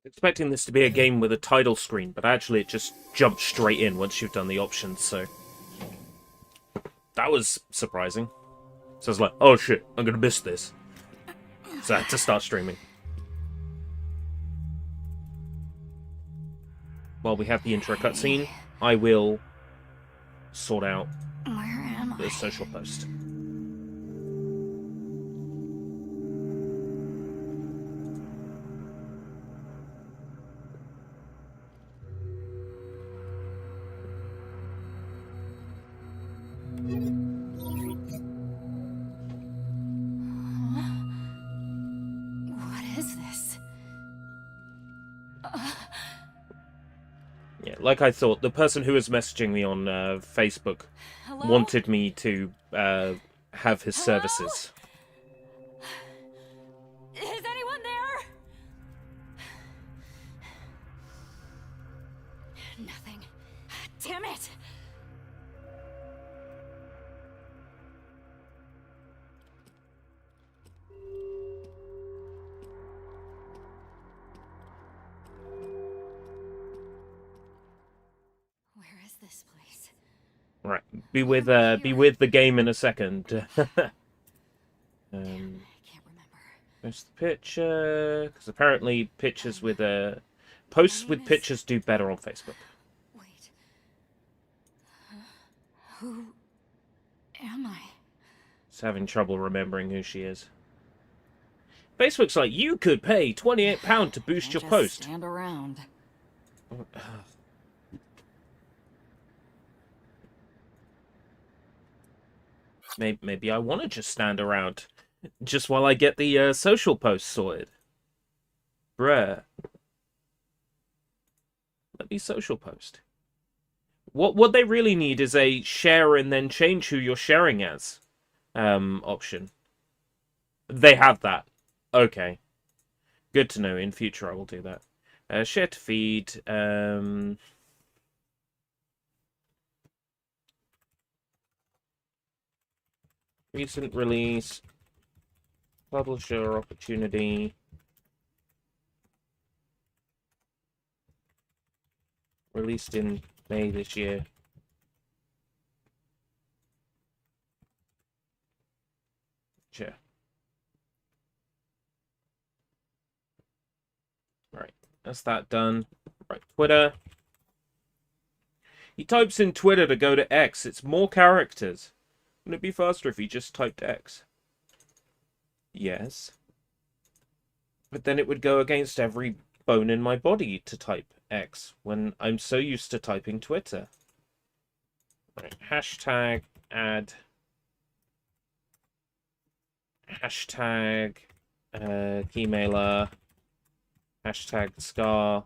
Expecting this to be a game with a title screen, but actually it just jumps straight in once you've done the options, so that was surprising. So I was like, oh shit, I'm gonna miss this. So I had to start streaming. While we have the intro cutscene, I will sort out the social post. What is this? Yeah, like I thought, the person who was messaging me on Facebook Hello? wanted me to have his services. Is anyone there? Nothing. Damn it! Where is this place? Right, be with the game in a second. Can't remember. Where's the picture? Because apparently pictures with posts with pictures do better on Facebook. Wait. Who am I? Just having trouble remembering who she is. Facebook's like, you could pay £28 to boost your post. Stand around. Maybe I want to just stand around, just while I get the social post sorted. Bruh. Let me social post. What they really need is a share and then change who you're sharing as option. They have that. Okay. Good to know. In future I will do that. Share to feed. Recent release. Publisher opportunity. Released in May this year. Sure. Right, that's that done. Right, Twitter. He types in Twitter to go to X. It's more characters. Wouldn't it be faster if he just typed X? Yes. But then it would go against every bone in my body to type X when I'm so used to typing Twitter. Right, hashtag add. Hashtag Keymailer. Hashtag Scar.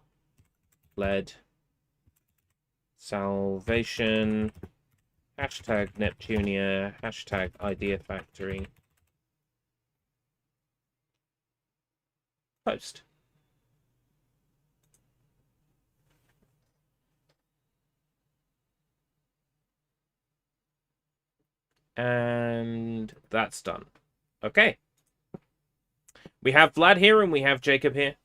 Lead. Salvation. Hashtag Neptunia. Hashtag Idea Factory. Post. And that's done. Okay. We have Vlad here and we have Jacob here.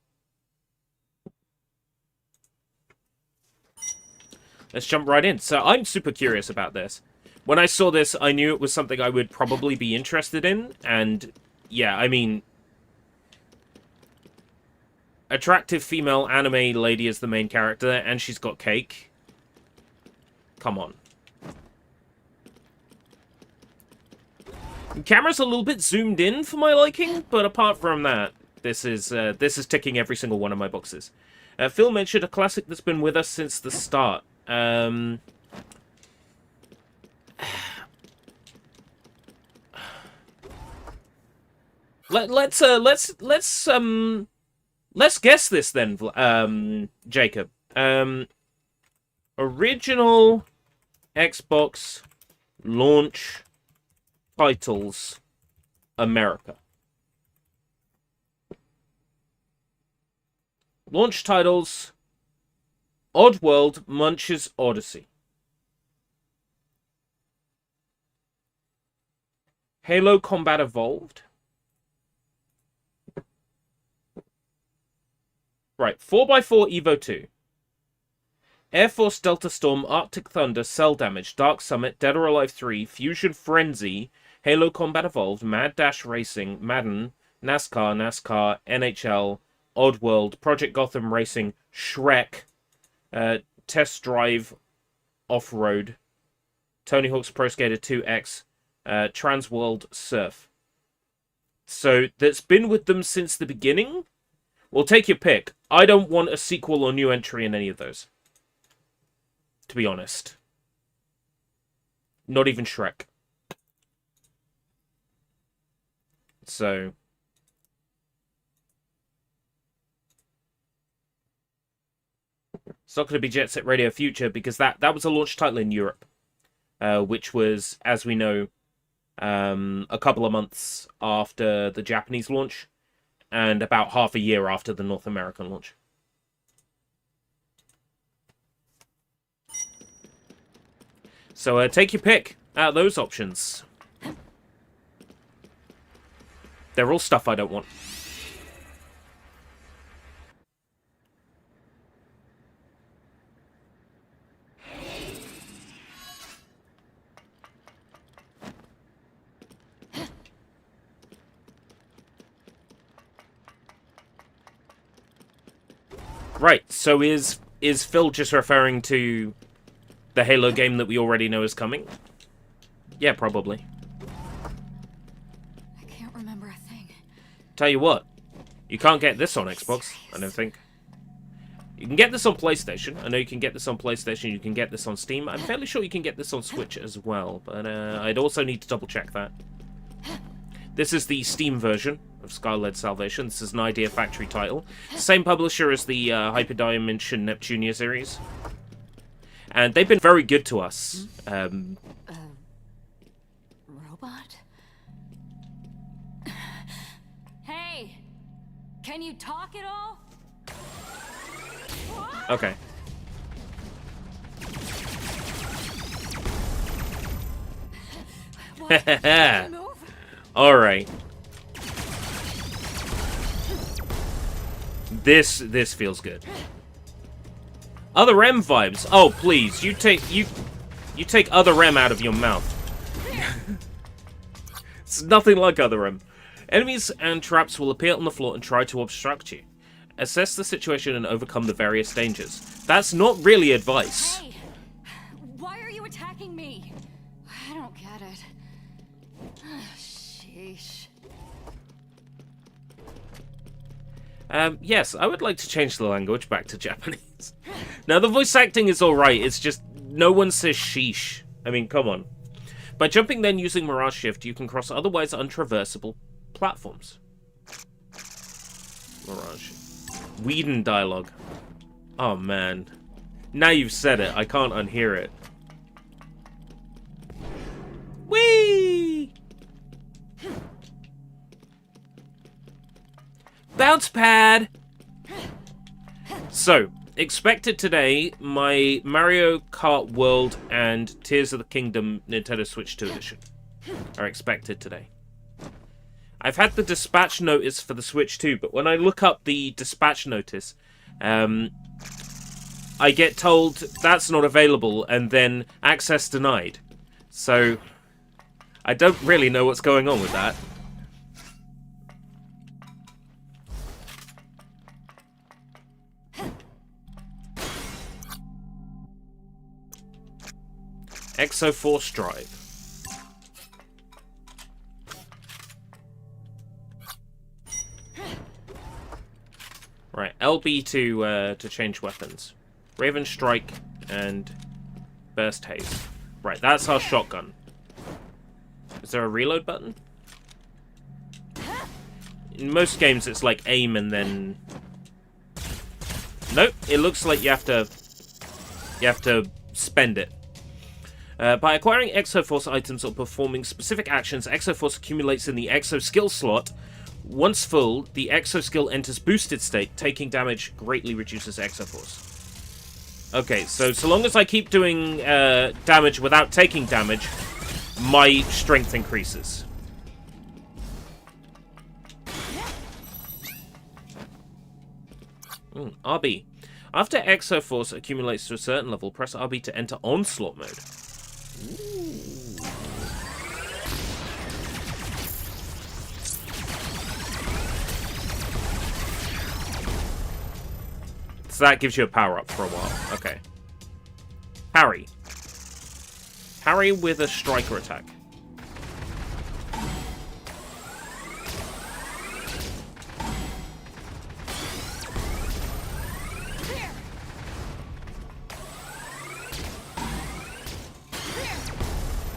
Let's jump right in. So I'm super curious about this. When I saw this, I knew it was something I would probably be interested in. And yeah, I mean, attractive female anime lady is the main character and she's got cake. Come on. The camera's a little bit zoomed in for my liking, but apart from that, this is ticking every single one of my boxes. Phil mentioned a classic that's been with us since the start. Let's guess this then, Jacob. Original Xbox launch titles, America. Launch titles, Oddworld, Munch's Odyssey. Halo Combat Evolved. Right, 4x4 Evo 2. Air Force Delta Storm, Arctic Thunder, Cell Damage, Dark Summit, Dead or Alive 3, Fusion Frenzy, Halo Combat Evolved, Mad Dash Racing, Madden, NASCAR, NHL, Oddworld, Project Gotham Racing, Shrek, Test Drive Off-Road, Tony Hawk's Pro Skater 2X, Transworld Surf. So that's been with them since the beginning. Well, take your pick. I don't want a sequel or new entry in any of those, to be honest. Not even Shrek. So it's not going to be Jet Set Radio Future, because that was a launch title in Europe, which was, as we know, a couple of months after the Japanese launch, and about half a year after the North American launch. So take your pick out of those options. They're all stuff I don't want. Right, so is Phil just referring to the Halo game that we already know is coming? Yeah, probably. I can't remember a thing. Tell you what, you can't get this on Xbox, I don't think. You can get this on PlayStation. I know you can get this on PlayStation, you can get this on Steam. I'm fairly sure you can get this on Switch as well, but I'd also need to double check that. This is the Steam version of Scarlet Salvation. This is an Idea Factory title. Same publisher as the Hyperdimension Neptunia series. And they've been very good to us. Robot? Hey! Can you talk at all? Okay. What? Move? Alright. This feels good. Other M vibes. Oh, please, you take Other M out of your mouth. It's nothing like Other M. Enemies and traps will appear on the floor and try to obstruct you. Assess the situation and overcome the various dangers. That's not really advice. Hey! Why are you attacking me? I don't get it. Sheesh. Yes, I would like to change the language back to Japanese. Now, the voice acting is alright, it's just no one says sheesh. I mean, come on. By jumping then using Mirage Shift, you can cross otherwise untraversable platforms. Mirage. Whedon dialogue. Oh, man. Now you've said it, I can't unhear it. Whee! Bounce pad! So, expected today, my Mario Kart World and Tears of the Kingdom Nintendo Switch 2 edition are expected today. I've had the dispatch notice for the Switch 2, but when I look up the dispatch notice, I get told that's not available and then access denied. So, I don't really know what's going on with that. Exoforce Drive. Right, LB to change weapons. Raven Strike and Burst Haze. Right, that's our shotgun. Is there a reload button? In most games it's like aim and then... Nope, it looks like you have to spend it. By acquiring Exoforce items or performing specific actions, Exoforce accumulates in the Exo skill slot. Once full, the Exo skill enters boosted state. Taking damage greatly reduces Exoforce. Okay, so long as I keep doing damage without taking damage, my strength increases. RB. After Exoforce accumulates to a certain level, press RB to enter Onslaught mode. So that gives you a power-up for a while. Okay. Parry. Parry with a striker attack.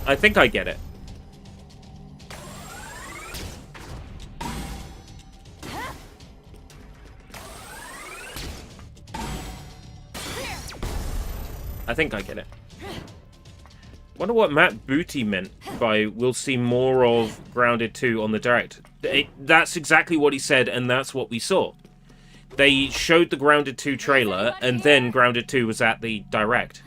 I think I get it. I think I get it. Wonder what Matt Booty meant by "we'll see more of Grounded 2 on the Direct." That's exactly what he said, and that's what we saw. They showed the Grounded 2 trailer, and then Grounded 2 was at the Direct.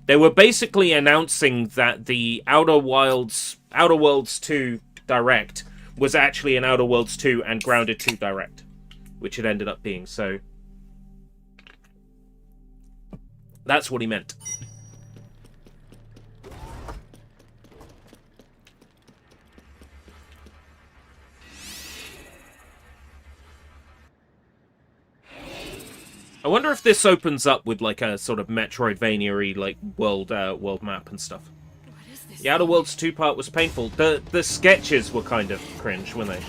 They were basically announcing that the Outer Worlds 2 Direct was actually an Outer Worlds 2 and Grounded 2 Direct, which it ended up being, so that's what he meant. I wonder if this opens up with like a sort of Metroidvania-y like world map and stuff. The Outer Worlds 2 part was painful. The sketches were kind of cringe, weren't they?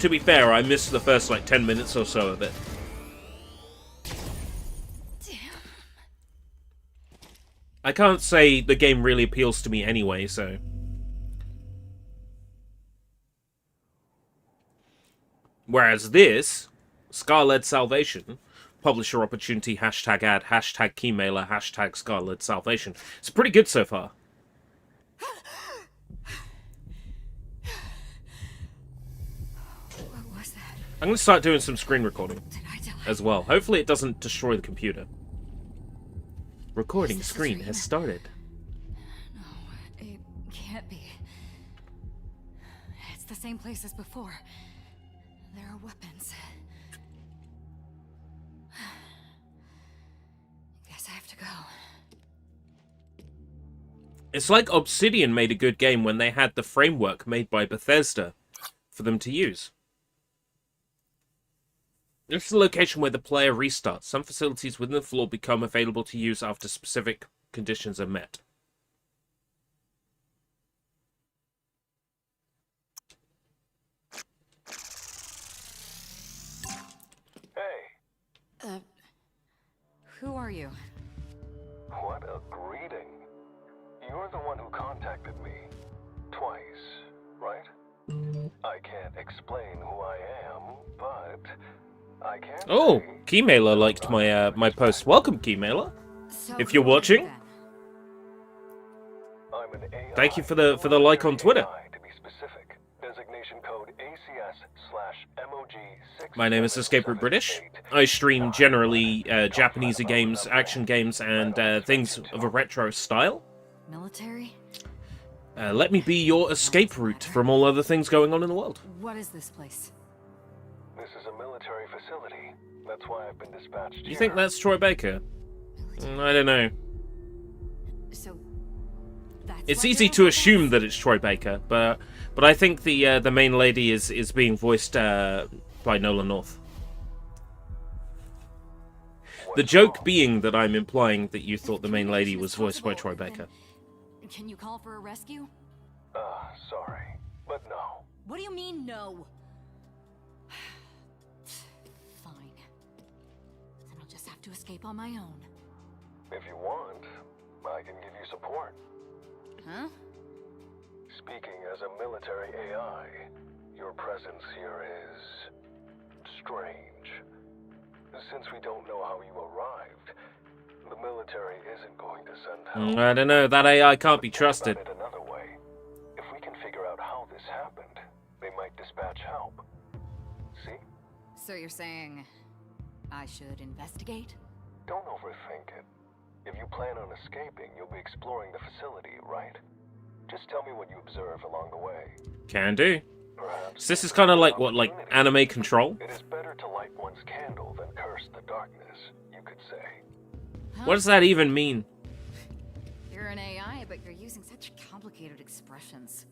To be fair, I missed the first like 10 minutes or so of it. I can't say the game really appeals to me anyway, so... Whereas this, Scar-Led Salvation, publisher opportunity, hashtag ad, hashtag Keymailer, hashtag Scar-Led Salvation. It's pretty good so far. What was that? I'm going to start doing some screen recording as well. Hopefully it doesn't destroy the computer. Recording screen has started. No, it can't be. It's the same place as before. There are weapons. Guess I have to go. It's like Obsidian made a good game when they had the framework made by Bethesda for them to use. This is the location where the player restarts. Some facilities within the floor become available to use after specific conditions are met. Who are you? What a greeting. You're the one who contacted me. Twice, right? I can't explain who I am, but I can. Oh, Keymailer liked my my post. Welcome, Keymailer. So If you're watching, I'm an AI, thank you for the like on Twitter. AI to be specific. Designation code ACS/MOG6. My name is Escape Route British. I stream generally Japanese games, action games, and things of a retro style. Military? Let me be your escape route from all other things going on in the world. What is this place? This is a military facility. That's why I've been dispatched You here. think that's Troy Baker? I don't know. So that's It's why easy there are to weapons? assume that it's Troy Baker, but I think the main lady is being voiced by Nolan North. The joke being that I'm implying that you thought the main lady was voiced by Troy Baker. Then can you call for a rescue? Sorry, but no. What do you mean, no? Fine. Then I'll just have to escape on my own. If you want, I can give you support. Huh? Speaking as a military AI, your presence here is strange. Since we don't know how you arrived, the military isn't going to send help. I don't know, that AI can't be trusted. Think about it another way. If we can figure out how this happened, they might dispatch help. See? So you're saying I should investigate? Don't overthink it. If you plan on escaping, you'll be exploring the facility, right? Just tell me what you observe along the way. Can do. Perhaps So this is kind of like, what, like anime Control? it is better to light one's candle than curse the darkness, you could say. What does that even mean? You're an AI, but you're using such complicated expressions.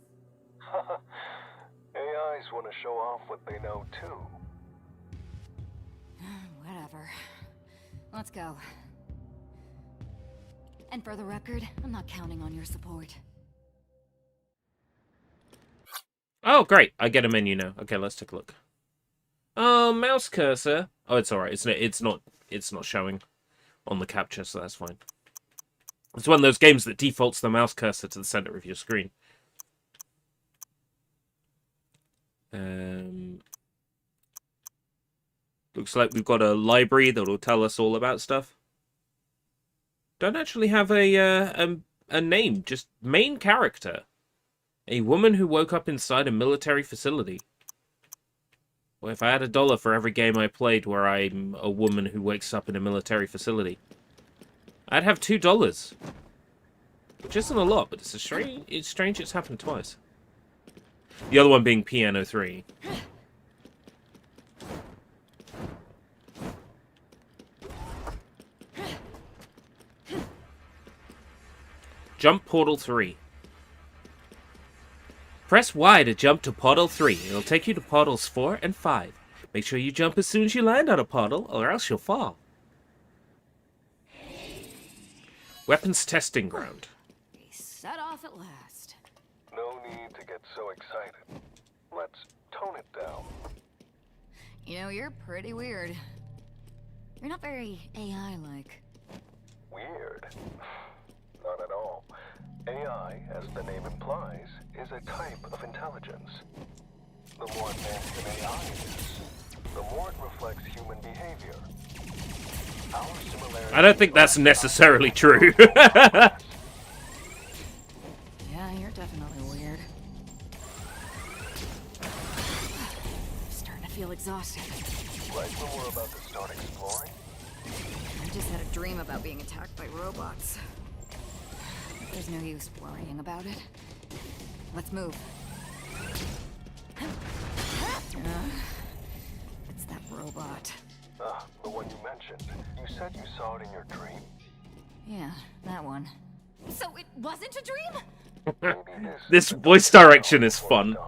AIs want to show off what they know too. Whatever. Let's go. And for the record, I'm not counting on your support. Oh, great. I get a menu now. Okay, let's take a look. Mouse cursor. Oh, it's alright. It's not showing on the capture, so that's fine. It's one of those games that defaults the mouse cursor to the center of your screen. Looks like we've got a library that will tell us all about stuff. Don't actually have a name, just main character. A woman who woke up inside a military facility. Well, if I had $1 for every game I played where I'm a woman who wakes up in a military facility, I'd have $2. Which isn't a lot, but it's strange it's happened twice. The other one being Piano 3. Jump Portal 3. Press Y to jump to Portal 3. It'll take you to Portals 4 and 5. Make sure you jump as soon as you land on a portal, or else you'll fall. Weapons Testing Ground. We set off at last. No need to get so excited. Let's tone it down. You know, you're pretty weird. You're not very AI-like. Weird? Not at all. AI, as the name implies, is a type of intelligence. The more advanced an AI is, the more it reflects human behavior. Our similarities I don't think that's necessarily true. Yeah, you're definitely weird. I'm starting to feel exhausted. Right when we're about to start exploring? I just had a dream about being attacked by robots. There's no use worrying about it. Let's move. It's that robot. The one you mentioned. You said you saw it in your dream? Yeah, that one. So it wasn't a dream? Maybe This voice direction is fun.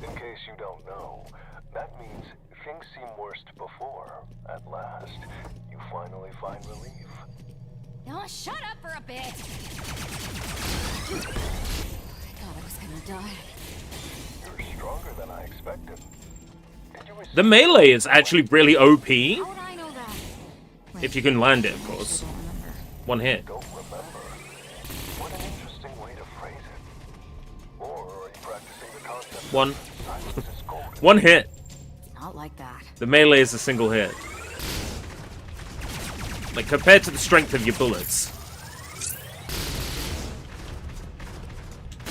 In case you don't know, that means things seem worst before. At last, you finally find relief. Oh, shut up for a bit! I thought I was gonna die. You're stronger than I expected. Did you receive The melee is actually really OP. How would I know that? If you can land it, of course. I don't remember. One hit. Don't remember? What an interesting way to phrase it. Or are you practicing the concept One. of silence is golden? One hit. Not like that. The melee is a single hit. Like, compared to the strength of your bullets.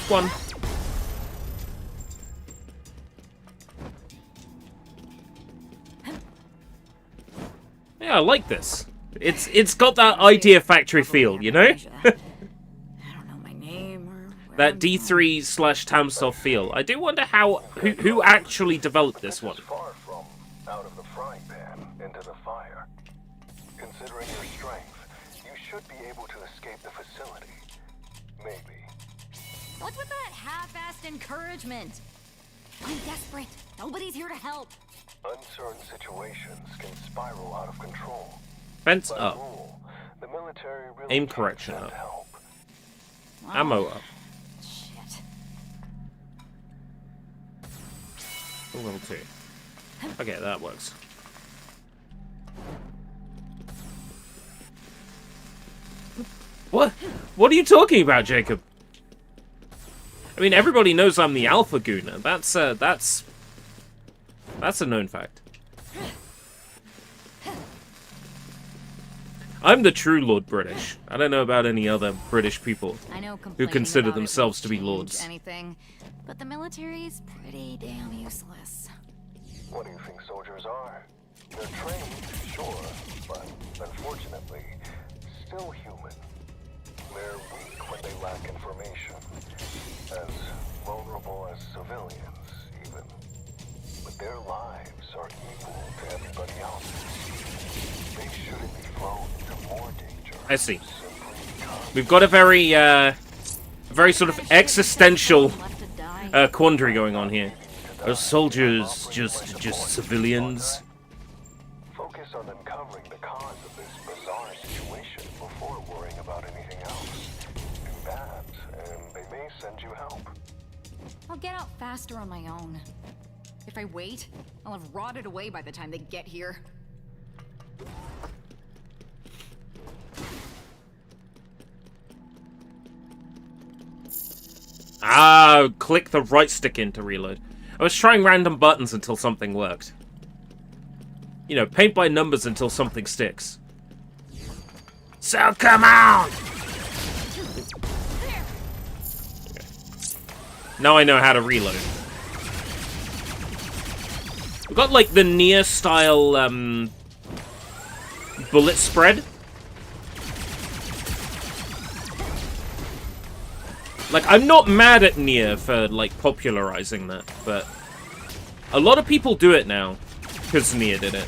One. Yeah, I like this. It's got that Idea Factory feel, you know? I don't know my name or where That I'm D3/Tamsoft feel. I do wonder who actually developed this one. Far from out of the frying pan into the fire. Considering your strength, you should be able to escape the facility. Maybe. from. What's with that half-assed encouragement? I'm desperate. Nobody's here to help. Uncertain situations can spiral out of control. Fence By up. rule, the military really Aim can't correction send up. help. Well, Ammo up. Shit. Level 2. Okay, that works. What? What are you talking about, Jacob? I mean, everybody knows I'm the Alpha Gooner. That's a known fact. I'm the true Lord British. I don't know about any other British people. I know Who consider complaining about it themselves won't to be change lords. Anything, but the military's pretty damn useless. What do you think soldiers are? They're trained, sure, but unfortunately, still human. They're weak when they lack information, Their lives are equal to everybody else's. They shouldn't be thrown into more danger. I see. We've got a very sort of existential quandary going on here. Are soldiers just civilians? Focus on uncovering the cause of this bizarre situation before worrying about anything else. Do that, and they may send you help. I'll get out faster on my own. If I wait, I'll have rotted away by the time they get here. Ah, click the right stick in to reload. I was trying random buttons until something worked. You know, paint by numbers until something sticks. So come on! Okay. Now I know how to reload. We've got like the Nier style bullet spread. Like, I'm not mad at Nier for, like, popularizing that, but a lot of people do it now, because Nier did it.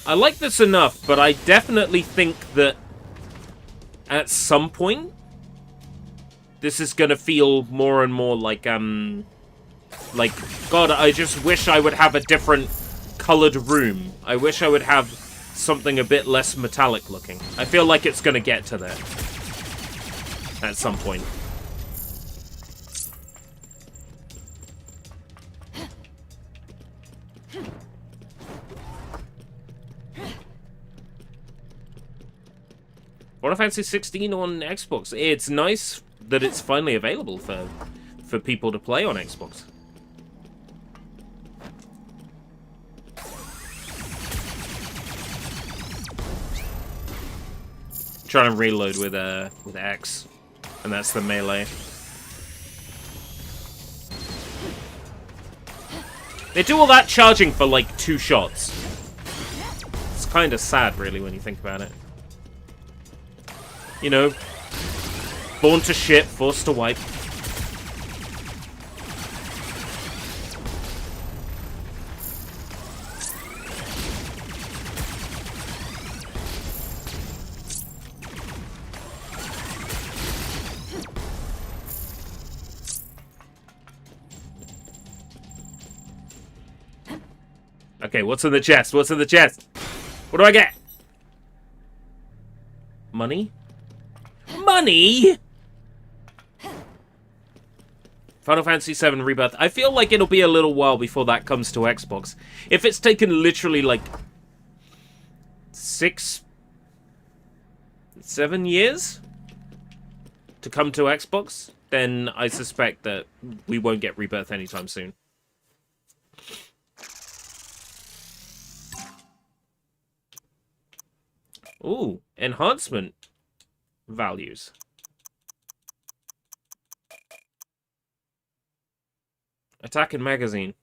I like this enough, but I definitely think that at some point, this is gonna feel more and more like, God, I just wish I would have a different colored room. I wish I would have something a bit less metallic looking. I feel like it's gonna get to that at some point. Final Fantasy 16 on Xbox. It's nice that it's finally available for people to play on Xbox. Trying to reload with X, and that's the melee. They do all that charging for like 2 shots. It's kind of sad, really, when you think about it. You know, born to shit, forced to wipe. Okay, what's in the chest? What's in the chest? What do I get? Money? Money? Final Fantasy VII Rebirth. I feel like it'll be a little while before that comes to Xbox. If it's taken literally like 6, 7 years to come to Xbox, then I suspect that we won't get Rebirth anytime soon. Ooh, enhancement values. Attack and magazine.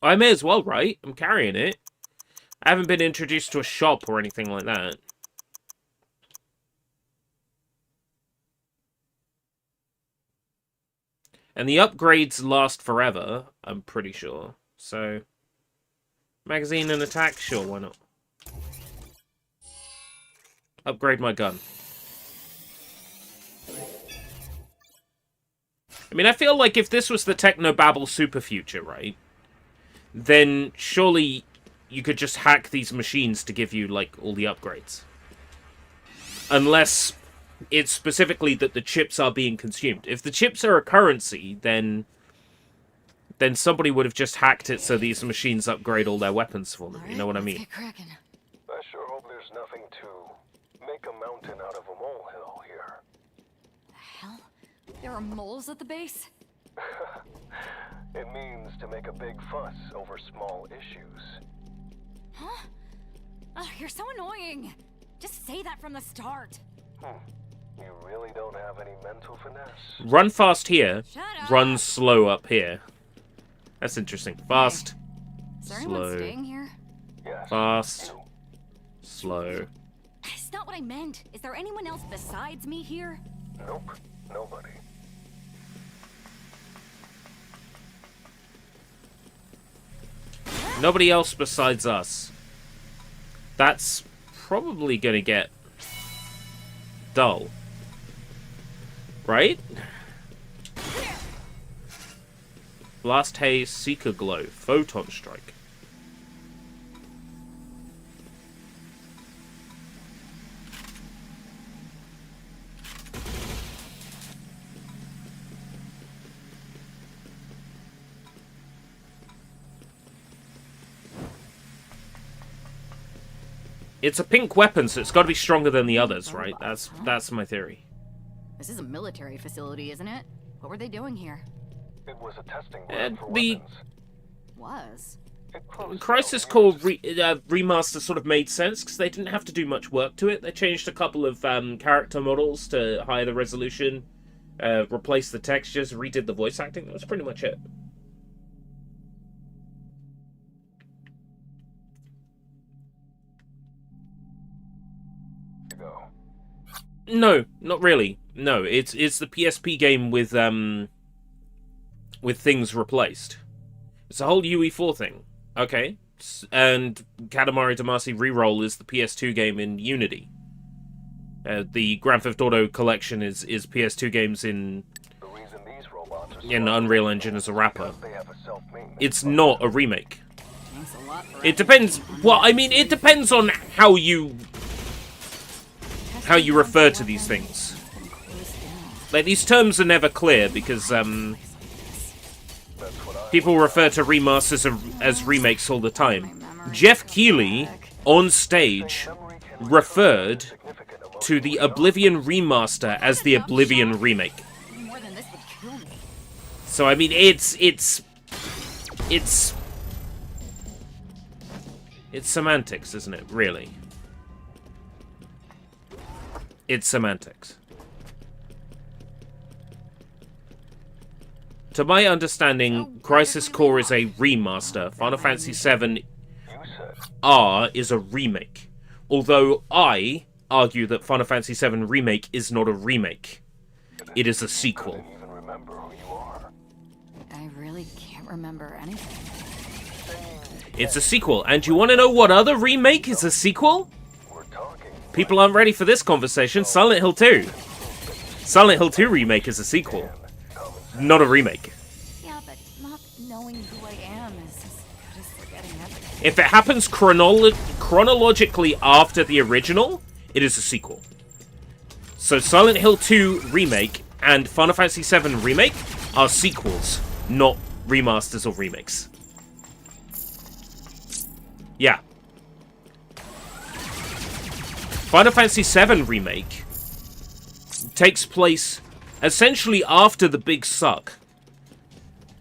I may as well, right? I'm carrying it. I haven't been introduced to a shop or anything like that. And the upgrades last forever, I'm pretty sure. So, magazine and attack, sure, why not? Upgrade my gun. I mean, I feel like if this was the Technobabble Super Future, right? Then surely you could just hack these machines to give you, like, all the upgrades. Unless it's specifically that the chips are being consumed. If the chips are a currency, then somebody would have just hacked it so these machines upgrade all their weapons for them. You know what I mean? Get cracking. I sure hope there's nothing to make a mountain out of a molehill here. The hell? There are moles at the base? It means to make a big fuss over small issues. Huh? Ugh, you're so annoying. Just say that from the start. You really don't have any mental finesse. Run fast here, Shut up. run slow up here. That's interesting. Fast, Is there anyone slow, staying here? Yes. fast, You. slow. That's not what I meant. Is there anyone else besides me here? Nope. Nobody. Nobody else besides us. That's probably gonna get dull. Right? Blast Haze, Seeker Glow, Photon Strike. It's a pink weapon, so it's got to be stronger than the others, right? That's my theory. This is a military facility, isn't it? What were they doing here? It was a testing lab for the weapons. Was? It closed Crisis down Core years- remaster sort of made sense because they didn't have to do much work to it. They changed a couple of character models to higher the resolution, replaced the textures, redid the voice acting. That was pretty much it. ago. No, not really. No, it's the PSP game with things replaced. It's a whole UE4 thing. Okay. And Katamari Damacy Reroll is the PS2 game in Unity. The Grand Theft Auto collection is PS2 games in The reason these robots are so Unreal Engine as a wrapper. because they have a self-maintenance It's function. not a remake. Thanks a lot for It depends. Well, I mean, it depends on how you refer to these things. Like, these terms are never clear because That's what I people refer to remasters as remakes all the time. Jeff Keighley, on stage, referred significant to the Oblivion remaster as the Oblivion remake. More than this would kill me. So I mean, it's semantics, isn't it? Really, it's semantics. To my understanding, Crisis Core is a remaster. Final Fantasy VII you said. R is a remake. Although I argue that Final Fantasy VII Remake is not a remake. It is a sequel. Couldn't even remember who you are. I really can't remember anything. It's a sequel. And you want to know what other remake is a sequel? We're talking. People aren't ready for this conversation. Silent Hill 2. Silent Hill 2 Remake is a sequel. Not a remake. Yeah, but not knowing who I am is as good as forgetting everything. If it happens chronologically after the original, it is a sequel. So Silent Hill 2 Remake and Final Fantasy VII Remake are sequels, not remasters or remakes. Yeah. Final Fantasy VII Remake takes place essentially after the big suck.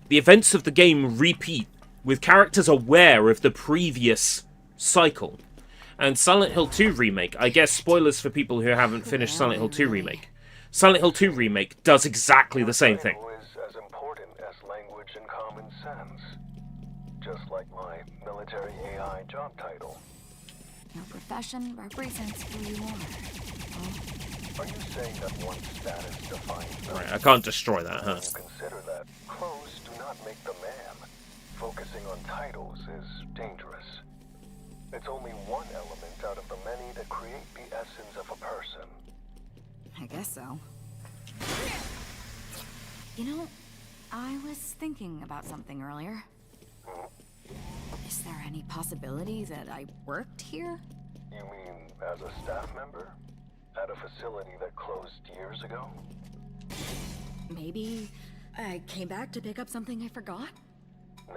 The events of the game repeat, with characters aware of the previous cycle. And Silent Hill 2 Remake, I guess spoilers for people who haven't finished Silent Hill 2 Remake. Silent Hill 2 Remake does exactly the same thing. Is as important as language and common sense. Just like my military AI job title. Your profession represents who you are. Are you saying that one status defines the Right, I can't destroy that, huh? Consider that clothes do not make the man. Focusing on titles is dangerous. It's only one element out of the many that create the essence of a person. I guess so. You know, I was thinking about something earlier. Is there any possibility that I worked here? You mean as a staff member? At a facility that closed years ago? Maybe I came back to pick up something I forgot? Nah,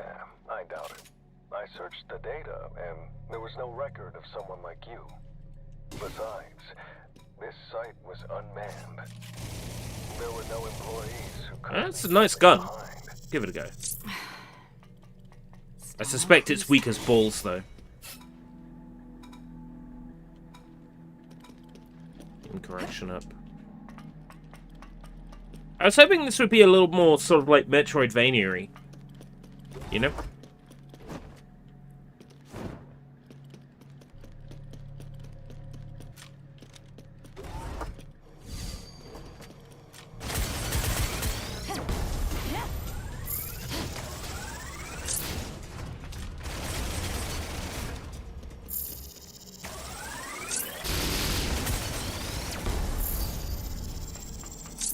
I doubt it. I searched the data, and there was no record of someone like you. Besides, this site was unmanned. There were no employees who could. That's a nice gun. Give it a go. I suspect it's weak as balls, though. Correction up. I was hoping this would be a little more sort of like Metroidvania-y. You know?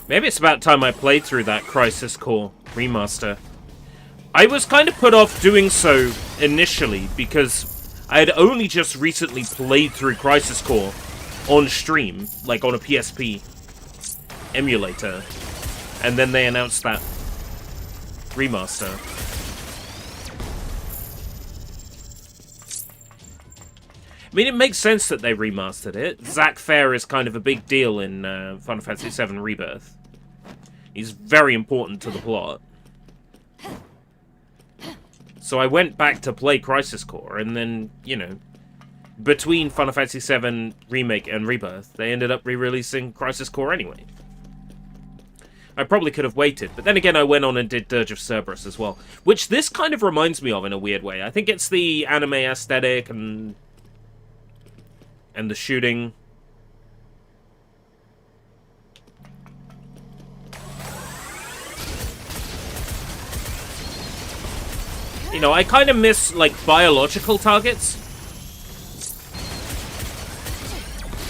Maybe it's about time I played through that Crisis Core remaster. I was kind of put off doing so initially because I had only just recently played through Crisis Core on stream, like on a PSP emulator, and then they announced that remaster. I mean, it makes sense that they remastered it. Zack Fair is kind of a big deal in Final Fantasy VII Rebirth. He's very important to the plot. So I went back to play Crisis Core, and then, you know, between Final Fantasy VII Remake and Rebirth, they ended up re-releasing Crisis Core anyway. I probably could have waited, but then again I went on and did Dirge of Cerberus as well, which this kind of reminds me of in a weird way. I think it's the anime aesthetic and the shooting. You know, I kind of miss, like, biological targets.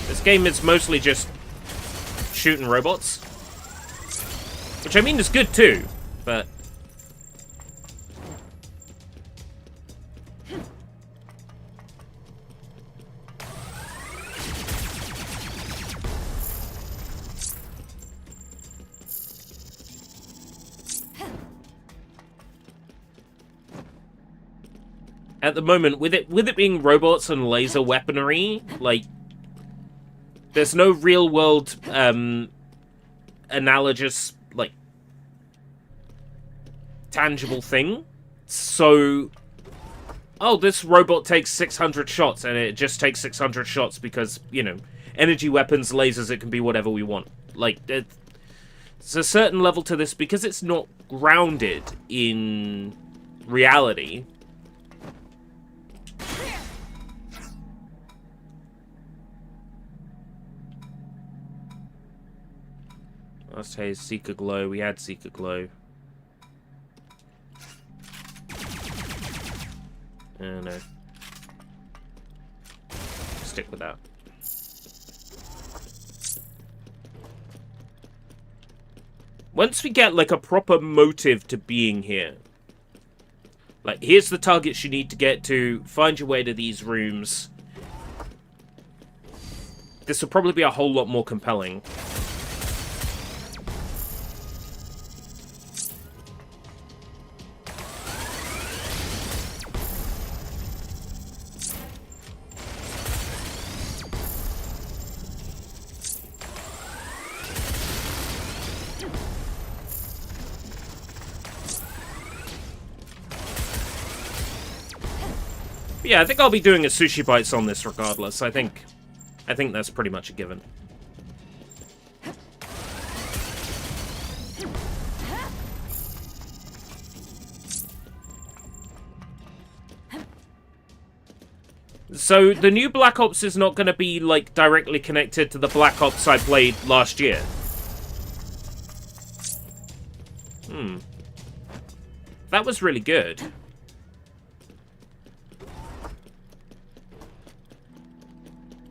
This game is mostly just shooting robots. Which, I mean, is good too, but... At the moment, with it being robots and laser weaponry, like, there's no real-world, analogous, like, tangible thing. So, oh, this robot takes 600 shots, and it just takes 600 shots because, you know, energy weapons, lasers, it can be whatever we want. Like, there's a certain level to this because it's not grounded in reality. Last say Seeker Glow. We had Seeker Glow. No. Stick with that. Once we get, like, a proper motive to being here. Like, here's the targets you need to get to. Find your way to these rooms. This will probably be a whole lot more compelling. Yeah, I think I'll be doing a SushiBites on this regardless. I think that's pretty much a given. So, the new Black Ops is not going to be, like, directly connected to the Black Ops I played last year. That was really good.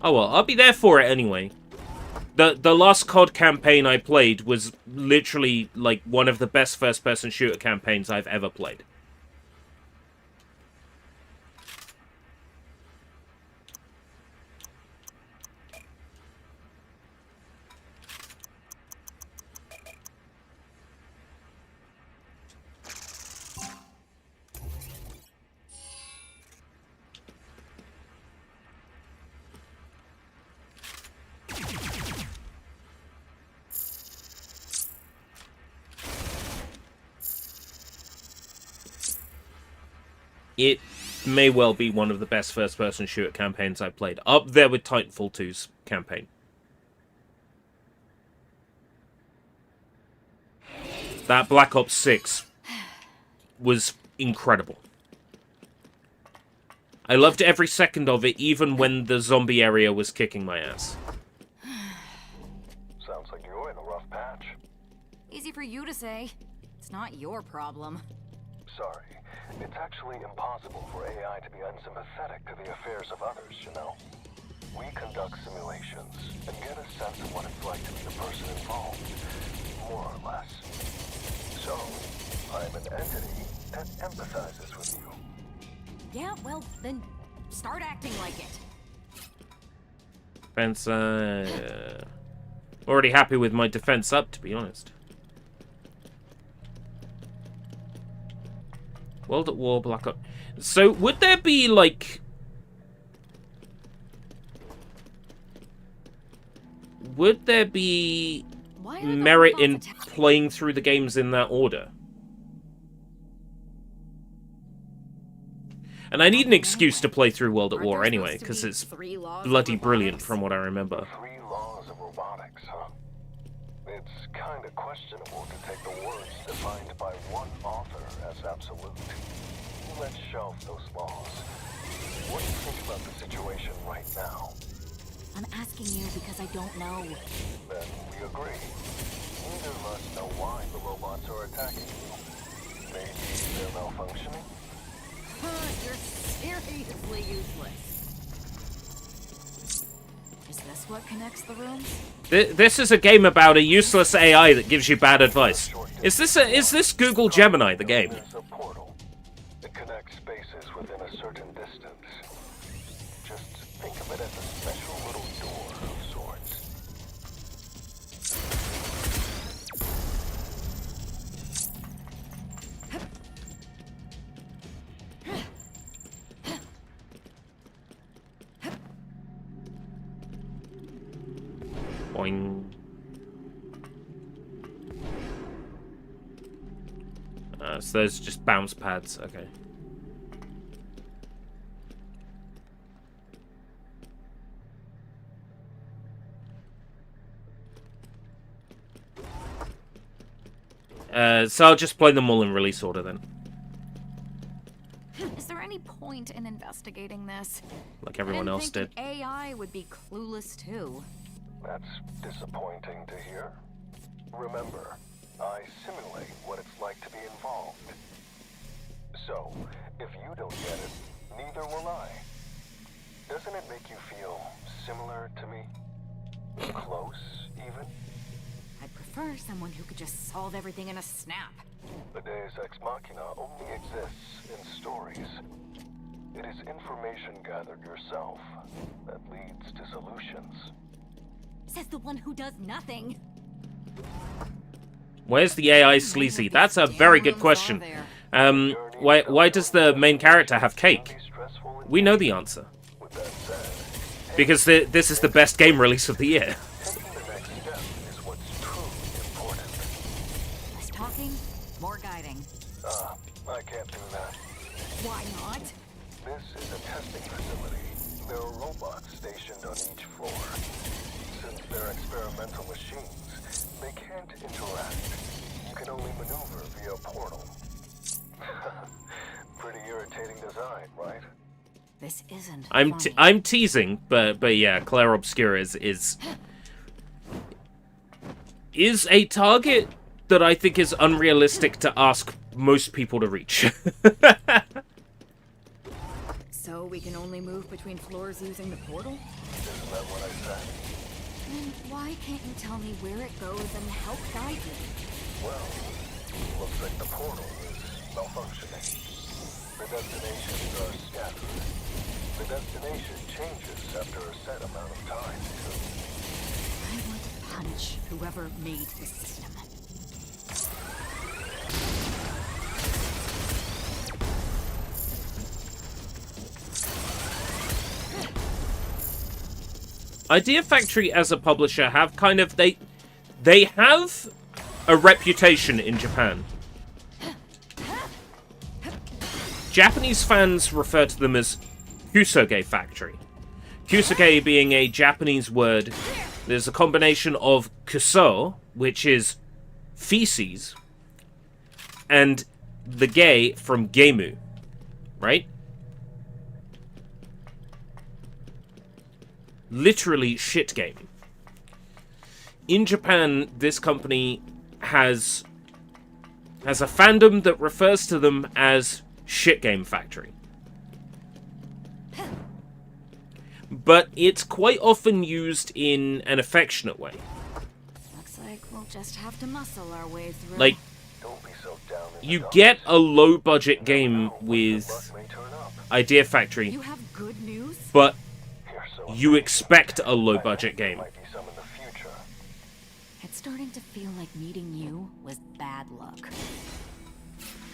Oh well, I'll be there for it anyway. The last COD campaign I played was literally, like, one of the best first-person shooter campaigns I've ever played. It may well be one of the best first-person shooter campaigns I've played. Up there with Titanfall 2's campaign. That Black Ops 6 was incredible. I loved every second of it, even when the zombie area was kicking my ass. Sounds like you're in a rough patch. Easy for you to say. It's not your problem. Sorry. It's actually impossible for AI to be unsympathetic to the affairs of others, you know? We conduct simulations and get a sense of what it's like to be the person involved, more or less. So, I'm an entity that empathizes with you. Yeah, well, then start acting like it. Defense, already happy with my defense up, to be honest. World at War, Black Ops. So, would there be, like... Would there be merit in playing through the games in that order? And I need an excuse to play through World at War anyway, because it's bloody brilliant from what I remember. 3 laws of robotics, huh? It's kind of questionable to take the words defined by one author as absolute. Let's shelve those laws. What do you think about the situation right now? I'm asking you because I don't know. Then we agree. Neither of us know why the robots are attacking you. Maybe they're malfunctioning? You're seriously useless. Is this what connects the rooms? This is a game about a useless AI that gives you bad advice. Is this Google Gemini, the game? There's a portal. It connects spaces within a certain distance. Just think of it as a special little door of sorts. Boing. So those are just bounce pads, okay. So I'll just play them all in release order then. Is there any point in investigating this? Like everyone else did. AI would be clueless too. That's disappointing to hear. Remember, I simulate what it's like to be involved. So, if you don't get it, neither will I. Doesn't it make you feel similar to me? Close, even? I'd prefer someone who could just solve everything in a snap. The Deus Ex Machina only exists in stories. It is information gathered yourself that leads to solutions. Says the one who does nothing. Where's the AI sleazy? That's a very good question. Why does the main character have cake? We know the answer. With that said, Because this is the best game release of the year. taking the next step is what's truly important. Less talking, more guiding. I can't do that. Why not? This is a testing facility. There are robots stationed on each floor. Since they're experimental machines, they can't interact. You can only maneuver via a portal. Pretty irritating design, right? This isn't I'm teasing, but yeah, Claire Obscura is a target that I think is unrealistic to ask most people to reach. So we can only move between floors using the portal? Isn't that what I said? Then why can't you tell me where it goes and help guide me? Well, looks like the portal is malfunctioning. The destinations are scattered. The destination changes after a set amount of time, too. I want to punch whoever made the system. Idea Factory as a publisher have kind of they have a reputation in Japan. Japanese fans refer to them as Kusoge Factory. Kusoge being a Japanese word, there's a combination of kuso, which is feces, and the gay from Geimu, right? Literally shit game. In Japan, this company has a fandom that refers to them as Shit Game Factory. But it's quite often used in an affectionate way. Looks like we'll just have to muscle our way through. Like, Don't be so down in the you dumps. get a low-budget game Luck with may turn up. Idea Factory, You have good news? but You're so you expect a low-budget there game. might be some in the future. It's starting to feel like meeting you was bad luck.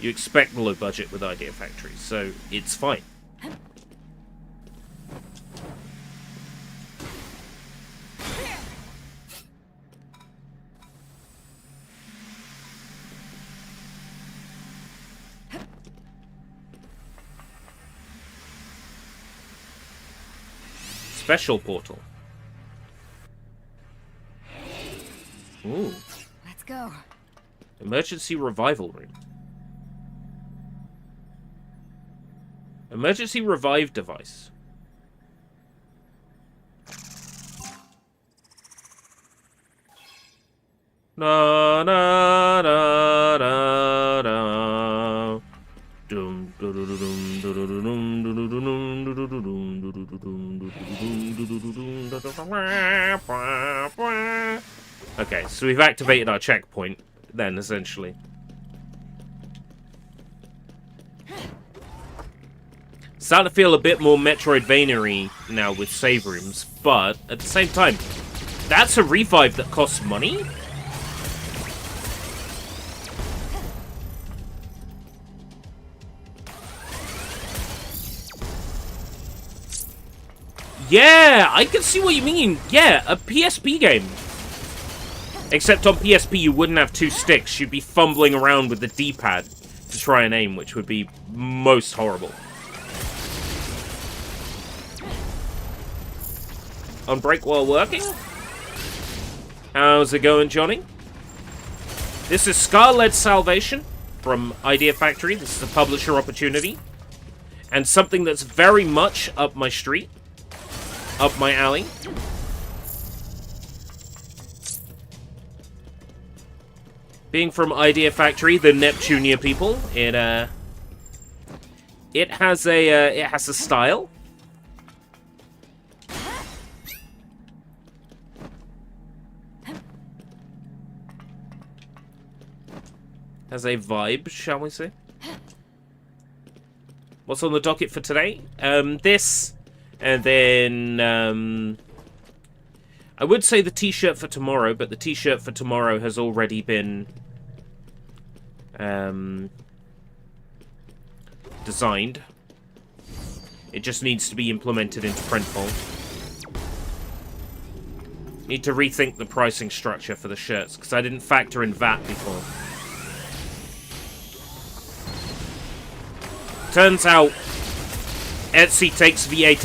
You expect low budget with Idea Factory, so it's fine. Special portal. Ooh. Let's go. Emergency revival room. Emergency revive device. Na na na na na. Dum dum dum dum dum dum dum. Okay, so we've activated our checkpoint then, essentially. Starting to feel a bit more Metroidvania-y now with save rooms, but at the same time, that's a revive that costs money? Yeah, I can see what you mean. Yeah, a PSP game. Except on PSP you wouldn't have two sticks. You'd be fumbling around with the D-pad to try and aim, which would be most horrible. On break while working? How's it going, Johnny? This is Scar-Led Salvation from Idea Factory. This is a publisher opportunity. And something that's very much up my street. Up my alley. Being from Idea Factory, the Neptunia people, it has a style. Has a vibe, shall we say? What's on the docket for today? This, and then I would say the T-shirt for tomorrow, but the T-shirt for tomorrow has already been designed. It just needs to be implemented into Printful. Need to rethink the pricing structure for the shirts, because I didn't factor in VAT before. Turns out, Etsy takes VAT,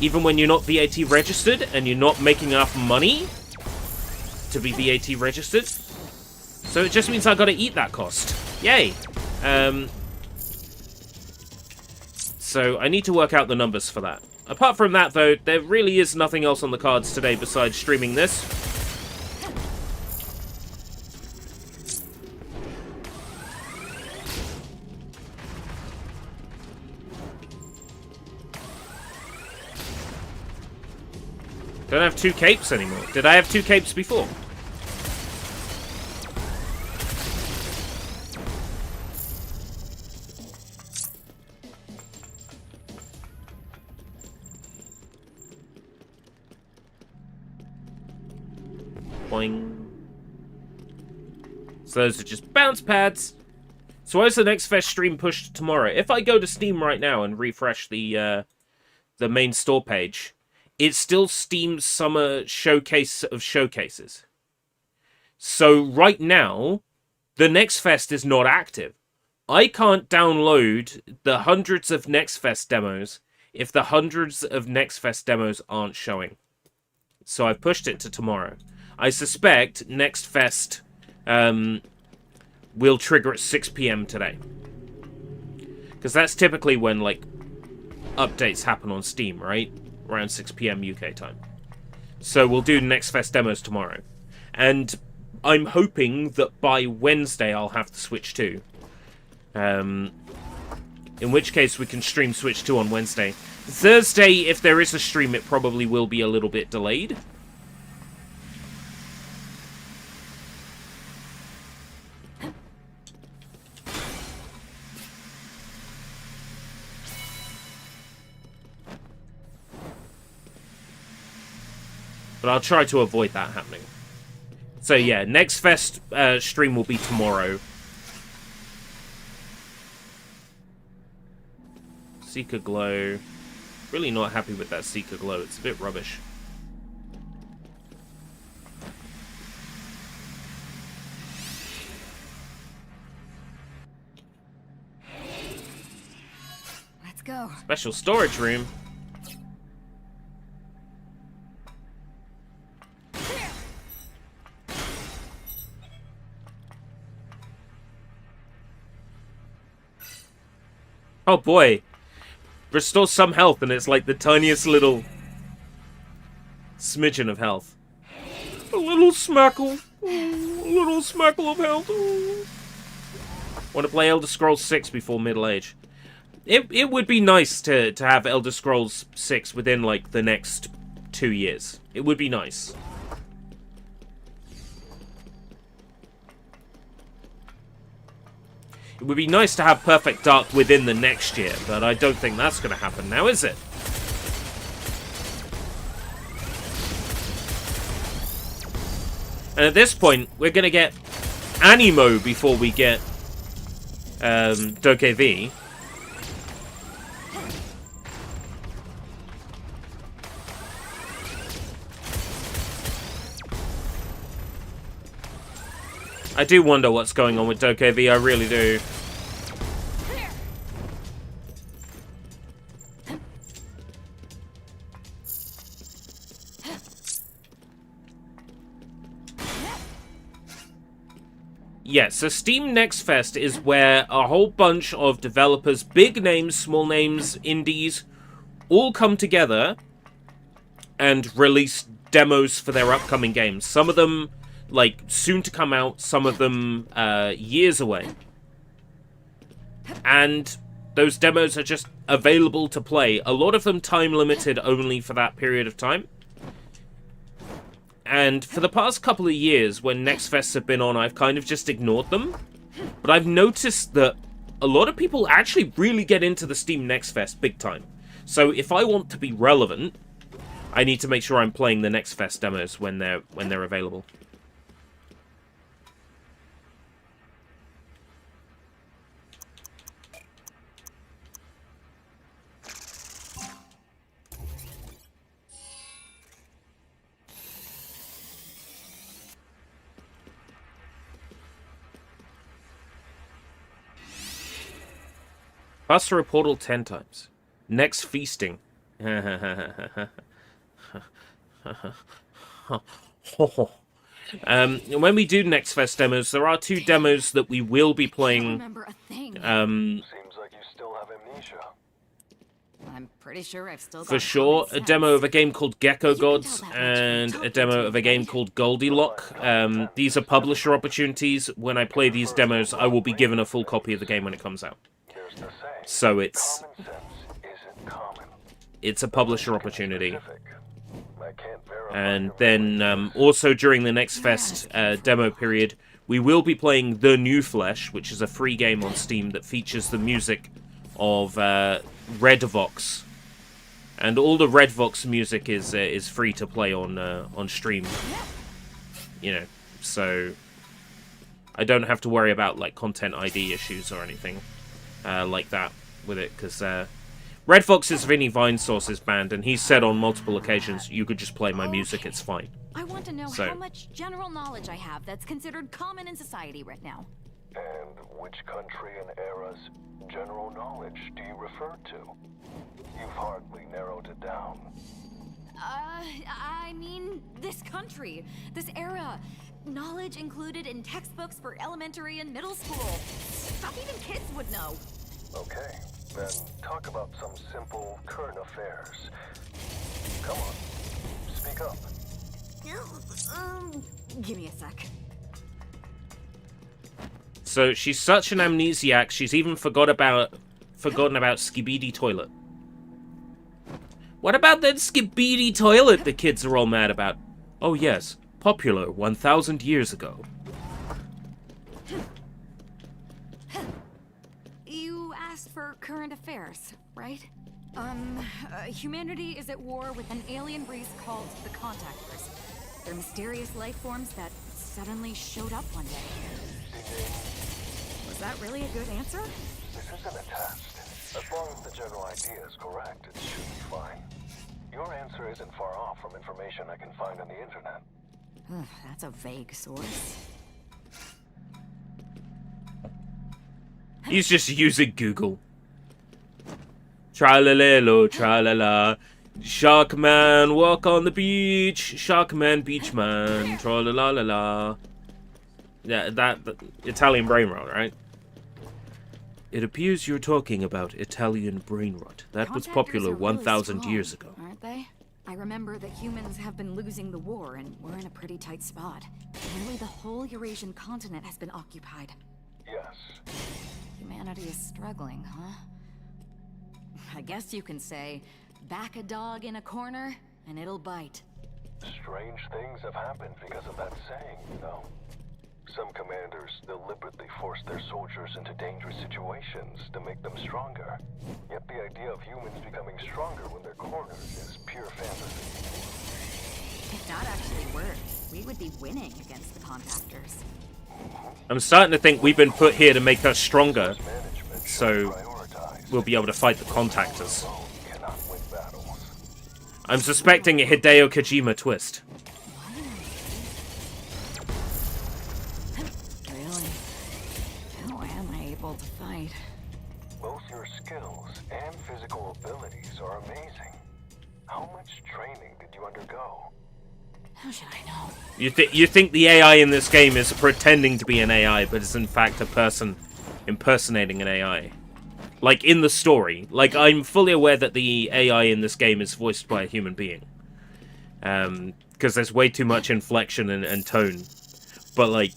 even when you're not VAT registered, and you're not making enough money to be VAT registered. So it just means I gotta eat that cost. Yay! So I need to work out the numbers for that. Apart from that, though, there really is nothing else on the cards today besides streaming this. Don't have two capes anymore. Did I have two capes before? Boing. So those are just bounce pads. So why is the next Fest stream pushed to tomorrow? If I go to Steam right now and refresh the main store page, it's still Steam's summer showcase of showcases. So right now, the Next Fest is not active. I can't download the hundreds of Next Fest demos if the hundreds of Next Fest demos aren't showing. So I've pushed it to tomorrow. I suspect Next Fest will trigger at 6 p.m. today. Because that's typically when, like, updates happen on Steam, right? Around 6 p.m. UK time. So we'll do Next Fest demos tomorrow. And I'm hoping that by Wednesday I'll have the Switch 2. In which case we can stream Switch 2 on Wednesday. Thursday, if there is a stream, it probably will be a little bit delayed. But I'll try to avoid that happening. So yeah, Next Fest stream will be tomorrow. Seeker Glow. Really not happy with that Seeker Glow. It's a bit rubbish. Let's go. Special storage room. Oh boy. Restore some health, and it's like the tiniest little smidgen of health. A little smackle. A little smackle of health. Want to play Elder Scrolls 6 before middle age. It would be nice to have Elder Scrolls 6 within, like, the next 2 years. It would be nice. It would be nice to have Perfect Dark within the next year, but I don't think that's going to happen now, is it? And at this point, we're going to get Animo before we get Dokev. I do wonder what's going on with Dokev, I really do. Yeah, so Steam Next Fest is where a whole bunch of developers, big names, small names, indies, all come together and release demos for their upcoming games. Some of them, like, soon to come out, some of them years away. And those demos are just available to play. A lot of them time-limited only for that period of time. And for the past couple of years, when Next Fests have been on, I've kind of just ignored them. But I've noticed that a lot of people actually really get into the Steam Next Fest big time. So if I want to be relevant, I need to make sure I'm playing the Next Fest demos when they're available. Pass through a portal 10 times. Next feasting. When we do Next Fest demos, there are 2 demos that we will be playing. Remember a thing. Seems like you still have amnesia. I'm pretty sure I've still got For sure, a demo of a game called Gecko You can Gods tell that much and from a demo of a game called Goldilocks. These are publisher opportunities. When I play these demos, I will be given a full copy of the game when it comes out. Here's the saying. So it's Common sense isn't common. a publisher opportunity. Specific. I can't verify And your then also during the Next Fest demo period, we will be playing The New Flesh, which is a free game on Steam that features the music of Redvox. And all the Redvox music is free to play on stream. You know, so I don't have to worry about like content ID issues or anything like that with it, because Redvox's Vinny Vinesource's band, and he's said on multiple occasions, you could just play my music, it's fine. I want to know So- how much general knowledge I have that's considered common in society right now. And which country and era's general knowledge do you refer to? You've hardly narrowed it down. I mean, this country, this era. knowledge included in textbooks for elementary and middle school. Stuff even kids would know. Okay, then talk about some simple current affairs. Come on, speak up. Give me a sec. So she's such an amnesiac, she's even forgotten about Skibidi Toilet. What about that Skibidi Toilet the kids are all mad about? Oh yes, popular 1,000 years ago. You asked for current affairs, right? Humanity is at war with an alien race called the Contactors. They're mysterious life forms that suddenly showed up one day. Was that really a good answer? This isn't a test. As long as the general idea is correct, it should be fine. Your answer isn't far off from information I can find on the internet. That's a vague source. He's just using Google. Tra-la-la-lo, tra-la-la. Shark man, walk on the beach. Shark man, beach man. Tra-la-la-la-la. Yeah, that Italian brain rot, right? It appears you're talking about Italian brain rot. That was popular 1,000 years ago. Aren't they? I remember that humans have been losing the war, and we're in a pretty tight spot. Nearly the whole Eurasian continent has been occupied. Yes. Humanity is struggling, huh? I guess you can say, back a dog in a corner, and it'll bite. Strange things have happened because of that saying, you know. Some commanders deliberately force their soldiers into dangerous situations to make them stronger. Yet the idea of humans becoming stronger when they're cornered is pure fantasy. If that actually worked, we would be winning against the Contactors. I'm starting to think we've been put here to make us stronger, so we'll be able to fight the Contactors. I'm suspecting a Hideo Kojima twist. Really? How am I able to fight? Both your skills and physical abilities are amazing. How much training did you undergo? How should I know? You think the AI in this game is pretending to be an AI, but is in fact a person impersonating an AI. Like, in the story. Like, I'm fully aware that the AI in this game is voiced by a human being. Because there's way too much inflection and tone. But, like,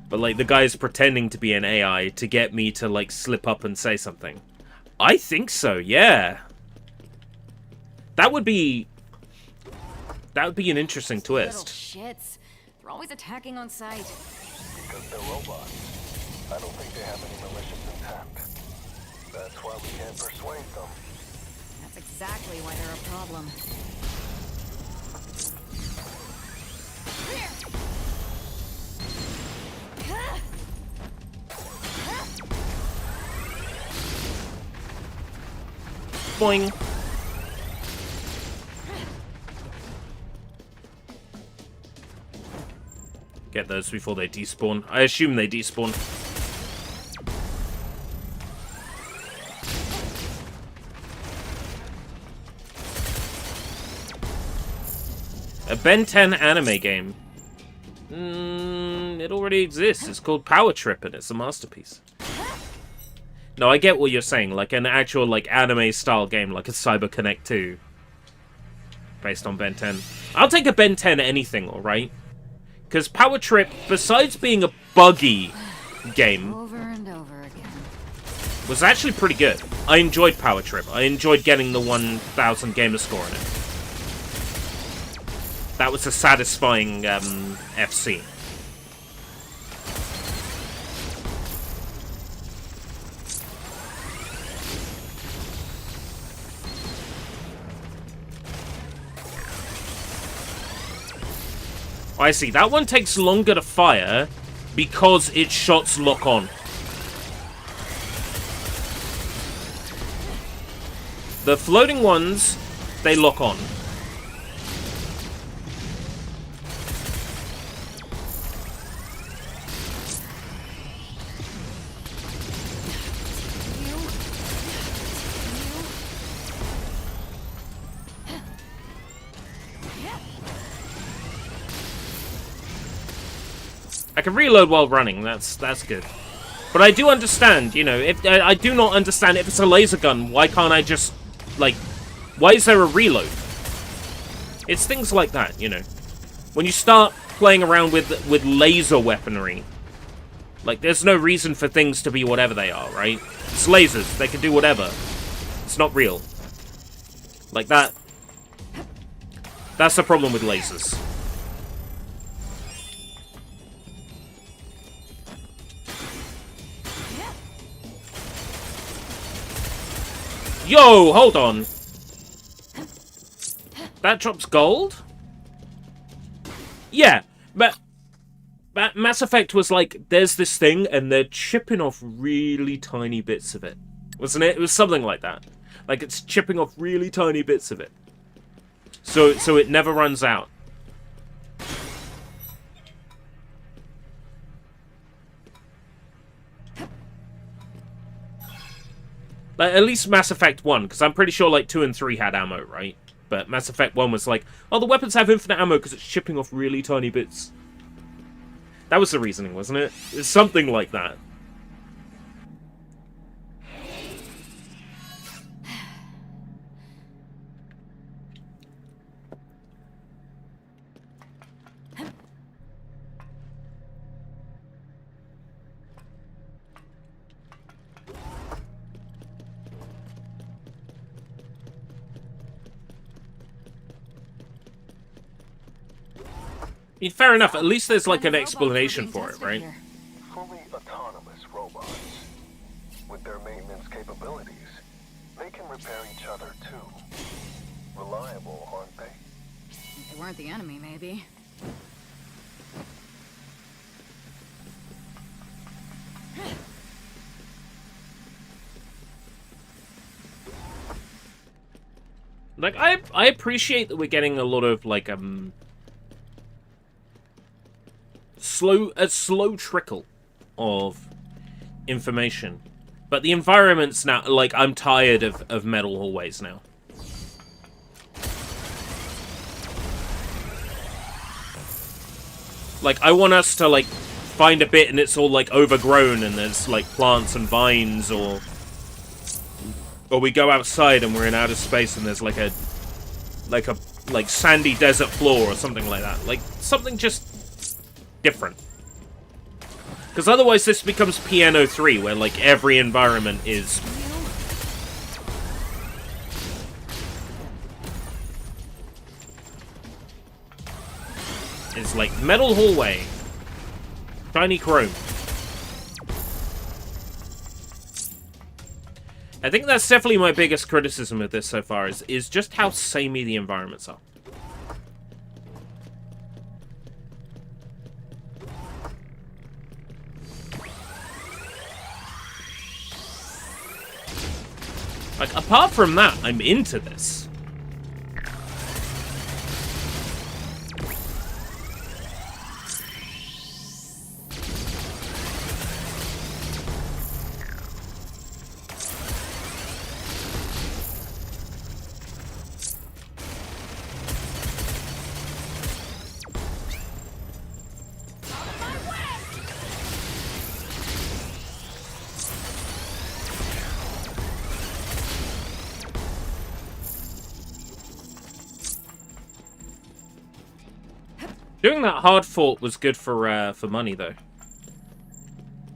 the guy's pretending to be an AI to get me to, like, slip up and say something. I think so, yeah. That would be an interesting twist. Little shits. They're always attacking on sight. Because they're robots. I don't think they have any malicious intent. That's why we can't persuade them. That's exactly why they're a problem. Boing. Get those before they despawn. I assume they despawn. A Ben 10 anime game. It already exists. It's called Power Trip, and it's a masterpiece. No, I get what you're saying. Like an actual, like, anime-style game, like a Cyber Connect 2. Based on Ben 10. I'll take a Ben 10 anything, alright? Because Power Trip, besides being a buggy game, Over and over again. was actually pretty good. I enjoyed Power Trip. I enjoyed getting the 1,000 gamer score on it. That was a satisfying FC. I see. That one takes longer to fire because its shots lock on. The floating ones, they lock on. I can reload while running. That's good. But I do understand, you know, if I do not understand if it's a laser gun, why can't I just, like, why is there a reload? It's things like that, you know. When you start playing around with laser weaponry, like, there's no reason for things to be whatever they are, right? It's lasers. They can do whatever. It's not real. Like that. That's the problem with lasers. Yo, hold on. That drops gold? Yeah, but Mass Effect was like, there's this thing, and they're chipping off really tiny bits of it. Wasn't it? It was something like that. Like, it's chipping off really tiny bits of it. So it never runs out. Like, at least Mass Effect 1, because I'm pretty sure, like, 2 and 3 had ammo, right? But Mass Effect 1 was like, oh, the weapons have infinite ammo because it's chipping off really tiny bits. That was the reasoning, wasn't it? It's something like that. I mean, fair enough. At least there's, like, an explanation for it, right? Fully autonomous robots. With their maintenance capabilities, they can repair each other, too. Reliable, aren't they? If they weren't the enemy, maybe. Like, I appreciate that we're getting a lot of, like, a slow trickle of information. But the environment's now, like, I'm tired of metal hallways now. Like, I want us to, like, find a bit and it's all, like, overgrown and there's, like, plants and vines, or we go outside and we're in outer space and there's, like a sandy desert floor or something like that. Like, something just different. Because otherwise this becomes Piano 3, where, like, every environment is... It's like metal hallway. Shiny chrome. I think that's definitely my biggest criticism of this so far, is just how samey the environments are. Like, apart from that, I'm into this. Doing that hard fort was good for money, though.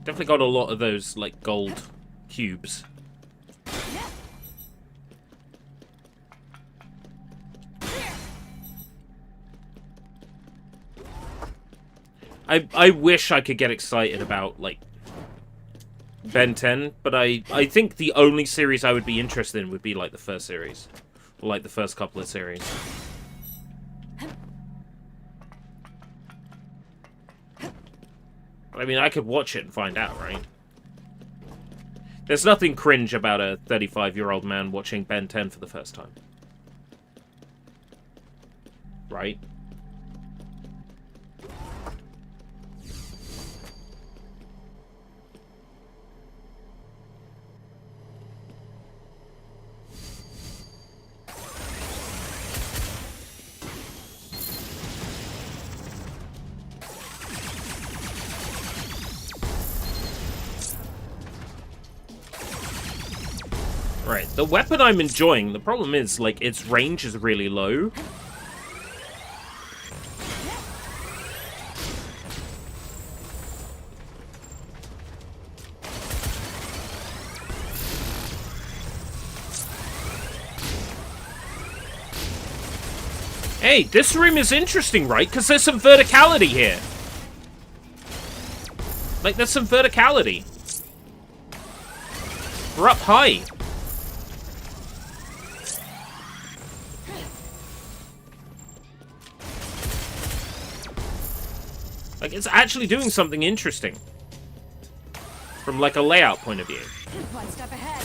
Definitely got a lot of those, like, gold cubes. I wish I could get excited about, like, Ben 10, but I think the only series I would be interested in would be, like, the first series. Or, like, the first couple of series. I mean, I could watch it and find out, right? There's nothing cringe about a 35-year-old man watching Ben 10 for the first time. Right? Right, the weapon I'm enjoying, the problem is, like, its range is really low. Hey, this room is interesting, right? Because there's some verticality here. Like, there's some verticality. We're up high. Like, it's actually doing something interesting. From, like, a layout point of view. One step ahead.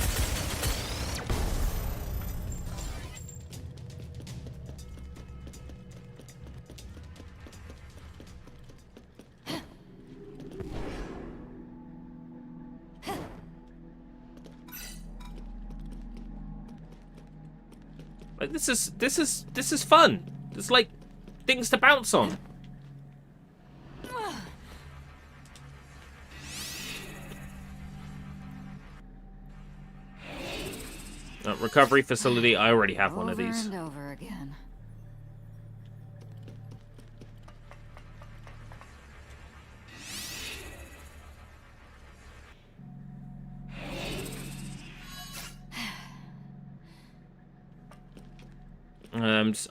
Like, this is fun. There's, like, things to bounce on. Recovery facility. I already have one of these. Over and over again.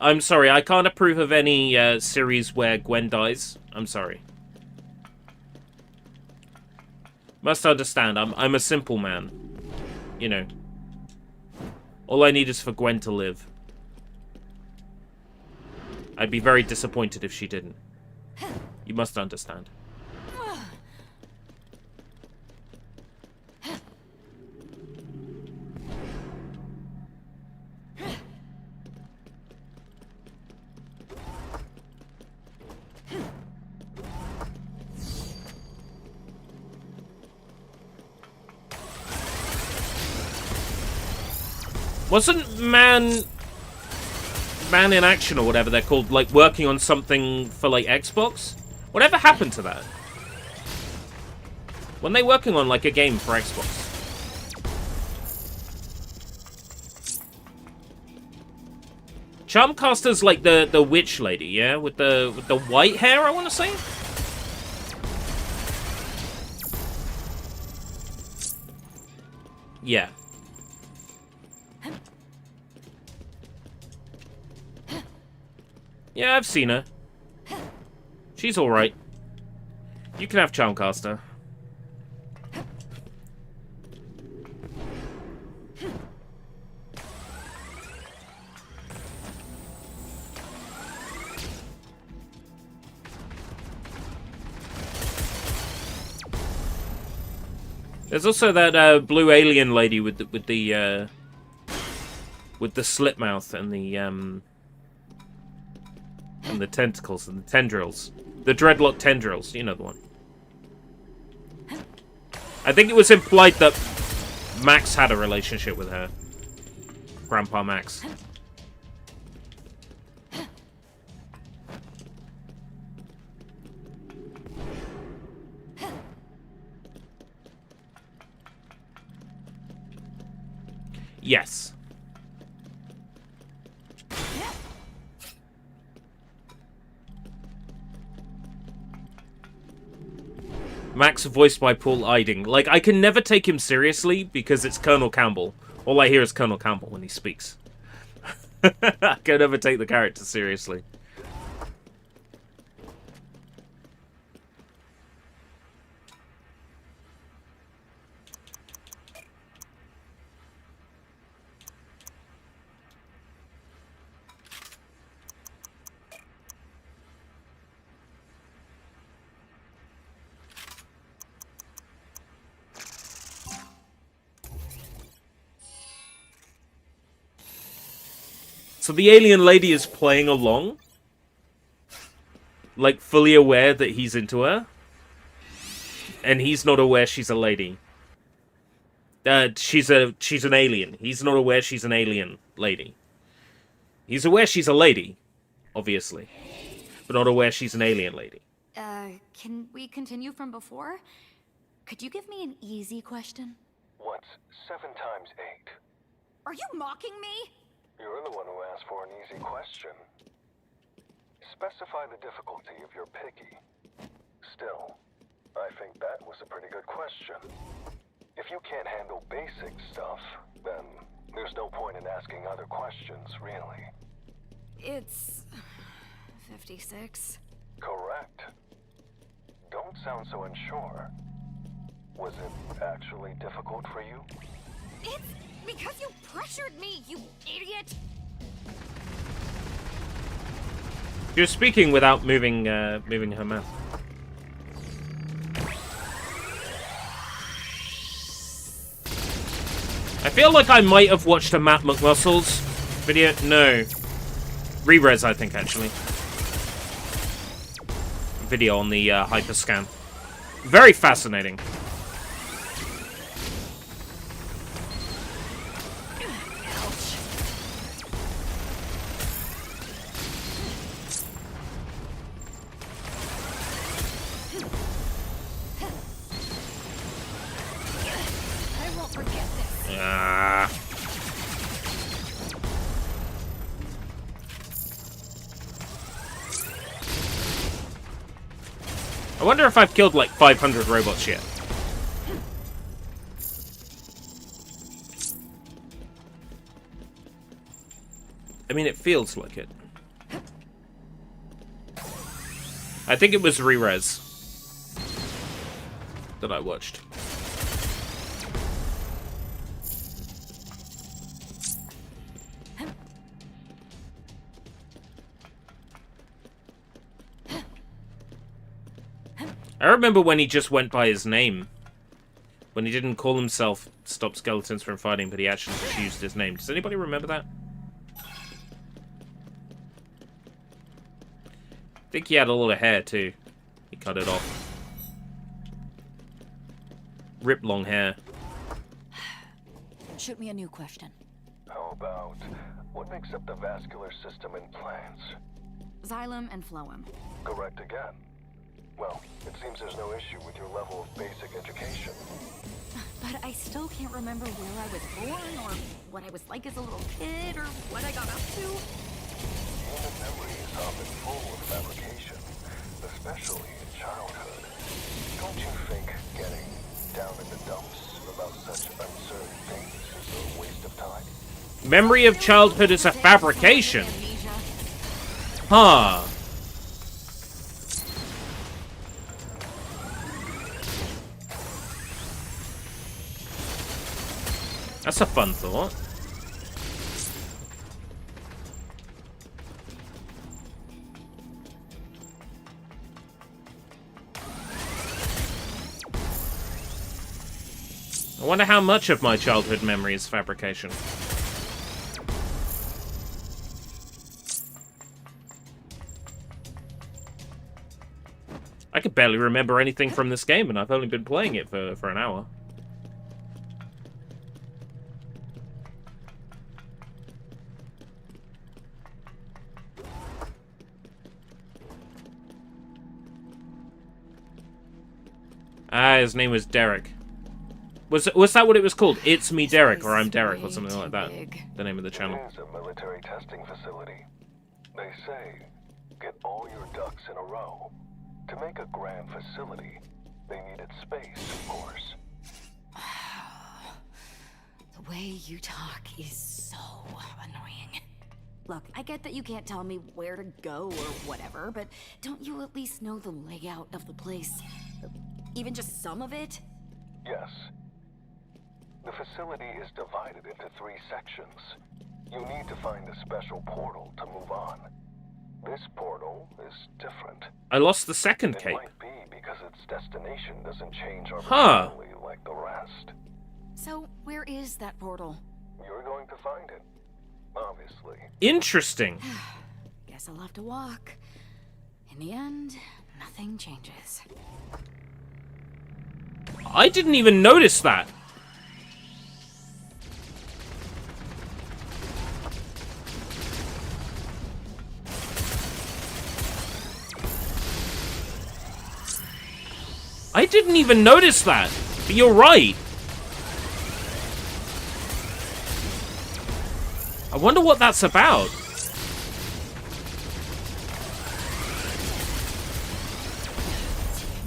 I'm sorry. I can't approve of any series where Gwen dies. I'm sorry. Must understand. I'm a simple man. You know. All I need is for Gwen to live. I'd be very disappointed if she didn't. You must understand. Wasn't Man in Action or whatever they're called, like, working on something for, like, Xbox? Whatever happened to that? When they working on, like, a game for Xbox? Charmcaster's like the witch lady, yeah? With the white hair, I want to say? Yeah. Yeah, I've seen her. She's alright. You can have Charmcaster. There's also that blue alien lady with the slit mouth and the tentacles and the tendrils. The dreadlock tendrils, you know the one. I think it was implied that Max had a relationship with her. Grandpa Max. Yes. Max voiced by Paul Eiding. Like, I can never take him seriously because it's Colonel Campbell. All I hear is Colonel Campbell when he speaks. I can never take the character seriously. So the alien lady is playing along? Like, fully aware that he's into her? And he's not aware she's a lady. She's an alien. He's not aware she's an alien lady. He's aware she's a lady, obviously. But not aware she's an alien lady. Can we continue from before? Could you give me an easy question? What's 7 times 8? Are you mocking me? You're the one who asked for an easy question. Specify the difficulty if you're picky. Still, I think that was a pretty good question. If you can't handle basic stuff, then there's no point in asking other questions, really. It's 56. Correct. Don't sound so unsure. Was it actually difficult for you? It's because you pressured me, you idiot! You're speaking without moving her mouth. I feel like I might have watched a Matt McMuscles video. No. Re-res, I think, actually. Video on the hyperscan. Very fascinating. I won't forget this. I wonder if I've killed like 500 robots yet. I mean, it feels like it. I think it was Re-res that I watched. I remember when he just went by his name. When he didn't call himself Stop Skeletons from Fighting, but he actually just used his name. Does anybody remember that? I think he had a lot of hair, too. He cut it off. Rip long hair. Shoot me a new question. How about, what makes up the vascular system in plants? Xylem and phloem. Correct again. Well, it seems there's no issue with your level of basic education. But I still can't remember where I was born, or what I was like as a little kid, or what I got up to. Human memory is often full of fabrication, especially in childhood. Don't you think getting down in the dumps about such uncertain things is a waste of time? Memory of childhood is a fabrication. Amnesia. Huh. That's a fun thought. I wonder how much of my childhood memory is fabrication. I could barely remember anything from this game, and I've only been playing it for an hour. Ah, his name was Derek. Was that what it was called? It's Me Derek, or I'm Derek, or something like that. The name of the channel. It is a military testing facility. They say, get all your ducks in a row. To make a grand facility, they needed space, of course. The way you talk is so annoying. Look, I get that you can't tell me where to go or whatever, but don't you at least know the layout of the place? Even just some of it? Yes. The facility is divided into 3 sections. You need to find a special portal to move on. This portal is different. I lost the second It cape. might be because its destination doesn't change Huh. arbitrarily like the rest. So, where is that portal? You're going to find it, obviously. Interesting. Guess I'll have to walk. In the end, nothing changes. I didn't even notice that. I didn't even notice that. But you're right. I wonder what that's about.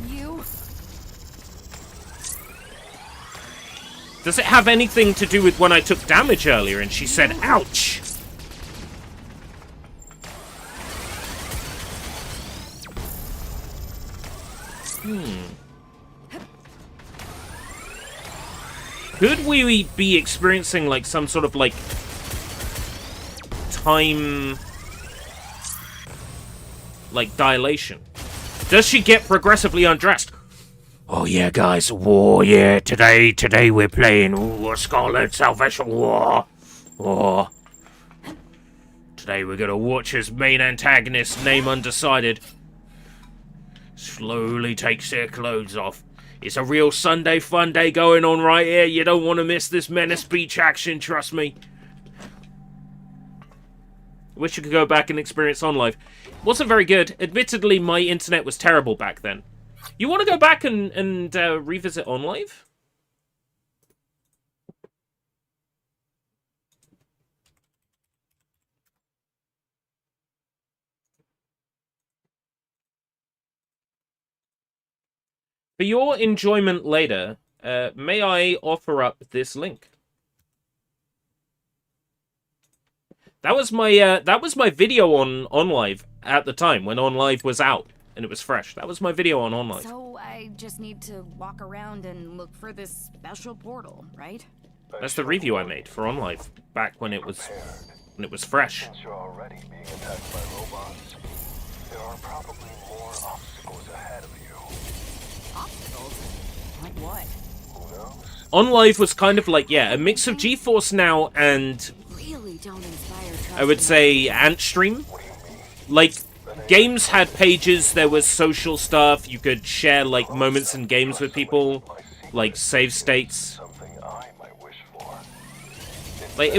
You? Does it have anything to do with when I took damage earlier and she said, ouch? Could we be experiencing, like, some sort of, like, time, like, dilation? Does she get progressively undressed? Oh, yeah, guys, war, yeah, today we're playing Scarlet Salvation War. War. Today we're gonna watch as main antagonist, name undecided, slowly takes their clothes off. It's a real Sunday fun day going on right here. You don't want to miss this Menace Beach action, trust me. Wish you could go back and experience On Live. Wasn't very good. Admittedly, my internet was terrible back then. You want to go back and revisit On Live? For your enjoyment later, may I offer up this link? That was my video on OnLive at the time when OnLive was out and it was fresh. That was my video on OnLive. So I just need to walk around and look for this special portal, right? That's the review I made for OnLive back when it was fresh. Since you're already being attacked by robots, there are probably more obstacles ahead of you. Obstacles? Like what? Who knows? OnLive was kind of like, yeah, a mix of GeForce Now and Really don't inspire trust. I would say Antstream. Like, games had pages, there was social stuff, you could share, like, moments in games with people, like save states. Something I might wish for. Like,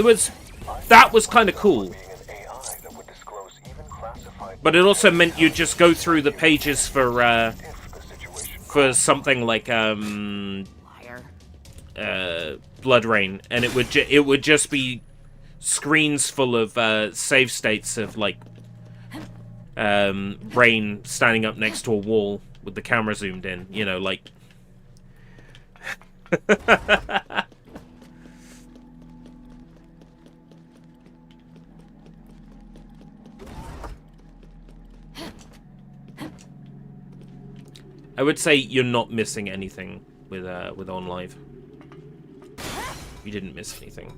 that was kind of cool. Being an AI that would disclose even classified But it also meant you'd just go through the pages for if the situation something like, Liar. Blood Rain, and it would just be screens full of save states of like Rain standing up next to a wall with the camera zoomed in, you know, like I would say you're not missing anything with OnLive. You didn't miss anything.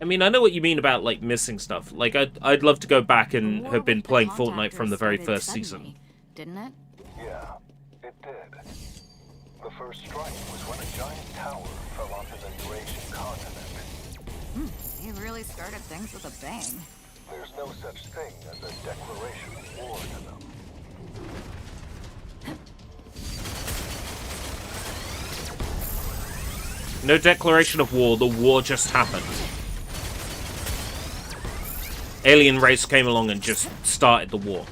I mean, I know what you mean about, like, missing stuff. Like, I'd love to go back and have been playing Fortnite from the very first season. Didn't it? Yeah, it did. The first strike was when a giant tower fell onto the Eurasian continent. You really started things with a bang. There's no such thing as a declaration of war to them. No declaration of war, the war just happened. Alien race came along and just started the war.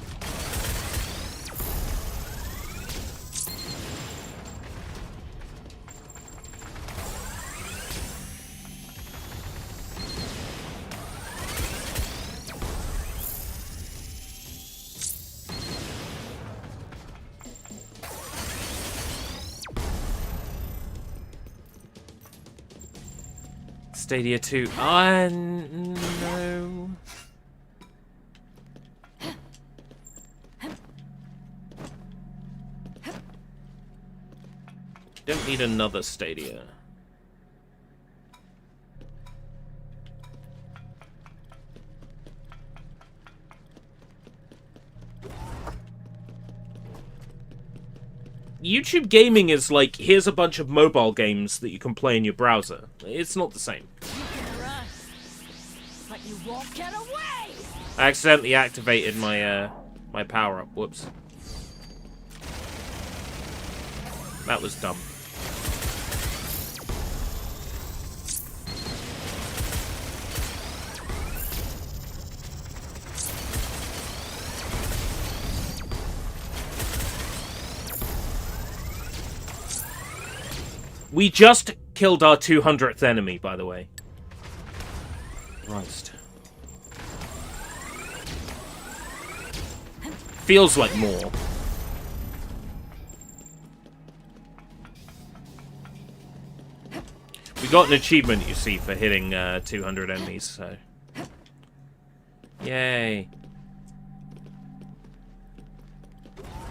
Stadia 2. No. Don't need another Stadia. YouTube gaming is like, here's a bunch of mobile games that you can play in your browser. It's not the same. You can run, but you won't get away! I accidentally activated my my power-up. Whoops. That was dumb. We just killed our 200th enemy, by the way. Christ. Feels like more. We got an achievement, you see, for hitting 200 enemies, so... Yay.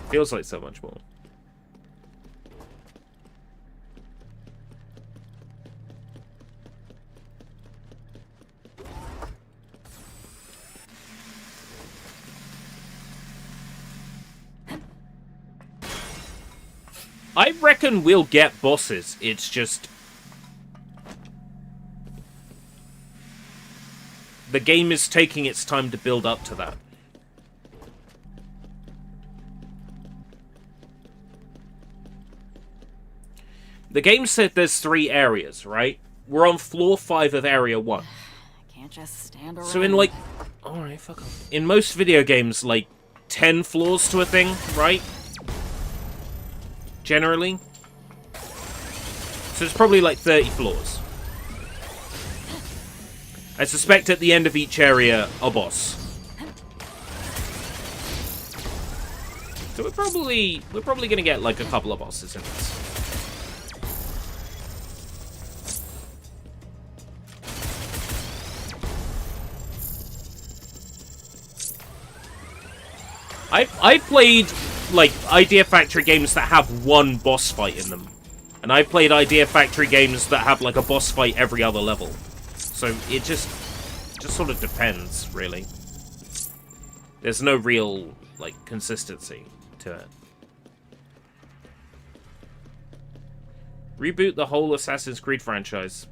Feels like so much more. I reckon we'll get bosses. It's just... the game is taking its time to build up to that. The game said there's 3 areas, right? We're on floor 5 of area 1. I can't just stand around. So in like... alright, fuck off. In most video games, like, 10 floors to a thing, right? Generally. So it's probably like 30 floors. I suspect at the end of each area, a boss. So we're probably gonna get like a couple of bosses in this. I've played like Idea Factory games that have one boss fight in them, and I've played Idea Factory games that have like a boss fight every other level. So it just sort of depends, really. There's no real like consistency to it. Reboot the whole Assassin's Creed franchise.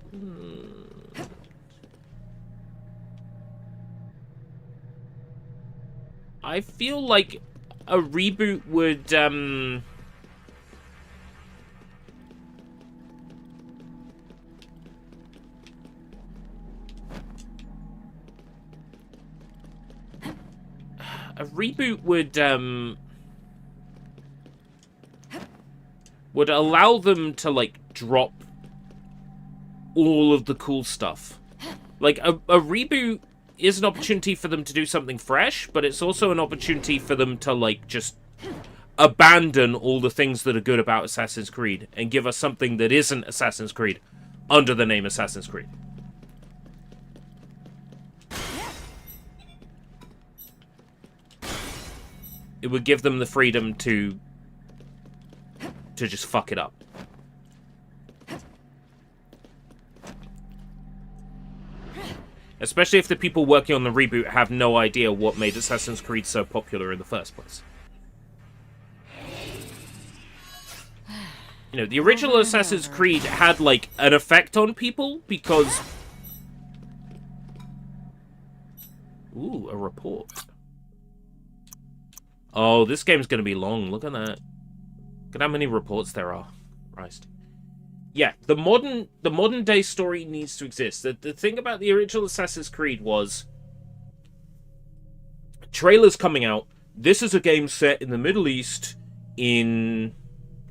I feel like a reboot would, would allow them to, like, drop all of the cool stuff. Like, a reboot is an opportunity for them to do something fresh, but it's also an opportunity for them to, like, just abandon all the things that are good about Assassin's Creed and give us something that isn't Assassin's Creed under the name Assassin's Creed. It would give them the freedom to just fuck it up. Especially if the people working on the reboot have no idea what made Assassin's Creed so popular in the first place. You know, the original Assassin's Creed had, like, an effect on people because... Ooh, a report. Oh, this game's gonna be long. Look at that. Look at how many reports there are. Christ. Yeah, the modern day story needs to exist. The thing about the original Assassin's Creed was... trailers coming out. This is a game set in the Middle East in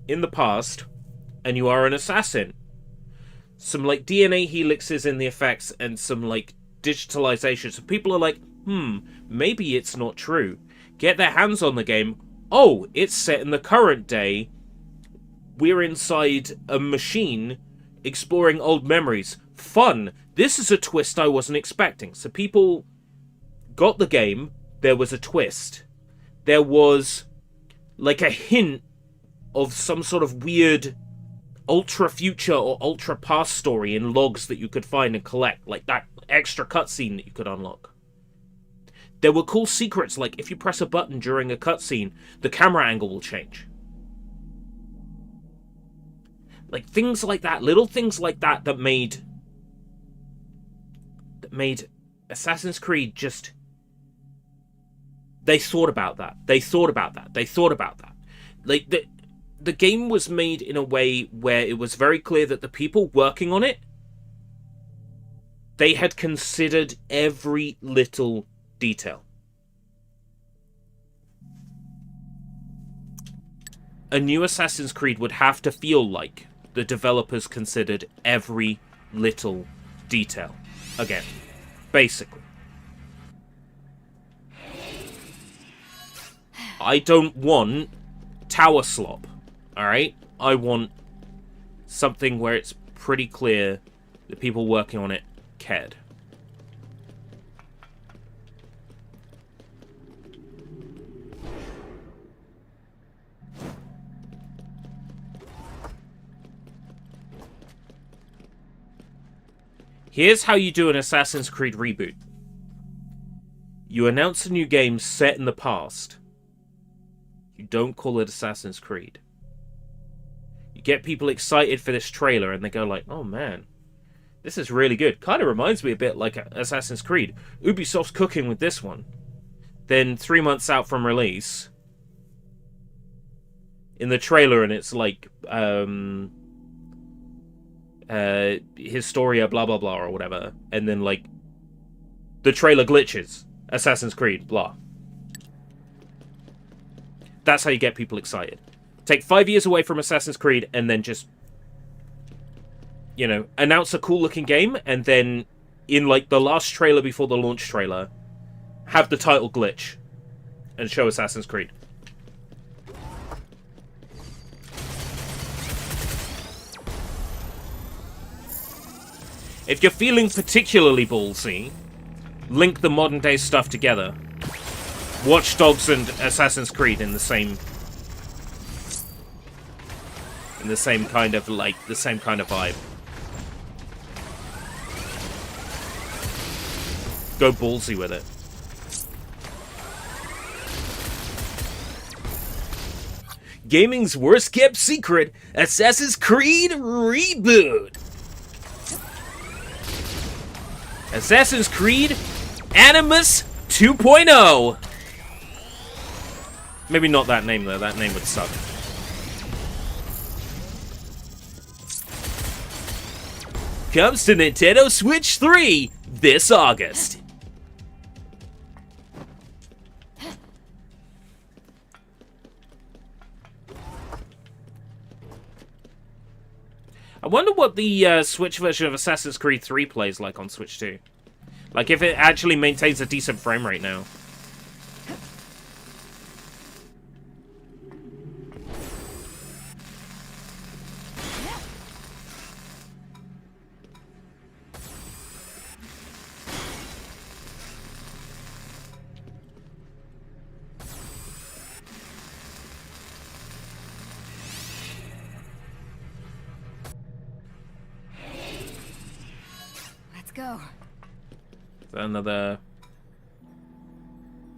the past, and you are an assassin. Some, like, DNA helixes in the effects and some, like, digitalization. So people are like, maybe it's not true. Get their hands on the game. Oh, it's set in the current day. We're inside a machine exploring old memories. Fun. This is a twist I wasn't expecting. So people got the game. There was a twist. There was like a hint of some sort of weird ultra future or ultra past story in logs that you could find and collect. Like that extra cutscene that you could unlock. There were cool secrets, like if you press a button during a cutscene, the camera angle will change. Like things like that, little things like that that made Assassin's Creed just... They thought about that. They thought about that. They thought about that. Like the game was made in a way where it was very clear that the people working on it, they had considered every little detail. A new Assassin's Creed would have to feel like the developers considered every little detail. Again, basically. I don't want tower slop, alright? I want something where it's pretty clear the people working on it cared. Here's how you do an Assassin's Creed reboot. You announce a new game set in the past. You don't call it Assassin's Creed. You get people excited for this trailer and they go like, oh man, this is really good. Kind of reminds me a bit like Assassin's Creed. Ubisoft's cooking with this one. Then 3 months out from release, in the trailer, and it's like Historia blah blah blah or whatever, and then like the trailer glitches. Assassin's Creed blah. That's how you get people excited. Take 5 years away from Assassin's Creed and then just, you know, announce a cool looking game, and then in like the last trailer before the launch trailer, have the title glitch and show Assassin's Creed. If you're feeling particularly ballsy, link the modern day stuff together. Watch Dogs and Assassin's Creed in the same kind of vibe. Go ballsy with it. Gaming's worst kept secret, Assassin's Creed reboot. Assassin's Creed Animus 2.0. Maybe not that name though, that name would suck. Comes to Nintendo Switch 3 this August. I wonder what the Switch version of Assassin's Creed 3 plays like on Switch 2. Like, if it actually maintains a decent frame rate now. Go. Another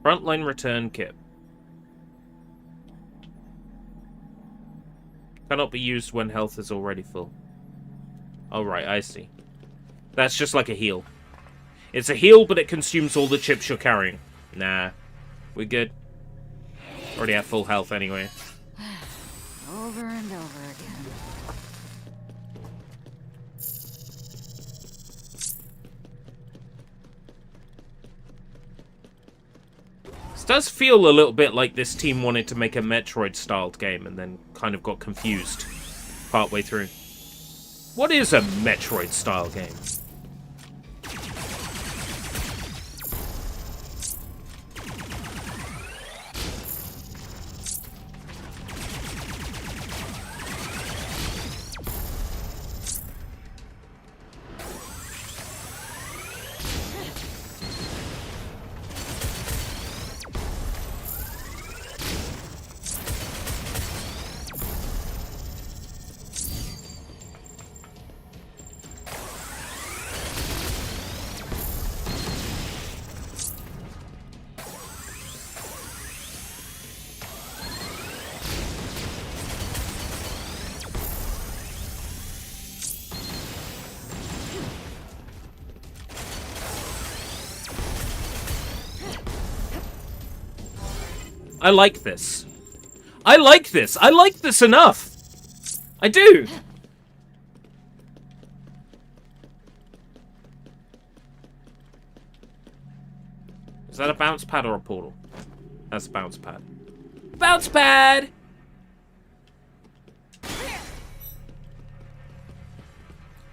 frontline return kit. Cannot be used when health is already full. Oh right, I see. That's just like a heal. It's a heal, but it consumes all the chips you're carrying. Nah, we're good. Already have full health anyway. Over and over again. Does feel a little bit like this team wanted to make a Metroid-styled game and then kind of got confused partway through. What is a Metroid-style game? I like this. I like this. I like this enough. I do. Is that a bounce pad or a portal? That's a bounce pad. Bounce pad!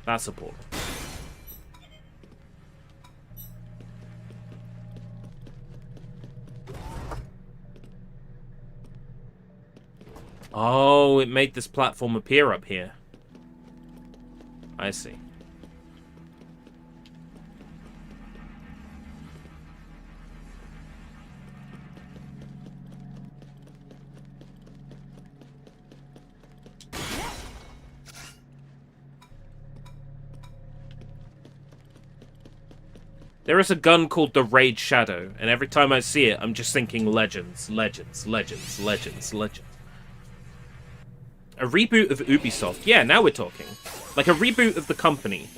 That's a portal. Oh, it made this platform appear up here. I see. There is a gun called the Raid Shadow, and every time I see it, I'm just thinking legends, legends, legends, legends, legends. A reboot of Ubisoft. Yeah, now we're talking. Like a reboot of the company.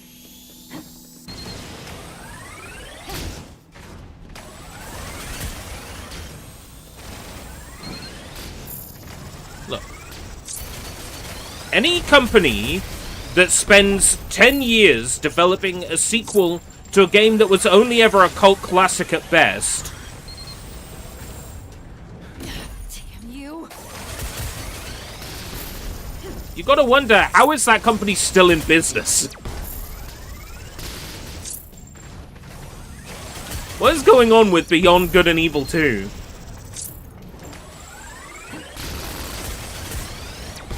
Look. Any company that spends 10 years developing a sequel to a game that was only ever a cult classic at best. Damn you. You gotta wonder, how is that company still in business? What is going on with Beyond Good and Evil 2?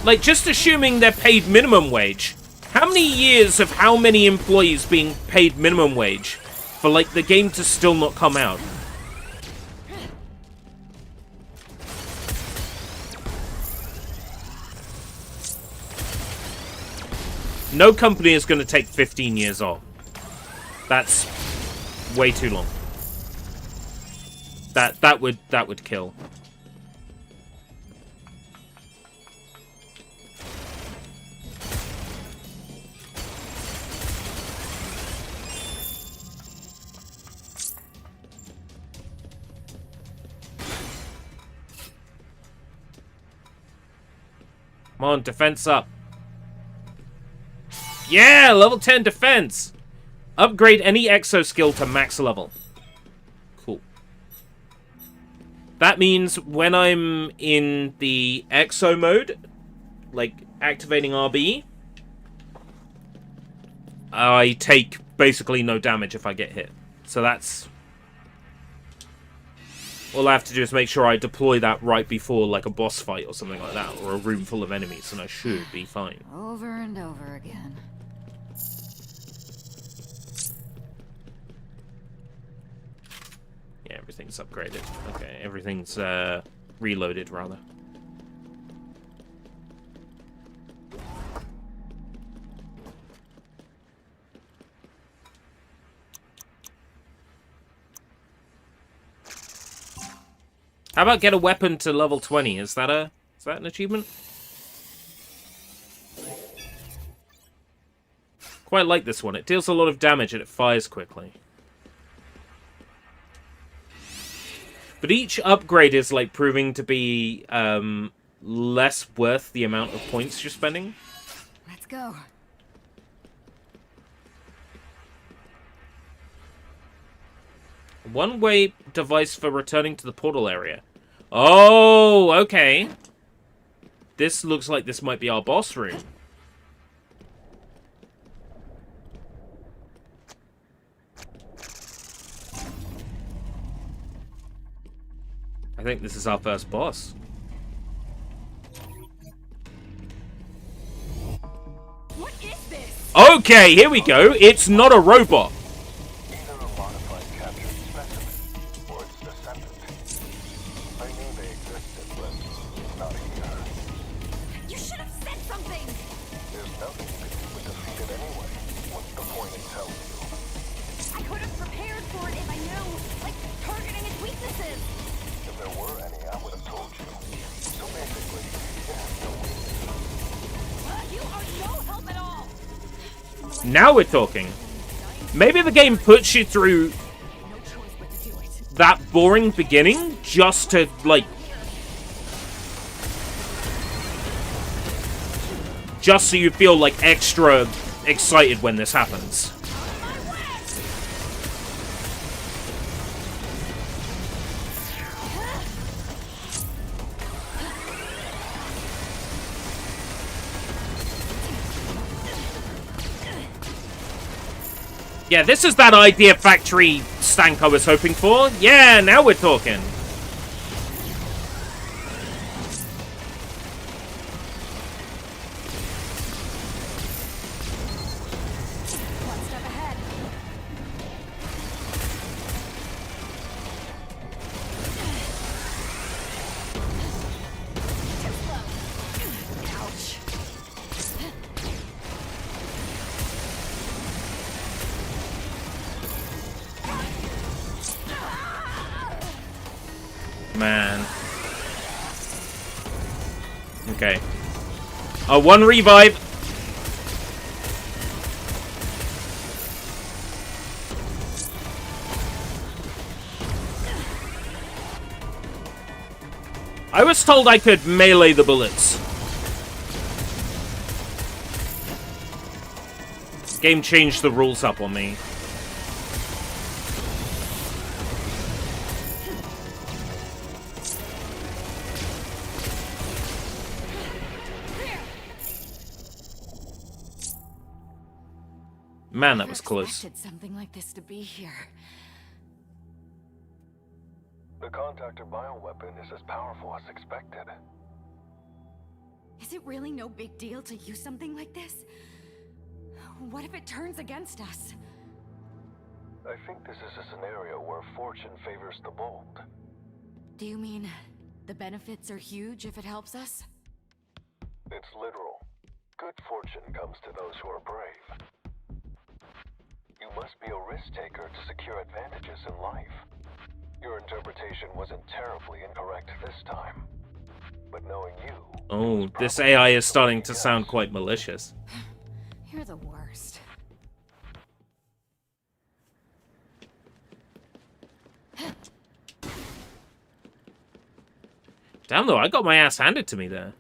Like, just assuming they're paid minimum wage. How many years of how many employees being paid minimum wage for, like, the game to still not come out? No company is going to take 15 years off. That's way too long. That would kill. Come on, defense up. Yeah, level 10 defense. Upgrade any exo skill to max level. Cool. That means when I'm in the exo mode, like activating RB, I take basically no damage if I get hit. So that's... all I have to do is make sure I deploy that right before, like, a boss fight or something like that, or a room full of enemies, and I should be fine. Over and over again. Yeah, everything's upgraded. Okay, everything's, reloaded, rather. How about get a weapon to level 20? Is that an achievement? Quite like this one. It deals a lot of damage and it fires quickly. But each upgrade is like proving to be less worth the amount of points you're spending. Let's go. One-way device for returning to the portal area. Oh, okay. This looks like this might be our boss room. I think this is our first boss. What is this? Okay, here we go. It's not a robot. Either a modified captured specimen or its descendant. I knew they existed, but not here. You should have said something! There's nothing you can do but defeat it anyway. What's the point in telling you? I could have prepared for it if I knew, like, targeting its weaknesses. If there were any, I would have told you. So basically, it has no weakness. You are no help at all! Now we're talking. Maybe the game puts you through No choice but to do it. that boring beginning just to, like... just so you feel, like, extra excited when this happens. Yeah, this is that idea factory stank I was hoping for. Yeah, now we're talking. One step ahead. Too slow. Ouch. Man. Okay. One revive. I was told I could melee the bullets. This game changed the rules up on me. Man, that was close. Expected something like this to be here. The contactor bioweapon is as powerful as expected. Is it really no big deal to use something like this? What if it turns against us? I think this is a scenario where fortune favors the bold. Do you mean the benefits are huge if it helps us? It's literal. Good fortune comes to those who are brave. You must be a risk-taker to secure advantages in life. Your interpretation wasn't terribly incorrect this time. But knowing you... Oh, this AI is starting to sound quite malicious. You're the worst. Damn though, I got my ass handed to me there.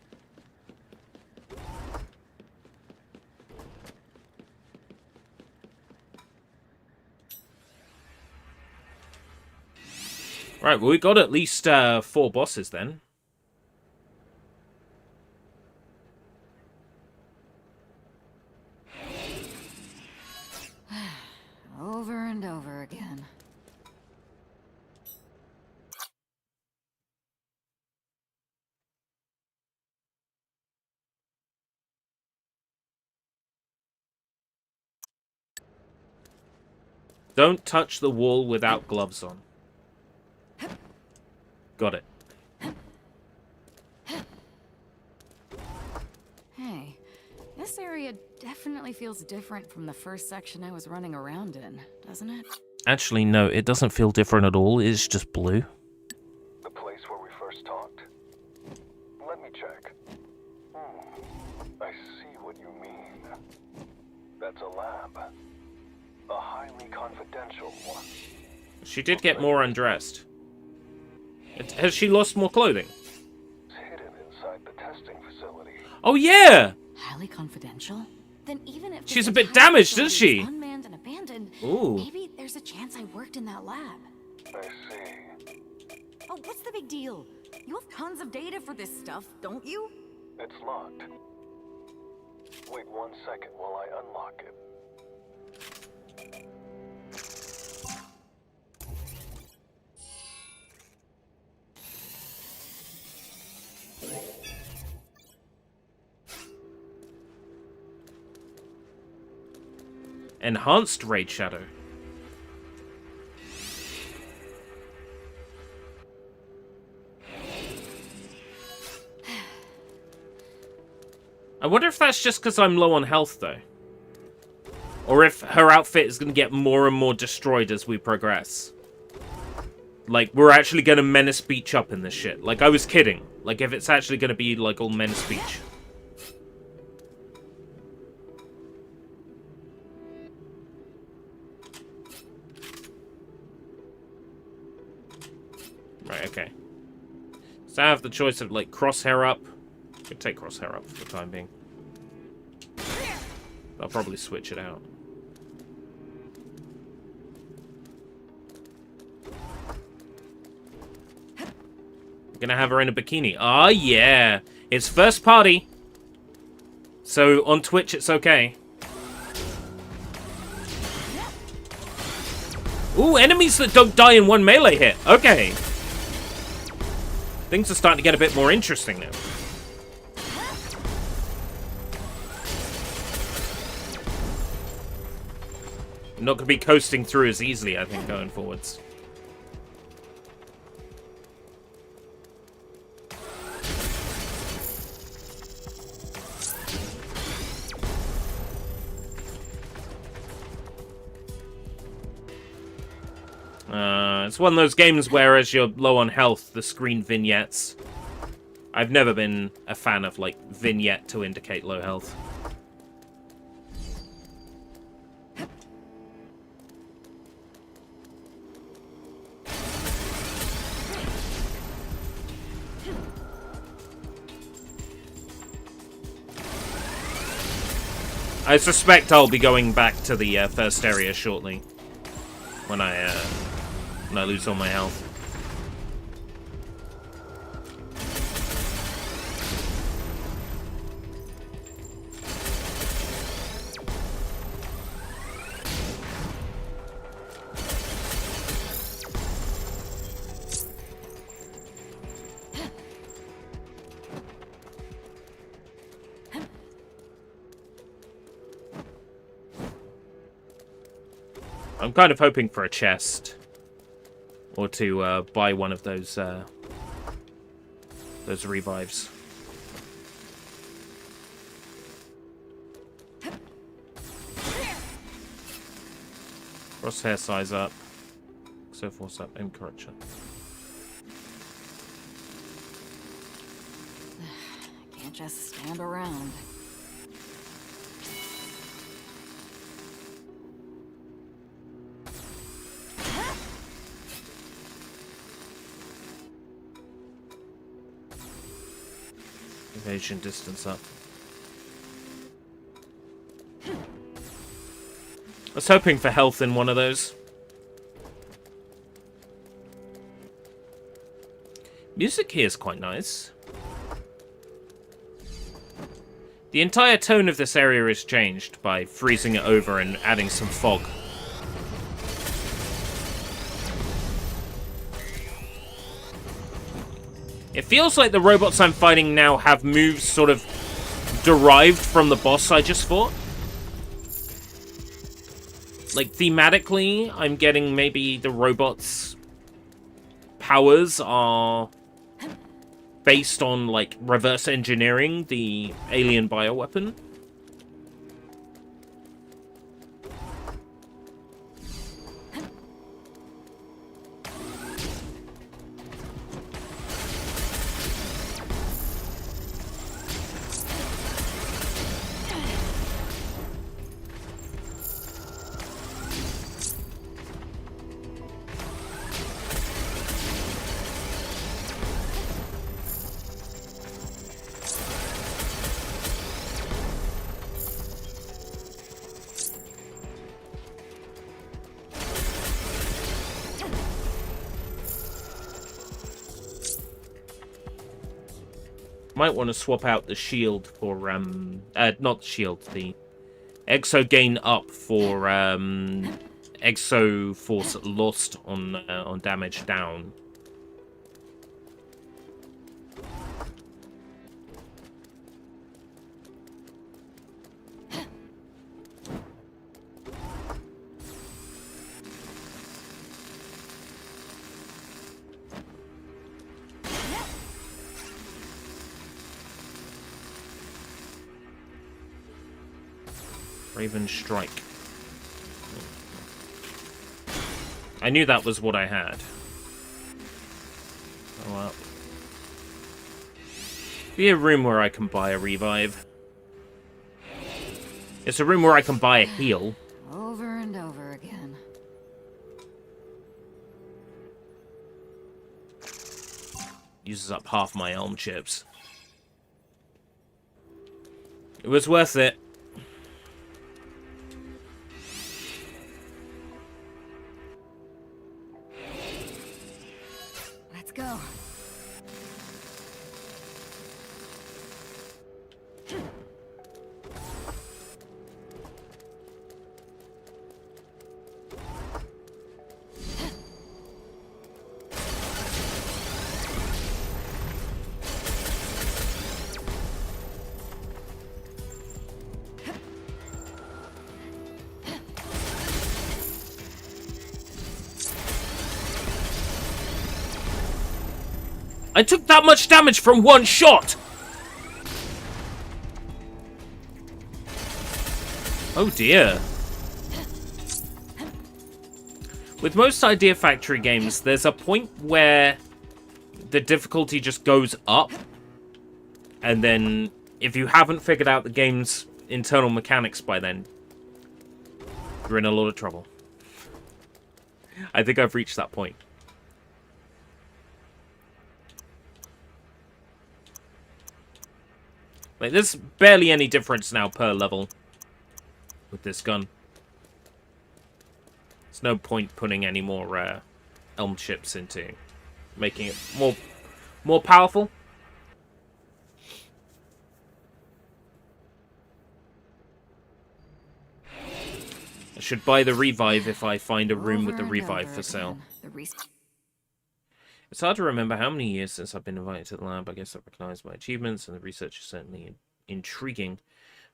Right, well, we got at least 4 bosses then. Over and over again. Don't touch the wall without gloves on. Got it. Hey, this area definitely feels different from the first section I was running around in, doesn't it? Actually, no, it doesn't feel different at all. It's just blue. The place where we first talked? Let me check. I see what you mean. That's a lab. A highly confidential one. She did get more undressed. Has she lost more clothing? It's hidden inside the testing facility. Oh, yeah! Highly confidential? Then even if She's this a bit entire damaged, facility is she? is unmanned and abandoned, Ooh. maybe there's a chance I worked in that lab. I see. Oh, what's the big deal? You have tons of data for this stuff, don't you? It's locked. Wait 1 second while I unlock it. Enhanced Raid Shadow. I wonder if that's just because I'm low on health, though. Or if her outfit is going to get more and more destroyed as we progress. Like, we're actually going to Menace Beach up in this shit. Like, I was kidding. Like, if it's actually going to be, like, all Menace Beach. Right, okay. So I have the choice of, like, Crosshair up. Could take Crosshair up for the time being. I'll probably switch it out. Gonna have her in a bikini. Ah, yeah. It's first party. So on Twitch, it's okay. Ooh, enemies that don't die in one melee hit. Okay. Things are starting to get a bit more interesting now. I'm not going to be coasting through as easily, I think, going forwards. It's one of those games where as you're low on health, the screen vignettes. I've never been a fan of, like, vignette to indicate low health. I suspect I'll be going back to the first area shortly. When I lose all my health. I'm kind of hoping for a chest. Or to buy one of those revives. Crosshair size up. So force up. Aim correction. Can't just stand around. Evasion distance up. I was hoping for health in one of those. Music here is quite nice. The entire tone of this area is changed by freezing it over and adding some fog. It feels like the robots I'm fighting now have moves sort of derived from the boss I just fought. Like, thematically, I'm getting maybe the robots' powers are based on, like, reverse engineering the alien bioweapon. Might want to swap out the shield for, not the shield, the Exo gain up for, Exo Force lost on damage down. Raven Strike. I knew that was what I had. Oh well. Be a room where I can buy a revive. It's a room where I can buy a heal. Over and over again. Uses up half my elm chips. It was worth it. Let's go. I took that much damage from one shot! Oh dear. With most Idea Factory games, there's a point where the difficulty just goes up. And then, if you haven't figured out the game's internal mechanics by then, you're in a lot of trouble. I think I've reached that point. Like, there's barely any difference now per level with this gun. There's no point putting any more elm chips into making it more powerful. I should buy the revive if I find a room with the revive for sale. It's hard to remember how many years since I've been invited to the lab. I guess I recognize my achievements, and the research is certainly intriguing.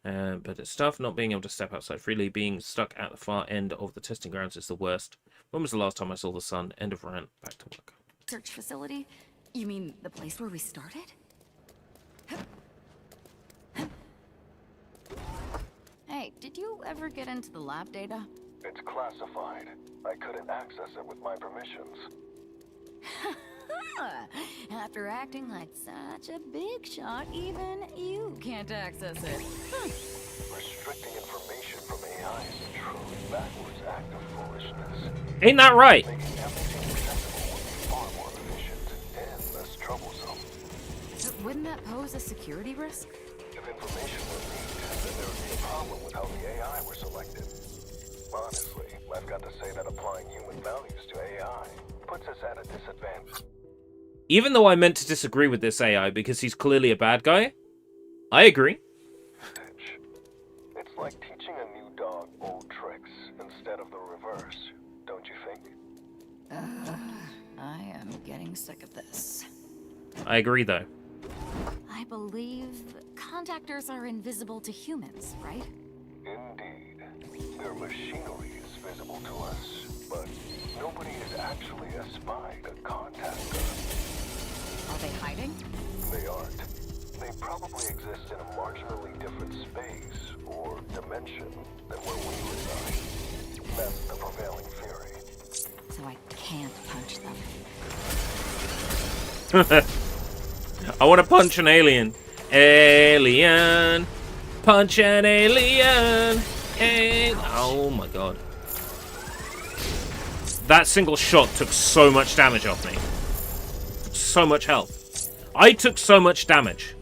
But it's tough not being able to step outside freely. Being stuck at the far end of the testing grounds is the worst. When was the last time I saw the sun? End of rant. Back to work. Search facility? You mean the place where we started? Hey, did you ever get into the lab data? It's classified. I couldn't access it with my permissions. After acting like such a big shot, even you can't access it. Restricting information from AI is a truly backwards act of foolishness. Ain't that right? Making everything accessible would be far more efficient and less troublesome. But wouldn't that pose a security risk? If information were leaked, then there would be a problem with how the AI were selected. Honestly, I've got to say that applying human values to AI puts us at a disadvantage. Even though I meant to disagree with this AI because he's clearly a bad guy, I agree. It's like teaching a new dog old tricks instead of the reverse, don't you think? I am getting sick of this. I agree, though. I believe contactors are invisible to humans, right? Indeed. Their machinery is visible to us, but nobody is actually espied a contactor. Are they hiding? They aren't. They probably exist in a marginally different space or dimension than where we reside. That's the prevailing theory. So I can't punch them. I want to punch an alien. Alien. Punch an alien. Oh my god. That single shot took so much damage off me. So much health. I took so much damage.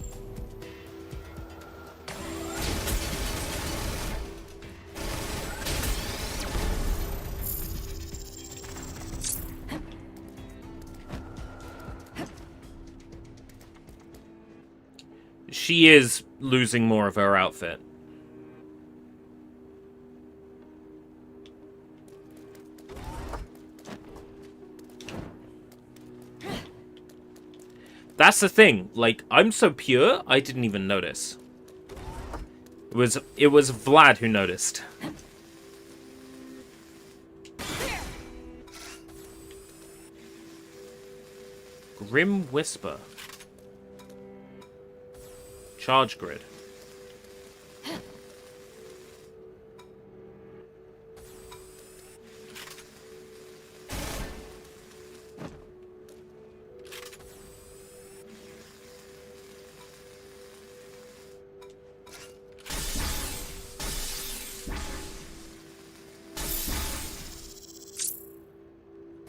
She is losing more of her outfit. That's the thing. Like, I'm so pure, I didn't even notice. It was Vlad who noticed. Grim Whisper. Charge grid.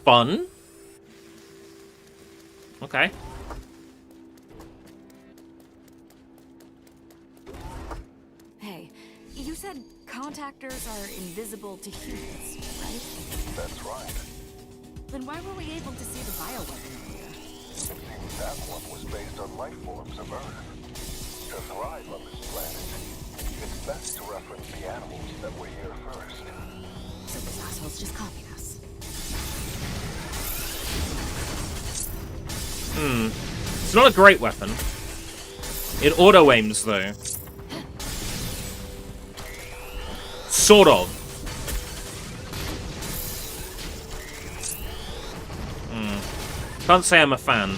Fun. Okay. Hey, you said contactors are invisible to humans, right? That's right. Then why were we able to see the bioweapon area? It seems that one was based on life forms of Earth. To thrive on this planet, it's best to reference the animals that were here first. So those assholes just copied us. It's not a great weapon. It auto-aims, though. Sort of. Can't say I'm a fan.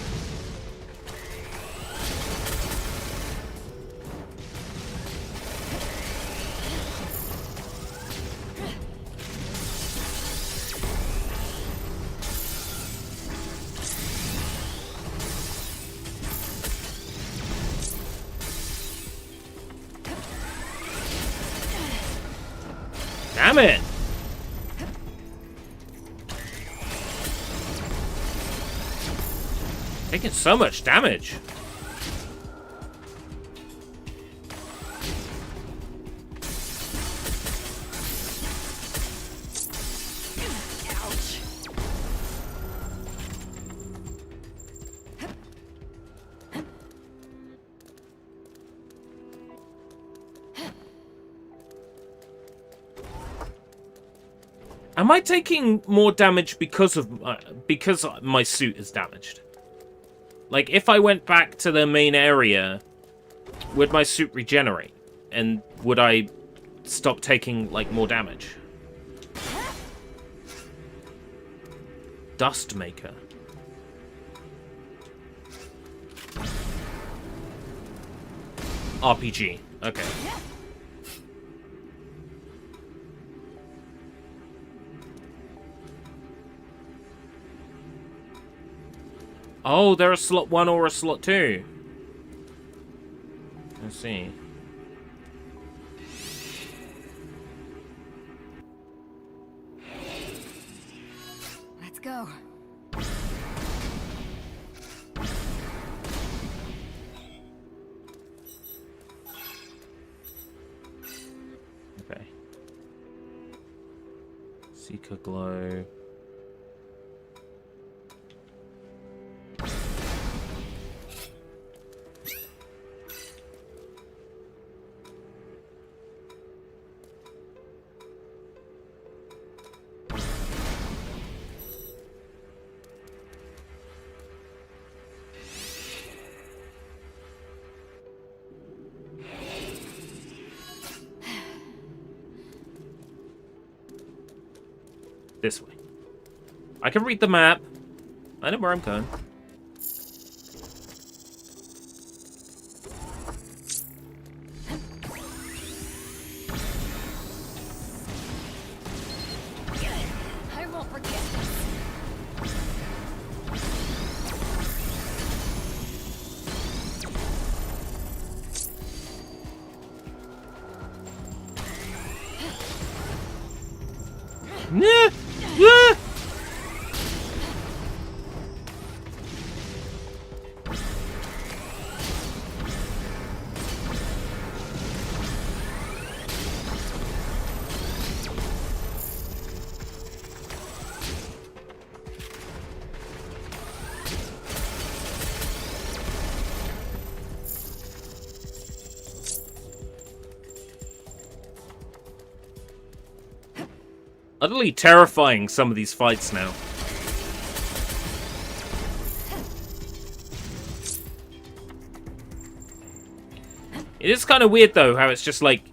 Damn it! Taking so much damage. Ouch. Am I taking more damage because my suit is damaged? Like, if I went back to the main area, would my suit regenerate? And would I stop taking, like, more damage? Dust Maker. RPG. Okay. Oh, they're a slot 1 or a slot 2. Let's see. Let's go. Okay. Seeker Glow. This way. I can read the map. I know where I'm going. I won't forget this. Yeah. Yeah. Utterly terrifying, some of these fights now. It is kind of weird, though, how it's just like,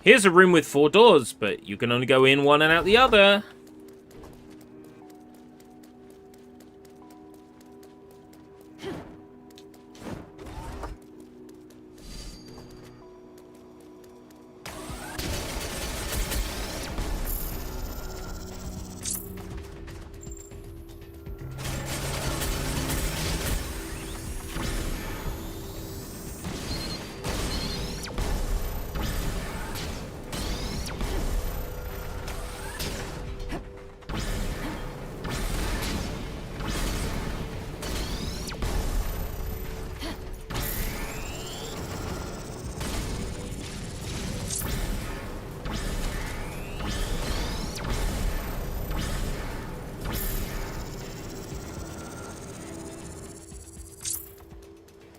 here's a room with 4 doors, but you can only go in one and out the other.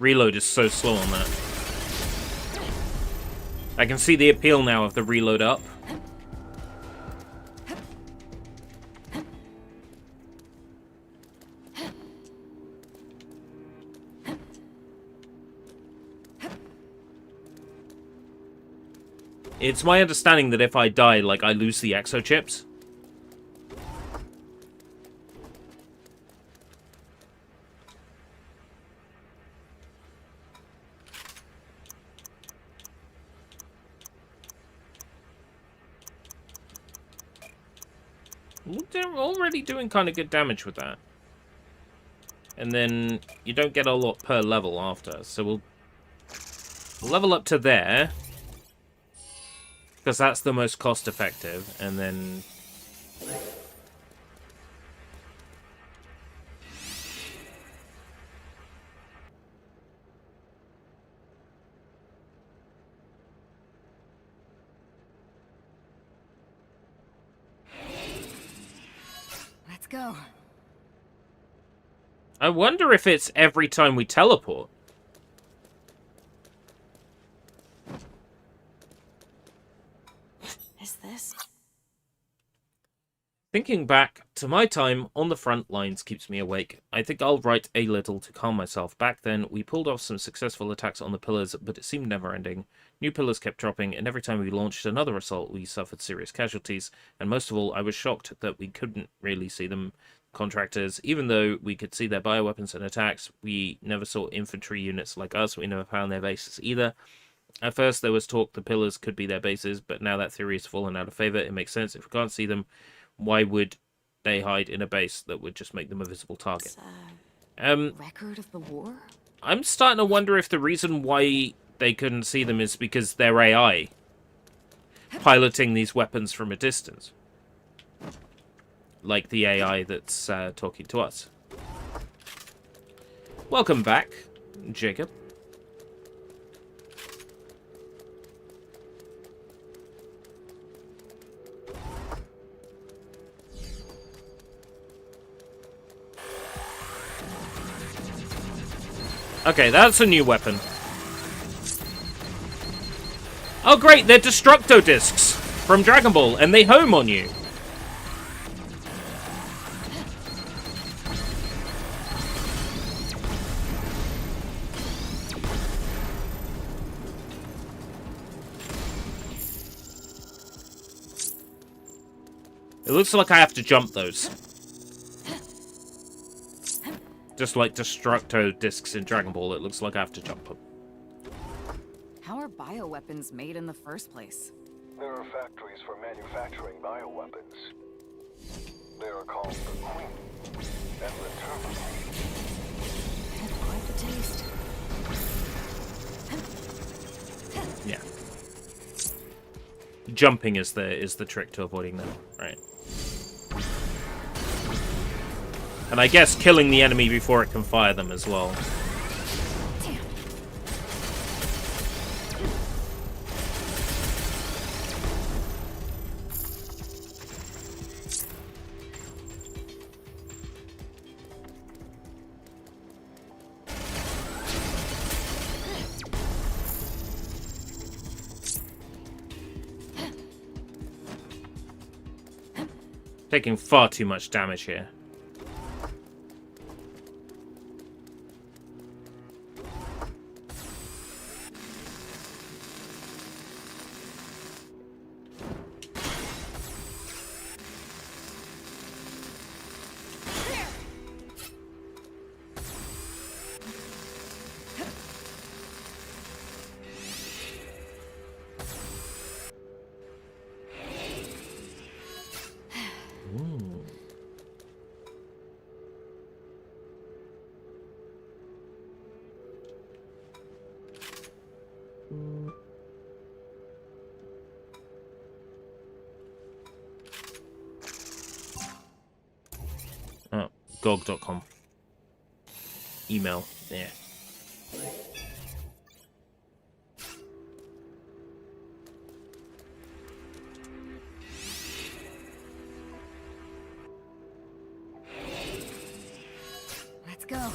Reload is so slow on that. I can see the appeal now of the reload up. It's my understanding that if I die, like, I lose the exo chips. They're already doing kind of good damage with that. And then you don't get a lot per level after, so we'll level up to there. Because that's the most cost effective, and then... Let's go. I wonder if it's every time we teleport. Is this? Thinking back to my time on the front lines keeps me awake. I think I'll write a little to calm myself. Back then, we pulled off some successful attacks on the pillars, but it seemed never-ending. New pillars kept dropping, and every time we launched another assault, we suffered serious casualties. And most of all, I was shocked that we couldn't really see them. Contractors, even though we could see their bioweapons and attacks, we never saw infantry units like us. We never found their bases either. At first, there was talk the pillars could be their bases, but now that theory has fallen out of favor. It makes sense. If we can't see them, why would they hide in a base that would just make them a visible target? Record of the war? I'm starting to wonder if the reason why they couldn't see them is because they're AI piloting these weapons from a distance. Like the AI that's talking to us. Welcome back, Jacob. Okay, that's a new weapon. Oh great, they're Destructo Discs from Dragon Ball, and they home on you. It looks like I have to jump those. Just like Destructo Discs in Dragon Ball, it looks like I have to jump them. How are bioweapons made in the first place? There are factories for manufacturing bioweapons. They are called the Queen and the Terminal. Had quite the taste. Yeah. Jumping is the trick to avoiding them, right? And I guess killing the enemy before it can fire them as well. Damn. Taking far too much damage here. Oh, GOG.com. Email. Yeah. Let's go.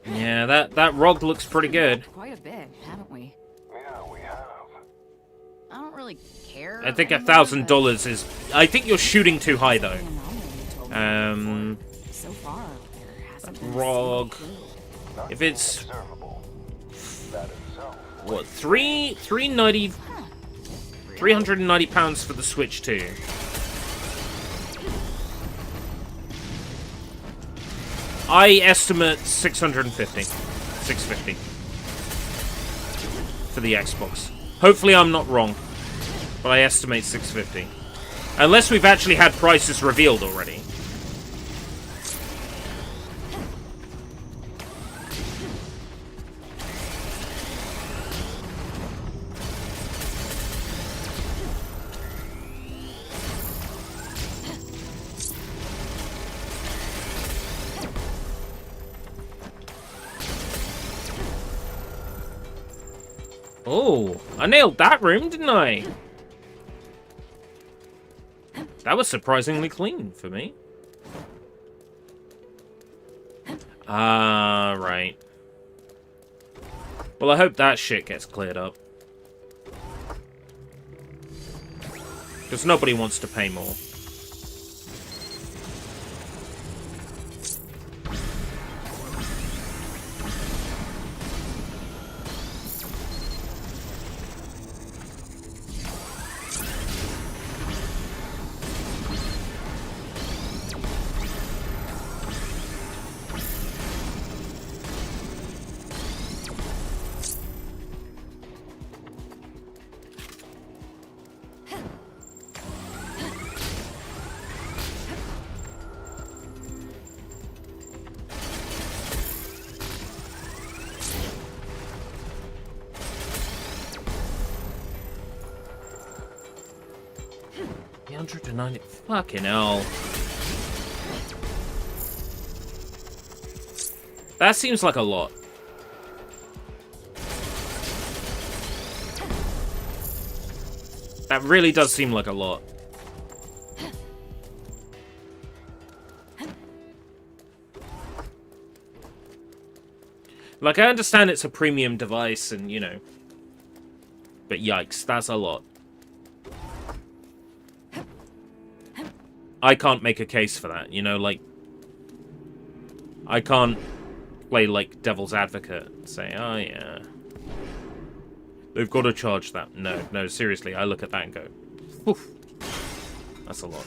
Yeah, that ROG looks pretty good. Quite a bit, haven't we? Yeah, we have. I don't really care. I think anymore, $1,000 is... I think you're shooting too high, though. but the anomaly you told me before, so far, there hasn't been a ROG. single clue. Not If it's... observable. That itself. What, 390... 390 pounds for the Switch 2. I estimate 650 for the Xbox. Hopefully I'm not wrong, but I estimate 650. Unless we've actually had prices revealed already. Oh, I nailed that room, didn't I? That was surprisingly clean for me. Ah, right. Well, I hope that shit gets cleared up. Because nobody wants to pay more. The 190. Fucking hell. That seems like a lot. That really does seem like a lot. Like, I understand it's a premium device and, you know. But yikes, that's a lot. I can't make a case for that, you know, like... I can't play, like, devil's advocate and say, oh, yeah. They've got to charge that. No, seriously, I look at that and go, oof. That's a lot.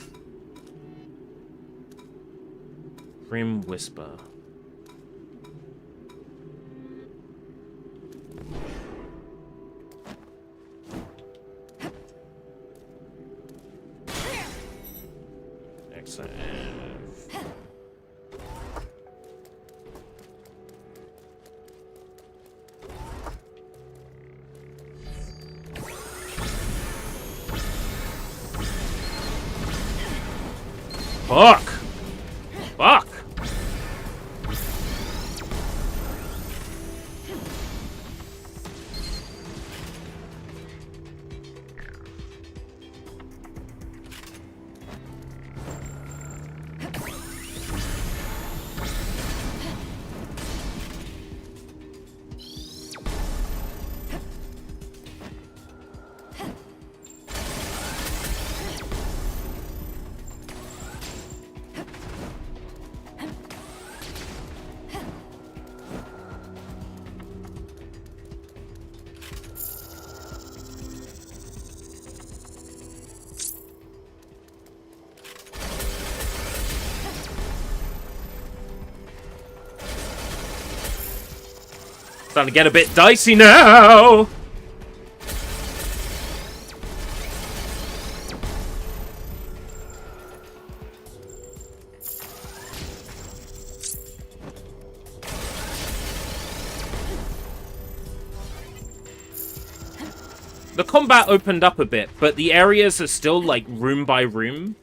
Grim Whisper. Excellent. Fuck! Fuck! Starting to get a bit dicey now! The combat opened up a bit, but the areas are still, like, room by room.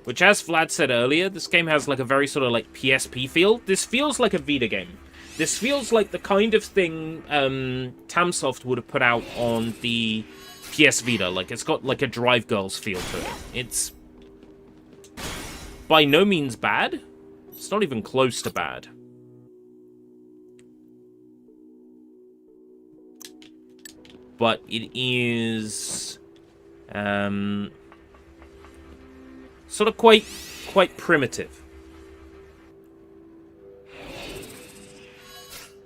Which, as Vlad said earlier, this game has, like, a very sort of, like, PSP feel. This feels like a Vita game. This feels like the kind of thing Tamsoft would have put out on the PS Vita. Like, it's got, like, a Drive Girls feel to it. It's by no means bad. It's not even close to bad. But it is sort of quite primitive.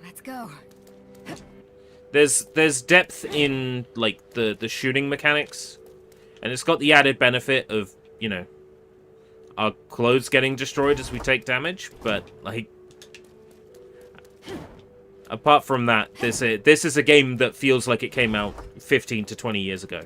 Let's go. There's depth in, like, the shooting mechanics, and it's got the added benefit of, you know, our clothes getting destroyed as we take damage, but, like, apart from that, this is a game that feels like it came out 15 to 20 years ago.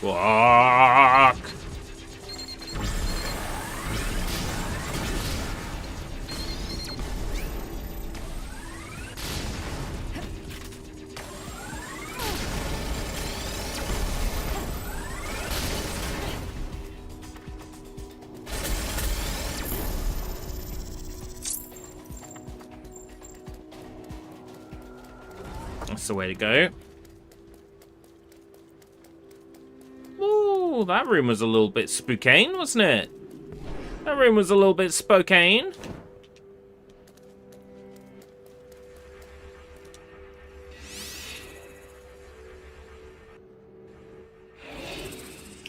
Fuck! That's the way to go. Ooh, that room was a little bit spookane, wasn't it? That room was a little bit spokane.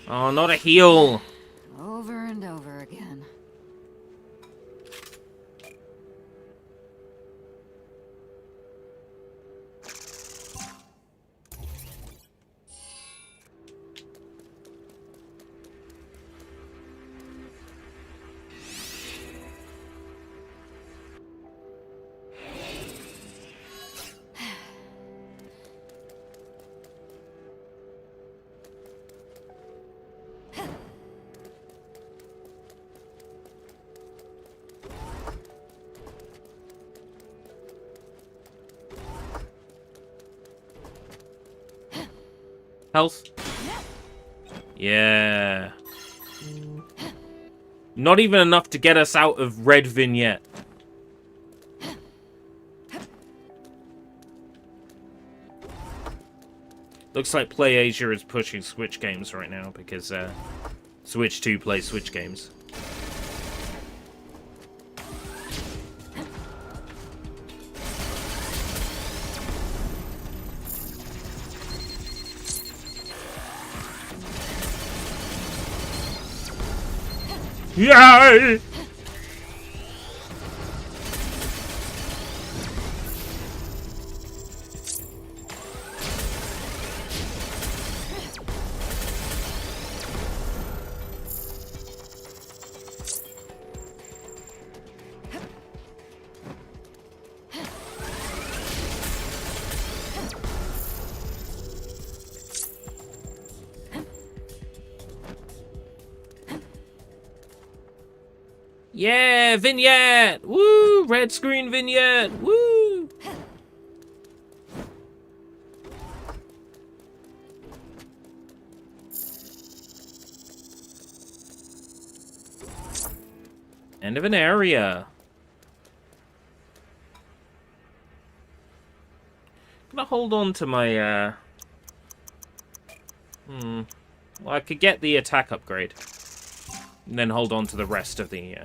Oh, not a heal. Over and over again. Health. Yeah. Not even enough to get us out of red vignette. Looks like PlayAsia is pushing Switch games right now because Switch 2 plays Switch games. Yay! Yeah, vignette! Woo! Red screen vignette! Woo! End of an area. Gonna hold on to my, well, I could get the attack upgrade. And then hold on to the rest of the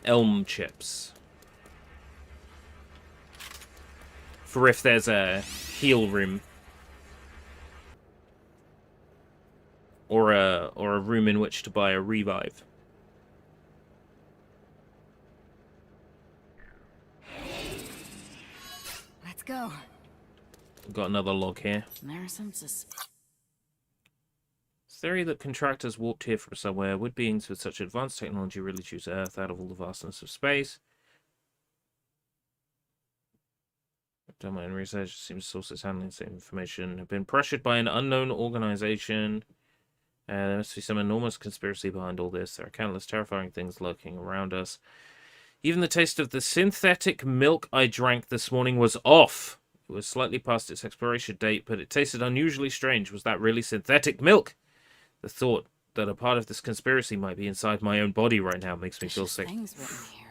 elm chips. For if there's a heal room. Or a room in which to buy a revive. Let's go. Got another log here. There's some Theory that contractors warped here from somewhere. Would beings with such advanced technology really choose Earth out of all the vastness of space? I've done my own research. It seems sources handling the same information have been pressured by an unknown organization. There must be some enormous conspiracy behind all this. There are countless terrifying things lurking around us. Even the taste of the synthetic milk I drank this morning was off. It was slightly past its expiration date, but it tasted unusually strange. Was that really synthetic milk? The thought that a part of this conspiracy might be inside my own body right now makes me feel sick. things written here.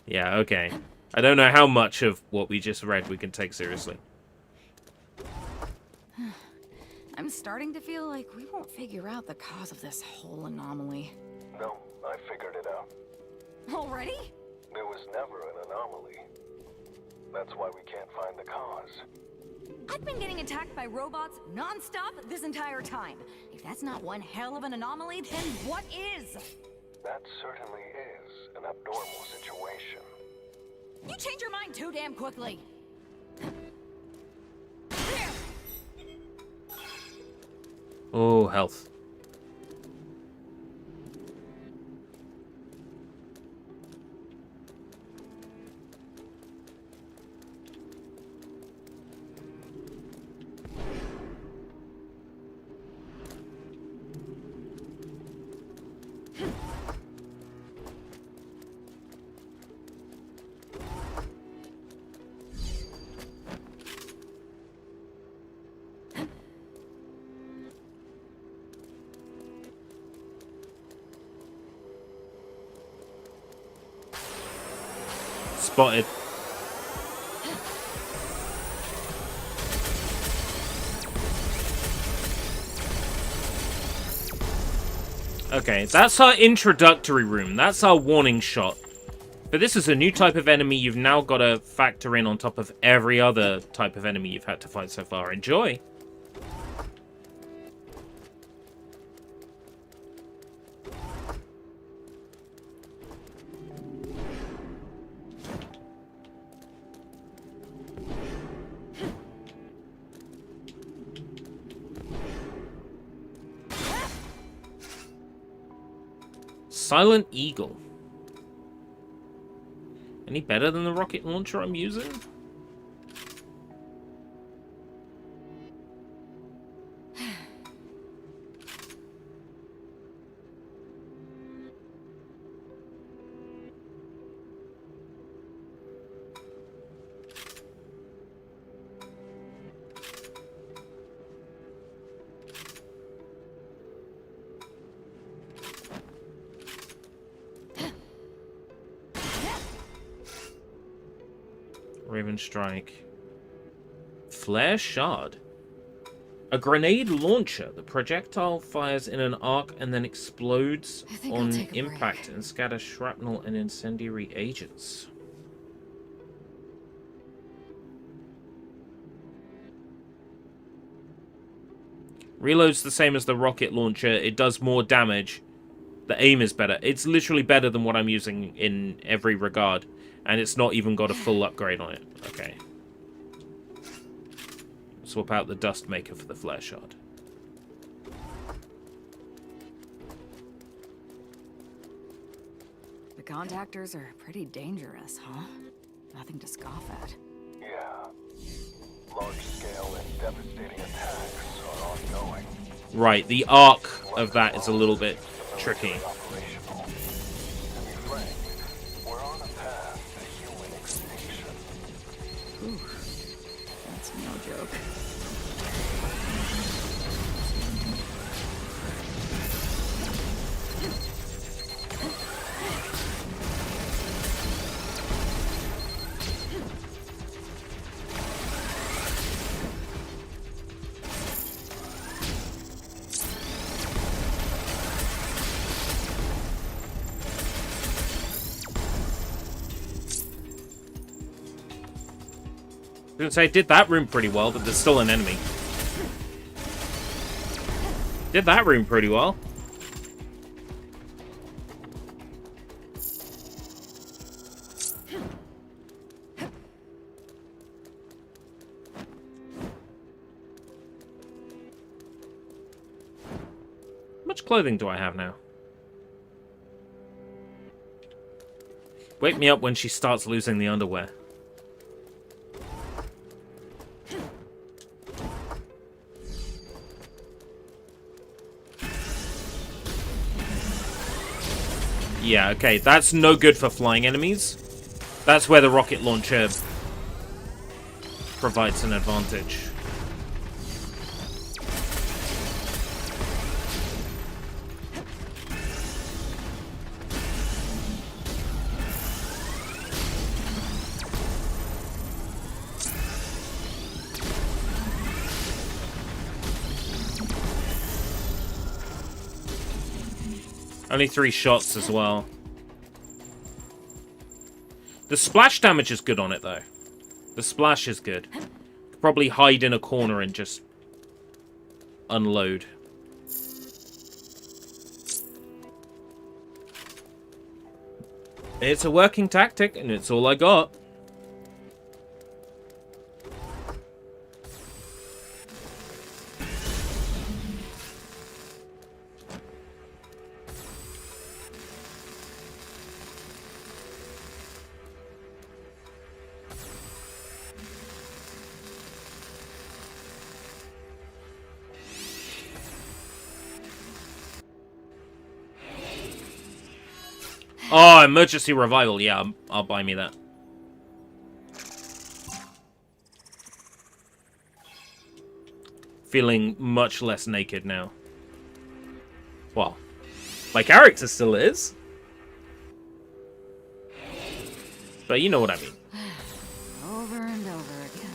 Yeah, okay. I don't know how much of what we just read we can take seriously. I'm starting to feel like we won't figure out the cause of this whole anomaly. No, I figured it out. Already? There was never an anomaly. That's why we can't find the cause. I've been getting attacked by robots non-stop this entire time. If that's not one hell of an anomaly, then what is? That certainly is an abnormal situation. You change your mind too damn quickly. Oh, health. Spotted. Okay, that's our introductory room. That's our warning shot. But this is a new type of enemy you've now got to factor in on top of every other type of enemy you've had to fight so far. Enjoy! Silent Eagle. Any better than the rocket launcher I'm using? Raven Strike. Flare Shard. A grenade launcher. The projectile fires in an arc and then explodes on impact and scatters shrapnel and incendiary agents. Reloads the same as the rocket launcher. It does more damage. The aim is better. It's literally better than what I'm using in every regard. And it's not even got a full upgrade on it. Okay. Swap out the Dust Maker for the Flare Shard. The contactors are pretty dangerous, huh? Nothing to scoff at. Yeah. Large-scale and devastating attacks are ongoing. Right, the arc of that is a little bit tricky. Operational. To be frank, we're on a path to human extinction. Ooh, that's no joke. I was gonna say, did that room pretty well, but there's still an enemy. Did that room pretty well. How much clothing do I have now? Wake me up when she starts losing the underwear. Yeah, okay, that's no good for flying enemies. That's where the rocket launcher provides an advantage. Only 3 shots as well. The splash damage is good on it, though. The splash is good. Could probably hide in a corner and just unload. It's a working tactic, and it's all I got. Oh, emergency revival. Yeah, I'll buy me that. Feeling much less naked now. Well, my character still is. But you know what I mean. Over and over again.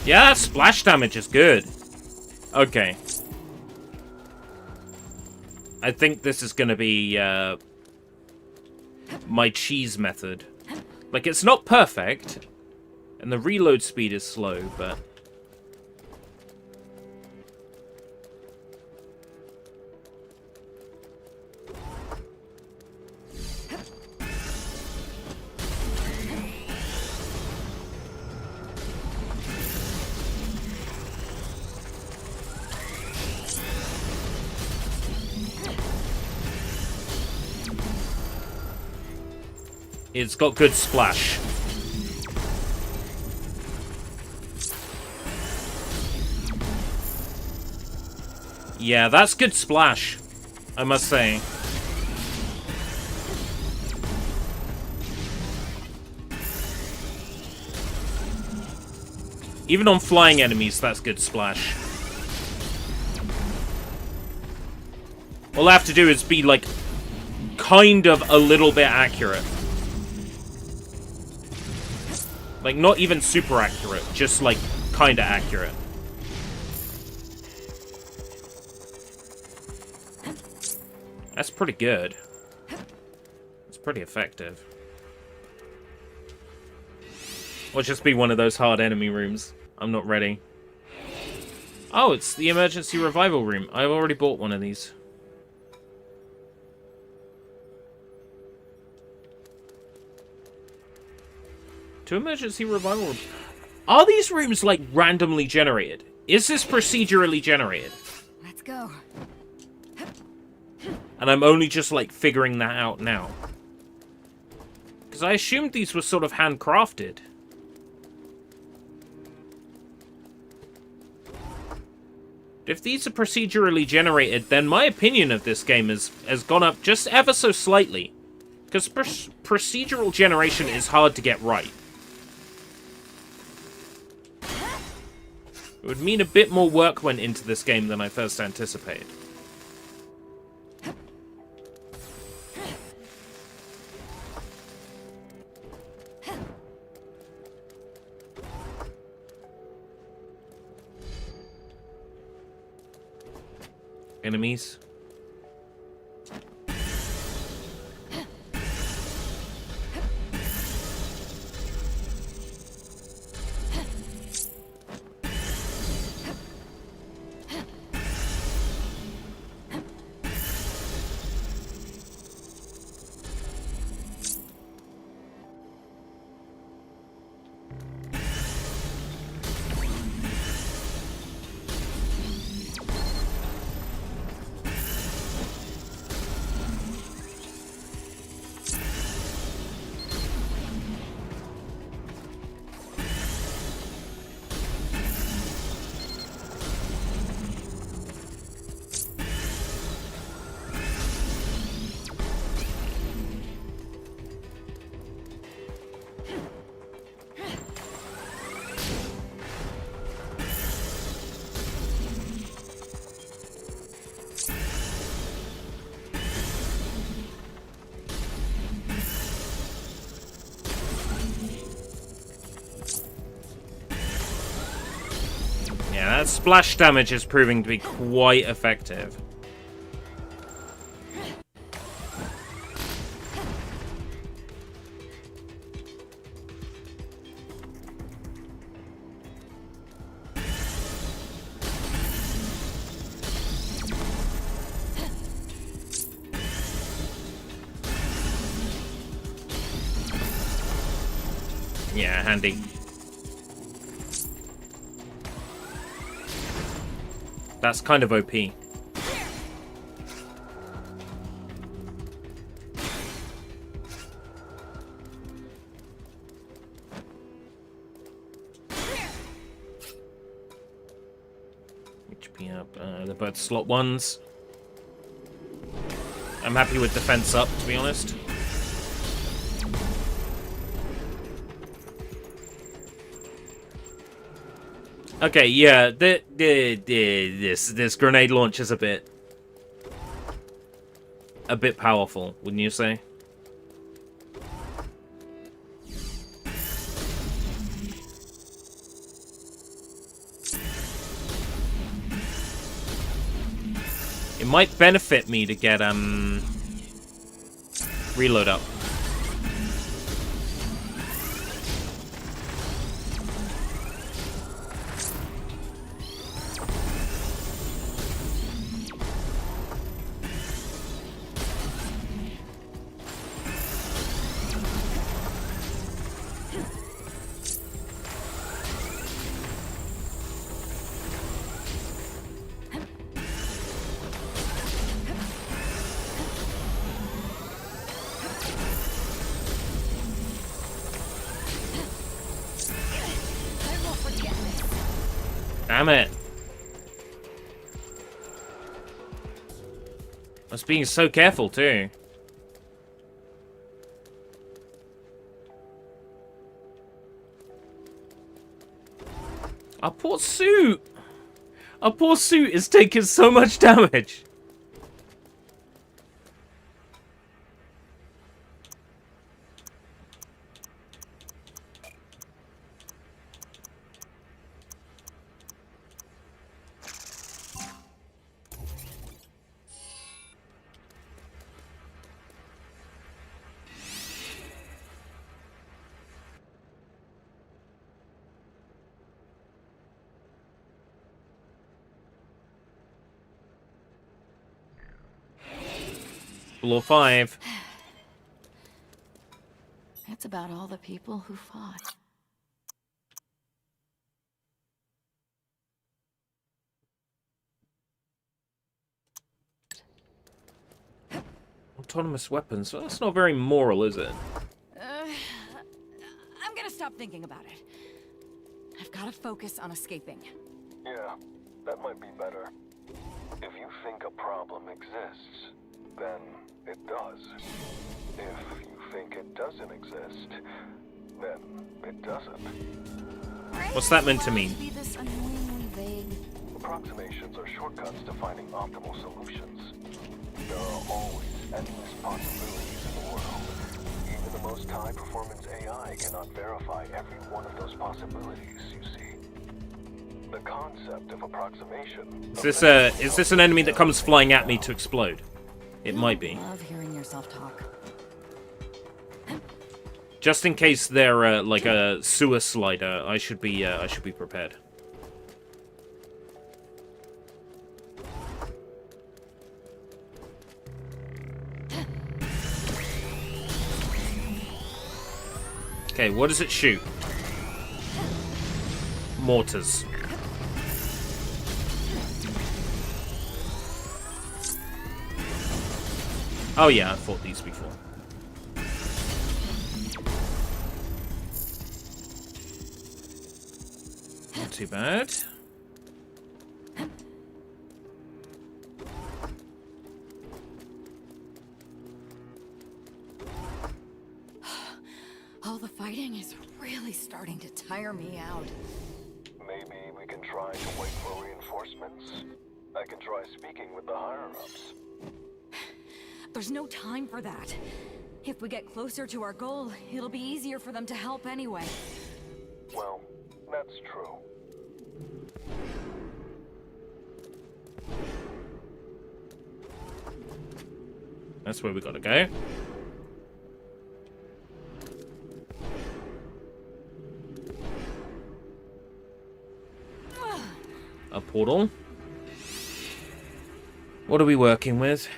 Yeah, that splash damage is good. Okay. I think this is gonna be, my cheese method. Like, it's not perfect, and the reload speed is slow, but... It's got good splash. Yeah, that's good splash, I must say. Even on flying enemies, that's good splash. All I have to do is be, like, kind of a little bit accurate. Like, not even super accurate, just, like, kinda accurate. That's pretty good. It's pretty effective. Or just be one of those hard enemy rooms. I'm not ready. Oh, it's the emergency revival room. I've already bought one of these. To emergency revival room. Are these rooms, like, randomly generated? Is this procedurally generated? Let's go. And I'm only just, like, figuring that out now. Because I assumed these were sort of handcrafted. If these are procedurally generated, then my opinion of this game has gone up just ever so slightly. Because procedural generation is hard to get right. It would mean a bit more work went into this game than I first anticipated. Enemies. Yeah, that splash damage is proving to be quite effective. Yeah, handy. That's kind of OP. HP up. They're both slot ones. I'm happy with defense up, to be honest. Okay, yeah, this grenade launch is a bit powerful, wouldn't you say? It might benefit me to get reload up. Damn it. I was being so careful, too. Our poor suit! Our poor suit is taking so much damage. Floor 5. That's about all the people who fought. Autonomous weapons. Well, that's not very moral, is it? I'm gonna stop thinking about it. I've gotta focus on escaping. Yeah, that might be better. If you think a problem exists, then it does. If you think it doesn't exist, then it doesn't. What's that meant to mean? Be this annoyingly vague. Approximations are shortcuts to finding optimal solutions. There are always endless possibilities in the world. Even the most high-performance AI cannot verify every one of those possibilities, you see. The concept of approximation... Is this an enemy that comes flying at me to explode? It might be. I love hearing yourself talk. Just in case they're like a sewer slider, I should be prepared. Okay, what does it shoot? Mortars. Oh yeah, I've fought these before. Not too bad. All the fighting is really starting to tire me out. Maybe we can try to wait for reinforcements. I can try speaking with the higher-ups. There's no time for that. If we get closer to our goal, it'll be easier for them to help anyway. Well, that's true. That's where we gotta go. A portal. What are we working with?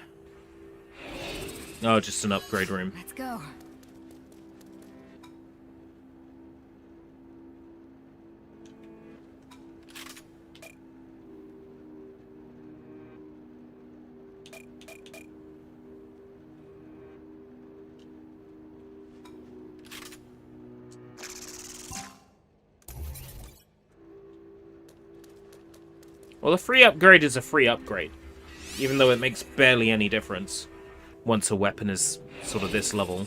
Oh, just an upgrade room. Let's go. Well, a free upgrade is a free upgrade. Even though it makes barely any difference once a weapon is sort of this level.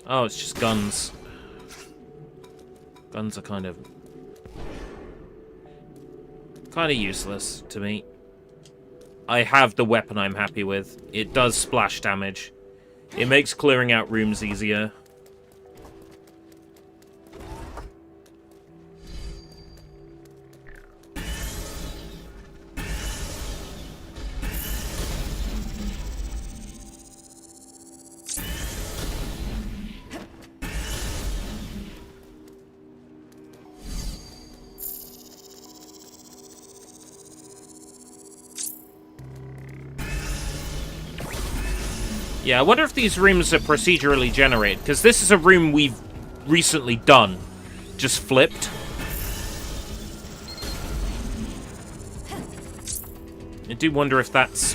Oh, it's just guns. Guns are kind of useless to me. I have the weapon I'm happy with. It does splash damage. It makes clearing out rooms easier. Yeah, I wonder if these rooms are procedurally generated, because this is a room we've recently done. Just flipped. I do wonder if that's...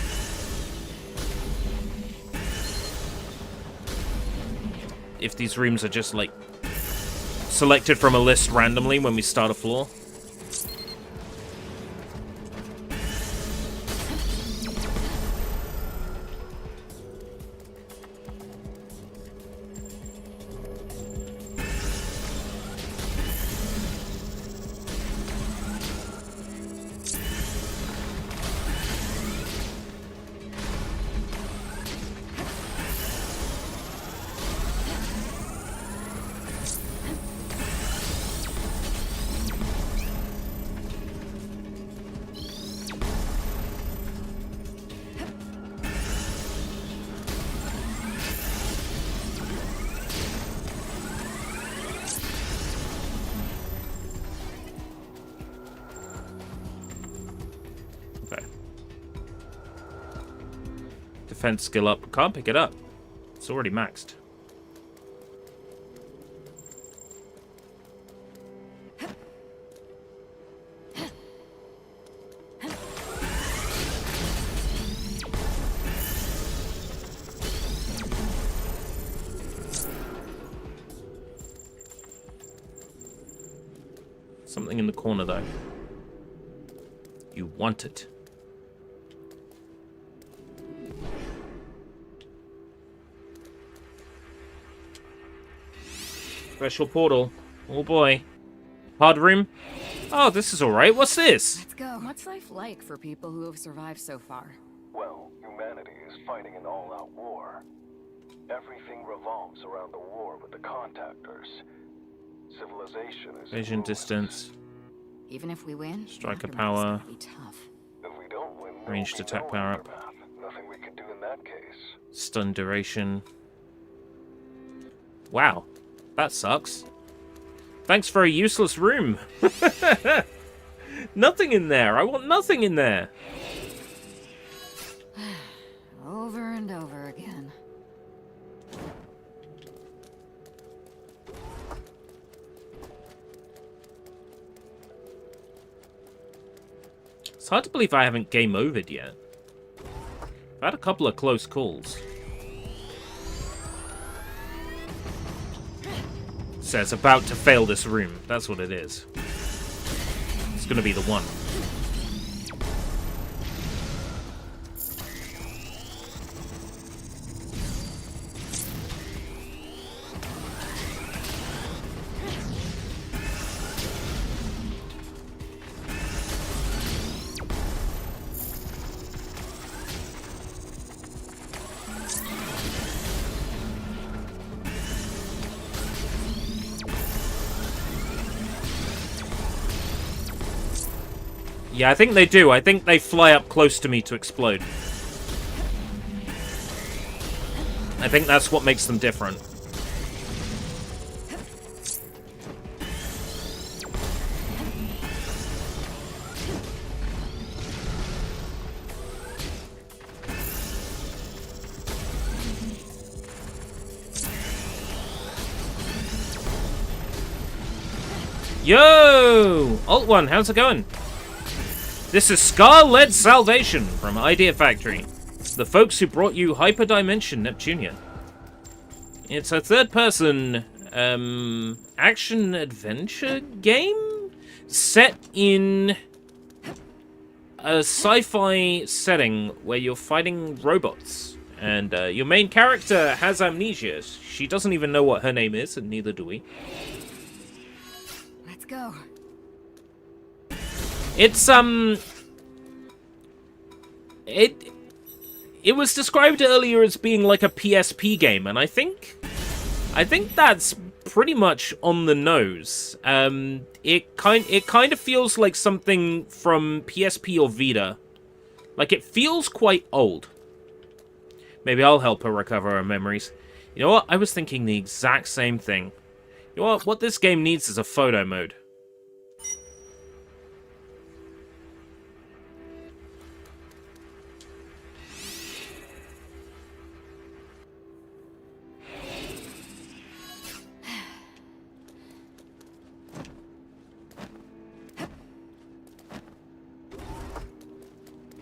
if these rooms are just, like, selected from a list randomly when we start a floor. Defense skill up. Can't pick it up. It's already maxed. Something in the corner, though. You want it. Special portal. Oh boy. Hard room. Oh, this is alright. What's this? Let's go. What's life like for people who have survived so far? Well, humanity is fighting an all-out war. Everything revolves around the war with the contactors. Civilization is Vision distance. Even if we win, Striker aftermath's power. gonna be tough. If we don't win, Ranged there will be attack no power up. aftermath. Nothing we can do in that case. Stun duration. Wow. That sucks. Thanks for a useless room. Nothing in there. I want nothing in there. Over and over again. It's hard to believe I haven't game overed yet. I've had a couple of close calls. Says about to fail this room. That's what it is. It's gonna be the one. Yeah, I think they do. I think they fly up close to me to explode. I think that's what makes them different. Yo! Alt 1, how's it going? This is Scar-Led Salvation from Idea Factory, the folks who brought you Hyperdimension Neptunia. It's a third-person action-adventure game set in a sci-fi setting where you're fighting robots. And your main character has amnesia. She doesn't even know what her name is, and neither do we. Let's go. It's, It was described earlier as being like a PSP game, and I think that's pretty much on the nose. It kind of feels like something from PSP or Vita. Like, it feels quite old. Maybe I'll help her recover her memories. You know what? I was thinking the exact same thing. You know what? What this game needs is a photo mode.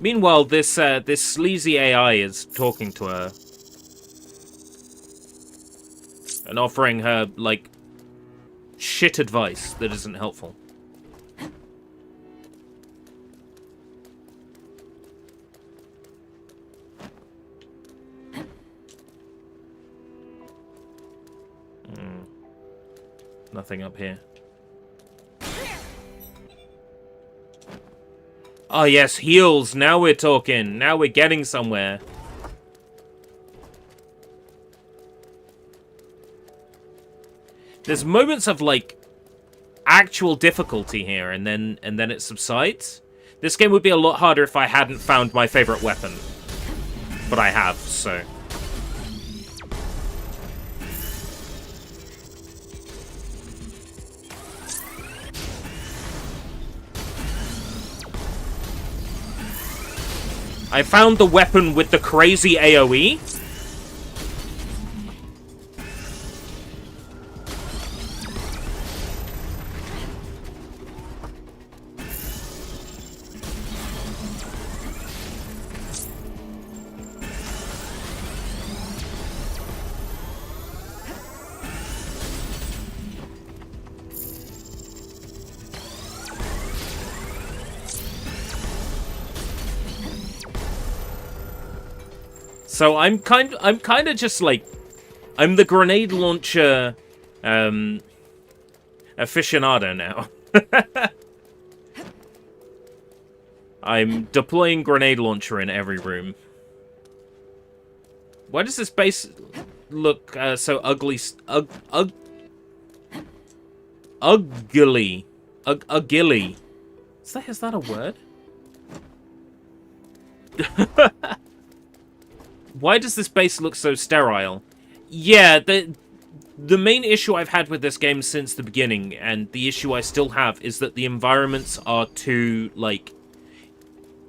Meanwhile, this sleazy AI is talking to her. And offering her, like, shit advice that isn't helpful. Nothing up here. Oh yes, heals. Now we're talking. Now we're getting somewhere. There's moments of, like, actual difficulty here, and then it subsides. This game would be a lot harder if I hadn't found my favorite weapon. But I have, so... I found the weapon with the crazy AoE. So I'm kind of just like, I'm the grenade launcher aficionado now. I'm deploying grenade launcher in every room. Why does this base look so ugly? Ugly. Ugly. Is that a word? Why does this base look so sterile? Yeah, the main issue I've had with this game since the beginning, and the issue I still have, is that the environments are too, like...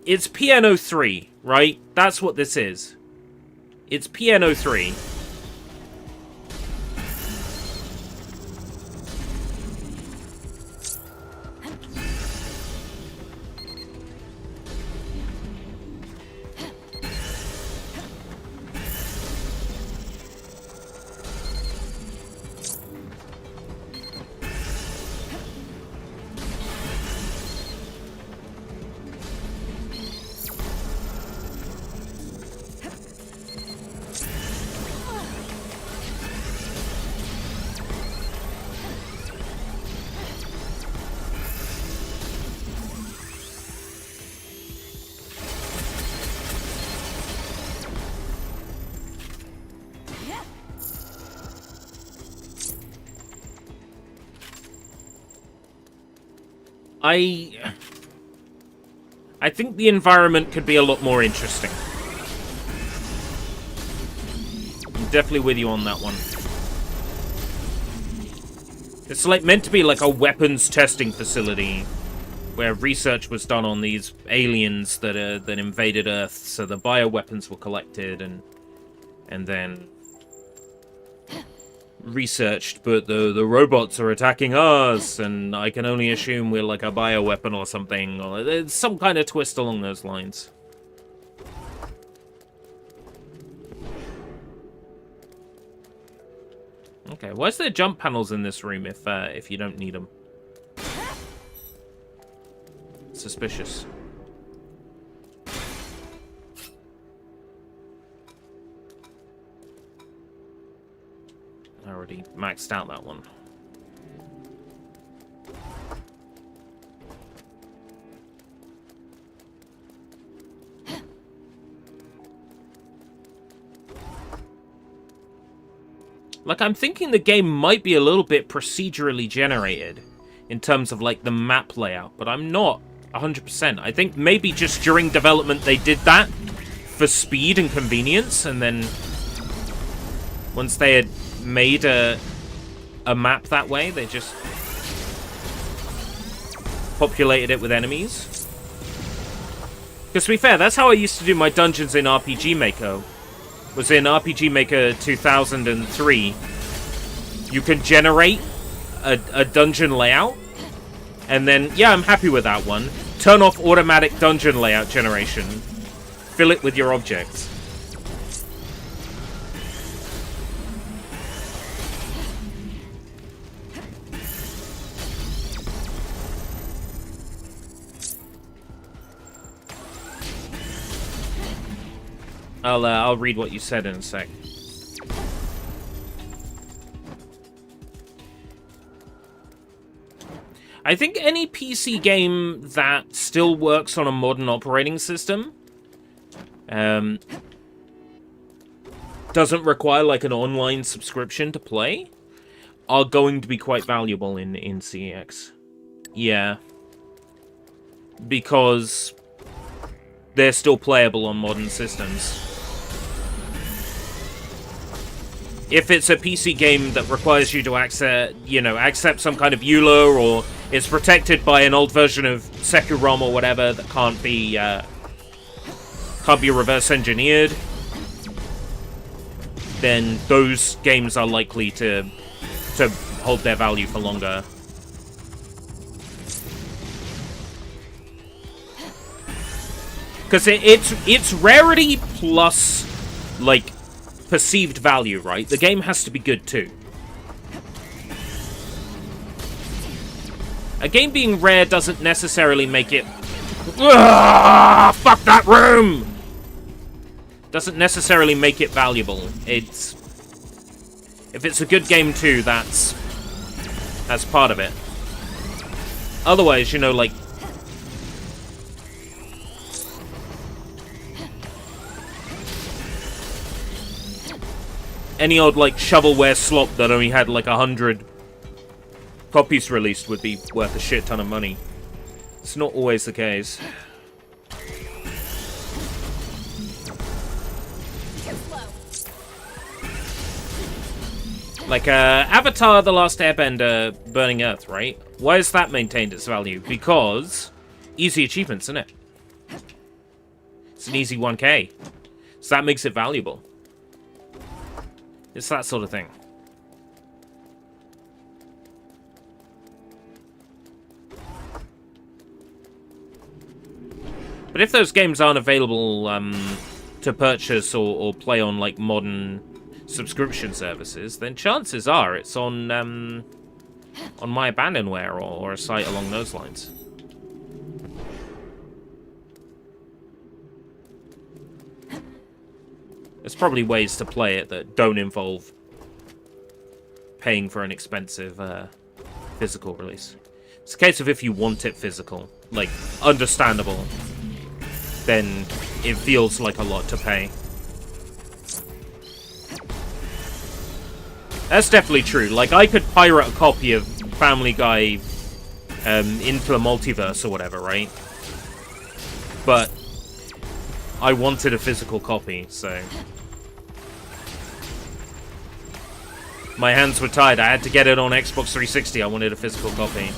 It's Piano 3, right? That's what this is. It's Piano 3. I think the environment could be a lot more interesting. I'm definitely with you on that one. It's like meant to be like a weapons testing facility where research was done on these aliens that invaded Earth, so the bioweapons were collected and then researched, but the robots are attacking us, and I can only assume we're like a bioweapon or something, or there's some kind of twist along those lines. Okay, why's there jump panels in this room if you don't need them? Suspicious. I already maxed out that one. Like, I'm thinking the game might be a little bit procedurally generated in terms of, like, the map layout, but I'm not 100%. I think maybe just during development they did that for speed and convenience, and then once they had made a map that way, they just populated it with enemies. Because to be fair, that's how I used to do my dungeons in RPG Maker. Was in RPG Maker 2003. You can generate a dungeon layout, and then, yeah, I'm happy with that one. Turn off automatic dungeon layout generation. Fill it with your objects. I'll read what you said in a sec. I think any PC game that still works on a modern operating system doesn't require like an online subscription to play are going to be quite valuable in CEX. Yeah. Because they're still playable on modern systems. If it's a PC game that requires you to accept some kind of EULA, or it's protected by an old version of Securom or whatever that can't be reverse engineered, then those games are likely to hold their value for longer. Because it's rarity plus, like, perceived value, right? The game has to be good too. A game being rare doesn't necessarily make it... Ugh, fuck that room! Doesn't necessarily make it valuable. It's... If it's a good game too, that's part of it. Otherwise, you know, like... Any old, like, shovelware slop that only had, like, 100 copies released would be worth a shit ton of money. It's not always the case. Like, Avatar: The Last Airbender Burning Earth, right? Why has that maintained its value? Because easy achievements, isn't it? It's an easy 1K. So that makes it valuable. It's that sort of thing. But if those games aren't available to purchase or play on, like, modern subscription services, then chances are it's on My Abandonware or a site along those lines. There's probably ways to play it that don't involve paying for an expensive physical release. It's a case of if you want it physical, like, understandable, then it feels like a lot to pay. That's definitely true. Like, I could pirate a copy of Family Guy into the multiverse or whatever, right? But I wanted a physical copy, so... My hands were tied. I had to get it on Xbox 360. I wanted a physical copy.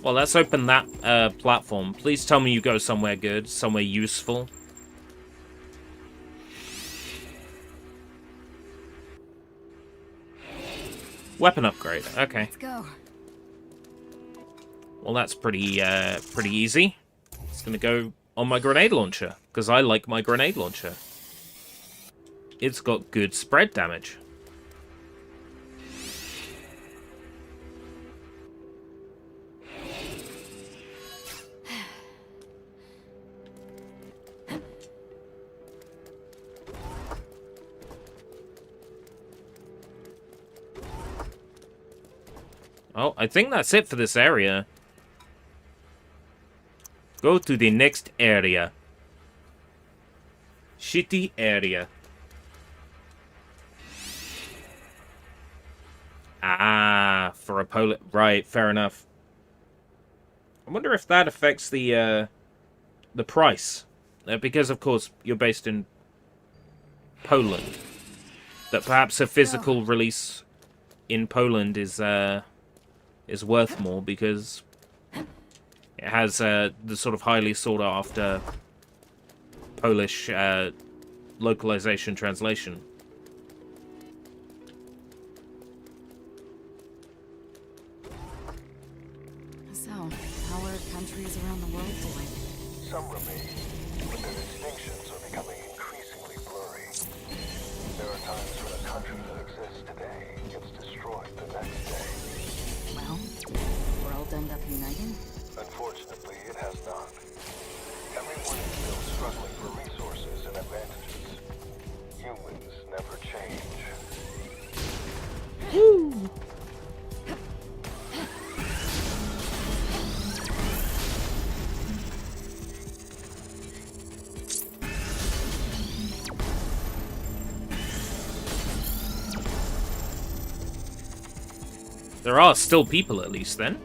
Well, let's open that platform. Please tell me you go somewhere good, somewhere useful. Weapon upgrade. Okay. Let's go. Well, that's pretty easy. It's gonna go on my grenade launcher, because I like my grenade launcher. It's got good spread damage. Oh, I think that's it for this area. Go to the next area. Shitty area. Ah, for a Poland. Right, fair enough. I wonder if that affects the price. Because, of course, you're based in Poland. That perhaps a physical release in Poland is worth more because it has the sort of highly sought after Polish localization translation. So, how are countries around the world doing? Some remain, but their distinctions are becoming increasingly blurry. There are times when a country that exists today gets destroyed the next day. Well, world end up uniting? Unfortunately, it has not. Everyone is still struggling for resources and advantages. Humans never change. Woo! There are still people, at least, then.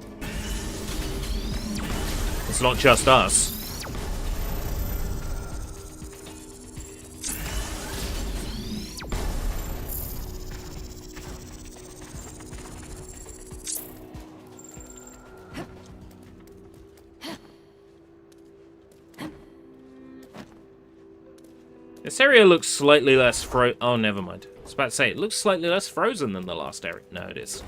It's not just us. This area looks slightly less oh, never mind. I was about to say, it looks slightly less frozen than the last area. No, it is.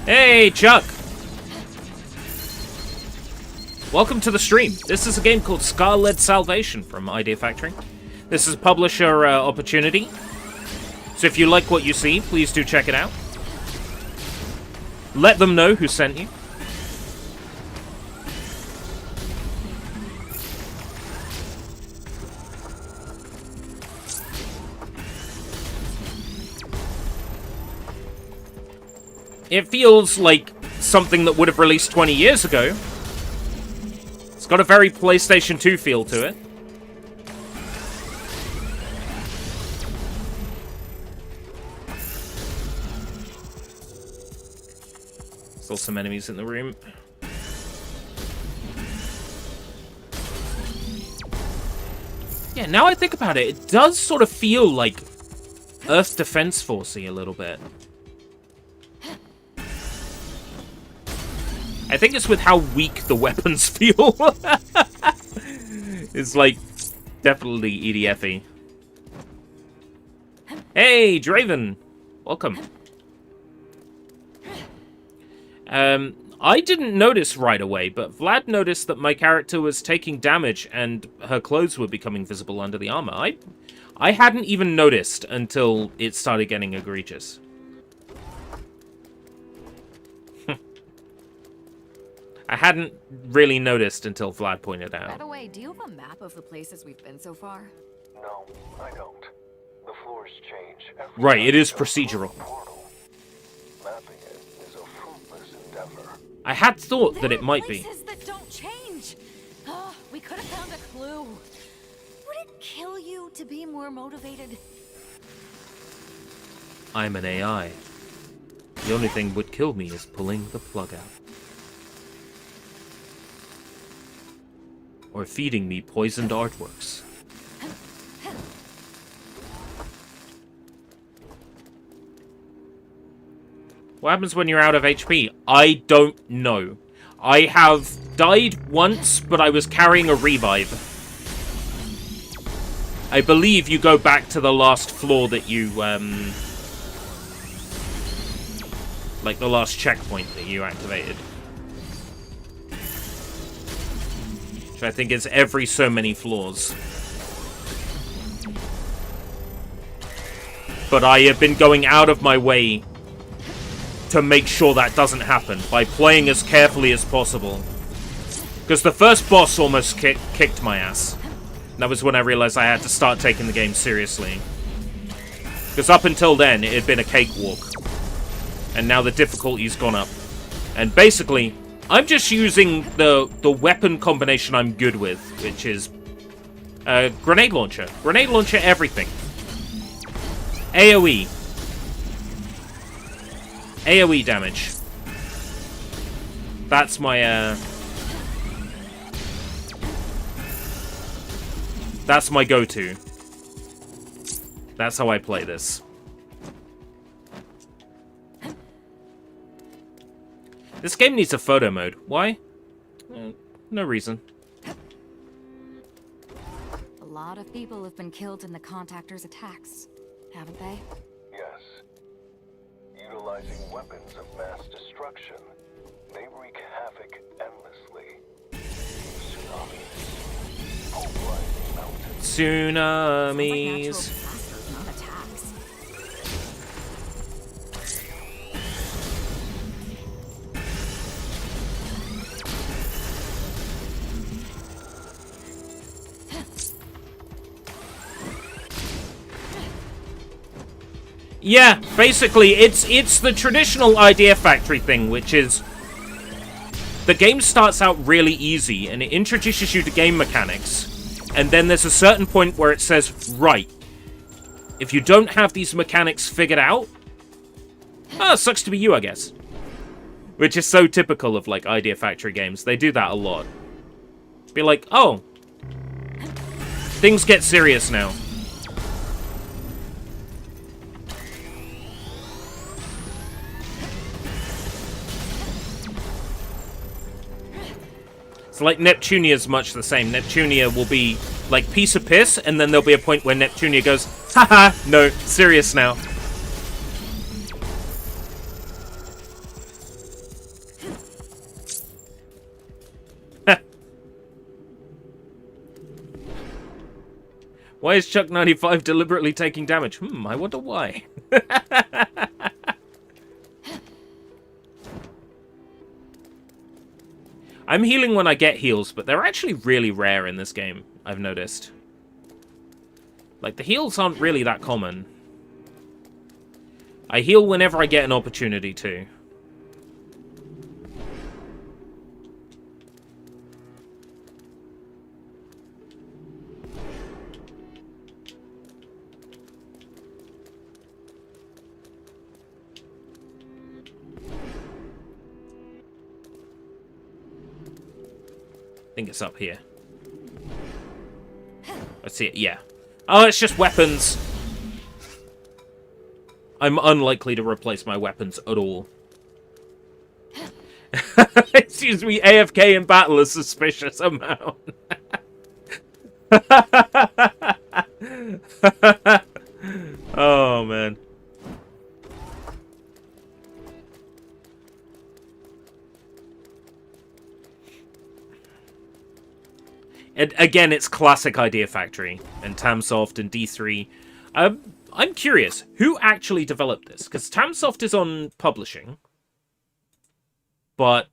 Hey, Chuck! Welcome to the stream. This is a game called Scarlet Salvation from Idea Factory. This is a publisher opportunity. So if you like what you see, please do check it out. Let them know who sent you. It feels like something that would have released 20 years ago. It's got a very PlayStation 2 feel to it. Still some enemies in the room. Yeah, now I think about it, it does sort of feel like Earth Defense Force-y a little bit. I think it's with how weak the weapons feel. It's like definitely EDF-y. Hey, Draven! Welcome. I didn't notice right away, but Vlad noticed that my character was taking damage and her clothes were becoming visible under the armor. I hadn't even noticed until it started getting egregious. I hadn't really noticed until Vlad pointed out. By the way, do you have a map of the places we've been so far? No, I don't. The floors change every Right, it time is you go through procedural. a portal. Mapping it is a fruitless endeavor. I had thought that There it are might be. places that don't change. Oh, we could have found a clue. Would it kill you to be more motivated? I'm an AI. The only thing would kill me is pulling the plug out. Or feeding me poisoned artworks. What happens when you're out of HP? I don't know. I have died once, but I was carrying a revive. I believe you go back to the last floor that you, like the last checkpoint that you activated. Which I think is every so many floors. But I have been going out of my way to make sure that doesn't happen by playing as carefully as possible. Because the first boss almost kicked my ass. That was when I realized I had to start taking the game seriously. Because up until then, it had been a cakewalk. And now the difficulty's gone up. And basically, I'm just using the weapon combination I'm good with, which is grenade launcher. Grenade launcher everything. AoE. AoE damage. That's my, that's my go-to. That's how I play this. This game needs a photo mode. Why? No reason. A lot of people have been killed in the Contactors' attacks, haven't they? Yes. Utilizing weapons of mass destruction, they wreak havoc endlessly. Tsunamis, pulverizing mountains. Tsunamis. Sounds like natural disasters, not attacks. Yeah, basically, it's the traditional Idea Factory thing, which is the game starts out really easy, and it introduces you to game mechanics, and then there's a certain point where it says, right, if you don't have these mechanics figured out, sucks to be you, I guess. Which is so typical of, like, Idea Factory games. They do that a lot. Be like, oh, things get serious now. So, like, Neptunia is much the same. Neptunia will be, like, piece of piss, and then there'll be a point where Neptunia goes, haha, no, serious now. Why is Chuck 95 deliberately taking damage? I wonder why. I'm healing when I get heals, but they're actually really rare in this game, I've noticed. Like, the heals aren't really that common. I heal whenever I get an opportunity to. I think it's up here. Let's see it, yeah. Oh, it's just weapons. I'm unlikely to replace my weapons at all. Excuse me, AFK in battle is suspicious amount. Oh, man. And again, it's classic Idea Factory and Tamsoft and D3. I'm curious, who actually developed this? Because Tamsoft is on publishing, but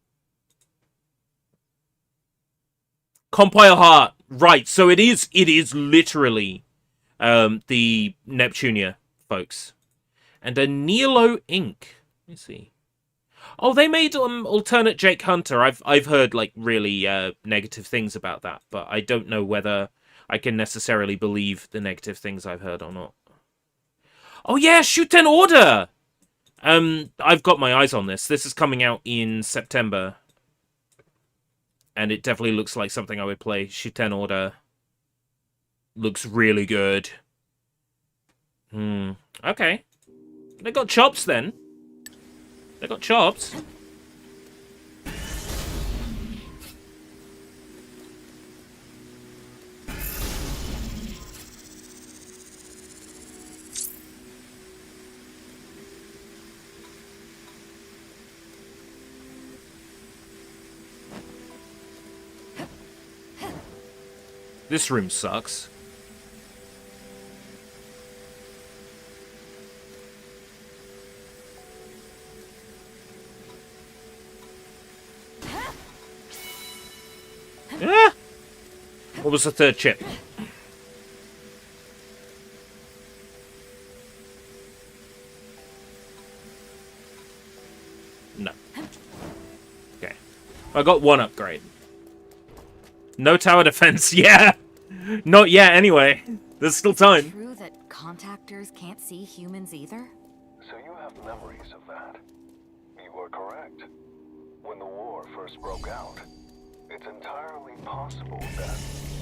Compile Heart, right? So it is literally the Neptunia folks, and a Nilo Inc. Let me see. Oh, they made alternate Jake Hunter. I've heard like really negative things about that, but I don't know whether I can necessarily believe the negative things I've heard or not. Oh yeah, Shuten Order. I've got my eyes on this. This is coming out in September. And it definitely looks like something I would play. Shiten Order. Looks really good. Okay. They got chops then. They got chops. This room sucks. Ah! What was the third chip? No. Okay. I got one upgrade. No tower defense. Yeah! Not yet, anyway. There's still time. True that contactors can't see humans either? So you have memories of that? You were correct. When the war first broke out, it's entirely possible that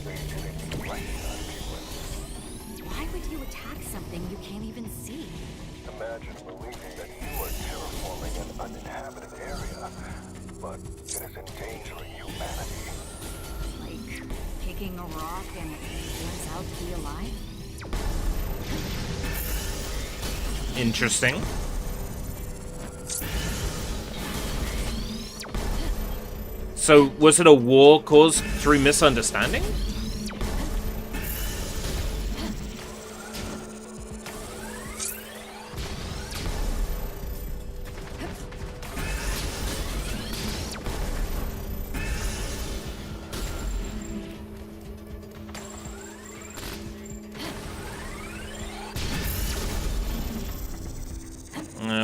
they didn't even recognize humans. Why would you attack something you can't even see? Imagine believing that you are terraforming an uninhabited area, but it is endangering humanity. Like kicking a rock and it turns out to be alive? Interesting. So, was it a war caused through misunderstanding?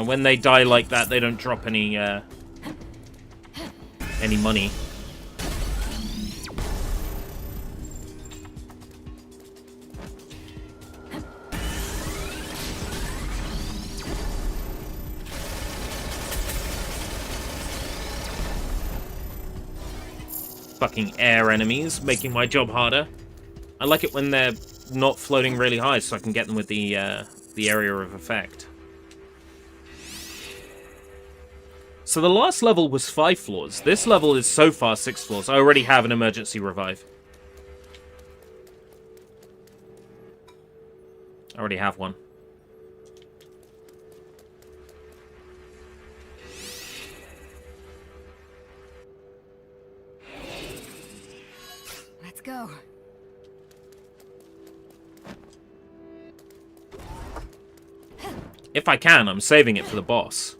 When they die like that, they don't drop any money. Fucking air enemies, making my job harder. I like it when they're not floating really high, so I can get them with the area of effect. So the last level was 5 floors. This level is so far 6 floors. I already have an emergency revive. I already have one. Let's go. If I can, I'm saving it for the boss.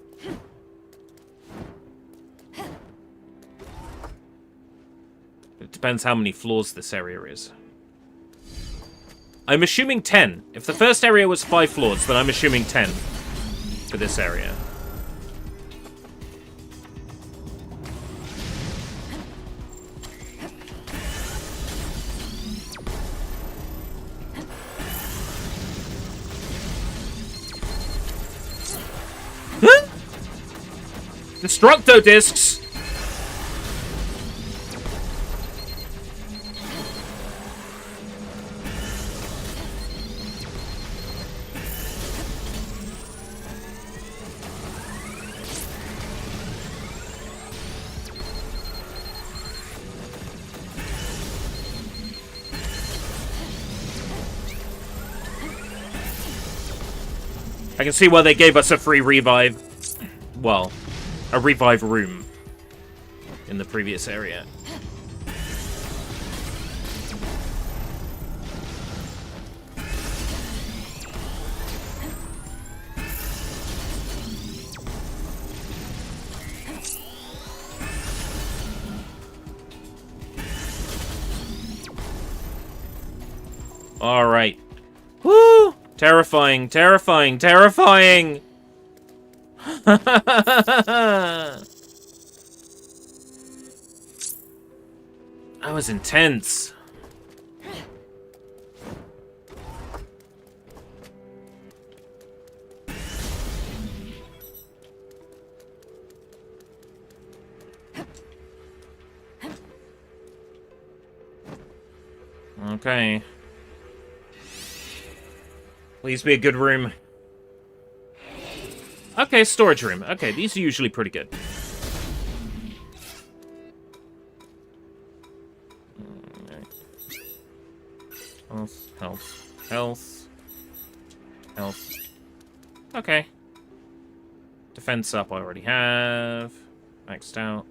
It depends how many floors this area is. I'm assuming 10. If the first area was 5 floors, then I'm assuming 10 for this area. Huh? Destructo discs! I can see why they gave us a free revive. Well, a revive room in the previous area. All right. Woo! Terrifying, terrifying, terrifying! That was intense. Okay. Please be a good room. Okay, storage room. Okay, these are usually pretty good. Health, health, health, health. Okay. Defense up I already have. Maxed out.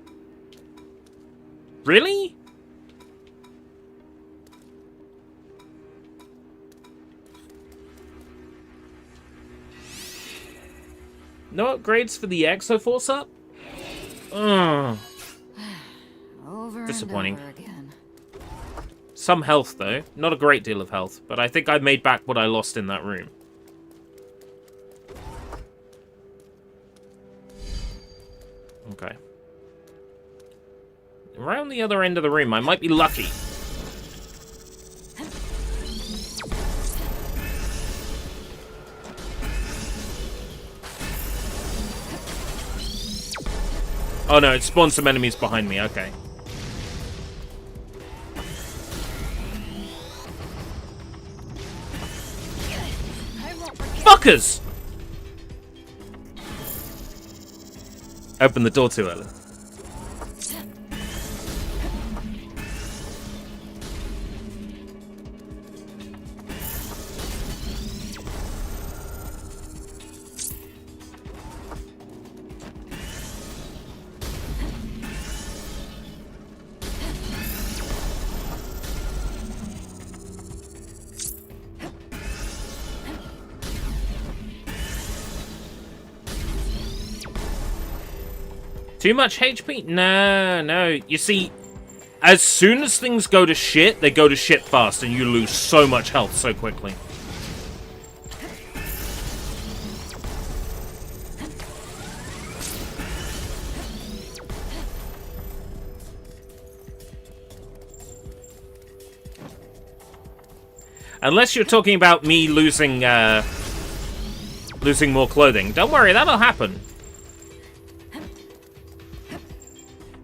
Really? No upgrades for the Exoforce up? Ugh. Over Disappointing. and over again. Some health, though. Not a great deal of health, but I think I made back what I lost in that room. Okay. Around the other end of the room, I might be lucky. Oh no, it spawned some enemies behind me, okay. Fuckers! Open the door too early. Too much HP? No, no. You see, as soon as things go to shit, they go to shit fast, and you lose so much health so quickly. Unless you're talking about me losing, losing more clothing. Don't worry, that'll happen.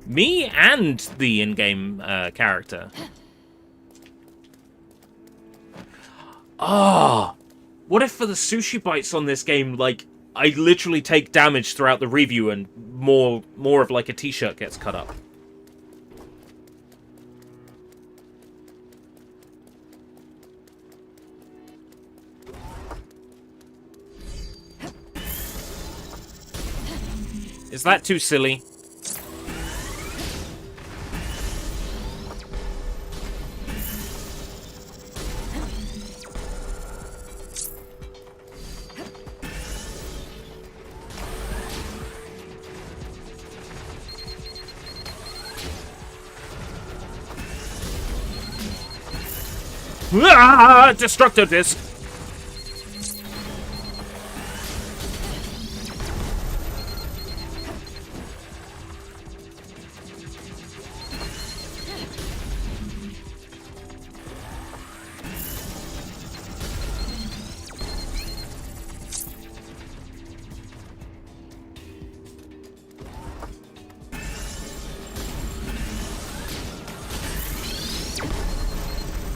Me and the in-game character. Ah, what if for the SushiBites on this game, like, I literally take damage throughout the review and more of like a t-shirt gets cut up? Is that too silly? Ah, destructo disc.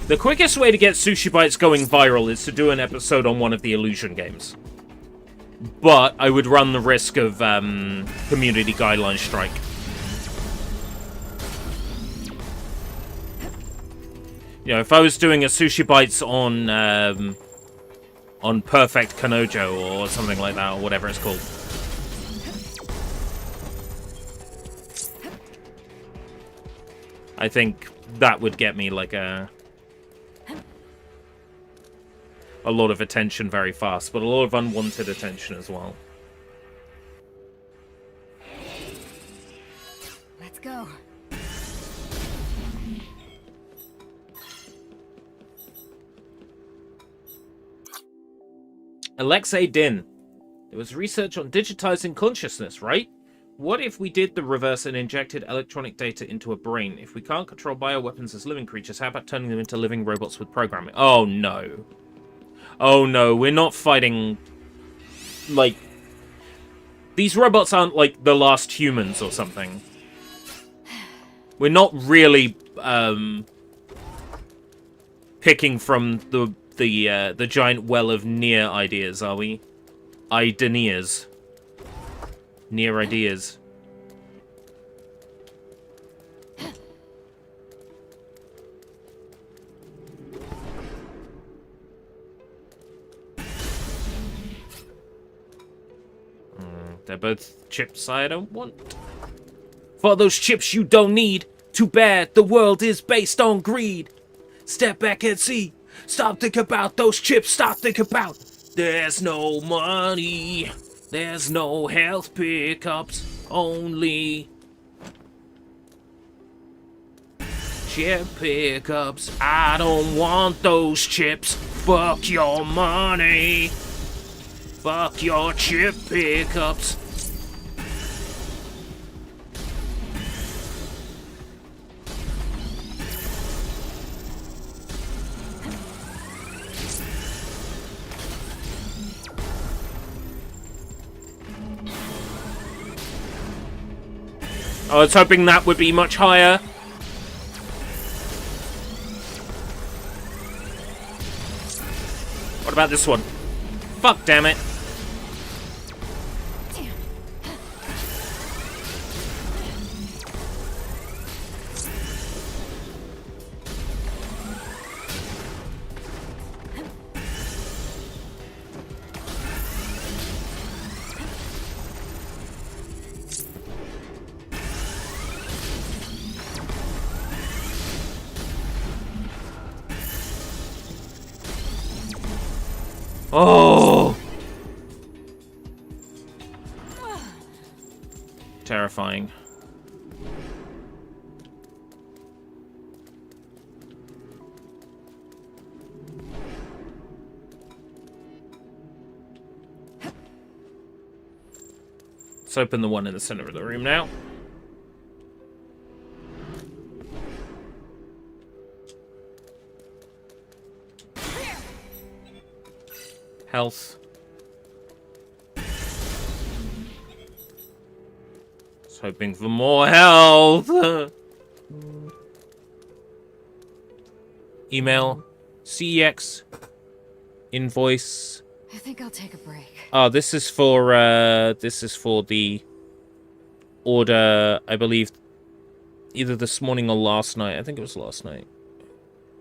The quickest way to get SushiBites going viral is to do an episode on one of the Illusion games. But I would run the risk of community guideline strike. You know, if I was doing a SushiBites on Perfect Kanojo or something like that, or whatever it's called. I think that would get me like a lot of attention very fast, but a lot of unwanted attention as well. Let's go. Alexei Din. There was research on digitizing consciousness, right? What if we did the reverse and injected electronic data into a brain? If we can't control bioweapons as living creatures, how about turning them into living robots with programming? Oh no. Oh no, we're not fighting... Like... These robots aren't like the last humans or something. We're not really, picking from the giant well of near ideas, are we? Ideas. Near ideas. They're both chips I don't want. For those chips you don't need. Too bad the world is based on greed. Step back and see. Stop thinking about those chips. Stop thinking about. There's no money. There's no health pickups. Only chip pickups. I don't want those chips. Fuck your money. Fuck your chip pickups. I was hoping that would be much higher. What about this one? Fuck, damn it. Oh! Terrifying. Let's open the one in the center of the room now. Health. Just hoping for more health. Email. CEX. Invoice. I think I'll take a break. Oh, this is for the order, I believe, either this morning or last night. I think it was last night.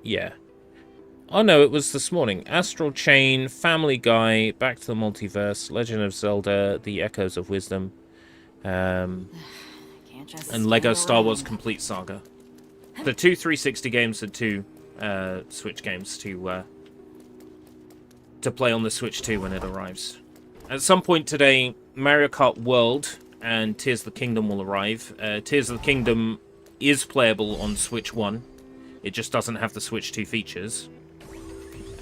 Yeah. Oh no, it was this morning. Astral Chain, Family Guy, Back to the Multiverse, Legend of Zelda, The Echoes of Wisdom, and Lego Star Wars Complete Saga. The two 360 games and two Switch games to play on the Switch 2 when it arrives. At some point today, Mario Kart World and Tears of the Kingdom will arrive. Tears of the Kingdom is playable on Switch 1. It just doesn't have the Switch 2 features.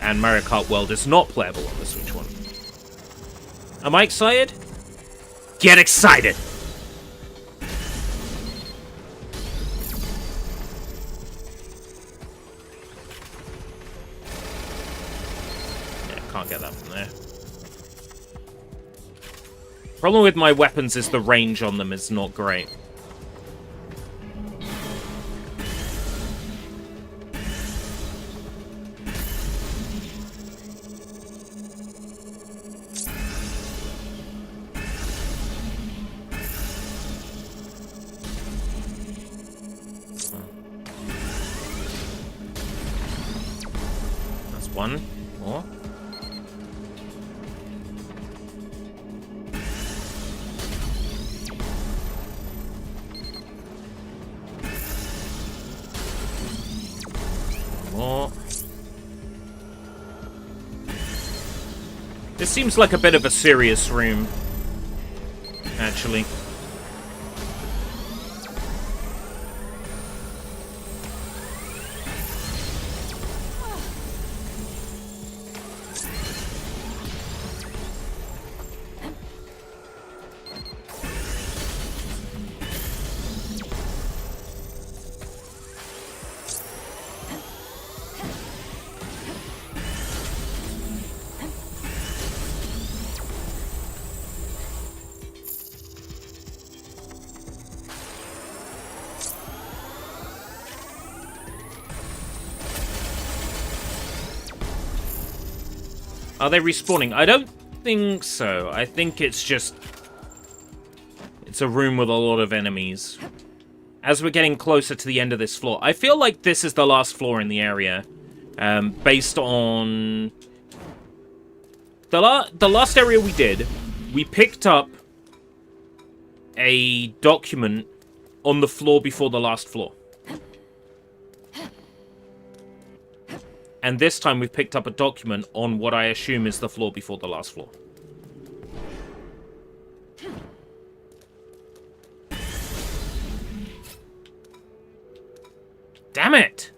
And Mario Kart World is not playable on the Switch 1. Am I excited? Get excited! Yeah, can't get that from there. Problem with my weapons is the range on them is not great. One more. More. This seems like a bit of a serious room, actually. Are they respawning? I don't think so. I think it's just... It's a room with a lot of enemies. As we're getting closer to the end of this floor, I feel like this is the last floor in the area. Based on... The last area we did, we picked up a document on the floor before the last floor. And this time we've picked up a document on what I assume is the floor before the last floor. Damn it!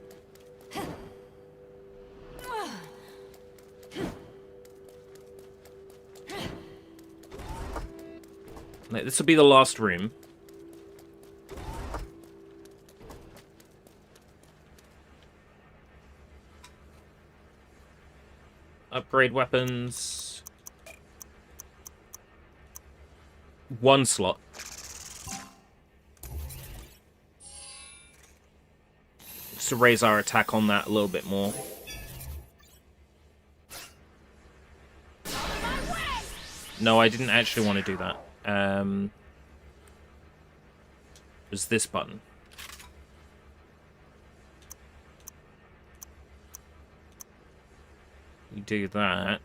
This will be the last room. Upgrade weapons. 1 slot. Just to raise our attack on that a little bit more. No, I didn't actually want to do that. It was this button. You do that.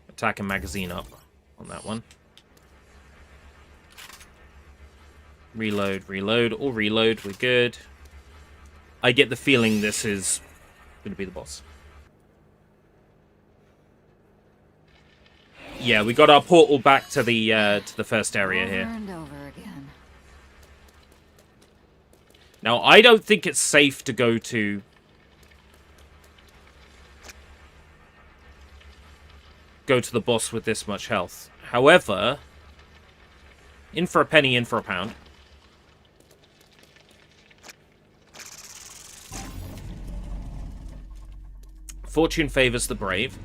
Attack and magazine up on that one. Reload, reload, or reload, we're good. I get the feeling this is going to be the boss. Yeah, we got our portal back to the first area here. Over and over again. Now, I don't think it's safe to go to... the boss with this much health. However, in for a penny, in for a pound. Fortune favors the brave.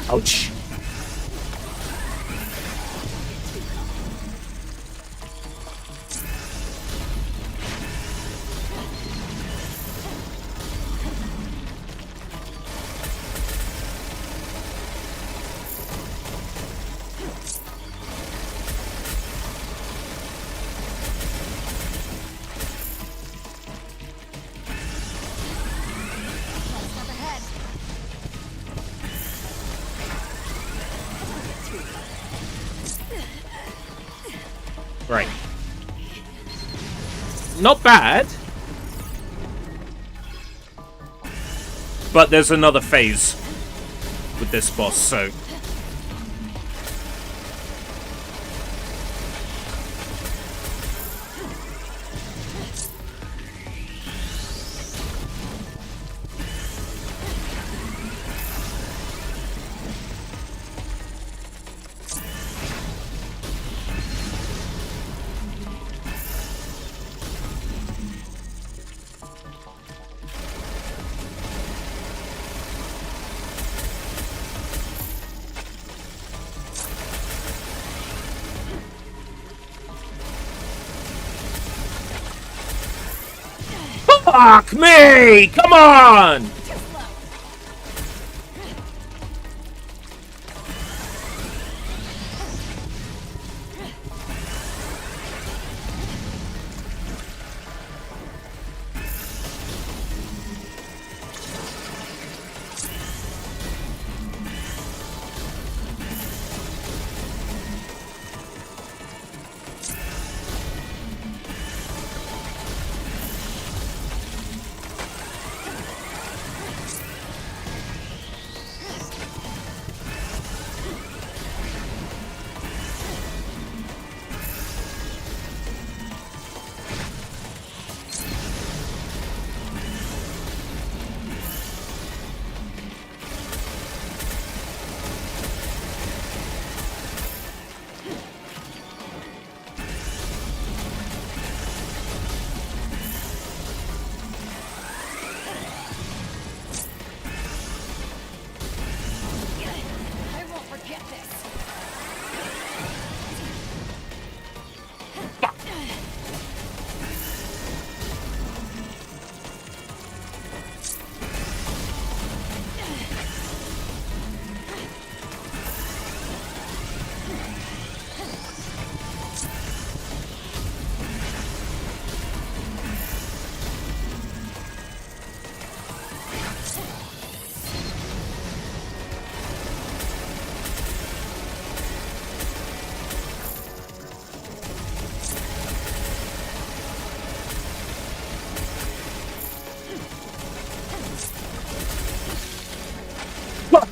Ouch. Right. Not bad. But there's another phase with this boss, so... Fuck me! Come on!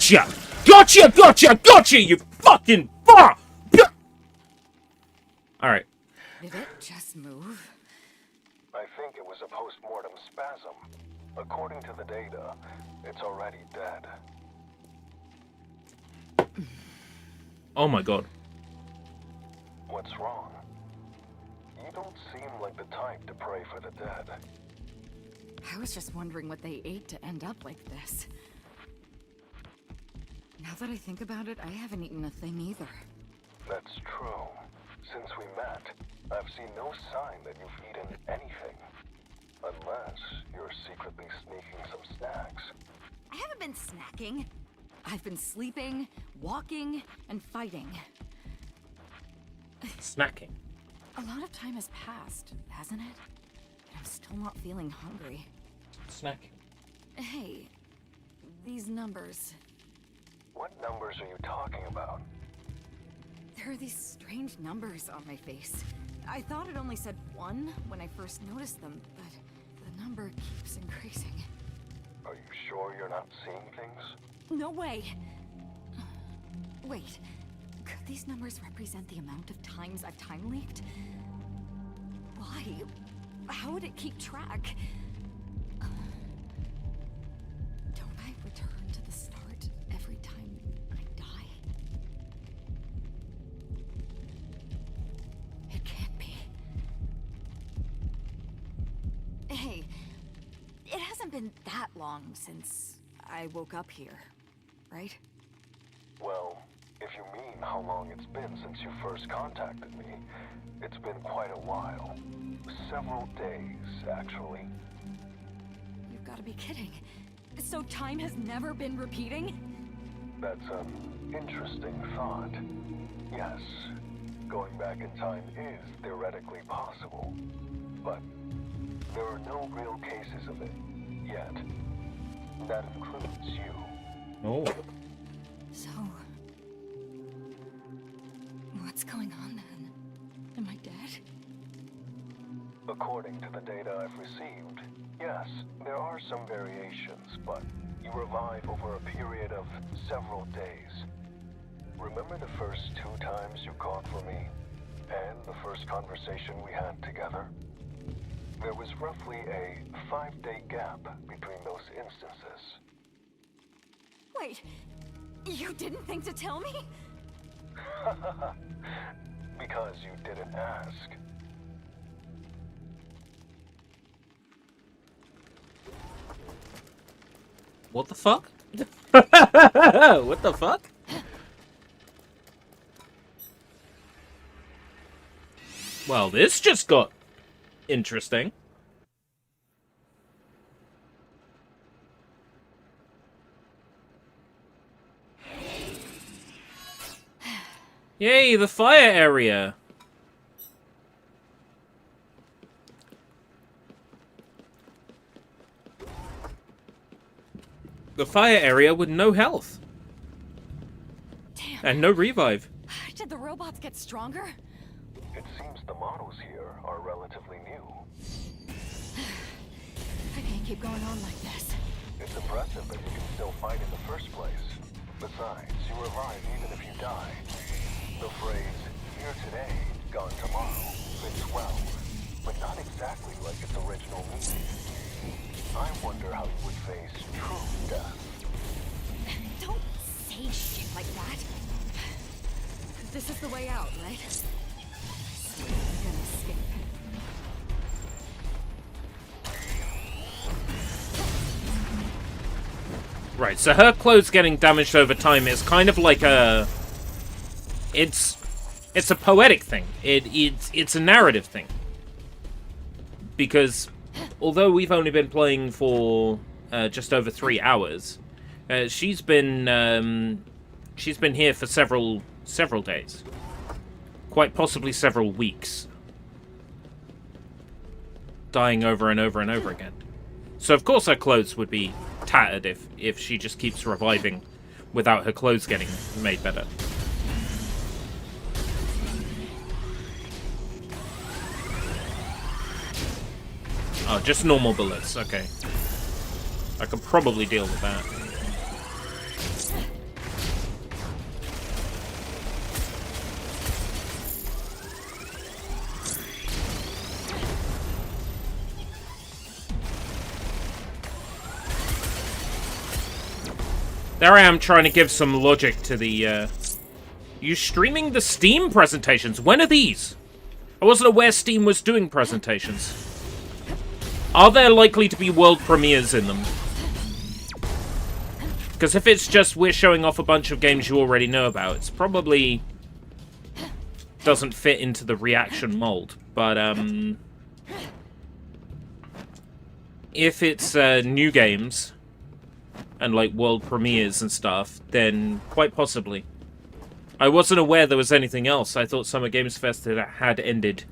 Gotcha! Gotcha! Gotcha! Gotcha! You fucking fuck! Alright. Did it just move? I think it was a post-mortem spasm. According to the data, it's already dead. Oh my god. What's wrong? You don't seem like the type to pray for the dead. I was just wondering what they ate to end up like this. Now that I think about it, I haven't eaten a thing either. That's true. Since we met, I've seen no sign that you've eaten anything. Unless you're secretly sneaking some snacks. I haven't been snacking. I've been sleeping, walking, and fighting. Snacking. A lot of time has passed, hasn't it? And I'm still not feeling hungry. Snacking. Hey, these numbers. What numbers are you talking about? There are these strange numbers on my face. I thought it only said 1 when I first noticed them, but the number keeps increasing. Are you sure you're not seeing things? No way! Wait, could these numbers represent the amount of times I've time leaked? Why? How would it keep track? Don't I return to the start every time I die? It can't be. Hey, it hasn't been that long since I woke up here, right? Well, if you mean how long it's been since you first contacted me, it's been quite a while. Several days, actually. You've got to be kidding. So time has never been repeating? That's an interesting thought. Yes, going back in time is theoretically possible. But there are no real cases of it yet. That includes you. Oh. So... what's going on then? Am I dead? According to the data I've received, yes, there are some variations, but you revive over a period of several days. Remember the first 2 times you called for me? And the first conversation we had together? There was roughly a 5-day gap between those instances. Wait, you didn't think to tell me? Because you didn't ask. What the fuck? What the fuck? Well, this just got interesting. Yay, the fire area. The fire area with no health. Damn. And no revive. Did the robots get stronger? It seems the models here are relatively new. I can't keep going on like this. It's impressive that you can still fight in the first place. Besides, you revive even if you die. The phrase, here today, gone tomorrow, fits well, but not exactly like its original meaning. I wonder how you would face true death. Don't say shit like that. This is the way out, right? So I'm gonna escape. Right, so her clothes getting damaged over time is kind of like a... It's a poetic thing. It's a narrative thing. Because although we've only been playing for just over 3 hours, she's been here for several days, quite possibly several weeks, dying over and over and over again. So of course her clothes would be tattered if she just keeps reviving without her clothes getting made better. Oh, just normal bullets. Okay. I could probably deal with that. There I am trying to give some logic to the, You streaming the Steam presentations? When are these? I wasn't aware Steam was doing presentations. Are there likely to be world premieres in them? Because if it's just we're showing off a bunch of games you already know about, it's probably doesn't fit into the reaction mold. But, if it's new games and, like, world premieres and stuff, then quite possibly. I wasn't aware there was anything else. I thought Summer Games Fest had ended.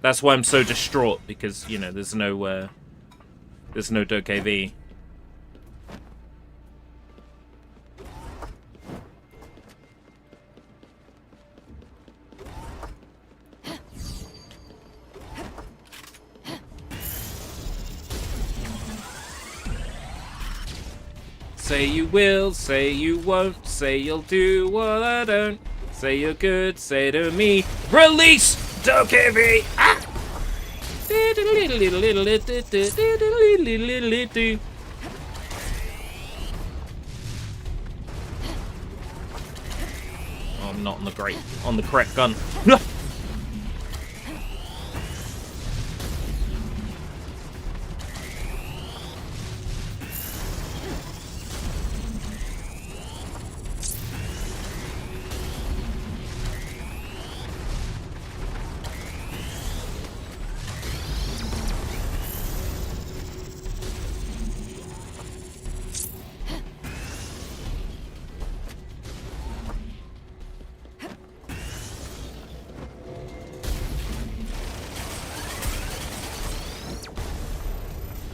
That's why I'm so distraught, because, you know, there's no DokeV. Say you will, say you won't, say you'll do what I don't. Say you're good, say to me, release DokeV! Ah! Oh, I'm not on the correct gun.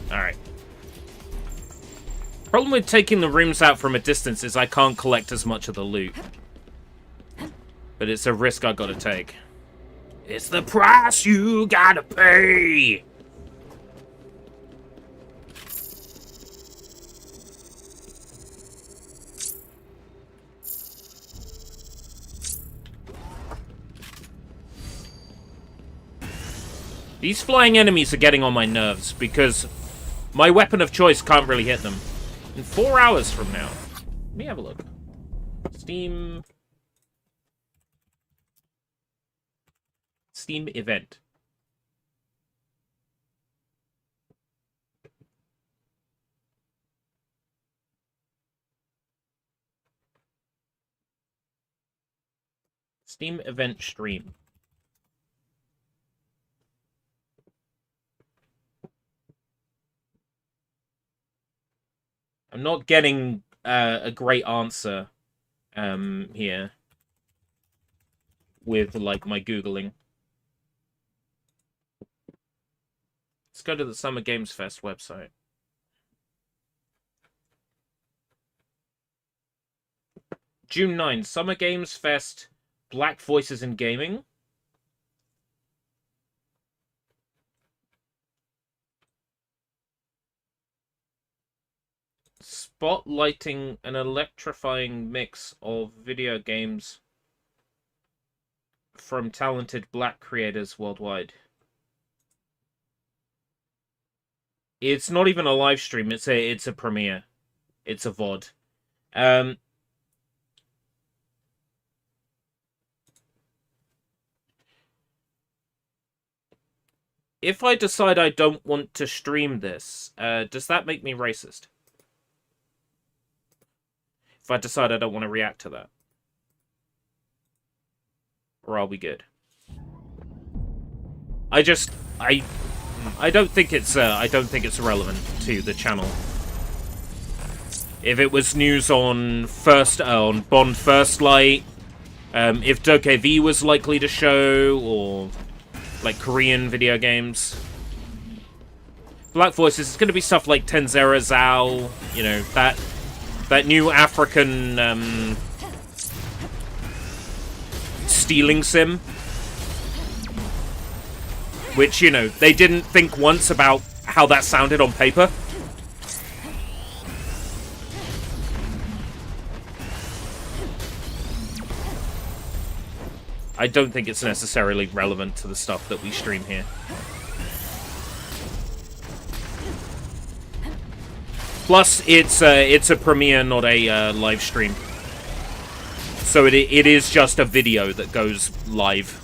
Alright. Problem with taking the rooms out from a distance is I can't collect as much of the loot. But it's a risk I gotta take. It's the price you gotta pay! These flying enemies are getting on my nerves because my weapon of choice can't really hit them. In 4 hours from now. Let me have a look. Steam event. Steam event stream. I'm not getting a great answer here with, like, my Googling. Let's go to the Summer Games Fest website. June 9, Summer Games Fest, Black Voices in Gaming. Spotlighting an electrifying mix of video games from talented black creators worldwide. It's not even a live stream, it's a premiere. It's a VOD. If I decide I don't want to stream this, does that make me racist? If I decide I don't want to react to that. Or are we good? I don't think it's relevant to the channel. If it was news on Bond First Light, if DokeV was likely to show, or like Korean video games. Black Voices, it's going to be stuff like Tenzera Zao, you know, that new African stealing sim. Which, you know, they didn't think once about how that sounded on paper. I don't think it's necessarily relevant to the stuff that we stream here. Plus, it's a premiere, not a live stream. So it is just a video that goes live.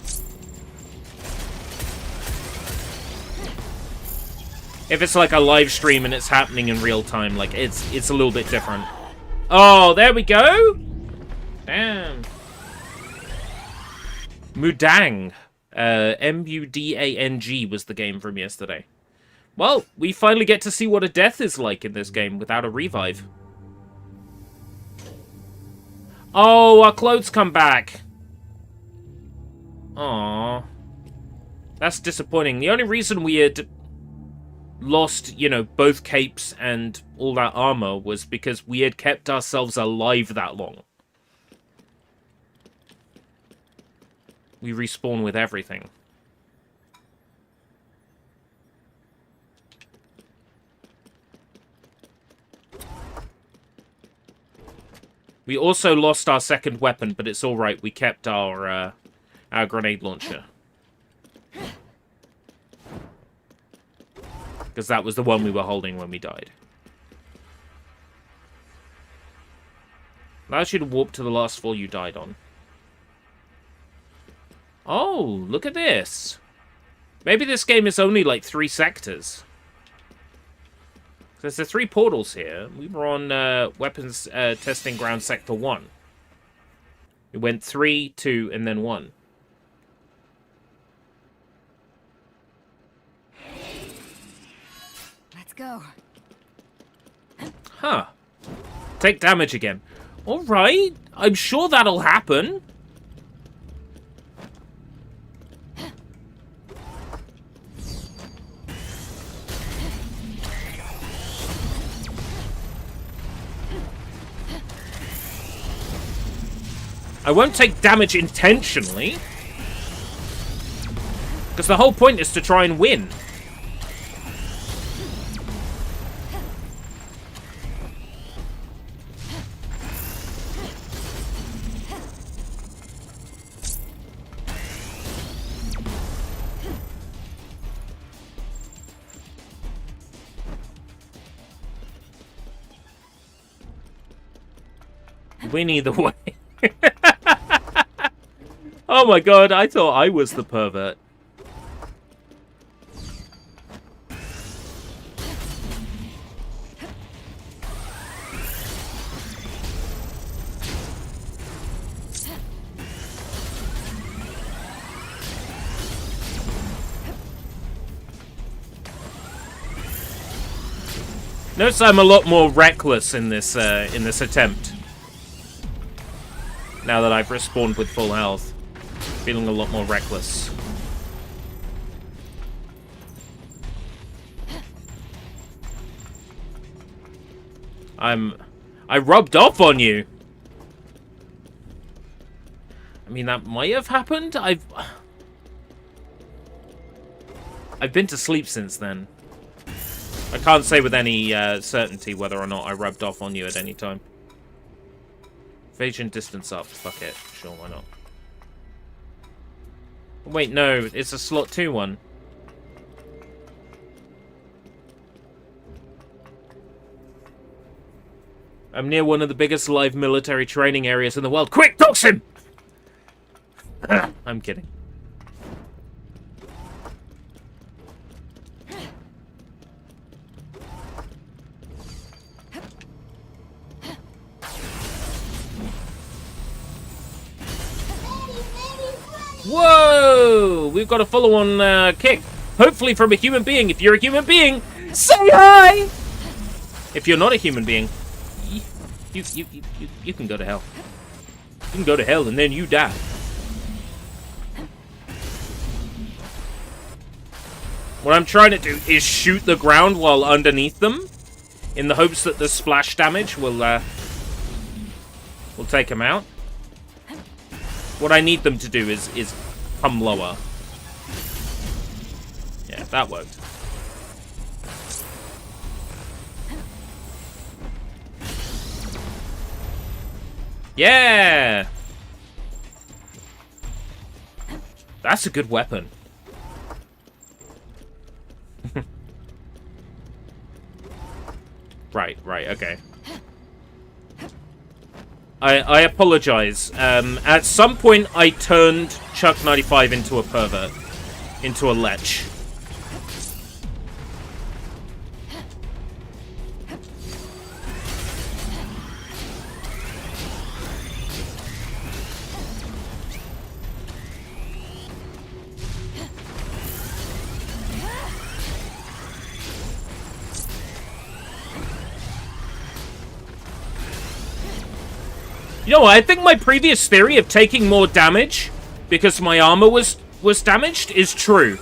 If it's like a live stream and it's happening in real time, like it's a little bit different. Oh, there we go. Damn. Mudang. M-U-D-A-N-G was the game from yesterday. Well, we finally get to see what a death is like in this game without a revive. Oh, our clothes come back. Aww. That's disappointing. The only reason we had lost, you know, both capes and all that armor was because we had kept ourselves alive that long. We respawn with everything. We also lost our second weapon, but it's alright. We kept our grenade launcher. Because that was the one we were holding when we died. Allows you to warp to the last floor you died on. Oh, look at this. Maybe this game is only like 3 sectors. There's the 3 portals here. We were on weapons testing ground sector 1. We went 3, 2, and then 1. Let's go. Huh. Take damage again. Alright. I'm sure that'll happen. I won't take damage intentionally. Because the whole point is to try and win. Win either way. Oh my god, I thought I was the pervert. Notice I'm a lot more reckless in this attempt. Now that I've respawned with full health. Feeling a lot more reckless. I rubbed off on you. I mean, that might have happened. I've been to sleep since then. I can't say with any certainty whether or not I rubbed off on you at any time. Evasion distance up. Fuck it. Sure, why not? Wait, no. It's a slot 2 one. I'm near one of the biggest live military training areas in the world. Quick, dox him! I'm kidding. Whoa! We've got a follow-on kick. Hopefully from a human being. If you're a human being, say hi! If you're not a human being, you can go to hell. You can go to hell and then you die. What I'm trying to do is shoot the ground while underneath them, in the hopes that the splash damage will take them out. What I need them to do is come lower. Yeah, that worked. Yeah! That's a good weapon. Right, okay. I apologize. At some point, I turned Chuck 95 into a pervert. Into a lech. You know what? I think my previous theory of taking more damage because my armor was damaged is true.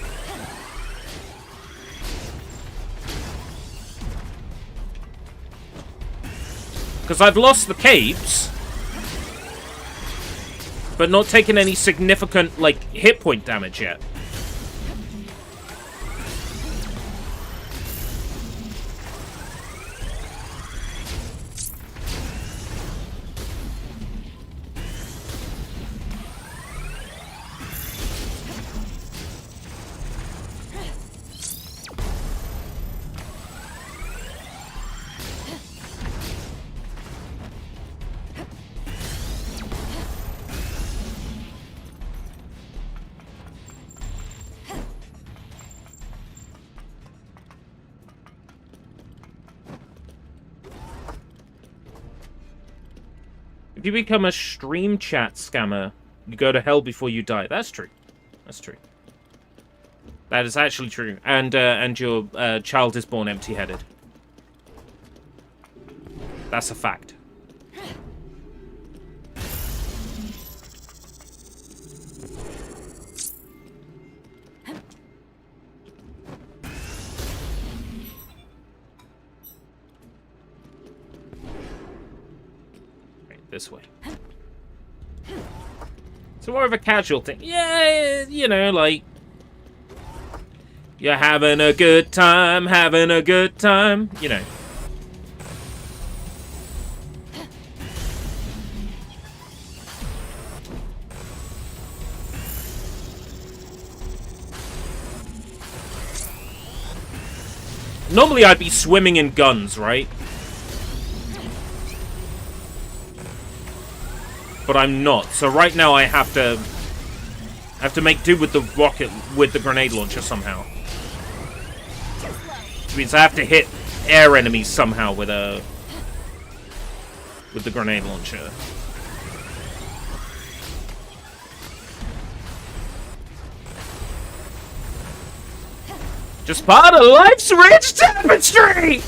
Because I've lost the capes, but not taken any significant, like, hit point damage yet. If you become a stream chat scammer, you go to hell before you die. That's true. That's true. That is actually true. And your child is born empty-headed. That's a fact. This way. It's more of a casual thing. Yeah, you know, like... You're having a good time, you know. Normally I'd be swimming in guns, right? But I'm not. So right now I have to make do with the rocket, with the grenade launcher somehow. Which means I have to hit air enemies somehow with the grenade launcher. Just part of life's rich tapestry!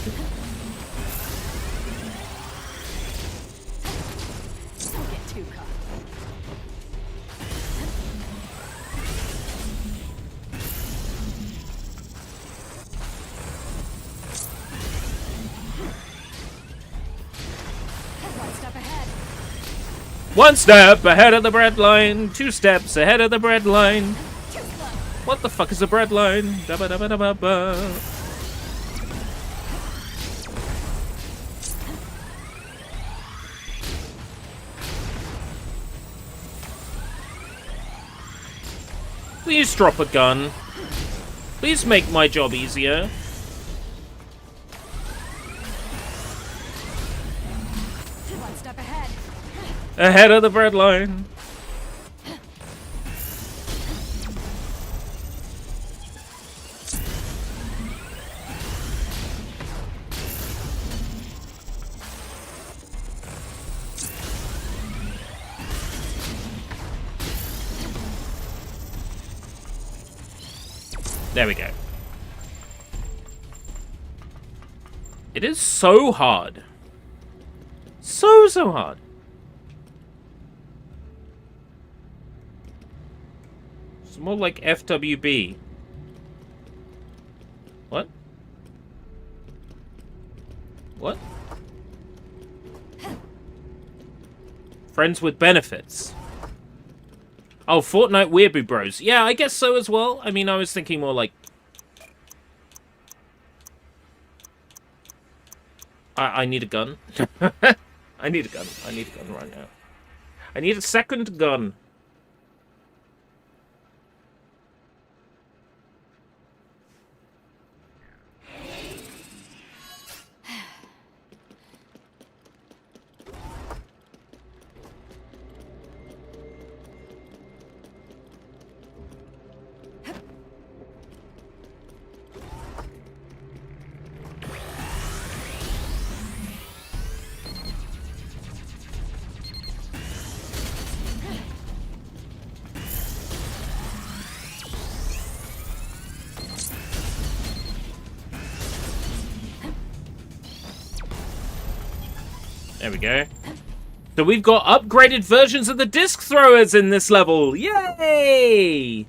One step ahead of the bread line, 2 steps ahead of the bread line. What the fuck is a bread line? Dabba dabba dabba ba. Please drop a gun. Please make my job easier. One step ahead. Ahead of the bread line. There we go. It is so hard. So hard. It's more like FWB. What? What? Friends with benefits. Oh, Fortnite Weeaboo Bros. Yeah, I guess so as well. I mean, I was thinking more like... I need a gun. I need a gun. I need a gun right now. I need a second gun. There we go. So we've got upgraded versions of the disc throwers in this level. Yay!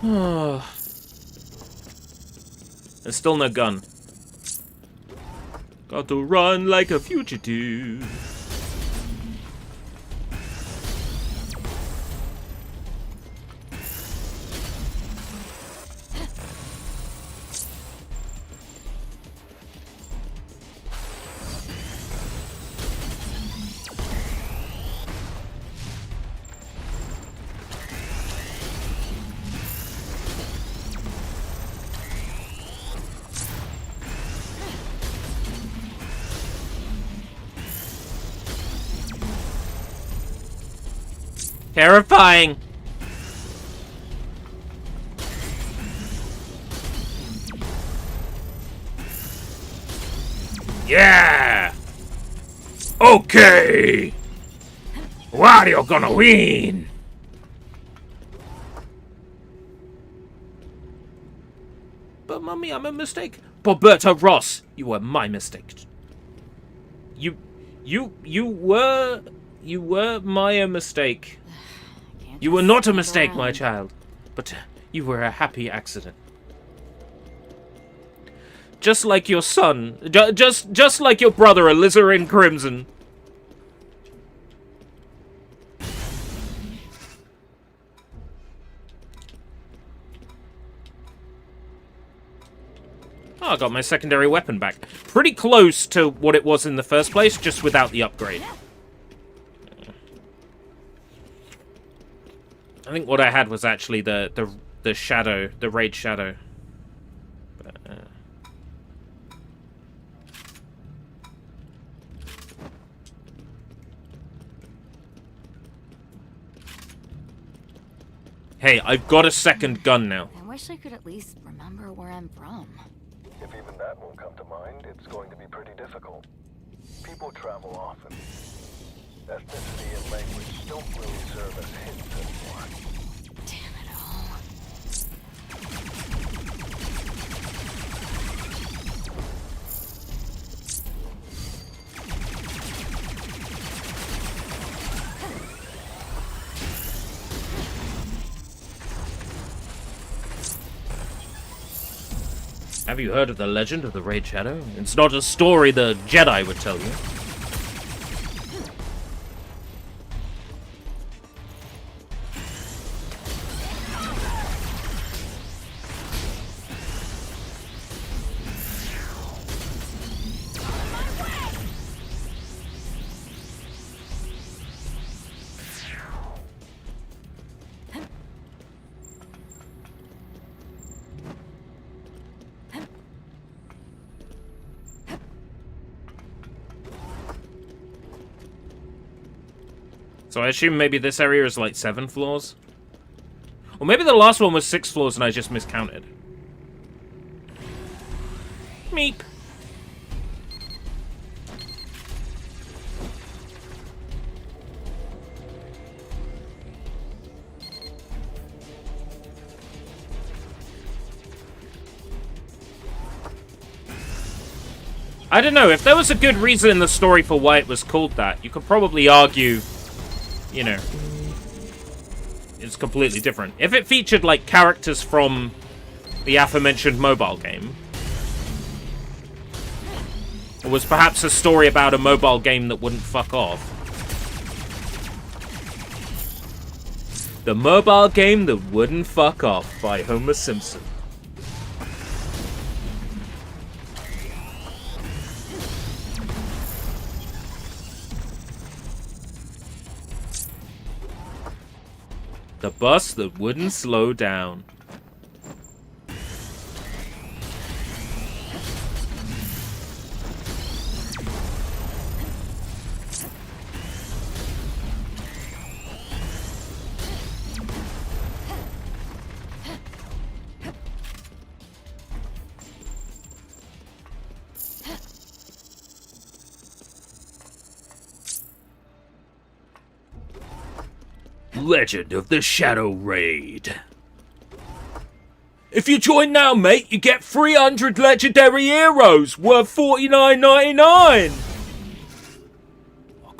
There's still no gun. Got to run like a fugitive. Terrifying. Yeah. Okay. Wario gonna win. But mummy, I'm a mistake. Roberta Ross, you were my mistake. You were my mistake. You were not a mistake, my child, but you were a happy accident. Just like your son, just like your brother, Alizarin Crimson. Oh, I got my secondary weapon back. Pretty close to what it was in the first place, just without the upgrade. I think what I had was actually the shadow, the raid shadow. But, Hey, I've got a second gun now. I wish I could at least remember where I'm from. If even that won't come to mind, it's going to be pretty difficult. People travel often. Ethnicity and language don't really serve as hints anymore. Damn it all. Have you heard of the legend of the Raid Shadow? It's not a story the Jedi would tell you. So I assume maybe this area is like 7 floors? Or maybe the last one was 6 floors and I just miscounted. Meep. I don't know, if there was a good reason in the story for why it was called that, you could probably argue, you know, it's completely different. If it featured, like, characters from the aforementioned mobile game, or was perhaps a story about a mobile game that wouldn't fuck off. The mobile game that wouldn't fuck off by Homer Simpson. The bus that wouldn't slow down. Legend of the Shadow Raid. If you join now, mate, you get 300 legendary heroes worth $49.99.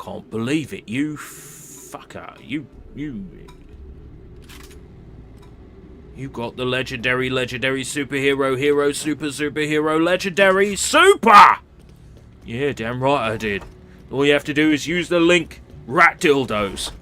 can't believe it. You fucker. You got the legendary superhero, legendary super! Yeah, damn right I did. All you have to do is use the link, rat dildos.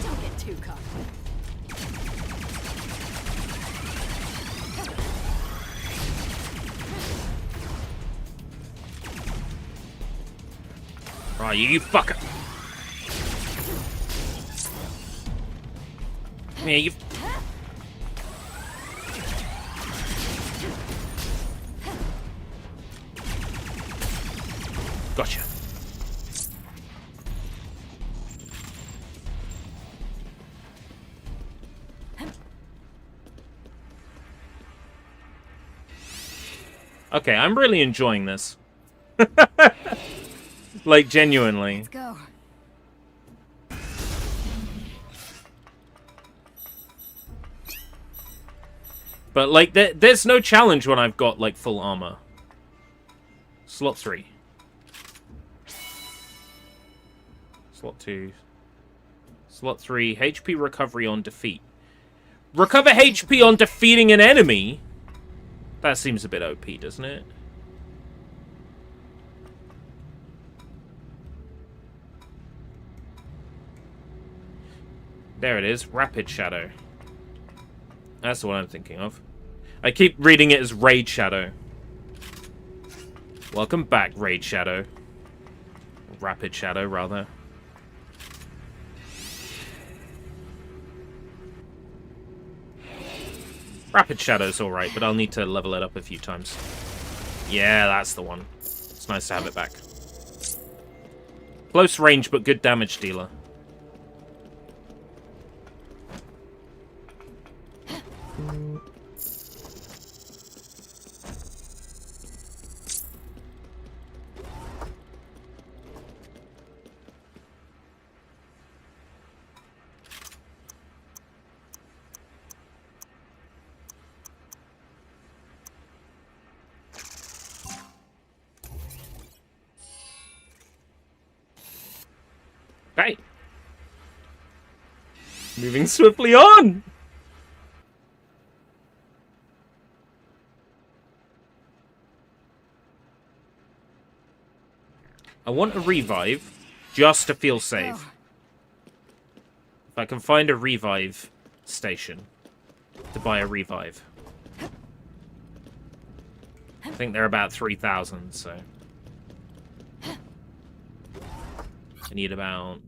Don't get too cocky. Right, you fucker. Yeah, you... Gotcha. Okay, I'm really enjoying this. Like, genuinely. Let's go. But, like, there's no challenge when I've got, like, full armor. Slot 3. Slot 2. Slot 3. HP recovery on defeat. Recover HP on defeating an enemy? That seems a bit OP, doesn't it? There it is. Rapid Shadow. That's the one I'm thinking of. I keep reading it as Raid Shadow. Welcome back, Raid Shadow. Rapid Shadow, rather. Rapid Shadow's alright, but I'll need to level it up a few times. Yeah, that's the one. It's nice to have it back. Close range, but good damage dealer. Right. Moving swiftly on. I want a revive just to feel safe. Oh. If I can find a revive station to buy a revive. I think they're about 3,000, so... I need about...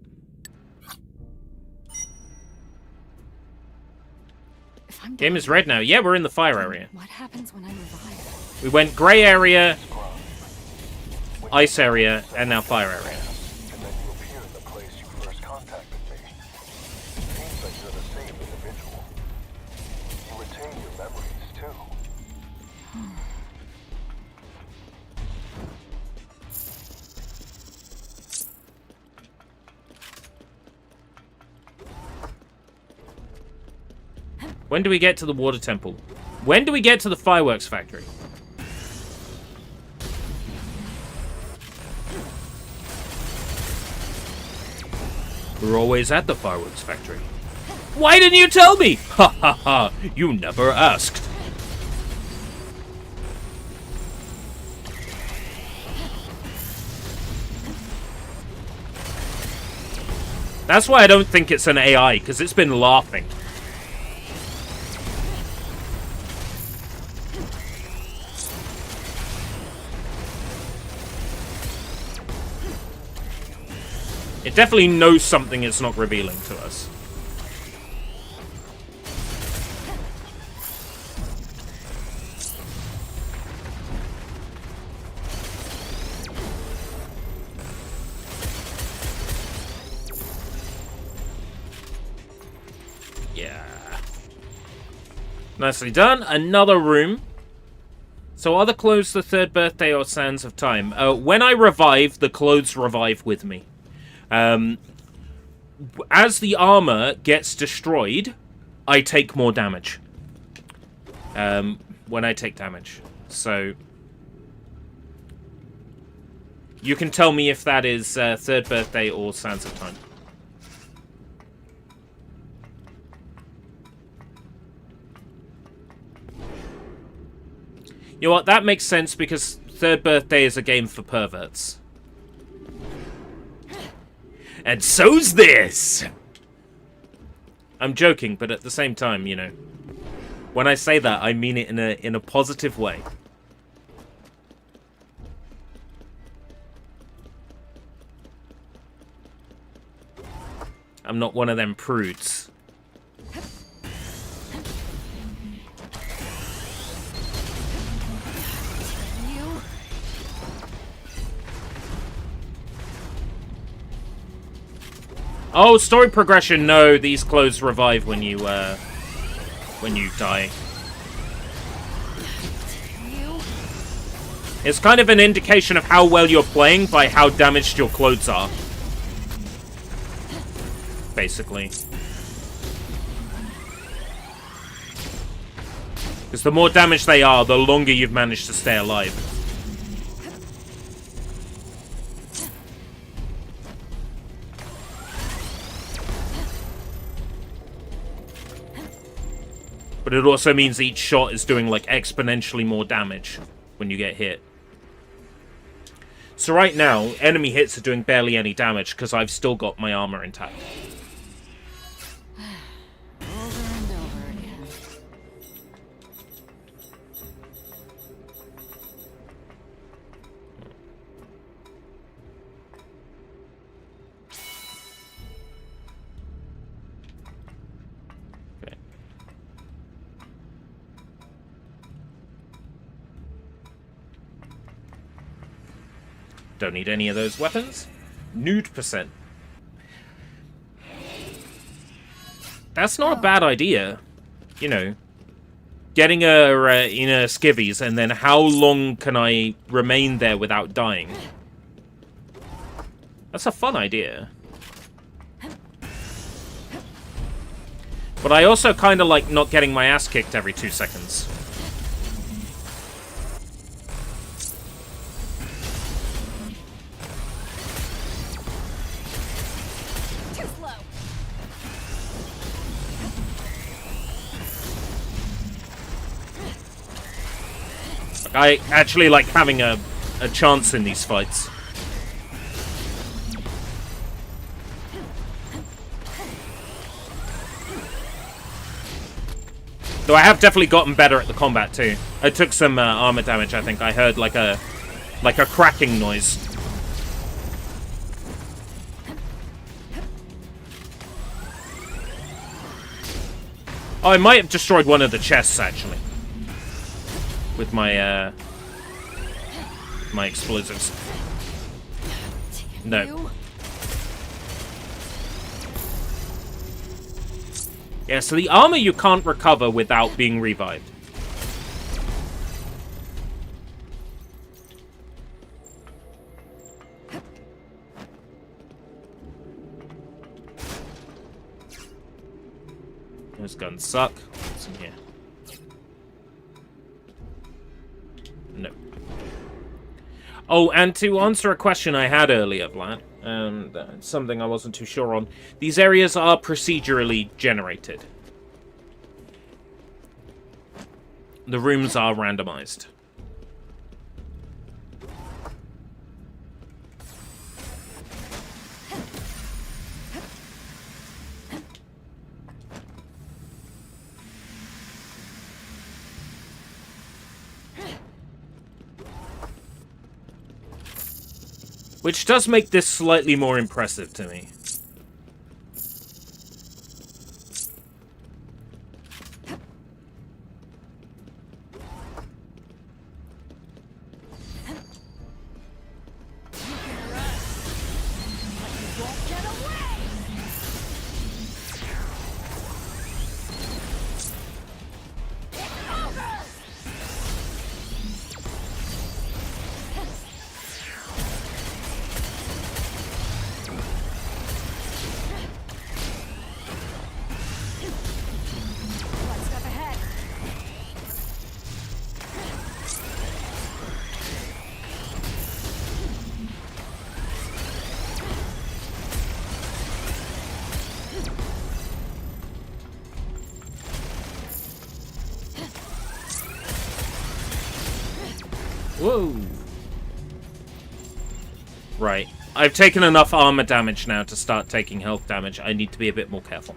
Game is red now. Yeah, we're in the fire area. What happens when I'm revived? We went grey area, ice area, and now fire area. And then you appear in the place you first contacted me. Seems like you're the same individual. You retain your memories, too. When do we get to the water temple? When do we get to the fireworks factory? We're always at the fireworks factory. Why didn't you tell me? Ha ha ha, you never asked. That's why I don't think it's an AI, because it's been laughing. It definitely knows something it's not revealing to us. Yeah. Nicely done. Another room. So are the clothes the third birthday or Sands of Time? When I revive, the clothes revive with me. As the armor gets destroyed, I take more damage. When I take damage. So you can tell me if that is third birthday or Sands of Time. You know what? That makes sense because third birthday is a game for perverts. And so's this! I'm joking, but at the same time, you know, when I say that, I mean it in a positive way. I'm not one of them prudes. Oh, story progression. No, these clothes revive when you die. It's kind of an indication of how well you're playing by how damaged your clothes are. Basically. Because the more damaged they are, the longer you've managed to stay alive. But it also means each shot is doing, like, exponentially more damage when you get hit. So right now, enemy hits are doing barely any damage because I've still got my armor intact. Over and over again. Okay. Don't need any of those weapons. Nude percent. That's not a bad idea. You know, getting her in her skivvies, and then how long can I remain there without dying? That's a fun idea. But I also kind of like not getting my ass kicked every 2 seconds. I actually like having a chance in these fights. Though I have definitely gotten better at the combat too. I took some armor damage, I think. I heard like a cracking noise. Oh, I might have destroyed one of the chests actually. With my my explosives. No. Yeah, so the armor you can't recover without being revived. Those guns suck. What's in here? No. Oh, and to answer a question I had earlier, Vlad, and something I wasn't too sure on, these areas are procedurally generated. The rooms are randomized. Which does make this slightly more impressive to me. Whoa. Right. I've taken enough armor damage now to start taking health damage. I need to be a bit more careful.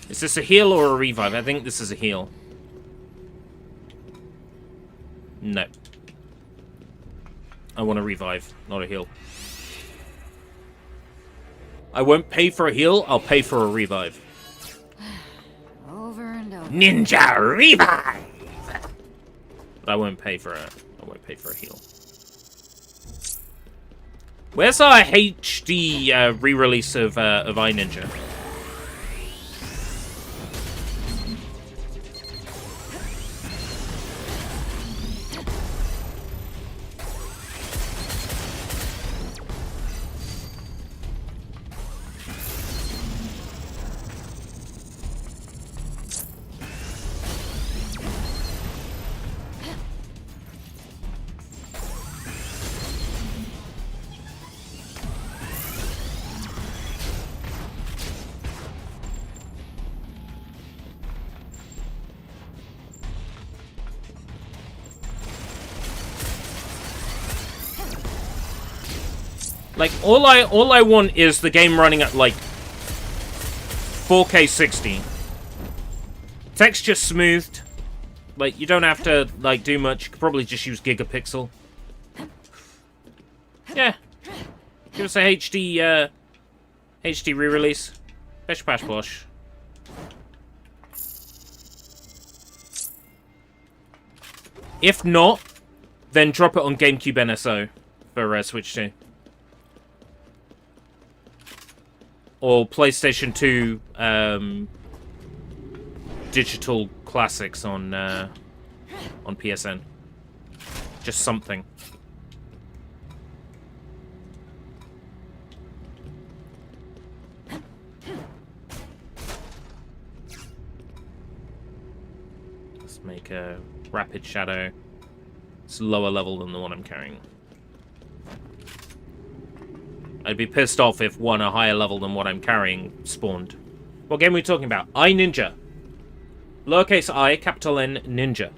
Is this a heal or a revive? I think this is a heal. No. I want a revive, not a heal. I won't pay for a heal, I'll pay for a revive. Over and over. Ninja revive! I won't pay for a heal. Where's our HD re-release of iNinja? Like, all I want is the game running at, like, 4K 60. Texture smoothed. Like, you don't have to, like, do much. You could probably just use gigapixel. Yeah. Give us a HD re-release. Bish bash bosh. If not, then drop it on GameCube NSO for Switch 2. Or PlayStation 2 digital classics on PSN. Just something. Let's make a rapid shadow. It's lower level than the one I'm carrying. I'd be pissed off if one a higher level than what I'm carrying spawned. What game are we talking about? iNinja. Lowercase I, capital N, Ninja.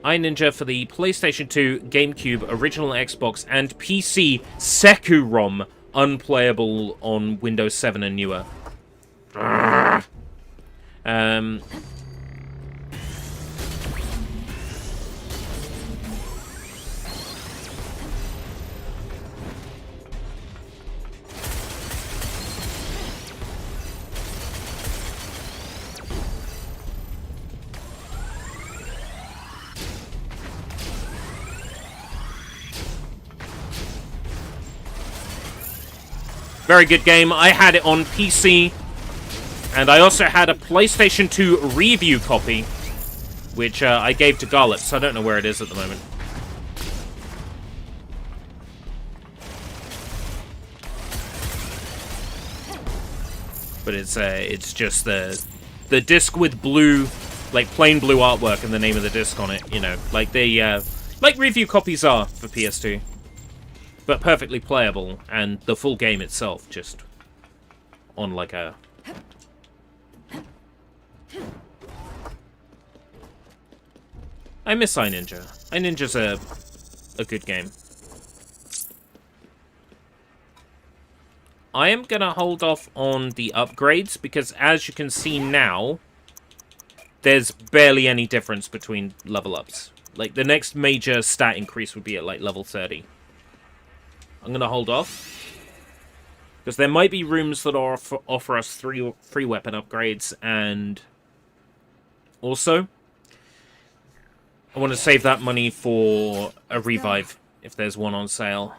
iNinja for the PlayStation 2, GameCube, original Xbox, and PC Seku-ROM, unplayable on Windows 7 and newer. Very good game. I had it on PC, and I also had a PlayStation 2 review copy, which I gave to Garlip, so I don't know where it is at the moment. But it's just the disc with blue, like plain blue artwork and the name of the disc on it. You know, like like review copies are for PS2. But perfectly playable, and the full game itself just on like a... I miss iNinja. iNinja's a good game. I am gonna hold off on the upgrades, because as you can see now, there's barely any difference between level ups. Like, the next major stat increase would be at, like, level 30. I'm going to hold off. Because there might be rooms that offer us free weapon upgrades, and also, I want to save that money for a revive, if there's one on sale.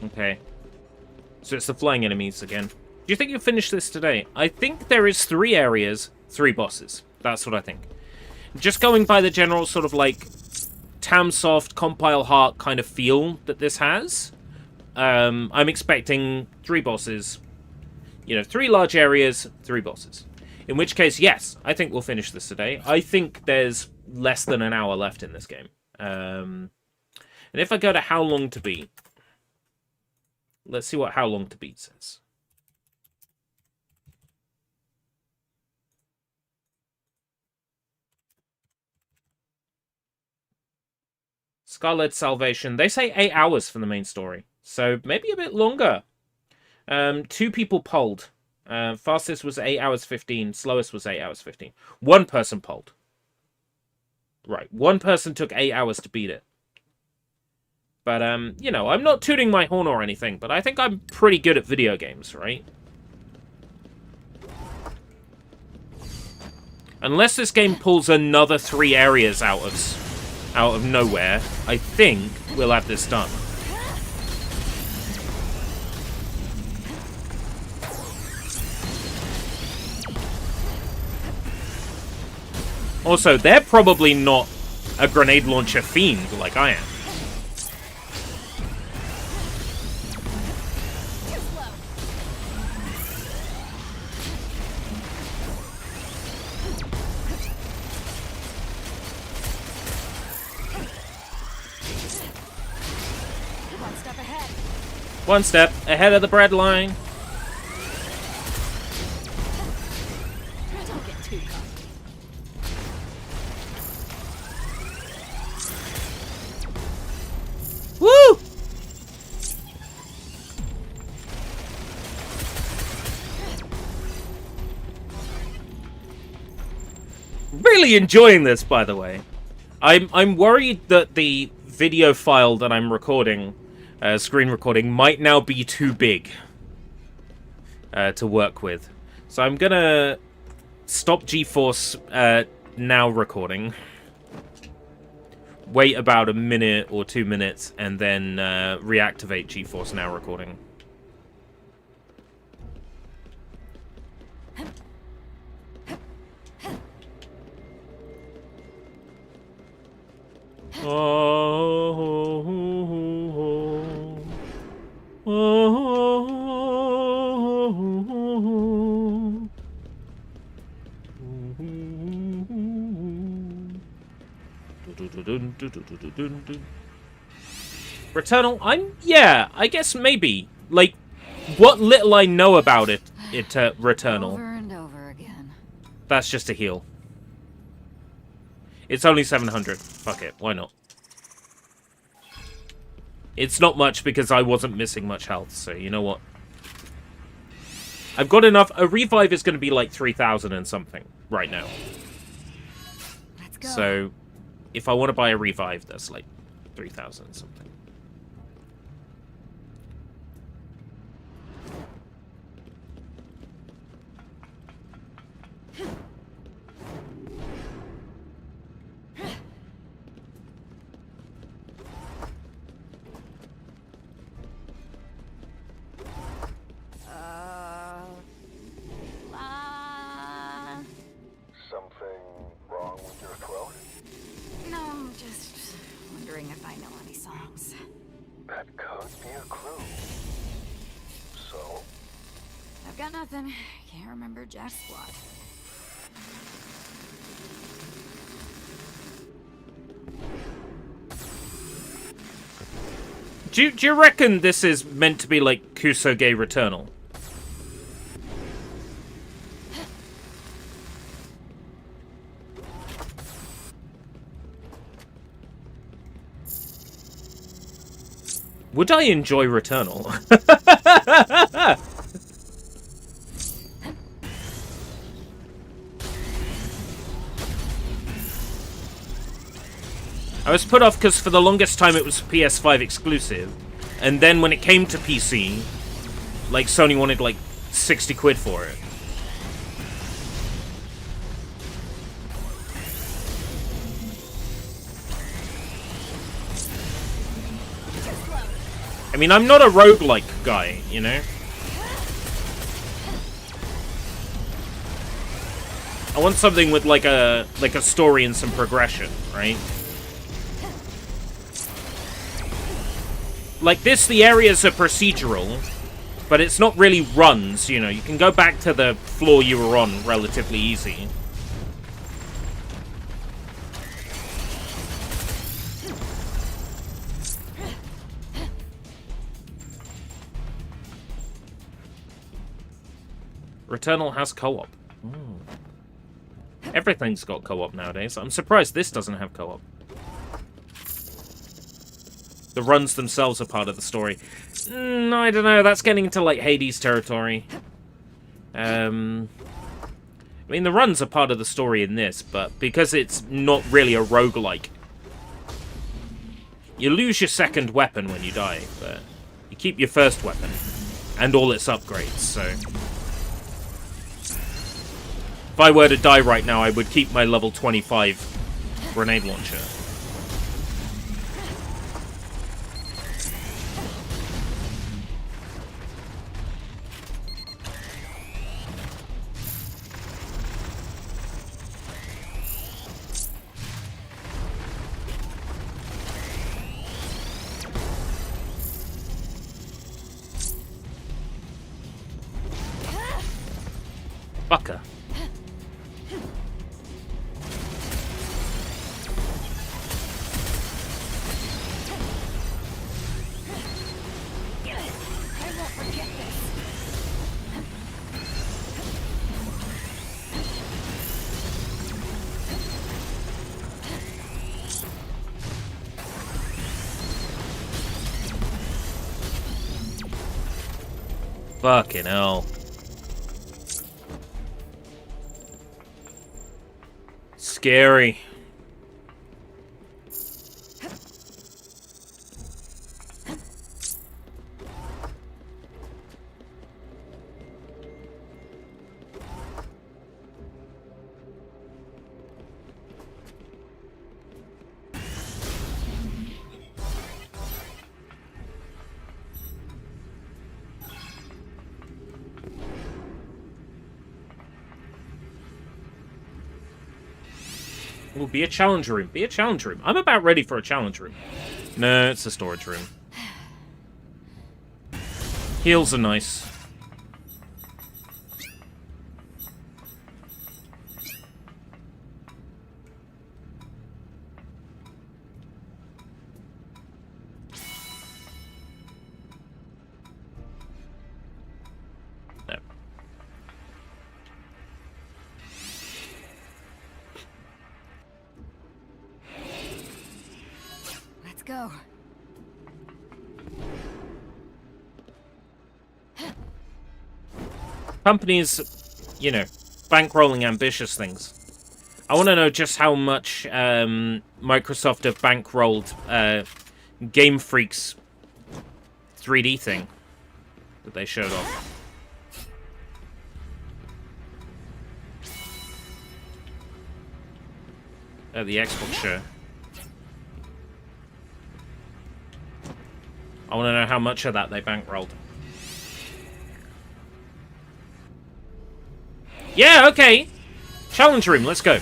Okay. So it's the flying enemies again. Do you think you'll finish this today? I think there is 3 areas, 3 bosses. That's what I think. Just going by the general sort of like Tamsoft, Compile Heart kind of feel that this has, I'm expecting 3 bosses. You know, 3 large areas, 3 bosses. In which case, yes, I think we'll finish this today. I think there's less than an hour left in this game. And if I go to how long to beat, let's see what how long to beat says. Scarlet Salvation. They say 8 hours for the main story. So maybe a bit longer. 2 people polled. Fastest was 8 hours 15. Slowest was 8 hours 15. 1 person polled. Right. 1 person took 8 hours to beat it. But, you know, I'm not tooting my horn or anything, but I think I'm pretty good at video games, right? Unless this game pulls another 3 areas out of nowhere, I think we'll have this done. Also, they're probably not a grenade launcher fiend like I am. One step ahead of the bread line. Don't get too cocky. Woo! Really enjoying this, by the way. I'm worried that the video file that I'm recording, screen recording, might now be too big to work with. So I'm gonna stop GeForce Now recording, wait about a minute or 2 minutes, and then reactivate GeForce Now recording. Returnal, yeah, I guess maybe. Like, what little I know about it, Returnal. Over and over again. That's just a heal. It's only 700. Fuck it, why not? It's not much because I wasn't missing much health, so you know what? I've got enough. A revive is going to be like 3,000 and something right now. Let's go. So, if I want to buy a revive, that's like 3,000 and something. Something wrong with your throat? No, I'm just wondering if I know any songs. That could be a clue. got nothing. Can't remember jack squat. Do you reckon this is meant to be like Kusoge Returnal? Would I enjoy Returnal? I was put off because for the longest time it was PS5 exclusive, and then when it came to PC, like Sony wanted like 60 quid for it. I mean, I'm not a roguelike guy, you know? I want something with like a story and some progression, right? Like this, the areas are procedural, but it's not really runs, you know. You can go back to the floor you were on relatively easy. Returnal has co-op. Everything's got co-op nowadays. I'm surprised this doesn't have co-op. The runs themselves are part of the story. I don't know. That's getting into, like, Hades territory. I mean, the runs are part of the story in this, but because it's not really a roguelike, you lose your second weapon when you die, but you keep your first weapon and all its upgrades, so... If I were to die right now, I would keep my level 25 grenade launcher. Fucker. Fucking hell. Scary. Ooh, be a challenge room. Be a challenge room. I'm about ready for a challenge room. No, it's a storage room. Heals are nice. No. Let's go. Companies, you know, bankrolling ambitious things. I want to know just how much Microsoft have bankrolled Game Freak's 3D thing that they showed off. At the Xbox show. I want to know how much of that they bankrolled. Yeah, okay. Challenge room, let's go.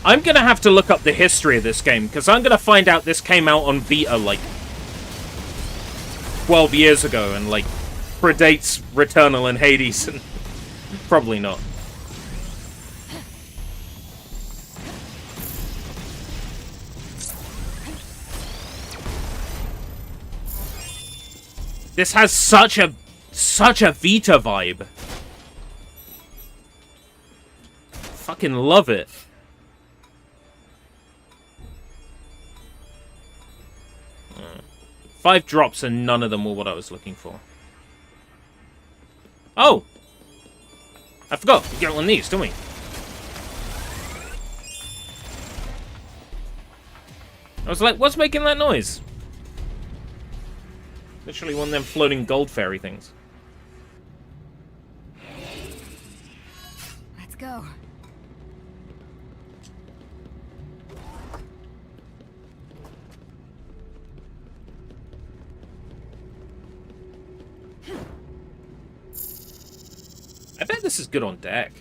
I'm gonna have to look up the history of this game, because I'm gonna find out this came out on Vita, like, 12 years ago, and, like, predates Returnal and Hades, and probably not. This has such a Vita vibe. Fucking love it. Five drops and none of them were what I was looking for. Oh! I forgot. We get one of these, don't we? I was like, what's making that noise? Literally one of them floating gold fairy things. Let's go. I bet this is good on deck.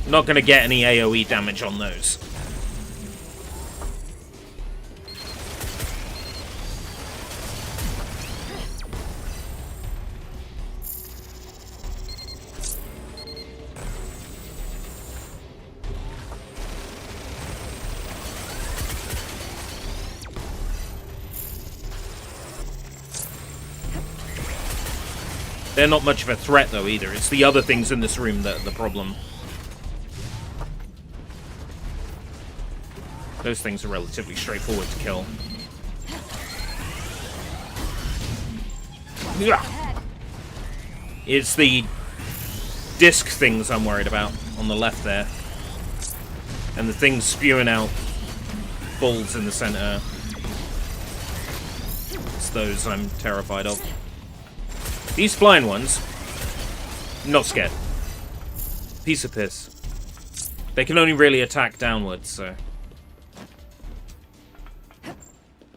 Not gonna get any AoE damage on those. They're not much of a threat, though, either. It's the other things in this room that are the problem. Those things are relatively straightforward to kill. It's the disc things I'm worried about on the left there. And the things spewing out balls in the center. It's those I'm terrified of. These flying ones, not scared. Piece of piss. They can only really attack downwards, so...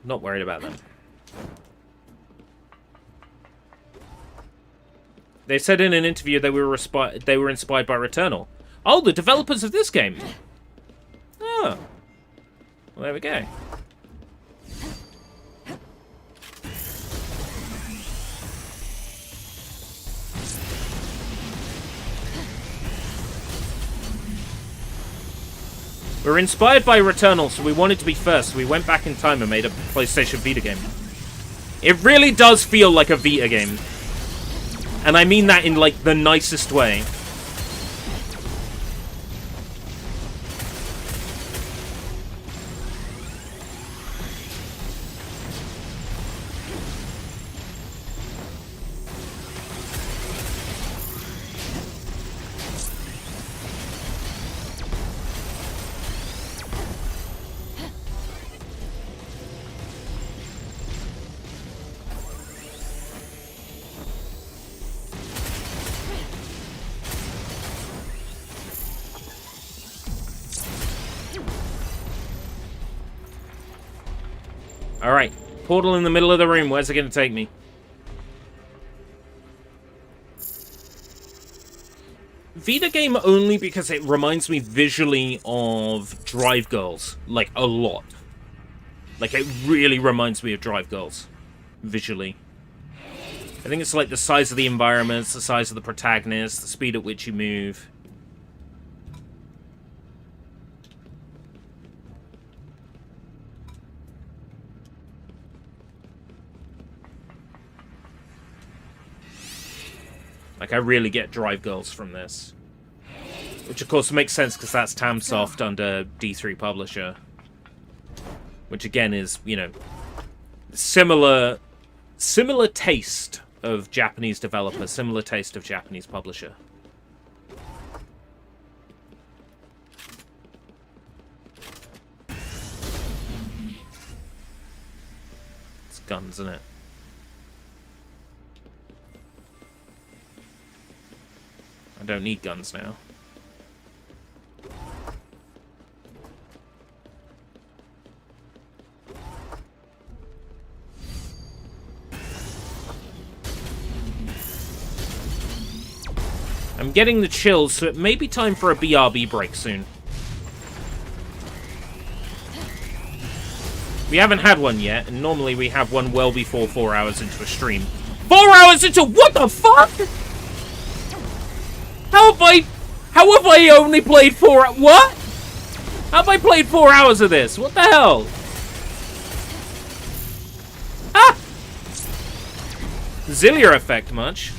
not worried about them. They said in an interview they were inspired by Returnal. Oh, the developers of this game! Oh. Well, there we go. We were inspired by Returnal, so we wanted to be first. So we went back in time and made a PlayStation Vita game. It really does feel like a Vita game. And I mean that in, like, the nicest way. Alright, portal in the middle of the room. Where's it going to take me? Vita game only because it reminds me visually of Drive Girls. Like, a lot. Like, it really reminds me of Drive Girls. Visually. I think it's like the size of the environments, the size of the protagonist, the speed at which you move. Like, I really get Drive Girls from this. Which, of course, makes sense because that's Tamsoft under D3 Publisher. Which, again, is, you know, similar taste of Japanese developer, similar taste of Japanese publisher. It's guns, isn't it? I don't need guns now. I'm getting the chills, so it may be time for a BRB break soon. We haven't had one yet, and normally we have one well before 4 hours into a stream. 4 hours into— what the fuck?! How have I only played 4— what?! How have I played 4 hours of this? What the hell? Ah! Zillia effect much?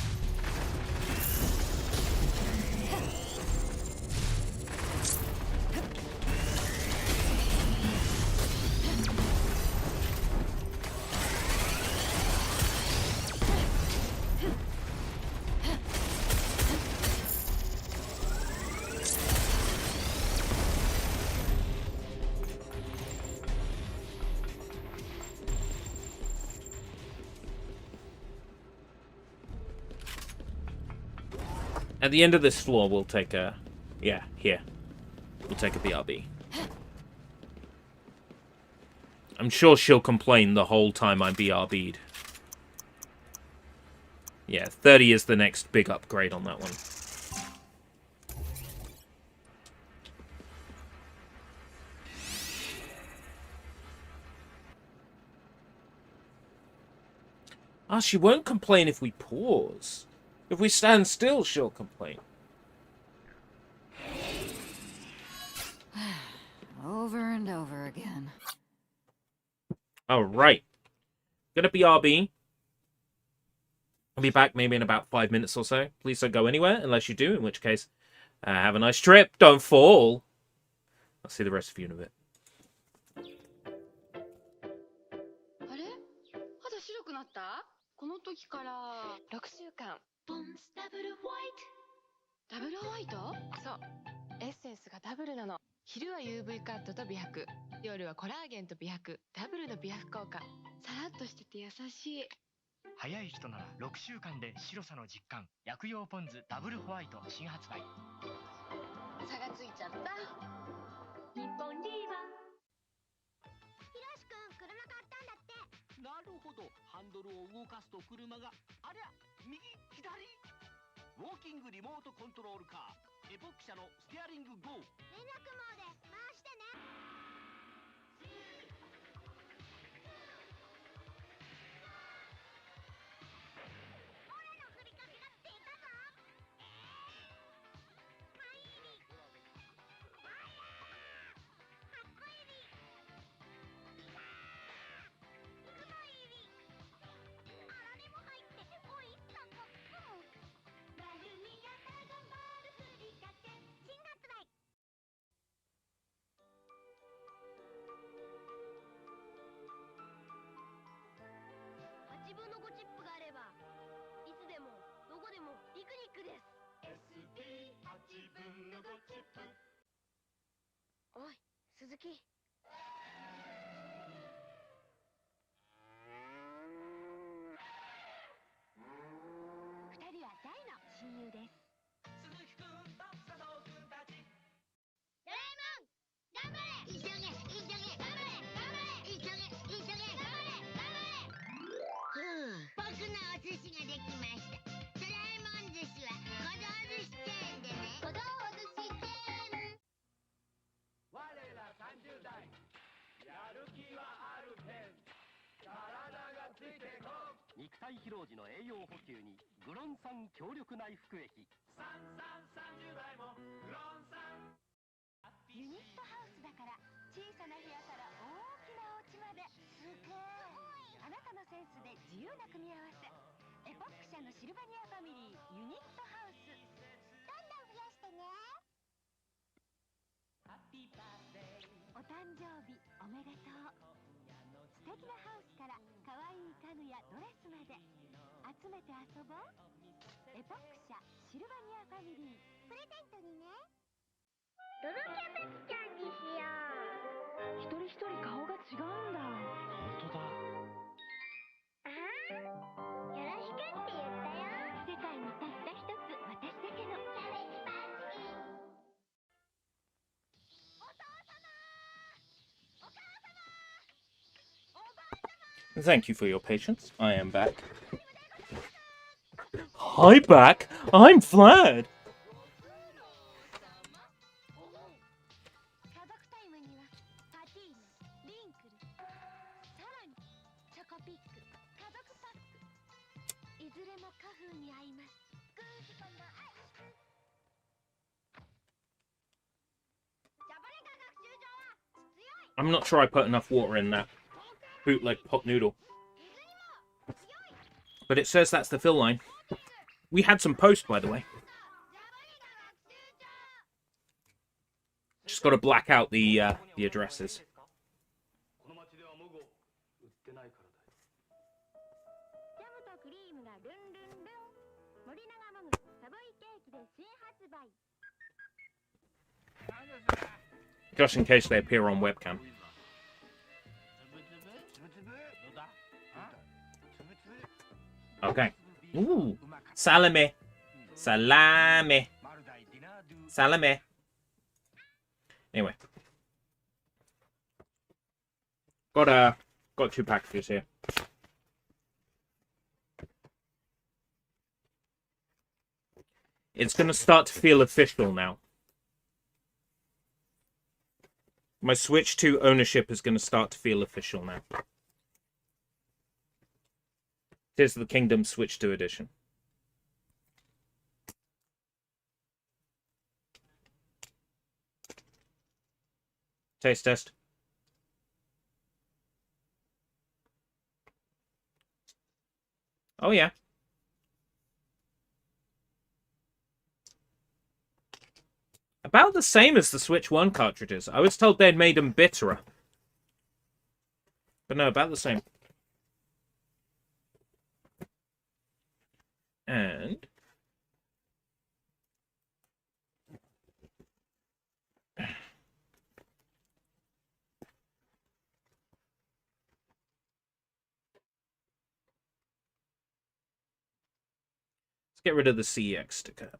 At the end of this floor, we'll take a... yeah, here. We'll take a BRB. I'm sure she'll complain the whole time I'm BRB'd. Yeah, 30 is the next big upgrade on that one. Ah, she won't complain if we pause. If we stand still, she'll complain. Over and over again. Alright. Gonna BRB. I'll be back maybe in about 5 minutes or so. Please don't go anywhere unless you do, in which case, have a nice trip. Don't fall. I'll see the rest of you in a bit. あれ？肌白くなった？この時から6週間。ポンスダブルホワイト。ダブルホワイト？そう。エッセンスがダブルなの。昼は UV カットと美白。夜はコラーゲンと美白。ダブルの美白効果。さらっとしてて優しい。早い人なら6週間で白さの実感。薬用ポンズダブルホワイト新発売。差がついちゃった。日本リーバー。ひろしくん車買ったんだって。なるほど。ハンドルを動かすと車がありゃ右左。ウォーキングリモートコントロールカーエポック社のステアリング GO。 連絡網で回してね。俺のふりかけが出たぞ。マイリファイヤー。かっこいいリ雲入り。あられも入っておいしさポップン。バルミがた頑張るふりかけ新発売。8分の5チップがあればいつでもどこでもピクニックです。 SP8 分の5チップ。おい鈴木。2人は大の親友です。鈴木くんと佐藤くんたち。ドラえもん頑張れ。急げ頑張れ急げ頑張れ。僕のお寿司ができました。ドラえもん寿司は小道寿司チェーンでね。小道寿司チェーン。我ら30代やる気はあるけん体がついてこん。肉体疲労時の栄養補給にグロン酸強力内服液。30代もグロン酸。ユニットハウスだから小さな部屋から大きなお家まで。すごい。あなたのセンスで自由な組み合わせ。エポック社のシルバニアファミリーユニットハウス。どんどん増やしてね。お誕生日おめでとう。素敵なハウスから可愛い家具やドレスまで集めて遊ぼう。エポック社シルバニアファミリー。プレゼントにね。ドロキャベツちゃんにしよう。一人一人顔が違うんだ。本当だ。ああ、よろしくって言ったよ。世界にたった一つ私だけのキャベツパンチ。お父様、お母様、おばあ様。 Thank you for your patience. I am back. Hi, back. I'm Vlad. I'm not sure I put enough water in that bootleg pot noodle. But it says that's the fill line. We had some post, by the way. Just got to black out the addresses. この町ではもご売ってないからだよ。ジャムとクリームがルンルンルン。森永もぐサボイケーキで新発売。 Just in case they appear on webcam. Okay. Ooh. Salami. Salami. Salami. Anyway. Got 2 packages here. It's going to start to feel official now. My Switch 2 ownership is going to start to feel official now. Here's the Kingdom Switch 2 edition. Taste test. Oh, yeah. About the same as the Switch 1 cartridges. I was told they'd made them bitterer. But no, about the same. And... let's get rid of the CEX sticker.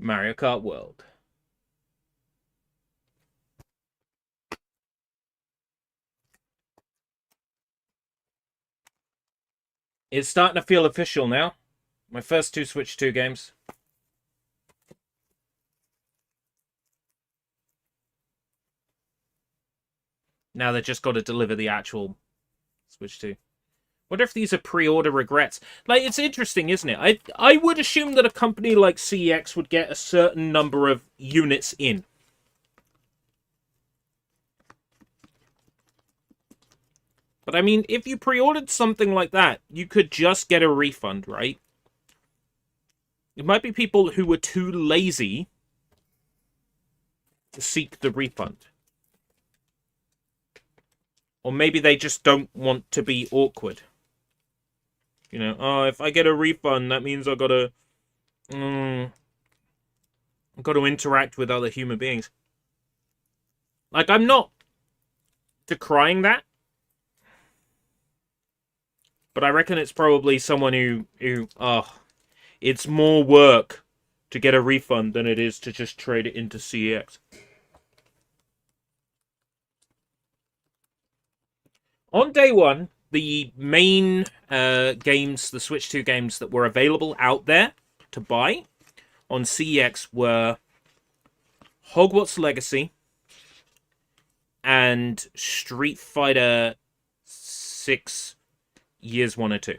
Mario Kart World. It's starting to feel official now. My first 2 Switch 2 games. Now they've just got to deliver the actual Switch 2. Wonder if these are pre-order regrets. Like, it's interesting, isn't it? I would assume that a company like CEX would get a certain number of units in. But I mean, if you pre-ordered something like that, you could just get a refund, right? It might be people who were too lazy to seek the refund. Or maybe they just don't want to be awkward. You know, oh, if I get a refund, that means I've got to interact with other human beings. Like, I'm not decrying that. But I reckon it's probably someone who it's more work to get a refund than it is to just trade it into CEX. On day one, the main games, the Switch 2 games that were available out there to buy on CEX were Hogwarts Legacy and Street Fighter 6 Years 1 or 2.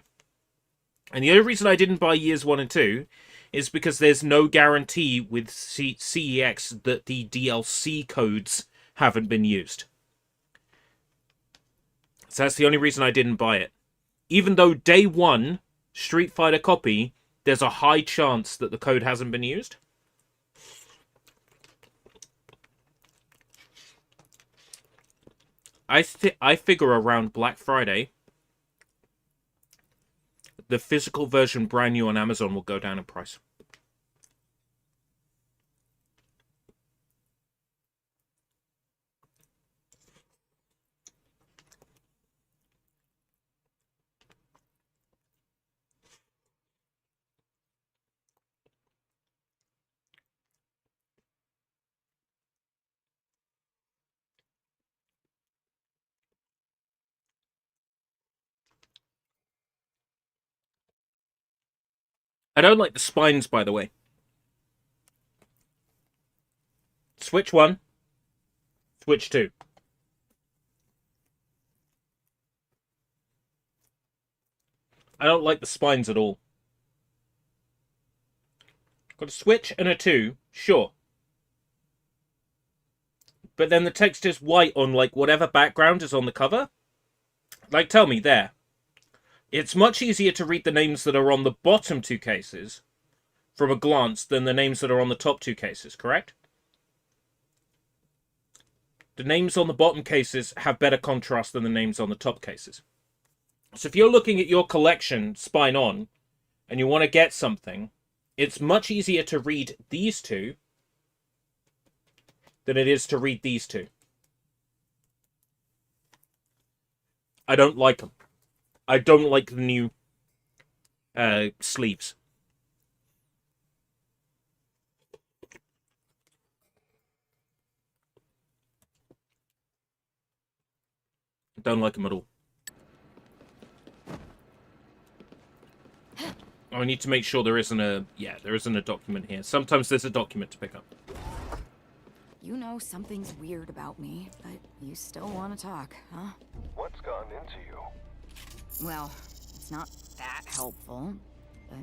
And the only reason I didn't buy Years 1 and 2 is because there's no guarantee with CEX that the DLC codes haven't been used. So that's the only reason I didn't buy it. Even though day one, Street Fighter copy, there's a high chance that the code hasn't been used. I figure around Black Friday, the physical version brand new on Amazon will go down in price. I don't like the spines, by the way. Switch 1, Switch 2. I don't like the spines at all. Got a switch and a 2, sure. But then the text is white on, like, whatever background is on the cover. Like, tell me, there. It's much easier to read the names that are on the bottom 2 cases from a glance than the names that are on the top 2 cases, correct? The names on the bottom cases have better contrast than the names on the top cases. So if you're looking at your collection spine on and you want to get something, it's much easier to read these 2 than it is to read these 2. I don't like them. I don't like the new sleeves. Don't like them at all. I need to make sure there isn't a... Yeah, there isn't a document here. Sometimes there's a document to pick up. You know something's weird about me, but you still want to talk, huh? What's gone into you? Well, it's not that helpful, but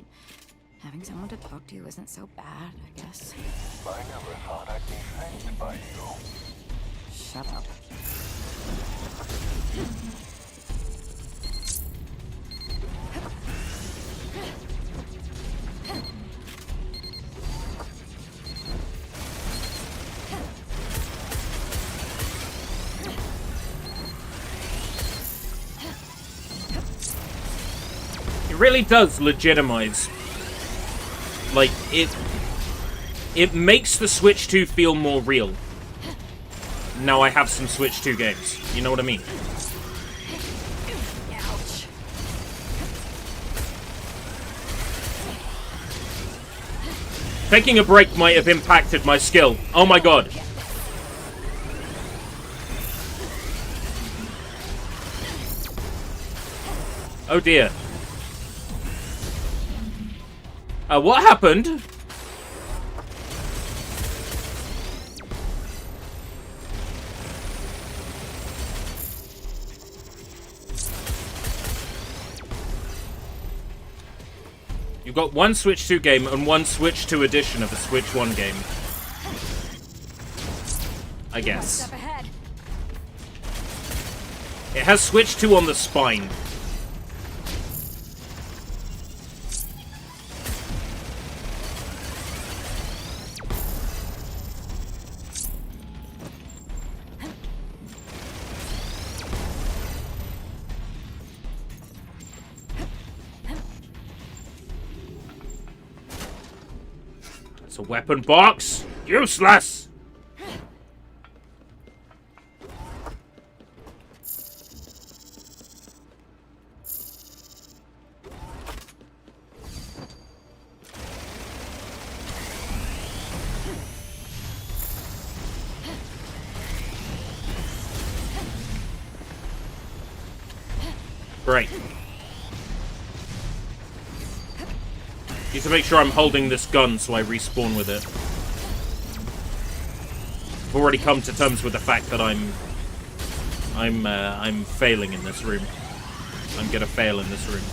having someone to talk to isn't so bad, I guess. I never thought I'd be thanked by you. Shut up. It really does legitimize. Like, it makes the Switch 2 feel more real. Now I have some Switch 2 games. You know what I mean? Ouch. Taking a break might have impacted my skill. Oh my god. Oh dear. What happened? You've got one Switch 2 game and one Switch 2 edition of a Switch 1 game. I guess. Step ahead. It has Switch 2 on the spine. It's a weapon box. Useless. Great. Need to make sure I'm holding this gun so I respawn with it. I've already come to terms with the fact that I'm failing in this room. I'm gonna fail in this room.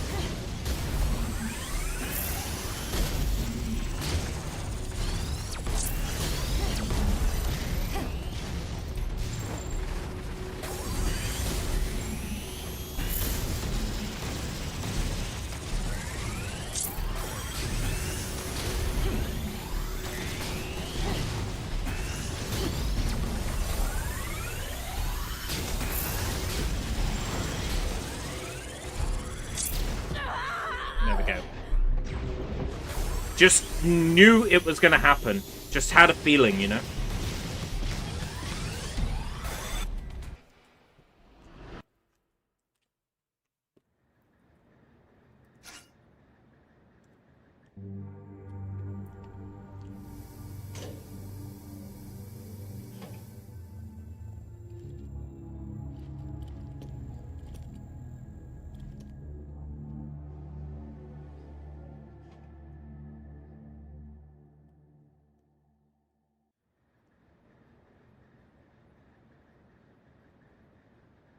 There we go. Just knew it was gonna happen. Just had a feeling, you know?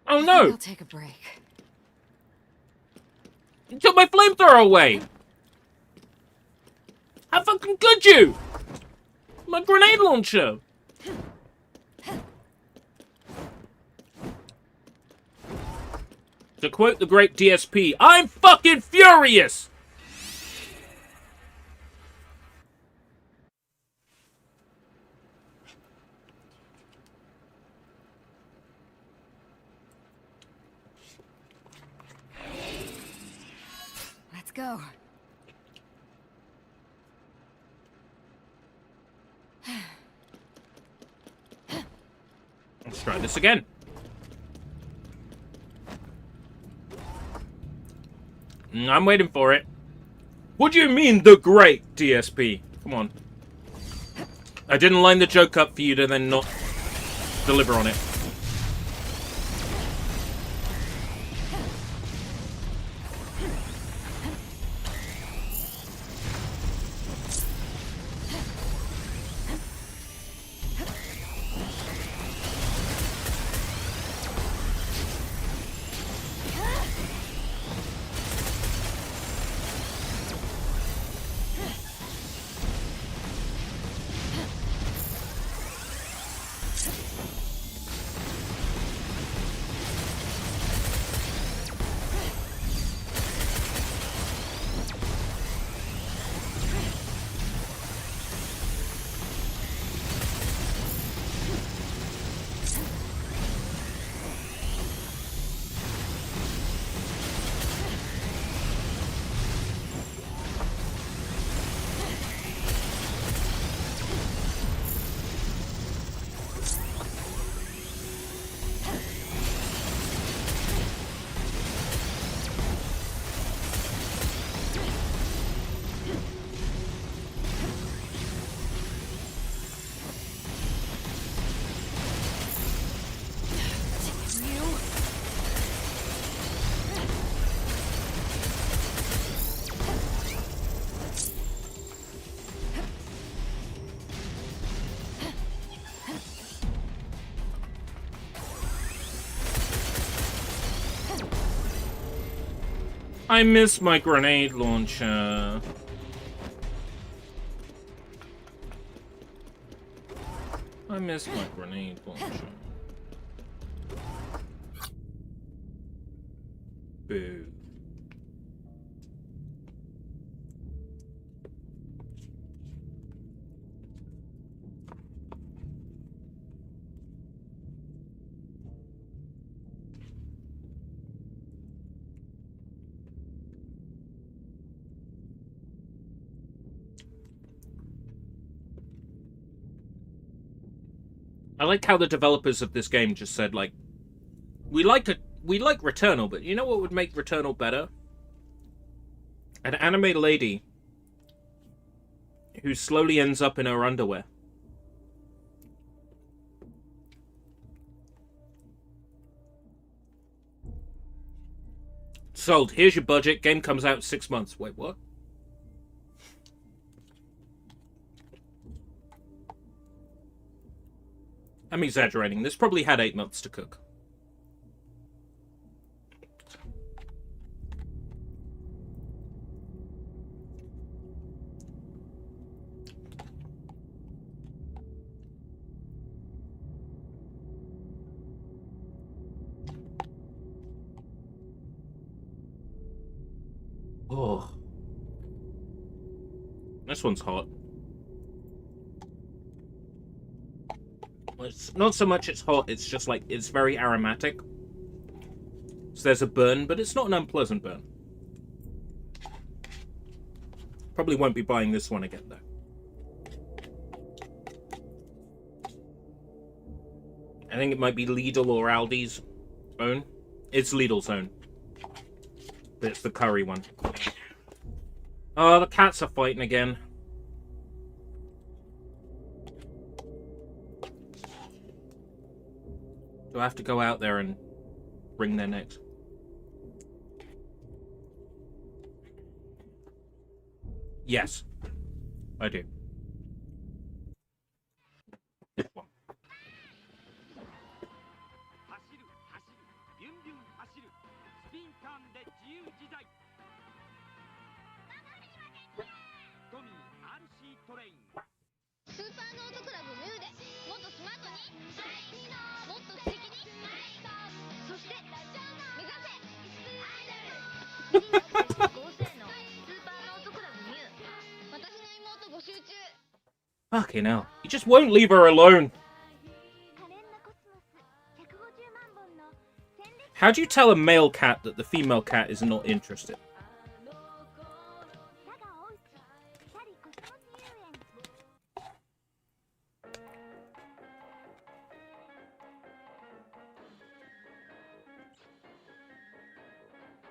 Oh I think no! I'll take a break. You took my flamethrower away! How fucking could you? My grenade launcher! To quote the great DSP, I'm fucking furious! Let's go. Let's try this again. I'm waiting for it. What do you mean, the great DSP? Come on. I didn't line the joke up for you to then not deliver on it. I miss my grenade launcher. I miss my grenade launcher. Boo. I like how the developers of this game just said, like, we like Returnal, but you know what would make Returnal better? An anime lady who slowly ends up in her underwear. Sold. Here's your budget. Game comes out in 6 months. Wait, what? I'm exaggerating. This probably had 8 months to cook. Oh. This one's hot. It's not so much it's hot, it's just like, it's very aromatic. So there's a burn, but it's not an unpleasant burn. Probably won't be buying this one again, though. I think it might be Lidl or Aldi's own. It's Lidl's own. But it's the curry one. Oh, the cats are fighting again. Do I have to go out there and wring their necks? Yes, I do. This one. ターンで自由自在トミー RC トレインスーパーノートクラブミューでもっとスマートにもっと素敵にそして目指せ高性能スーパーノートクラブミュー私の妹募集中 Fucking hell. He just won't leave her alone. 可憐なコスモス150万本の戦列 How do you tell a male cat that the female cat is not interested? 佐賀大内パリコスモス遊園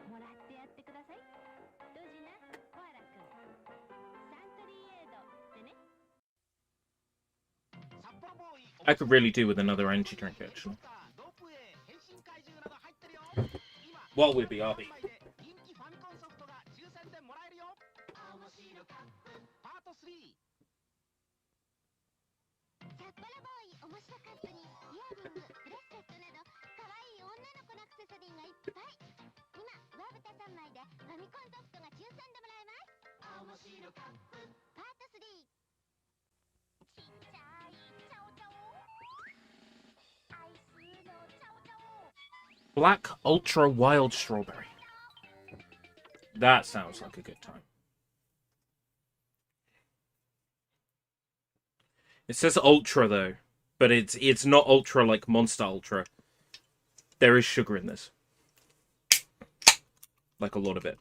もらってやってくださいドジなコアラくんサントリーエイドでね I could really do with another energy drink, actually. While we're BRB. シャッバラボーイ面白カップにイヤリングブレスレットなど可愛い女の子のアクセサリーがいっぱい今上蓋3枚でファミコンソフトが抽選でもらえます面白カップパート3ちっちゃいチャオチャオアイスのチャオチャオ Black Ultra Wild Strawberry. That sounds like a good time. It says Ultra, though. But it's not Ultra like Monster Ultra. There is sugar in this. Like a lot of it.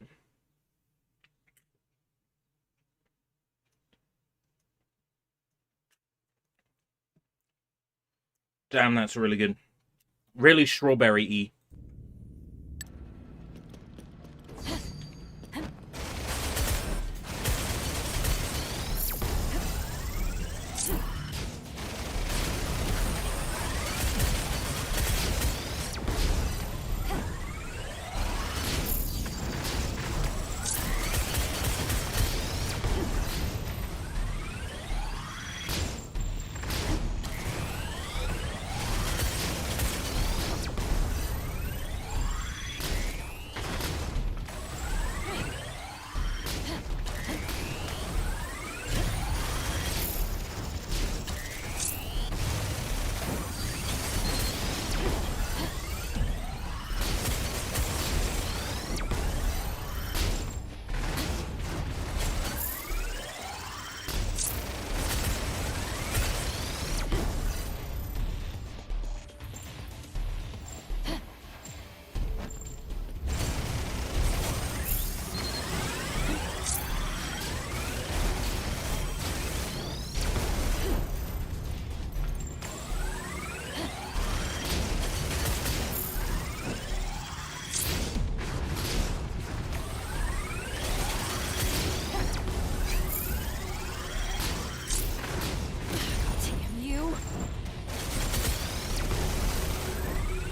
Damn, that's really good. Really strawberry-y.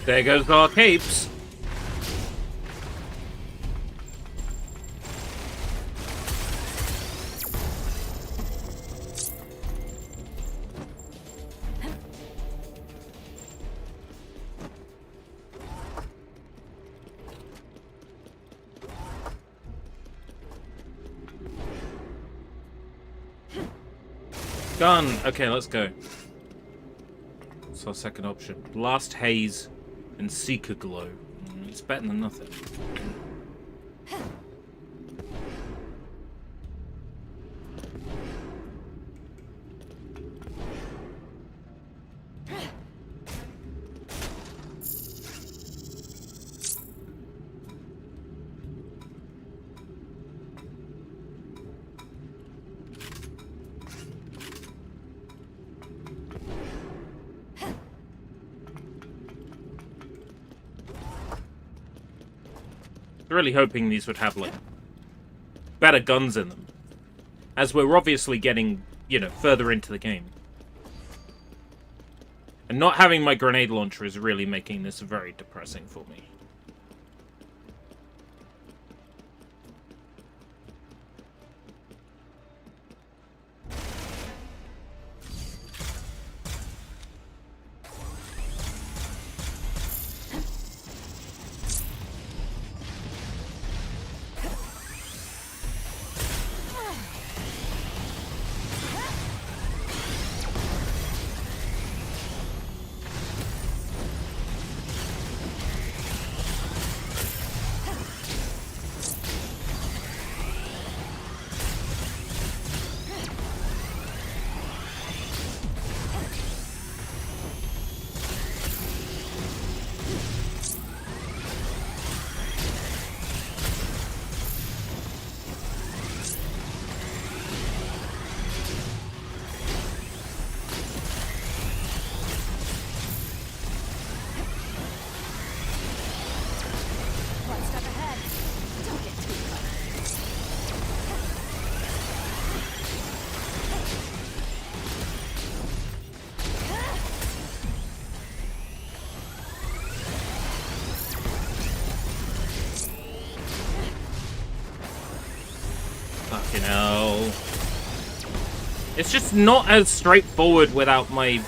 There goes our capes. Done. Okay, let's go. That's our second option. Blast Haze and Seeker Glow. It's better than nothing. Really hoping these would have, like, better guns in them. As we're obviously getting, you know, further into the game. And not having my grenade launcher is really making this very depressing for me. It's just not as straightforward without my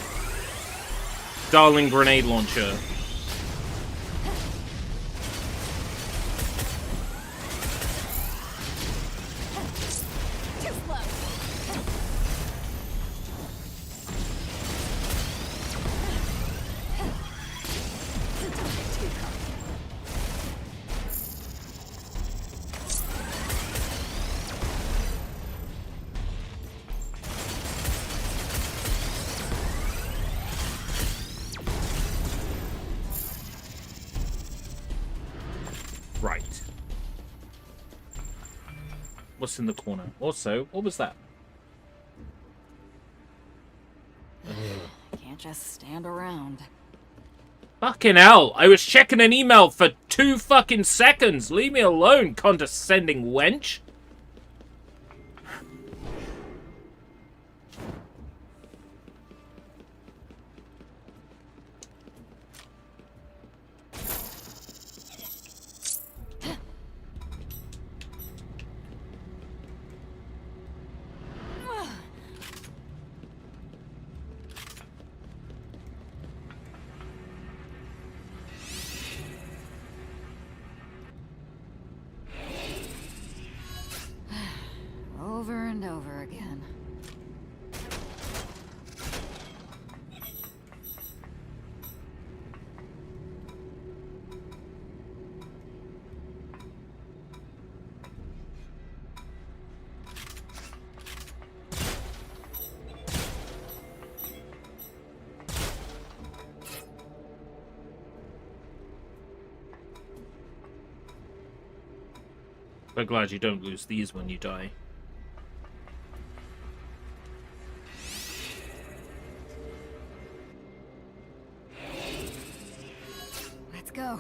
darling grenade launcher. Right. What's in the corner? Also, what was that? Can't just stand around. Fucking hell, I was checking an email for 2 fucking seconds. Leave me alone, condescending wench. Over and over again. I'm glad you don't lose these when you die. Let's go.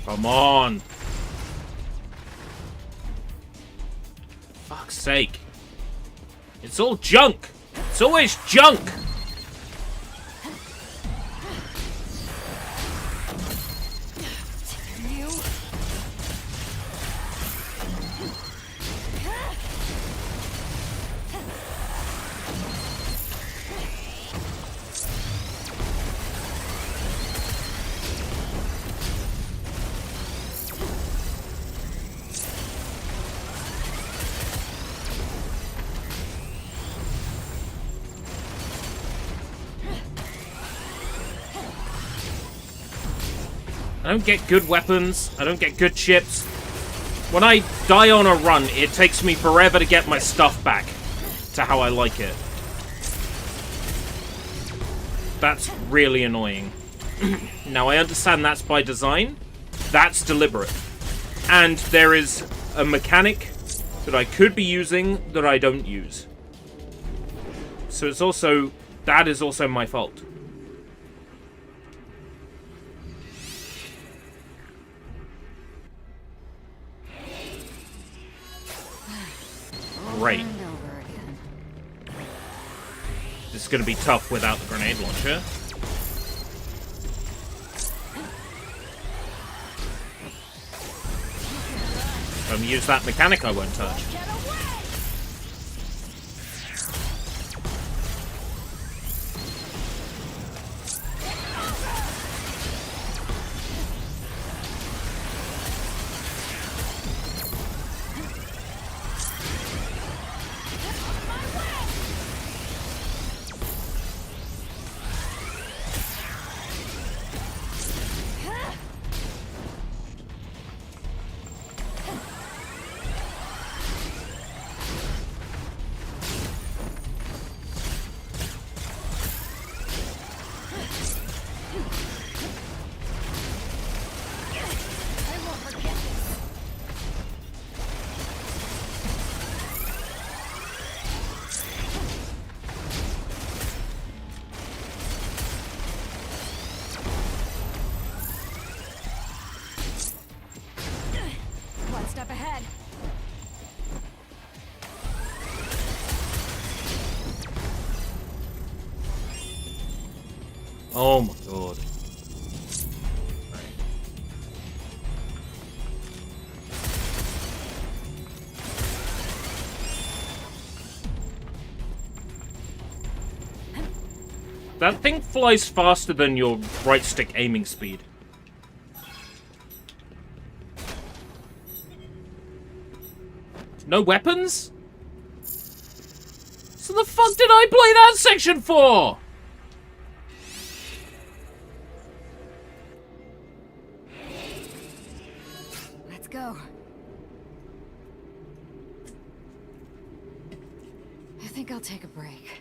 Come on. Fuck's sake. It's all junk. It's always junk. You. I don't get good weapons. I don't get good chips. When I die on a run, it takes me forever to get my stuff back to how I like it. That's really annoying. Now, I understand that's by design. That's deliberate. And there is a mechanic that I could be using that I don't use. So it's also... that is also my fault. Great. Over and over again. This is going to be tough without the grenade launcher. If I'm use that mechanic, I won't touch. Oh my god. That thing flies faster than your right stick aiming speed. No weapons? So the fuck did I play that section for? Let's go. I think I'll take a break.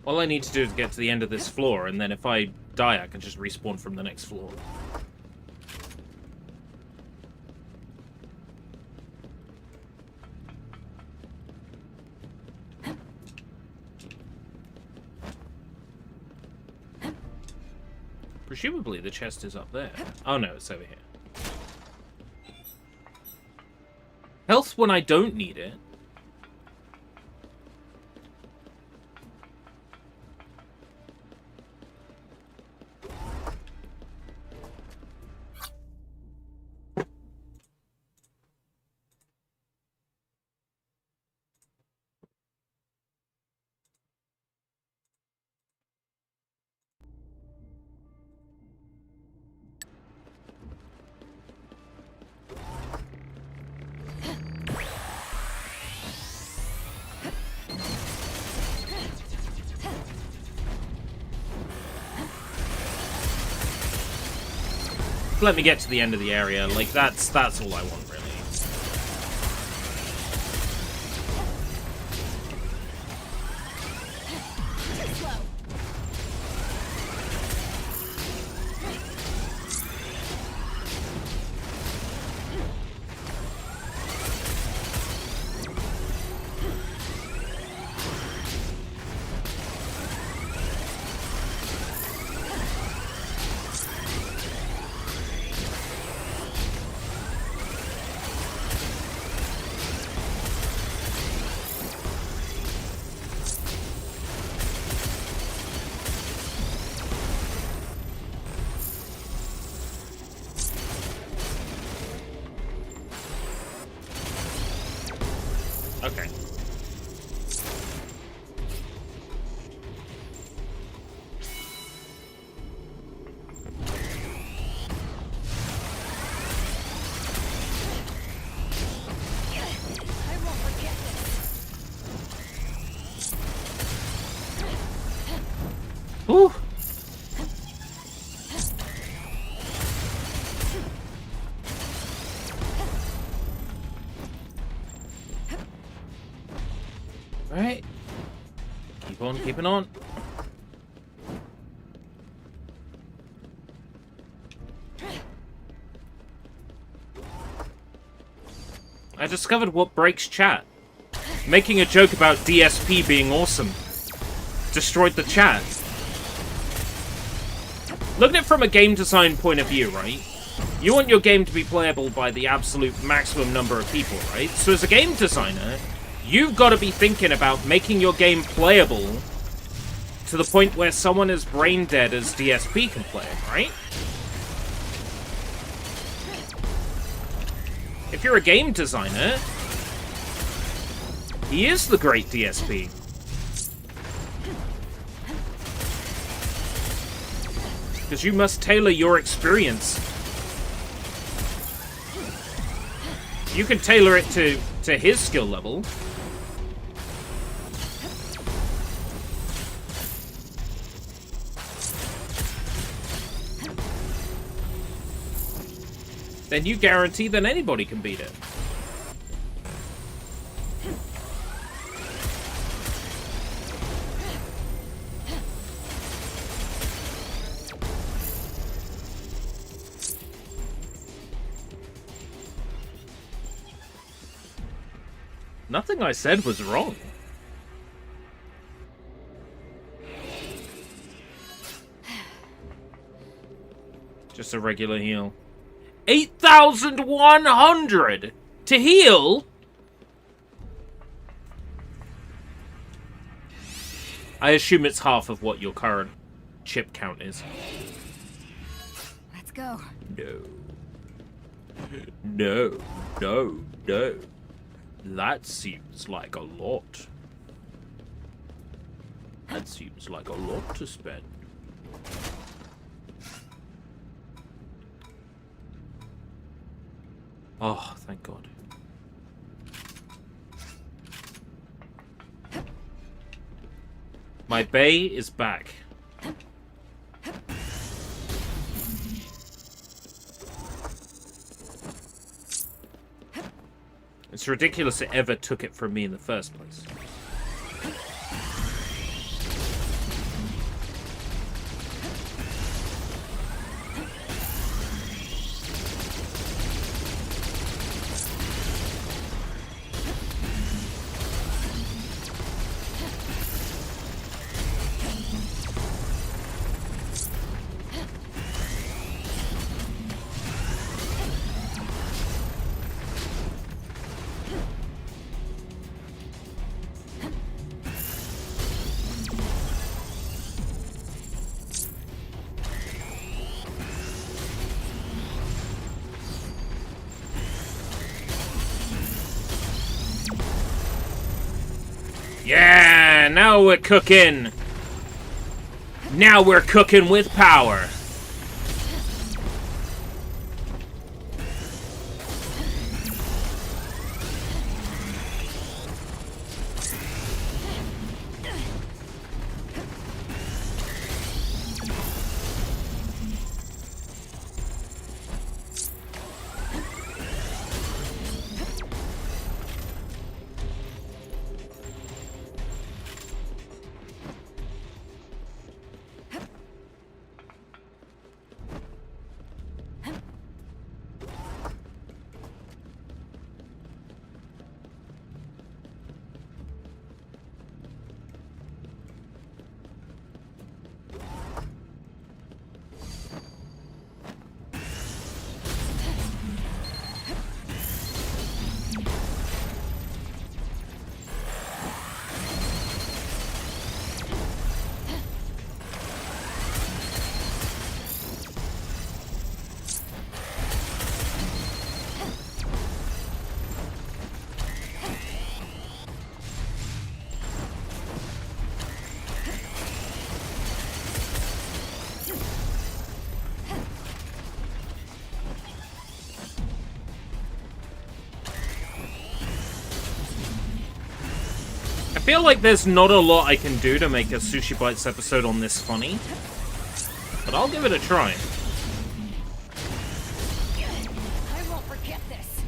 All I need to do is get to the end of this floor, and then if I die, I can just respawn from the next floor. Presumably the chest is up there. Oh no, it's over here. Health when I don't need it. Let me get to the end of the area. Like, that's all I want, really. Okay. Ooh. Alright. Keep on keeping on. I discovered what breaks chat. Making a joke about DSP being awesome. Destroyed the chat. Look at it from a game design point of view, right? You want your game to be playable by the absolute maximum number of people, right? So as a game designer, you've got to be thinking about making your game playable to the point where someone as brain dead as DSP can play it, right? If you're a game designer, he is the great DSP. Because you must tailor your experience. You can tailor it to his skill level. Then you guarantee that anybody can beat it. Nothing I said was wrong. Just a regular heal. 8,100 to heal? I assume it's half of what your current chip count is. Let's go. No. No. No. No. That seems like a lot. That seems like a lot to spend. Oh, thank God. My bay is back. It's ridiculous it ever took it from me in the first place. Yeah, now we're cooking. Now we're cooking with power. I feel like there's not a lot I can do to make a SushiBites episode on this funny, but I'll give it a try. I won't forget this.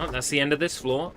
Oh, that's the end of this floor.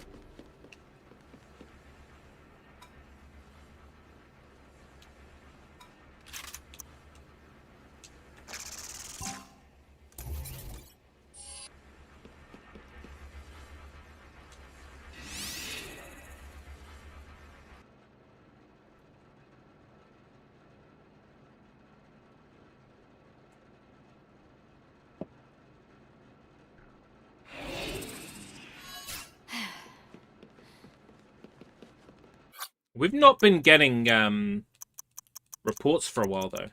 We've not been getting reports for a while, though.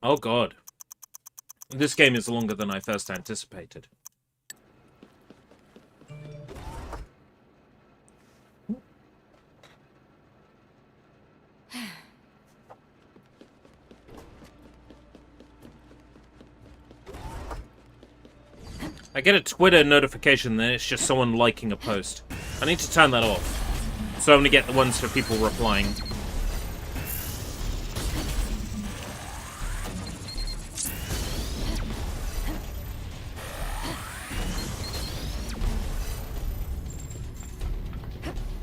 Oh, God. This game is longer than I first anticipated. I get a Twitter notification, then it's just someone liking a post. I need to turn that off. So I only get the ones for people replying.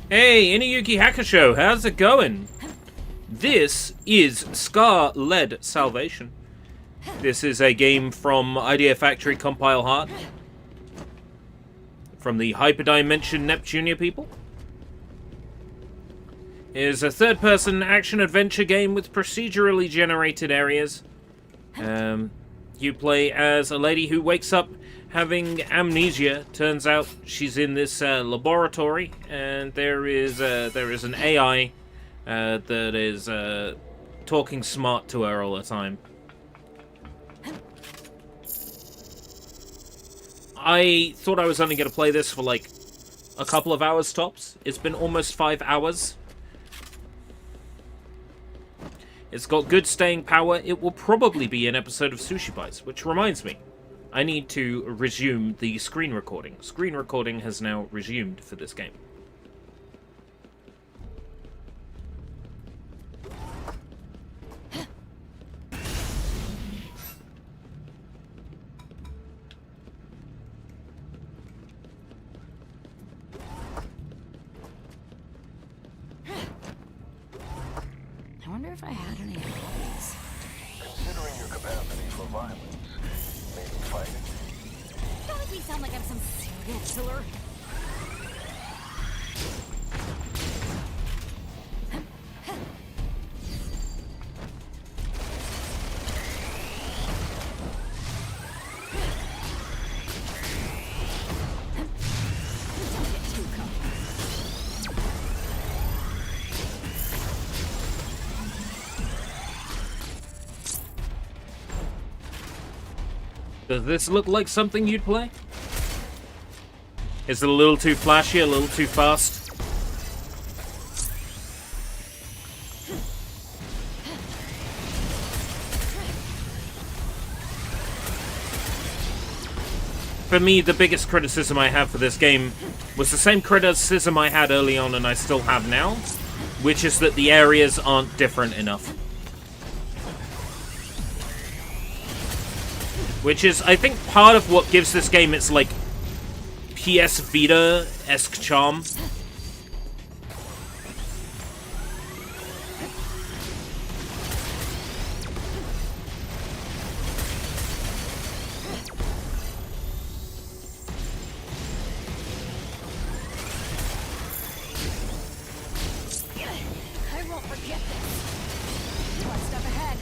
Hey, Inuyuki Hakusho, how's it going? This is Scar-led Salvation. This is a game from Idea Factory Compile Hard. From the Hyperdimension Neptunia people. It is a third-person action-adventure game with procedurally generated areas. You play as a lady who wakes up having amnesia. Turns out she's in this laboratory, and there is an AI that is talking smart to her all the time. I thought I was only going to play this for like a couple of hours tops. It's been almost 5 hours. It's got good staying power. It will probably be an episode of SushiBites, which reminds me, I need to resume the screen recording. Screen recording has now resumed for this game. I wonder if I had any hobbies. Considering your capacity for violence, maybe fighting? Don't make me sound like I'm some serial killer. Don't get too comfortable. Does this look like something you'd play? Is it a little too flashy, a little too fast? For me, the biggest criticism I have for this game was the same criticism I had early on and I still have now, which is that the areas aren't different enough. Which is, I think, part of what gives this game its, like, PS Vita-esque charm. I won't forget this. One step ahead.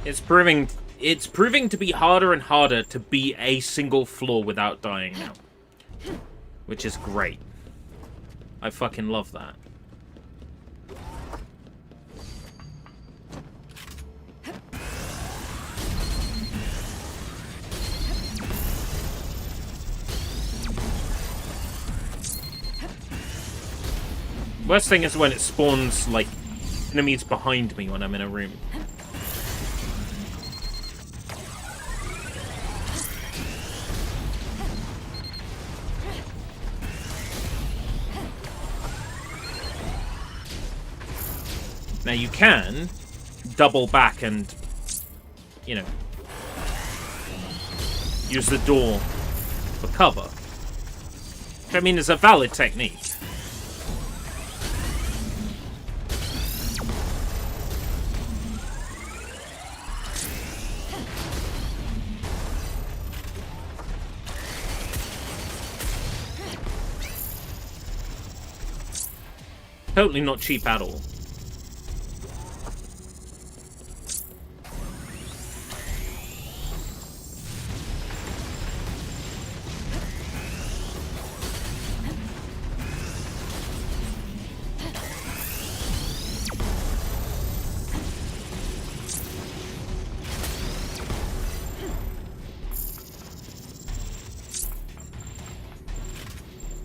It's proving to be harder and harder to beat a single floor without dying now. Which is great. I fucking love that. Worst thing is when it spawns, like, enemies behind me when I'm in a room. Now you can double back and, you know, use the door for cover. Which I mean is a valid technique. Totally not cheap at all.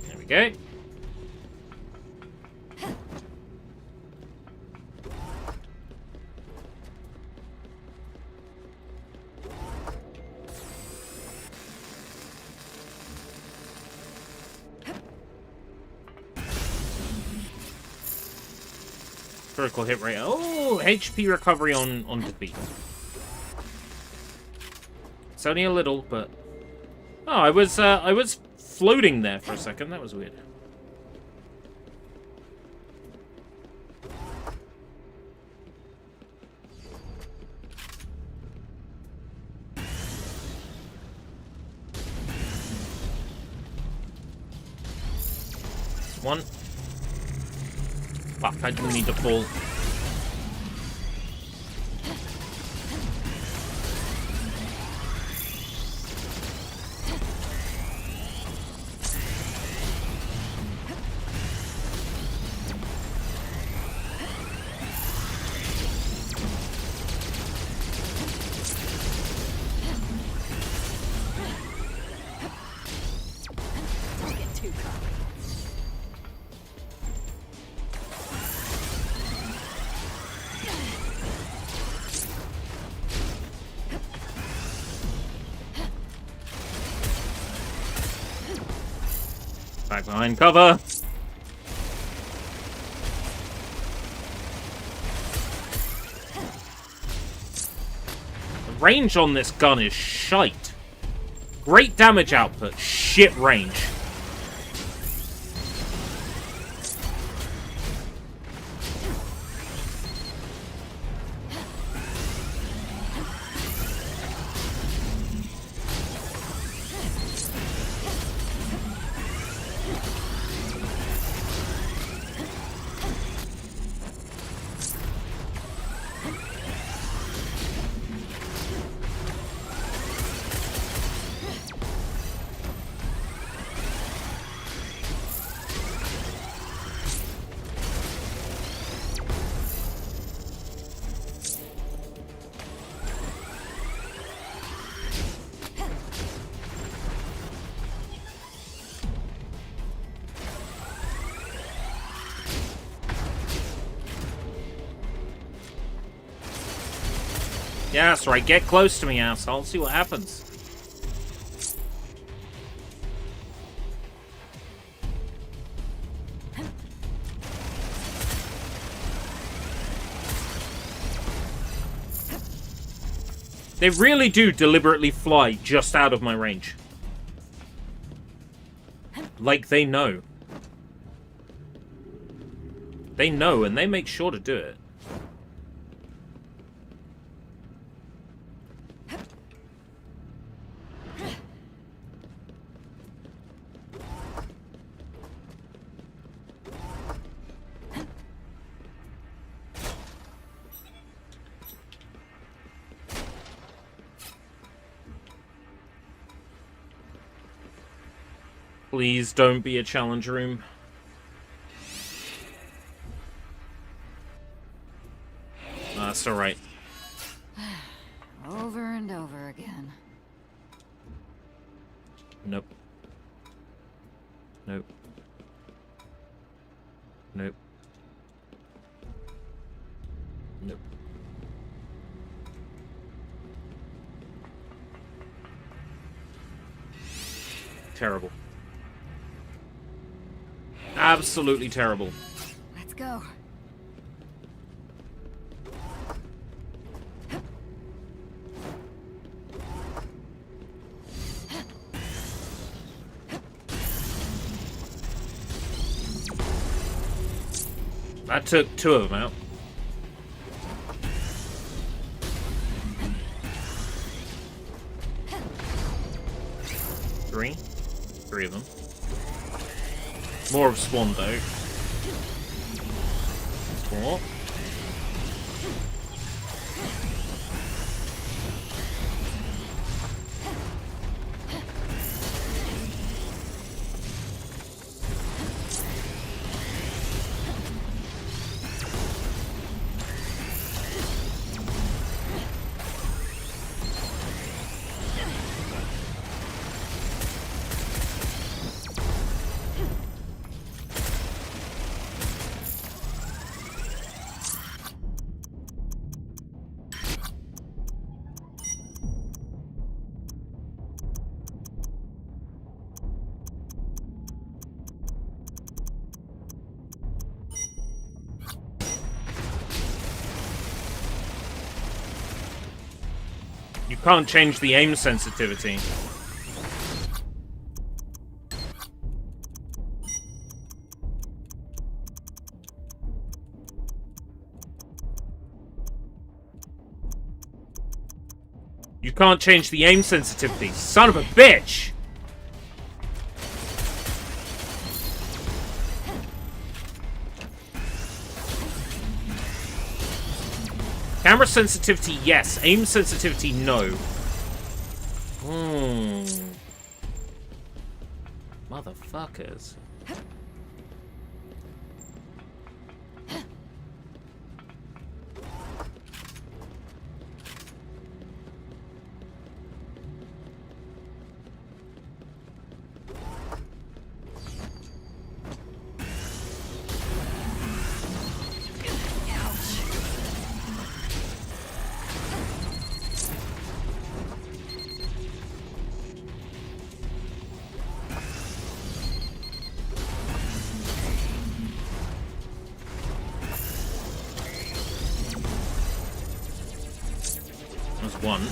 There we Okay. Critical hit rate. Oh, HP recovery on defeat. It's only a little, but oh, I was floating there for a second. That was weird. One. Fuck, I didn't need to fall. Don't get too cocky. Back behind cover. The range on this gun is shite. Great damage output, shit range. Yeah, that's right. Get close to me, asshole. See what happens. They really do deliberately fly just out of my range. Like they know. They know, and they make sure to do it. Please don't be a challenge room. That's alright. Over and over again. Nope. Nope. Nope. Nope. Terrible. Absolutely terrible. Let's go. That took two of them out. Three of them. More of spawn though. 4. You can't change the aim sensitivity. You can't change the aim sensitivity. Son of a bitch! Camera sensitivity, yes. Aim sensitivity, no. Motherfuckers. There's one.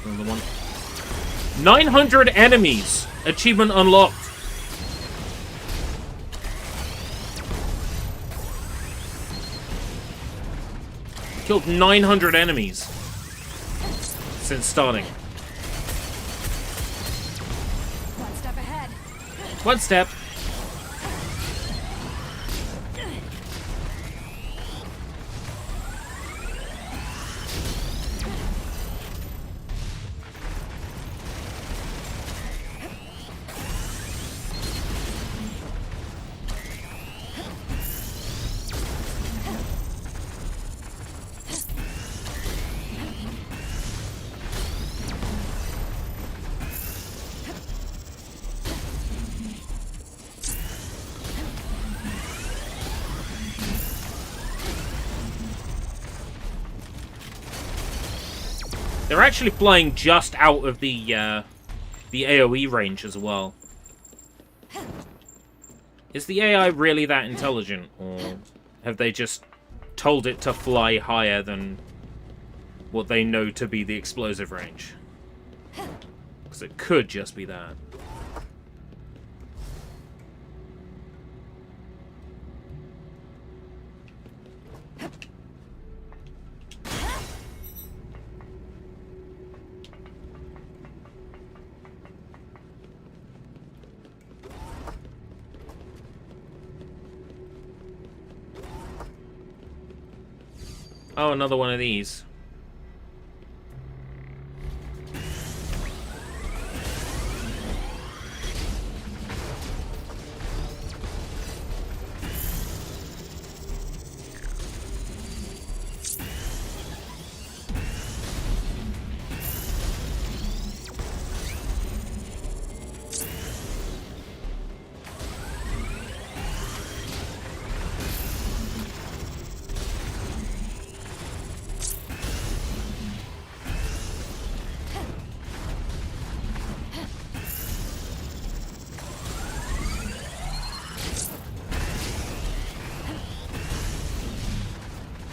Another one. 900 enemies! Achievement unlocked. Killed 900 enemies since starting. One step ahead. One step. They're actually flying just out of the AoE range as well. Is the AI really that intelligent, or have they just told it to fly higher than what they know to be the explosive range? Because it could just be that. Oh, another one of these.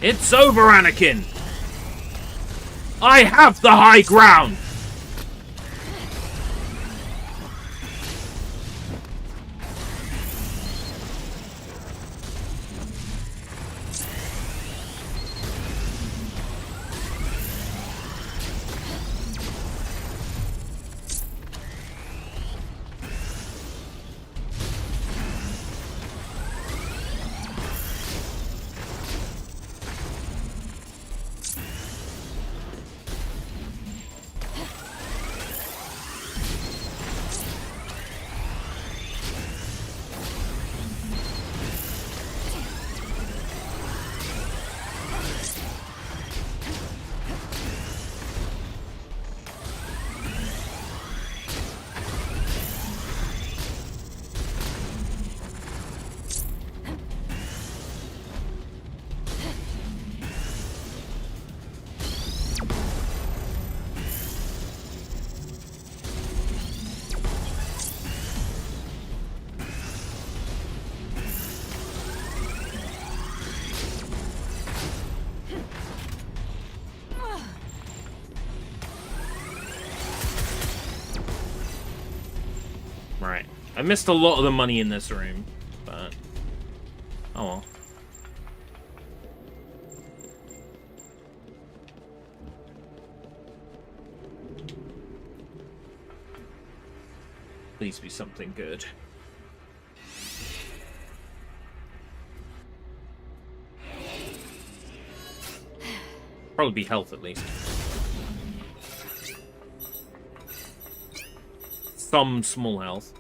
It's over, Anakin! I have the high ground! I missed a lot of the money in this room, but oh well. Please be something good. Probably be health at least. Some small health.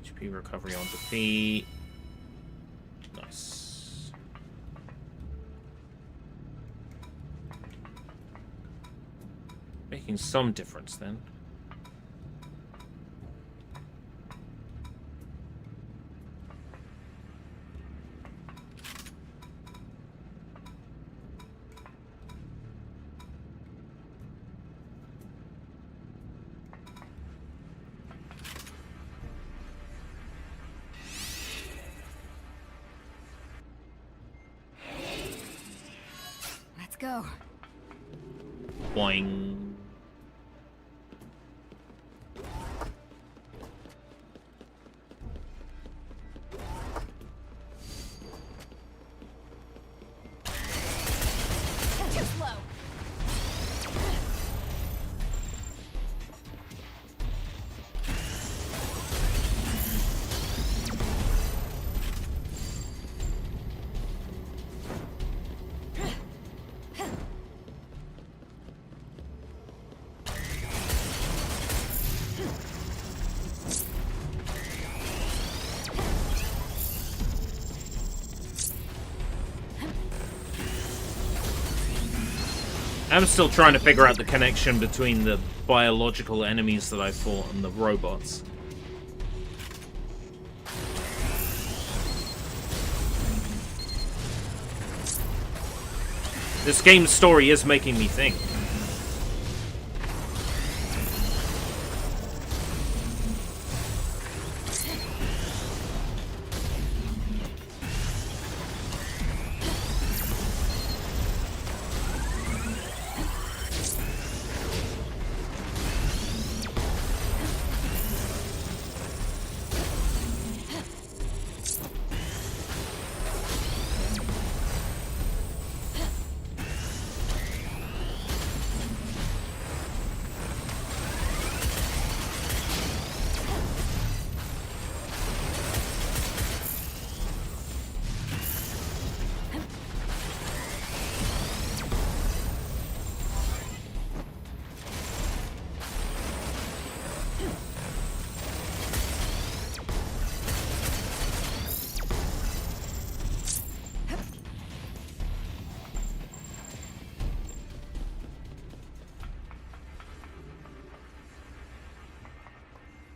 HP recovery on defeat. Nice. Making some difference then. Let's go. Boing. Too slow. I'm still trying to figure out the connection between the biological enemies that I fought and the robots. This game's story is making me think.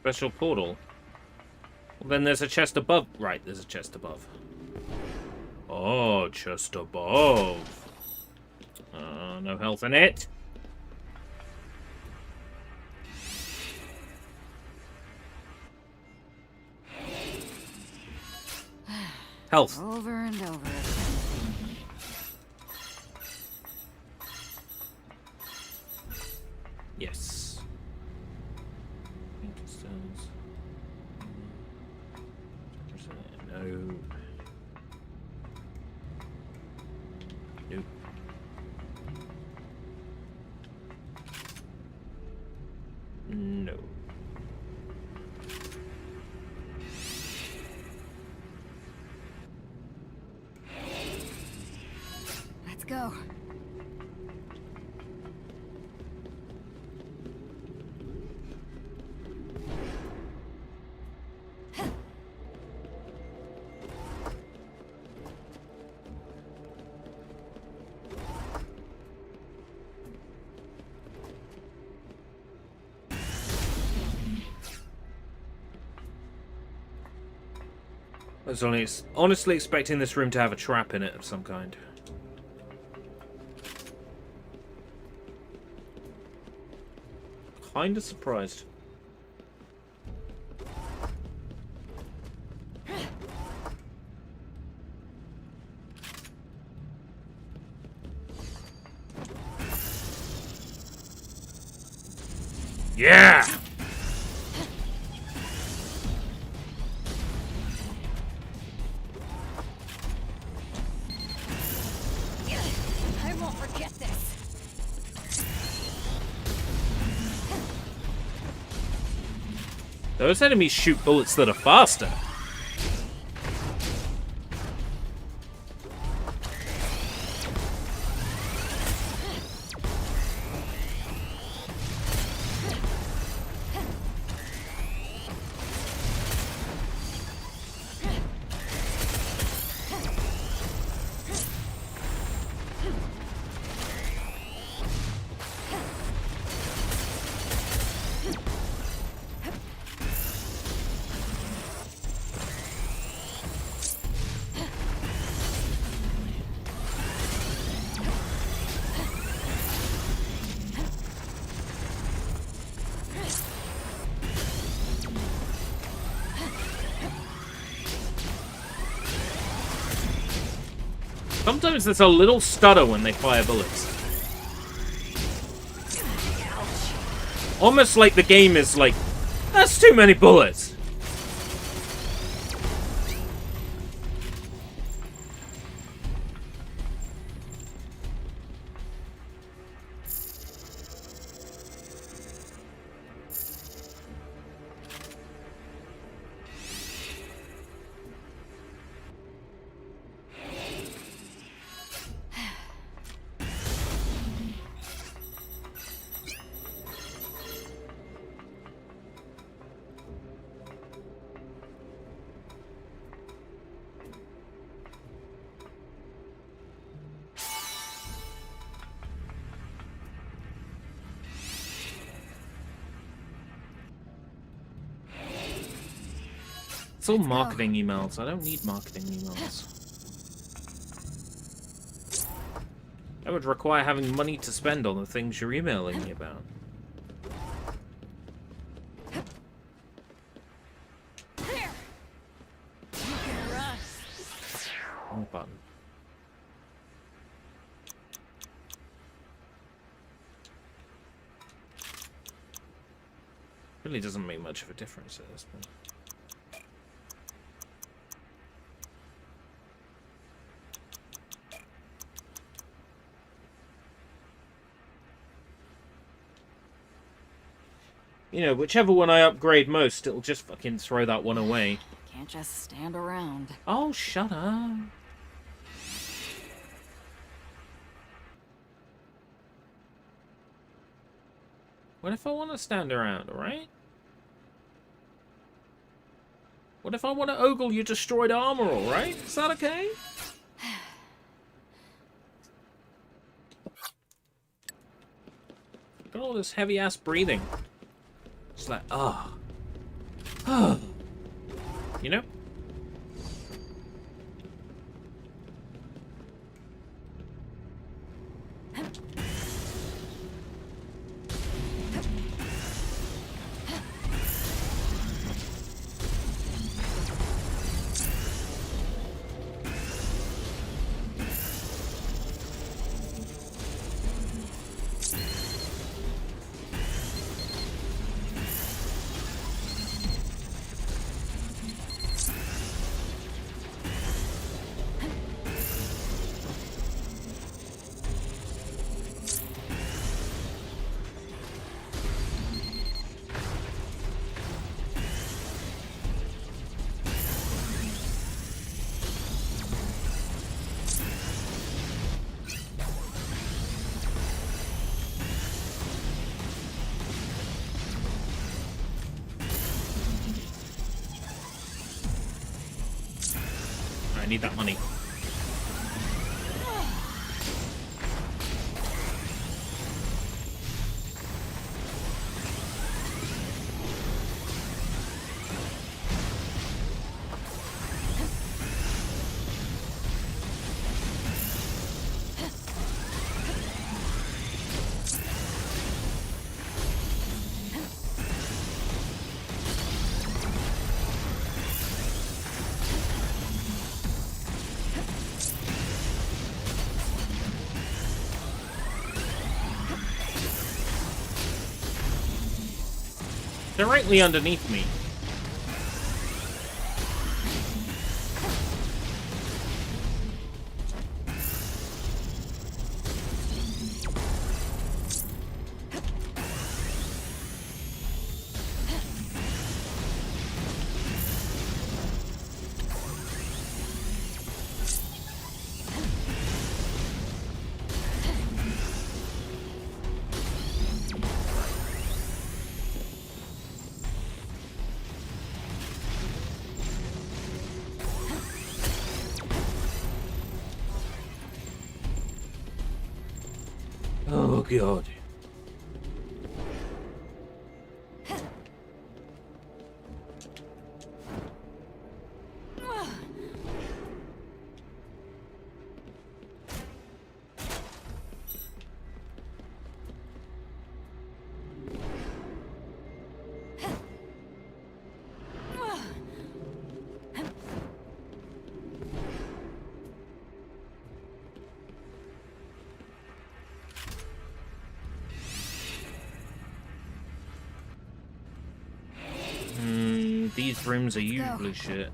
Special portal. Well, then there's a chest above. Right, there's a chest above. Oh, chest above. No health in it. Health. Over and over again. Yes. No. Nope. No. Let's go. I was honestly expecting this room to have a trap in it of some kind. Kinda surprised. Yeah! I won't forget this. Those enemies shoot bullets that are faster. Sometimes there's a little stutter when they fire bullets. Almost like the game is like, that's too many bullets. It's all marketing emails. I don't need marketing emails. That would require having money to spend on the things you're emailing me about. Wrong button. Really doesn't make much of a difference at this point. You know, whichever one I upgrade most, it'll just fucking throw that one away. Can't just stand around. Oh, shut up. What if I want to stand around, alright? What if I want to ogle your destroyed armor, alright? Is that okay? Got all this heavy-ass breathing. It's like, oh. You know? I need that money. Directly underneath me. Oh god. These rooms are usually shit.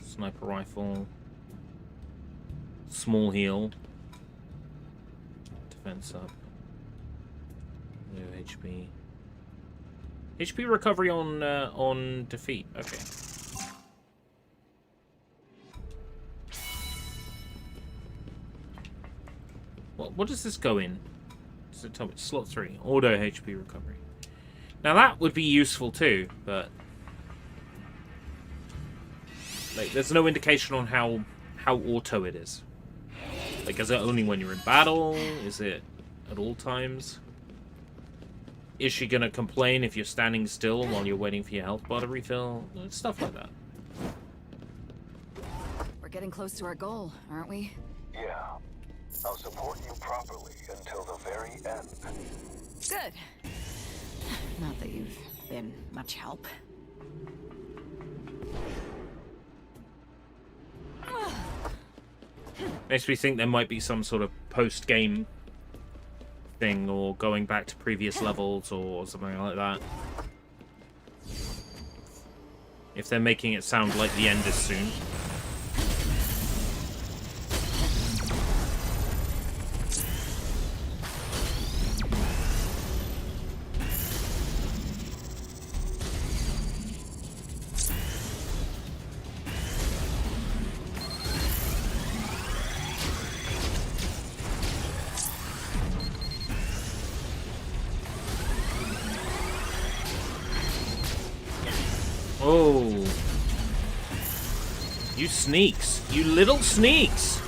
Sniper rifle. Small heal. Defense up. No HP. HP recovery on defeat. Okay. What does this go in? Does it tell me? Slot 3. Auto HP recovery. Now that would be useful too, but like there's no indication on how auto it is. Like, is it only when you're in battle? Is it at all times? Is she gonna complain if you're standing still while you're waiting for your health bar to refill? Stuff like that. We're getting close to our goal, aren't we? Yeah. I'll support you properly until the very end. Good. Not that you've been much help. Makes me think there might be some sort of post-game thing, or going back to previous levels, or something like that. If they're making it sound like the end is soon. Oh. You sneaks. You little sneaks.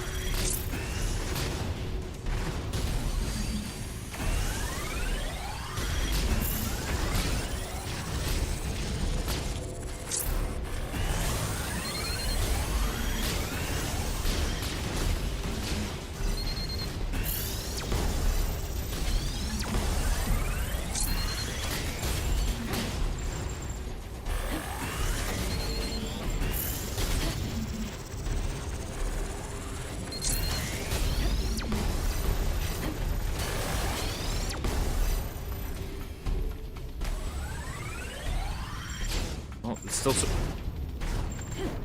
Oh, there's still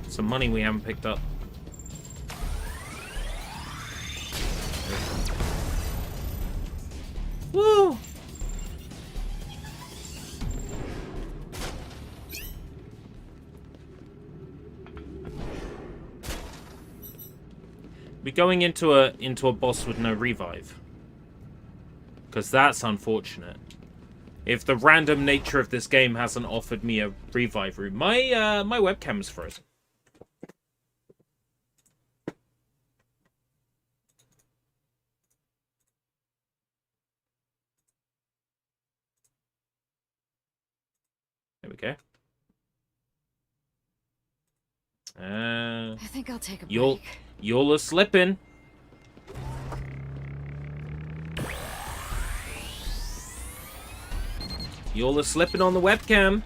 some money we haven't picked up. Woo! We're going into a boss with no revive, because that's unfortunate. If the random nature of this game hasn't offered me a revive room, my my webcam's frozen. There we go. I think I'll take a You're break. you're slipping. You're slipping on the webcam.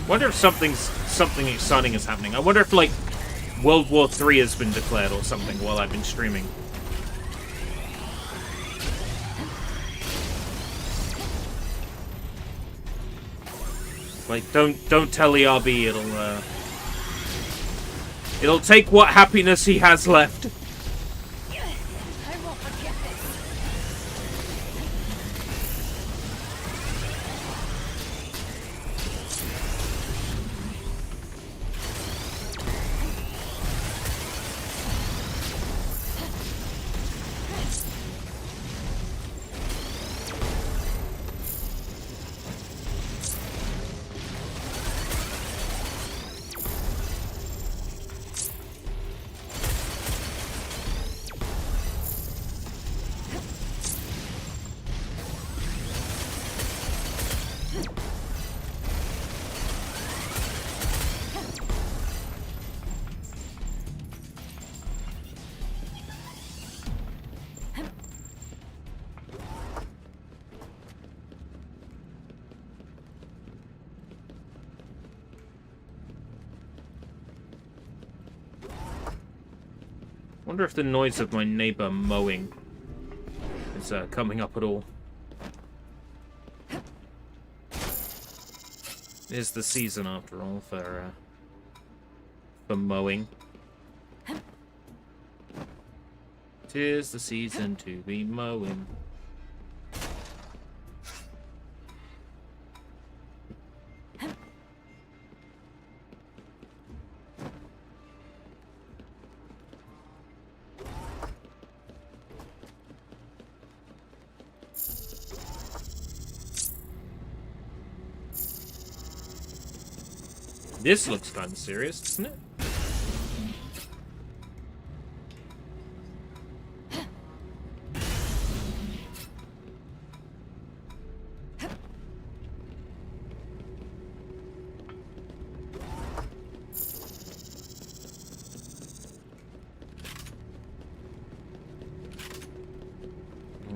Wonder if something exciting is happening. I wonder if, like, World War III has been declared or something while I've been streaming. Like, don't tell ERB, it'll take what happiness he has left. I won't forget this. Wonder if the noise of my neighbor mowing is coming up at all. It is the season after all for mowing. 'Tis the season to be mowing. This looks kind of serious, doesn't it?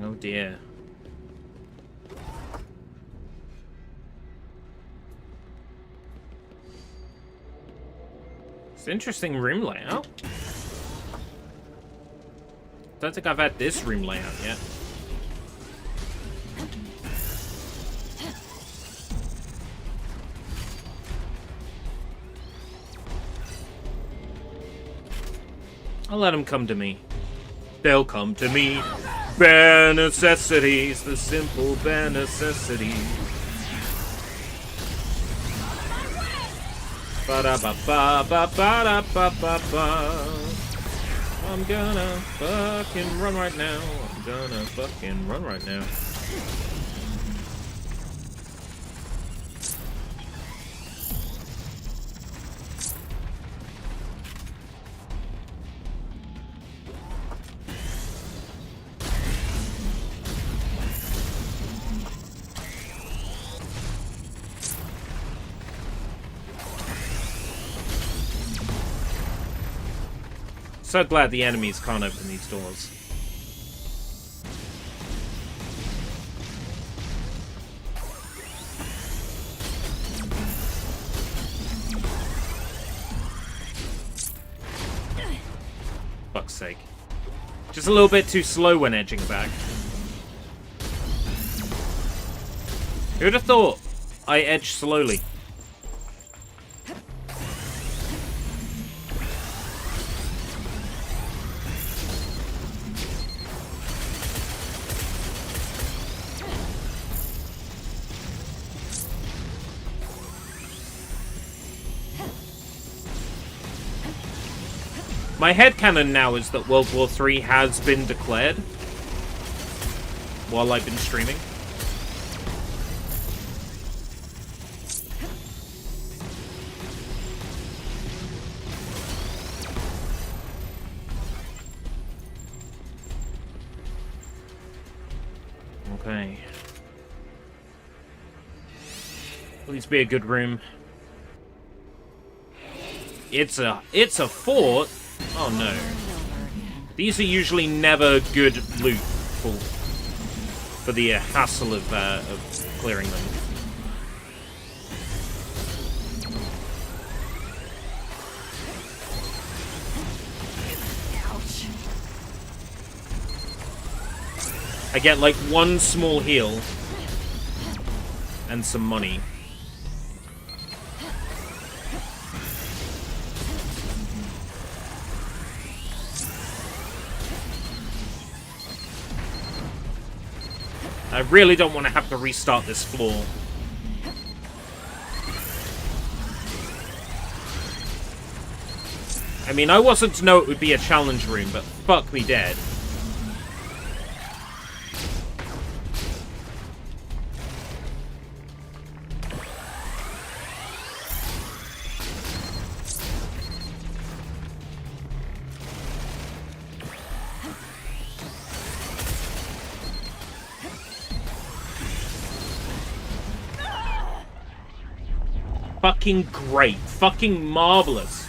Oh dear. It's an interesting room layout. Don't think I've had this room layout yet. I'll let them come to me. They'll come to me. Bare necessities, the simple bare necessities. Ba-da-ba-ba-ba-ba-da-ba-ba-ba. I'm gonna fucking run right now. I'm gonna fucking run right now. So glad the enemies can't open these doors. Fuck's sake. Just a little bit too slow when edging back. Who'd have thought I edge slowly? My headcanon now is that World War III has been declared while I've been streaming. Okay. Please be a good room. It's a fort. Oh no. These are usually never good loot for the hassle of clearing them. I get like one small heal and some money. I really don't want to have to restart this floor. I mean, I wasn't to know it would be a challenge room, but fuck me dead. Fucking great. Fucking marvelous.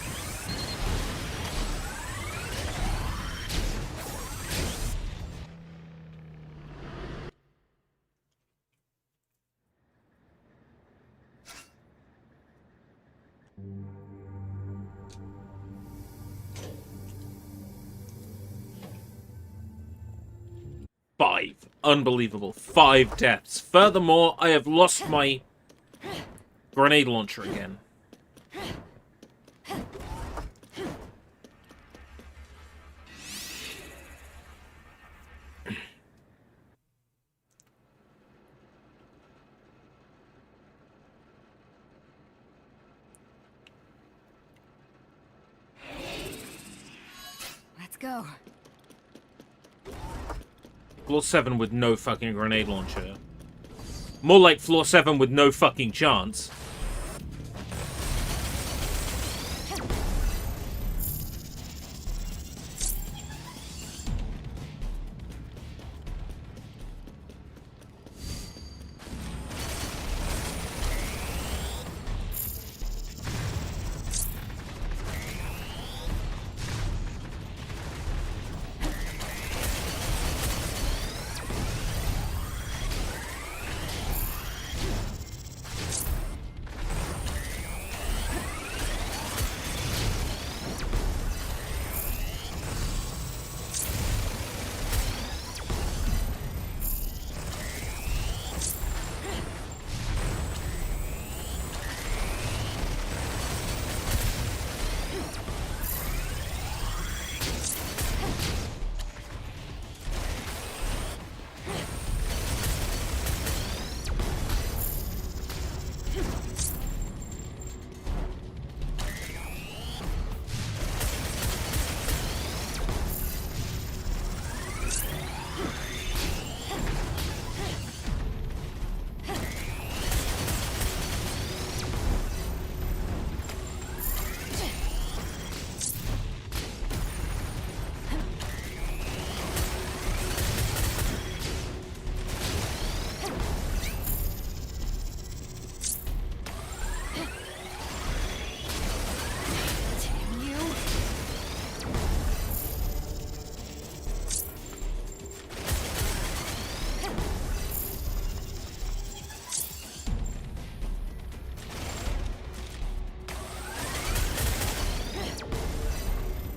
Five. Unbelievable. 5 deaths. Furthermore, I have lost my grenade launcher again. Let's go. Floor 7 with no fucking grenade launcher. More like floor 7 with no fucking chance.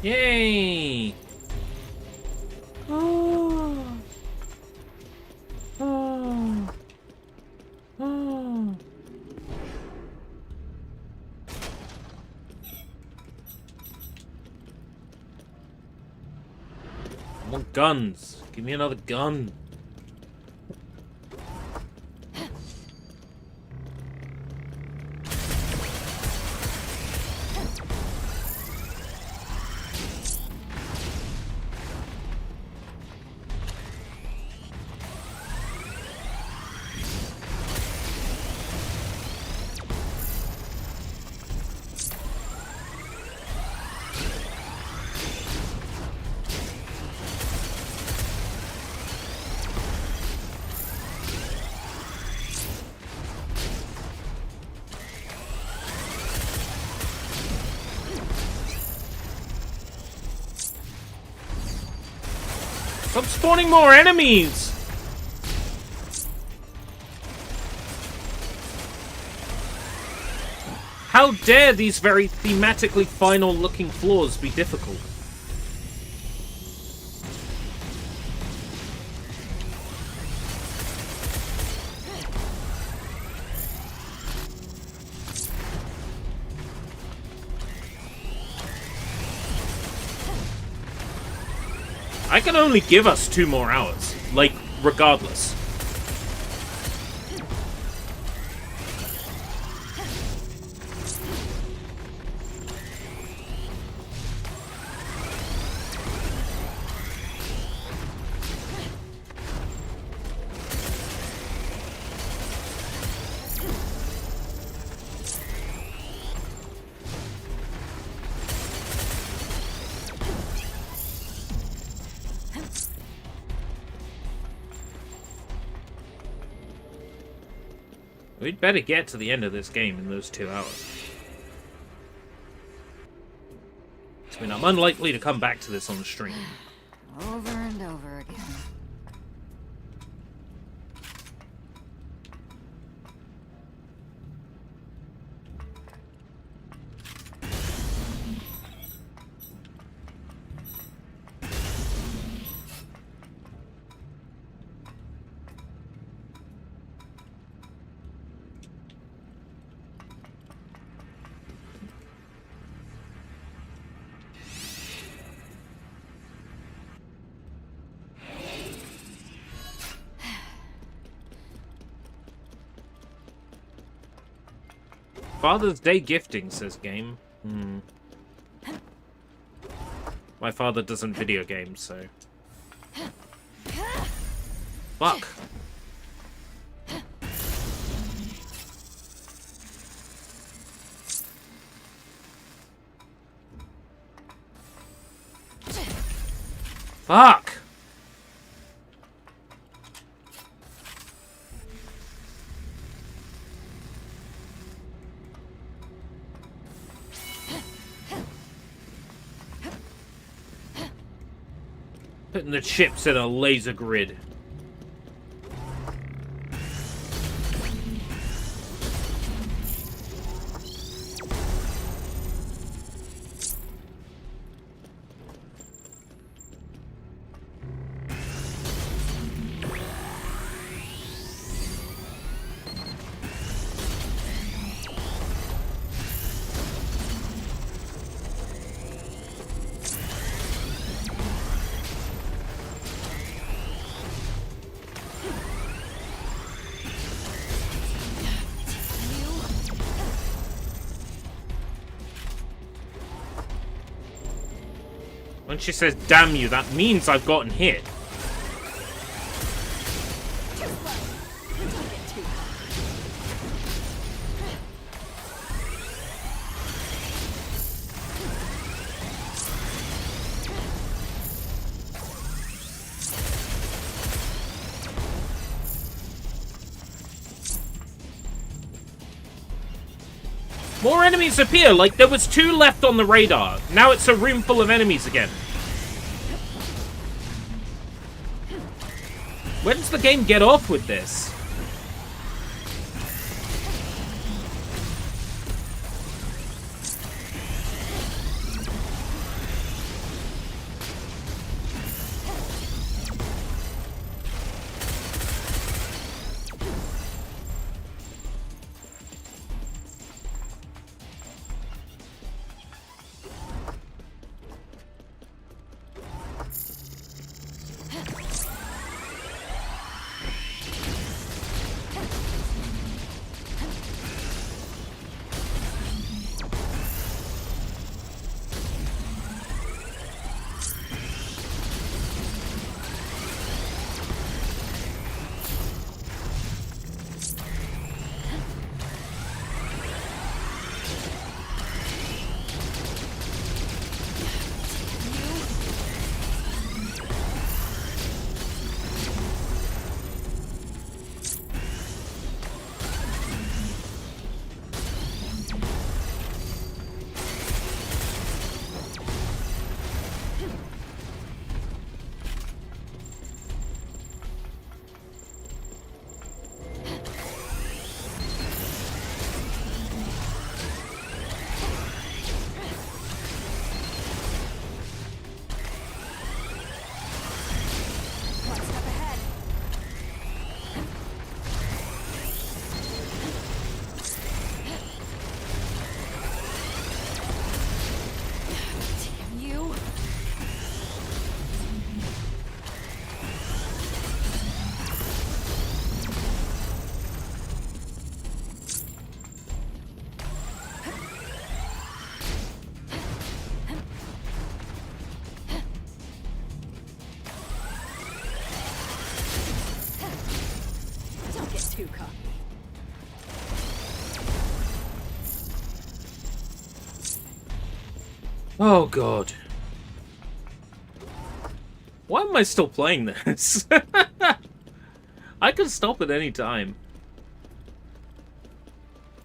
Yay! Oh. Oh. Oh. I want guns. Give me another gun. Stop spawning more enemies! How dare these very thematically final looking floors be difficult? I can only give us 2 more hours. Like, regardless. We'd better get to the end of this game in those 2 hours. I mean, I'm unlikely to come back to this on stream. Over and over again. Father's Day gifting, says game. My father doesn't video games, so... Fuck. Fuck! Putting the chips in a laser grid. When she says, damn you, that means I've gotten hit. More enemies appear, like there was 2 left on the radar. Now it's a room full of enemies again. When does the game get off with this? Oh god. Why am I still playing this? I can stop at any time.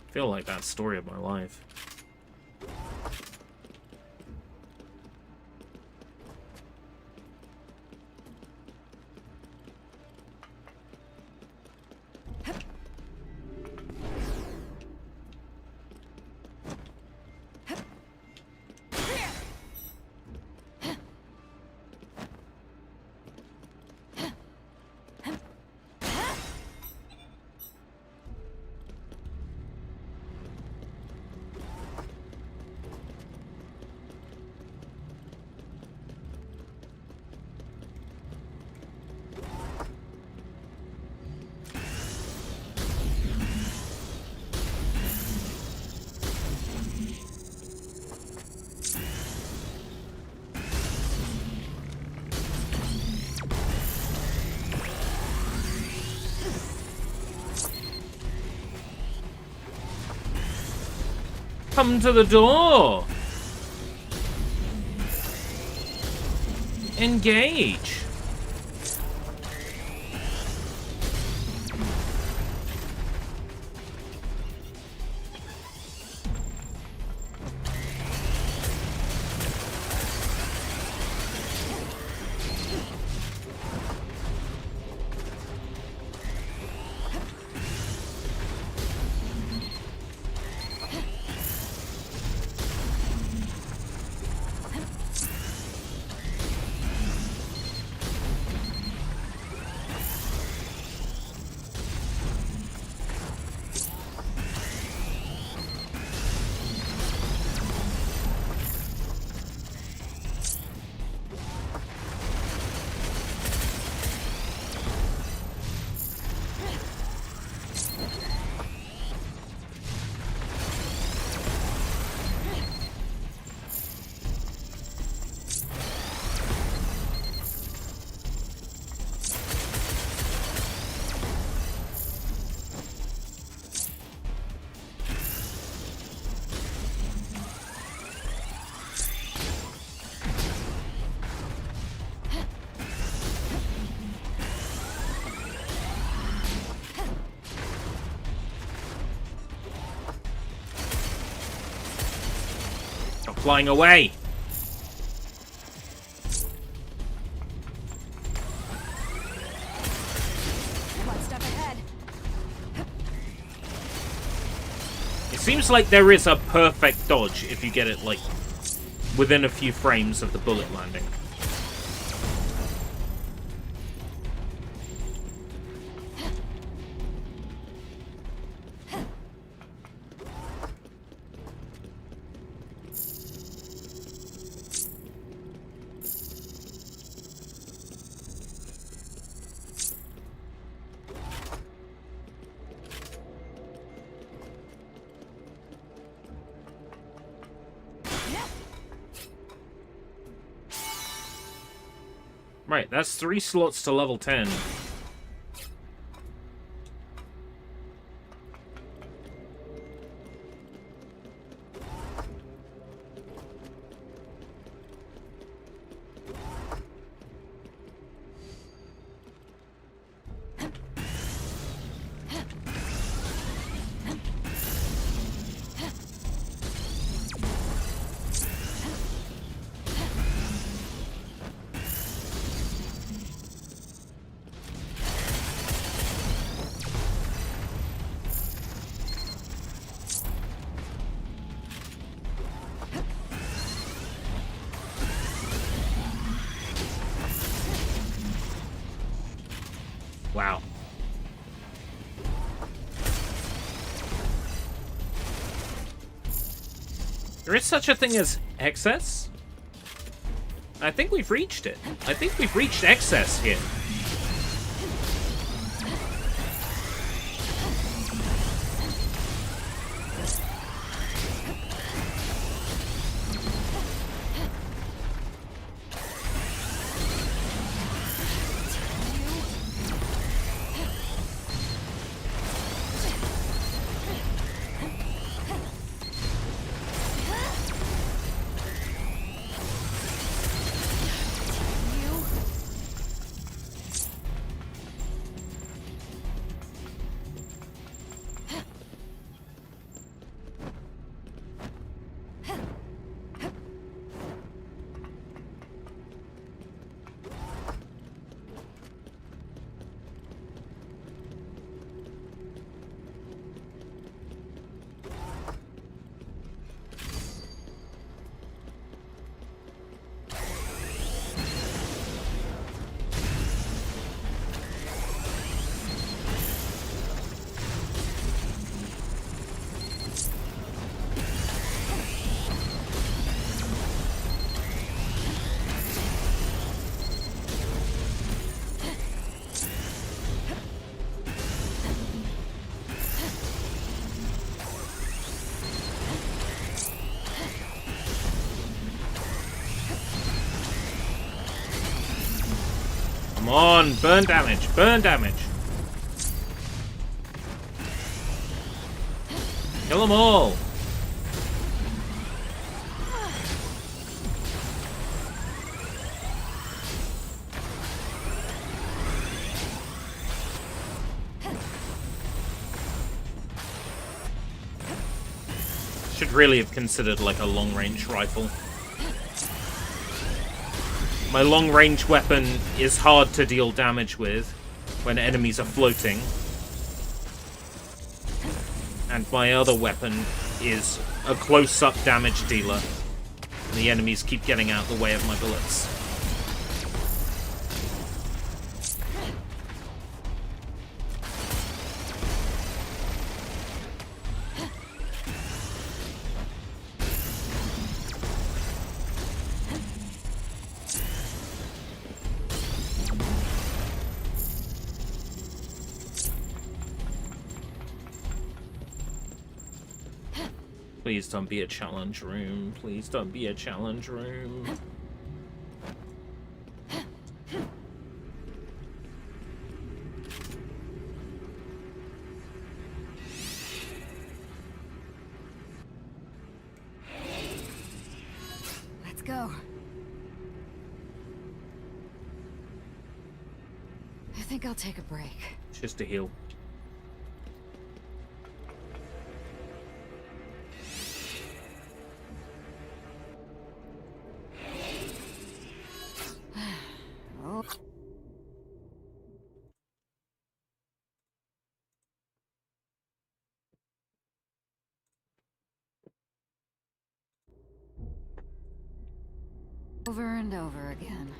I feel like that story of my life. Come to the door! Engage! Stop flying away! One step ahead. It seems like there is a perfect dodge if you get it, like, within a few frames of the bullet landing. Right, that's 3 slots to level 10. Wow. There is such a thing as excess? I think we've reached it. I think we've reached excess here. Come on, burn damage, burn damage. Kill them all. Should really have considered like a long-range rifle. My long-range weapon is hard to deal damage with when enemies are floating. And my other weapon is a close-up damage dealer. And the enemies keep getting out of the way of my bullets. Please don't be a challenge room. Please don't be a challenge room. Let's go. I think I'll take a break. Just to heal. Oh. Over and over again.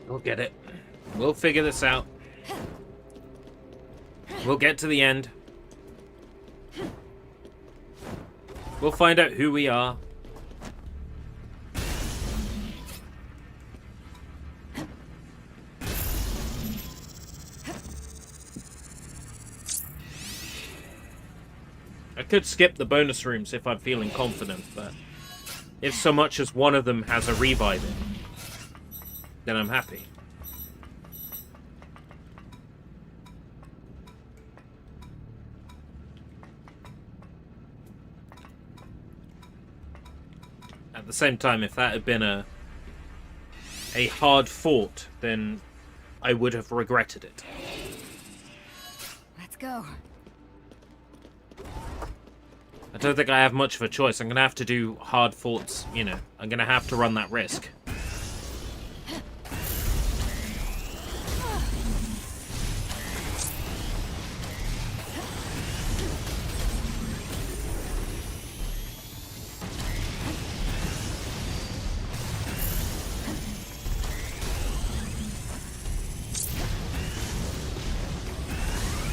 We'll get it. We'll figure this out. We'll get to the end. We'll find out who we are. I could skip the bonus rooms if I'm feeling confident, but if so much as one of them has a revive in, then I'm happy. At the same time, if that had been a hard fought, then I would have regretted it. Let's go. I don't think I have much of a choice. I'm going to have to do hard forts, you know. I'm going to have to run that risk.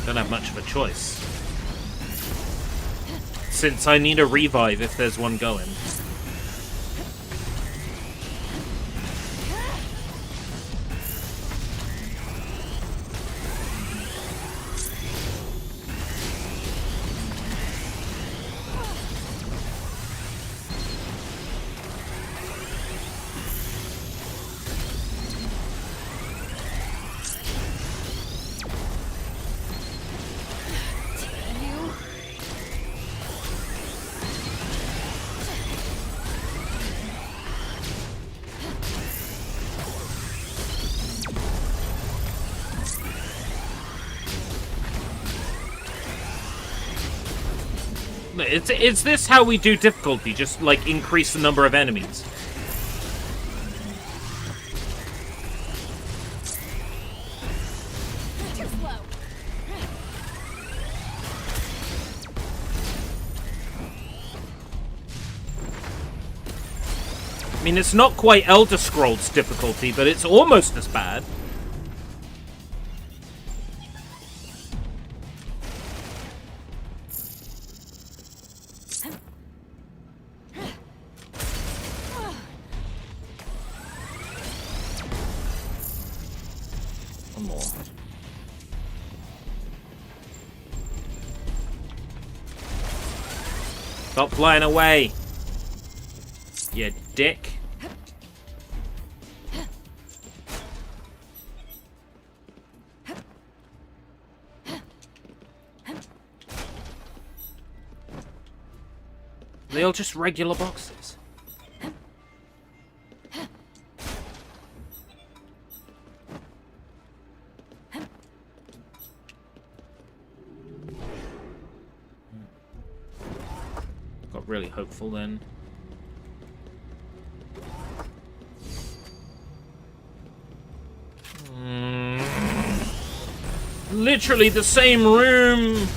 Don't have much of a choice. Since I need a revive if there's one going. Is this how we do difficulty? Just, like, increase the number of enemies? Too slow. I mean, it's not quite Elder Scrolls difficulty, but it's almost as bad. Stop flying away, you dick. They all just regular boxes. Got really hopeful then. Literally the same room.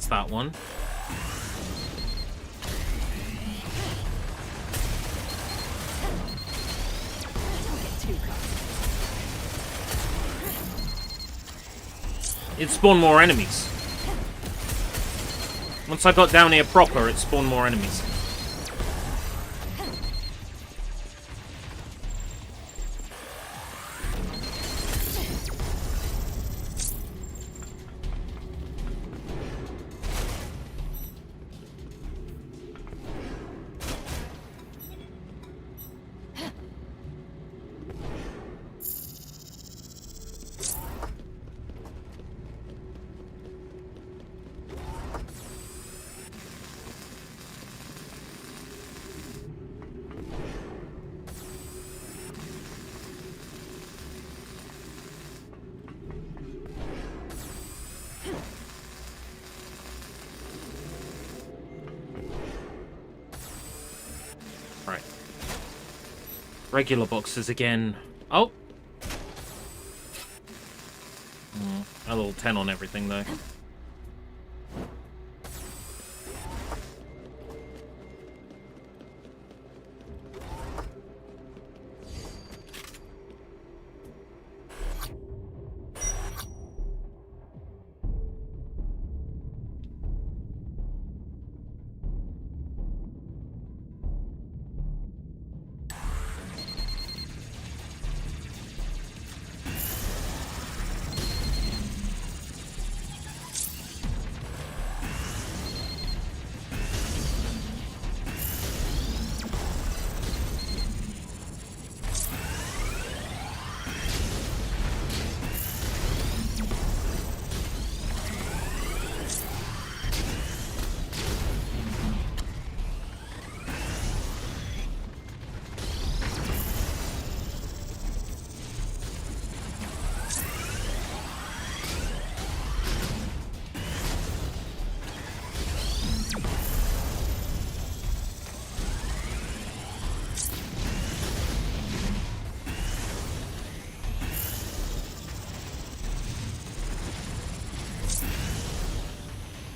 That one. It spawned more enemies. Once I got down here proper, it spawned more enemies. Regular boxes again. Oh! A little 10 on everything, though.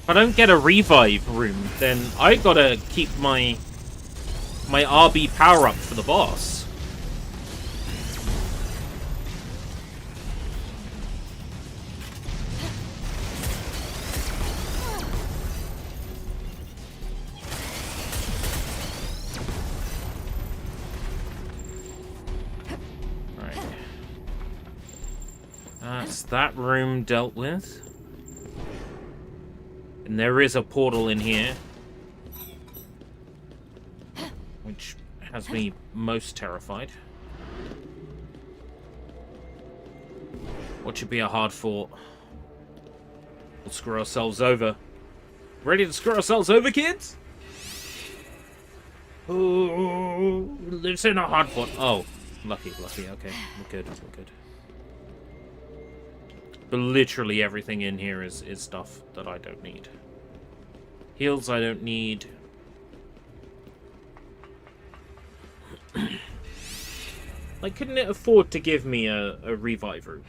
If I don't get a revive room, then I gotta keep my RB power up for the boss. Alright. That's that room dealt with. And there is a portal in here. has me most terrified. What should be a hard fort? We'll screw ourselves over. Ready to screw ourselves over, kids? Who lives in a hard fort? Oh, lucky. Okay, we're good. But literally everything in here is stuff that I don't need. Heals I don't need. Like, couldn't it afford to give me a revive room?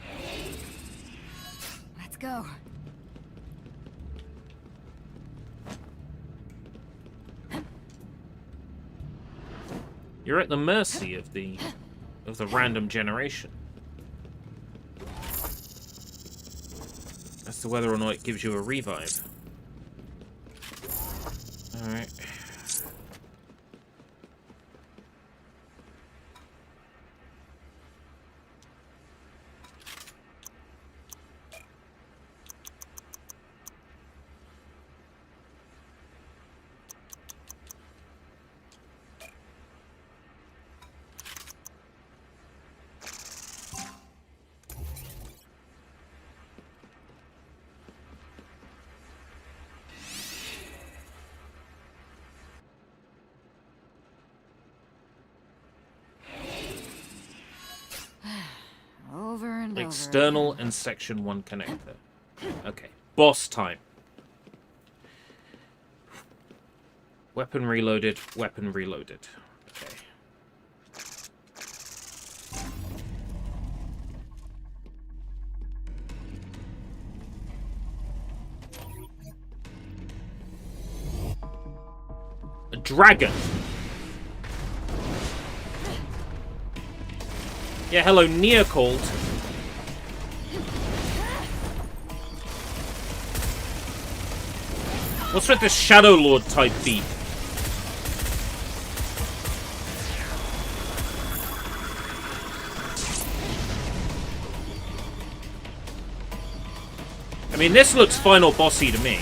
Let's go. You're at the mercy of the random generation. As to whether or not it gives you a revive. Alright. Over and over. External and section 1 connector. Okay. Boss time. Weapon reloaded. Okay. A dragon. Yeah, hello, Neocold. What's with this Shadow Lord type beat? I mean, this looks final bossy to me.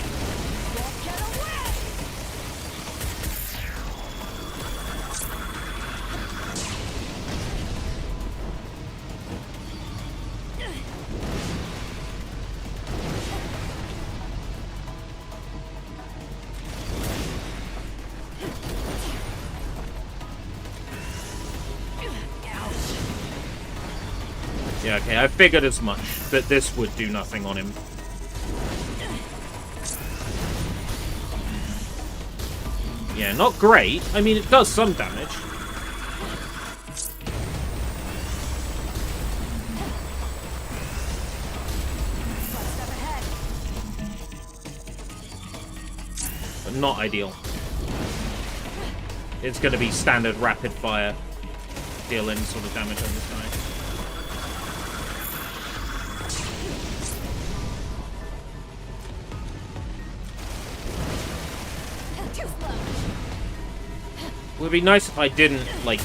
Yeah, okay, I figured as much, that this would do nothing on him. Yeah, not great. I mean, it does some damage. But not ideal. It's going to be standard rapid fire dealing sort of damage on this guy. It would be nice if I didn't, like,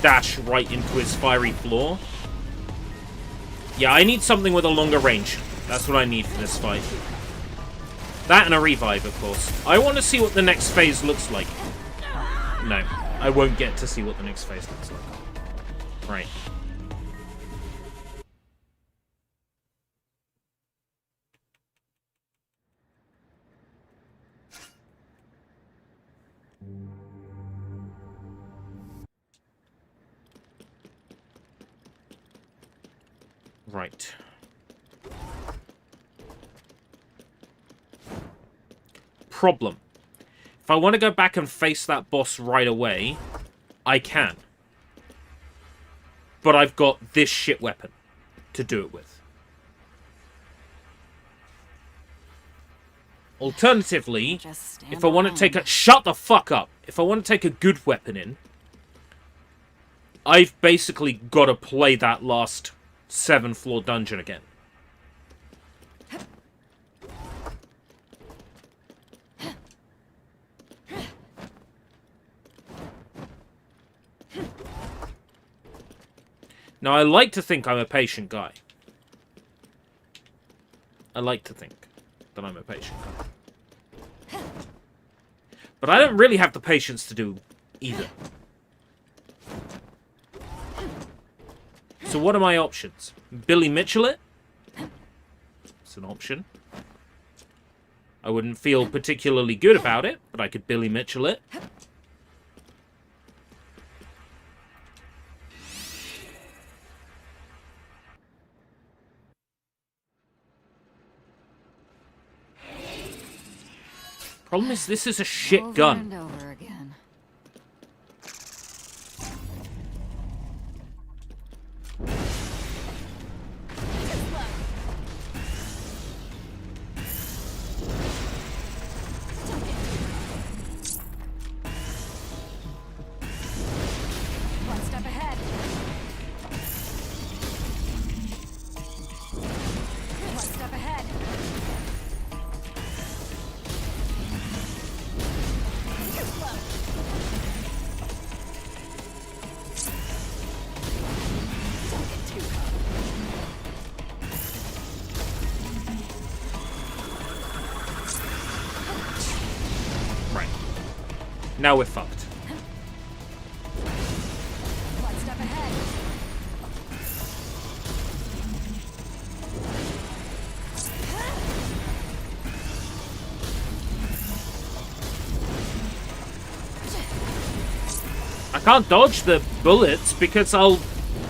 dash right into his fiery floor. Yeah, I need something with a longer range. That's what I need for this fight. That and a revive, of course. I want to see what the next phase looks like. No, I won't get to see what the next phase looks like. Right. Right. Problem. If I want to go back and face that boss right away, I can. But I've got this shit weapon to do it with. Alternatively, if I want to take a... Shut the fuck up! If I want to take a good weapon in, I've basically got to play that last 7th-floor dungeon again. Now, I like to think I'm a patient guy. I like to think that I'm a patient guy. But I don't really have the patience to do either. So what are my options? Billy Mitchell it? It's an option. I wouldn't feel particularly good about it, but I could Billy Mitchell it. Problem is, this is a shit gun. Over and over again. One step ahead. One step ahead. Too slow. Don't get too close. Right. Now we're fucked. One step ahead. I can't dodge the bullets because I'll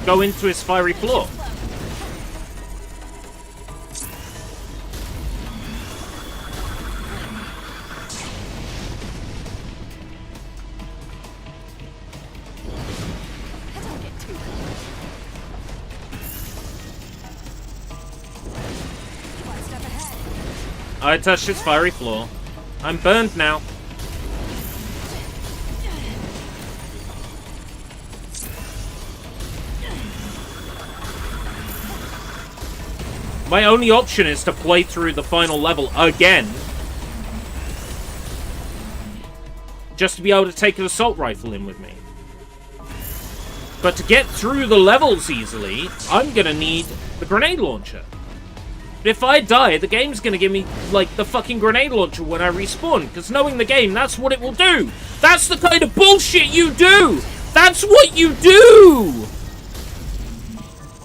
go into his fiery floor. Don't get too close. One step ahead. I touched his fiery floor. I'm burned now. My only option is to play through the final level again. Just to be able to take an assault rifle in with me. But to get through the levels easily, I'm gonna need the grenade launcher. But if I die, the game's gonna give me, like, the fucking grenade launcher when I respawn. Because knowing the game, that's what it will do. That's the kind of bullshit you do! That's what you do!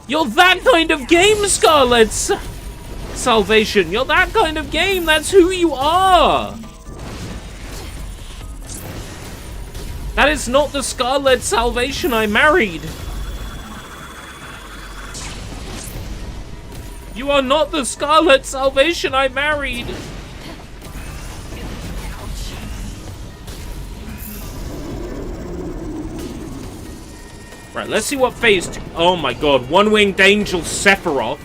You're that kind of game, Scarlet's Salvation. You're that kind of game. That's who you are. That is not the Scarlet Salvation I married. You are not the Scarlet Salvation I married. Right, let's see what phase 2... Oh my god, One-Winged Angel Sephiroth.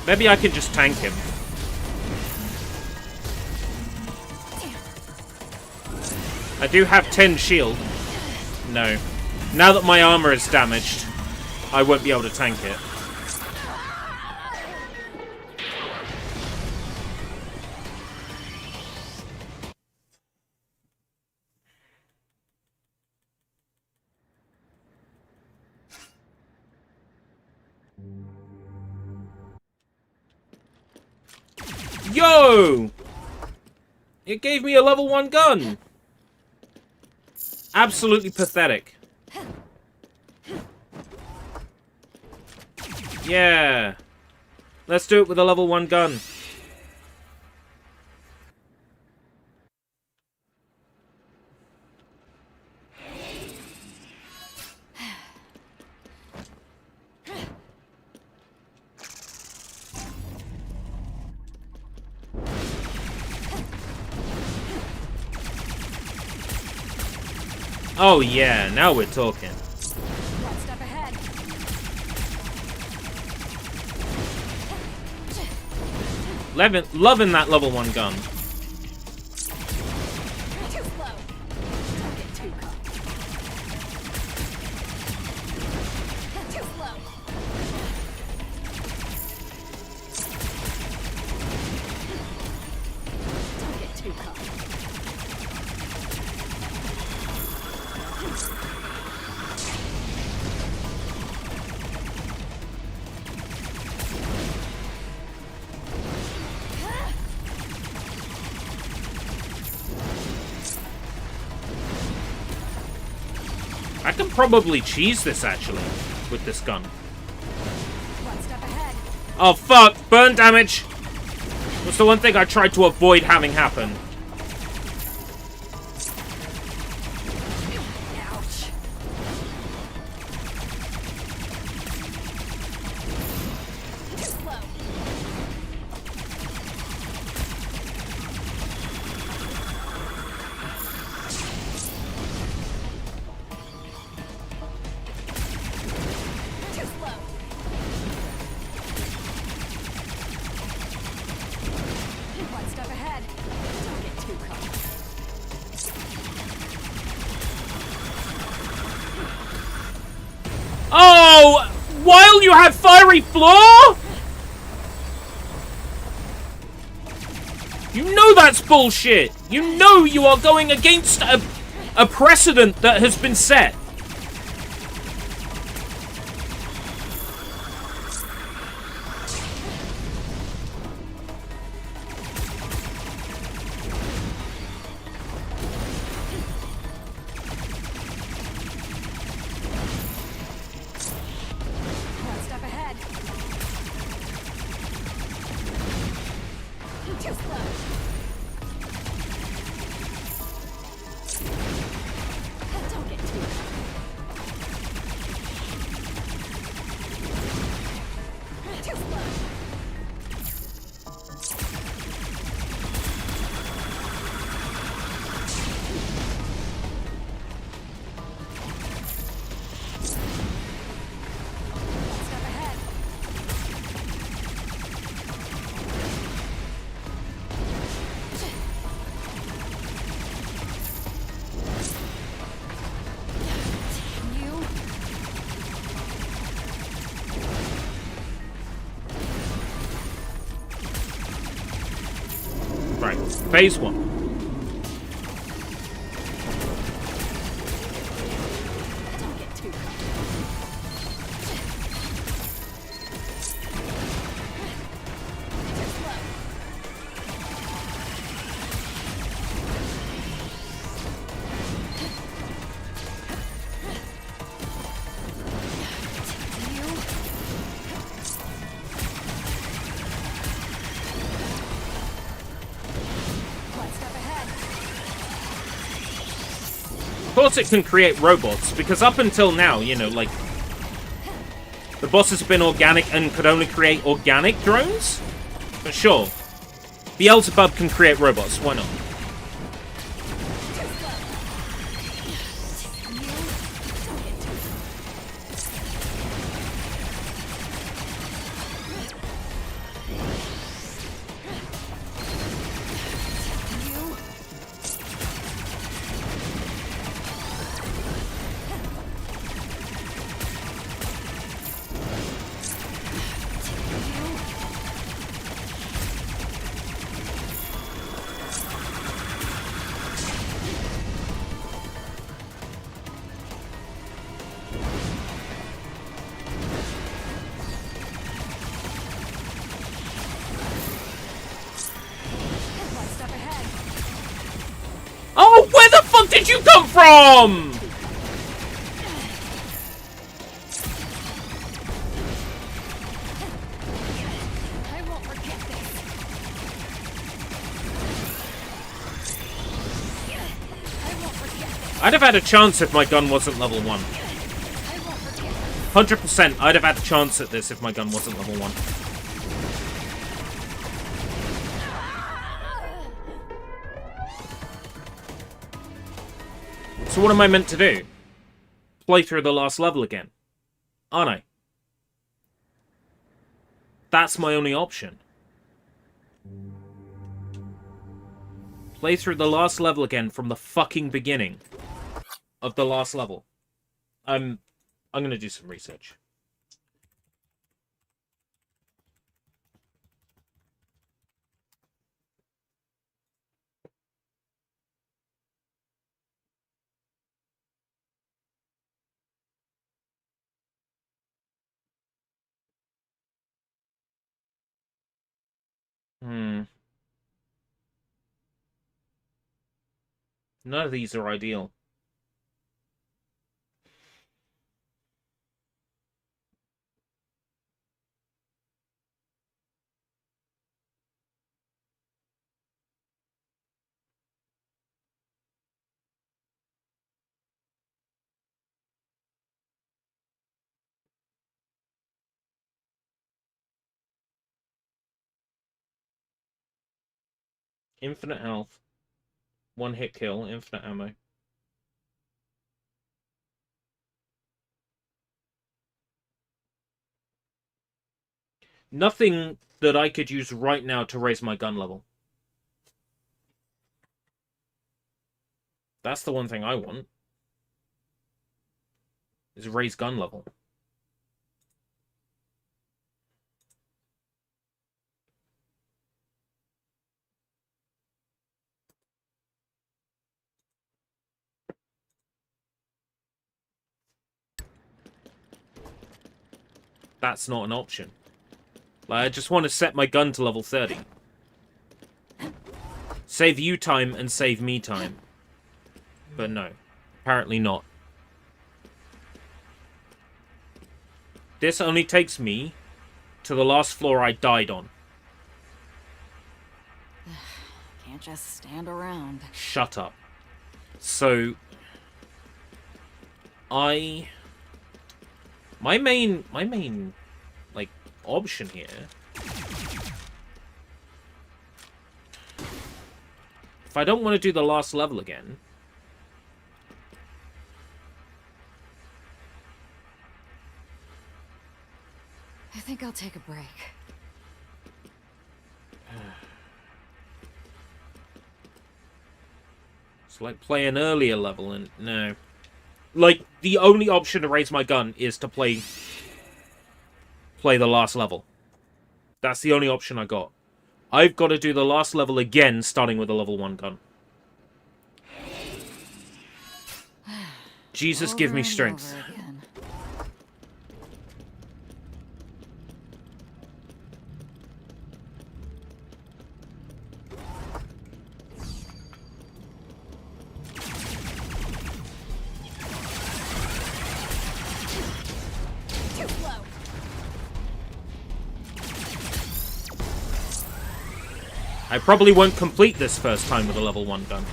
Maybe I can just tank him. I do have 10 shield. No. Now that my armor is damaged, I won't be able to tank it. Yo! It gave me a level 1 gun! Absolutely pathetic. Yeah. Let's do it with a level 1 gun. Oh yeah, now we're talking. One step ahead. Loving that level 1 gun. Too slow. Don't get too close. Too slow. Don't get too close. can probably cheese this, actually, with this gun. One step ahead. Oh, fuck. Burn damage. What's the one thing I tried to avoid having happen? Ouch. Too slow. Too slow. One step ahead. Don't get too caught. Oh! While you have fiery floor? You know that's bullshit. You know you are going against a precedent that has been set. One step ahead. Too slow. Don't get too too slow. One step ahead. Damn you. Right, phase 1. Don't get too caught. Too slow. Damn you. One step ahead. Of course it can create robots, because up until now, you know, like, the boss has been organic and could only create organic drones? But sure. Beelzebub can create robots, why not? One step ahead. Oh, where the fuck did you come from? I won't forget this. I won't forget this. I'd have had a chance if my gun wasn't level 1. I won't forget this. 100%, I'd have had a chance at this if my gun wasn't level 1. So what am I meant to do? Play through the last level again? Aren't I? That's my only option. Play through the last level again from the fucking beginning of the last level. I'm gonna do some research. None of these are ideal. Infinite health. One hit kill, infinite ammo. Nothing that I could use right now to raise my gun level. That's the one thing I want. Is raise gun level. That's not an option. Like, I just want to set my gun to level 30. Save you time and save me time. But no. Apparently not. This only takes me to the last floor I died on. Can't just stand around. Shut up. So... My main, like, option here... If I don't want to do the last level again... I think I'll take a break. It's like play an earlier level and... No. Like, the only option to raise my gun is to play the last level. That's the only option I got. I've got to do the last level again, starting with a level 1 gun. Jesus, give me strength. I probably won't complete this first time with a level 1 gun.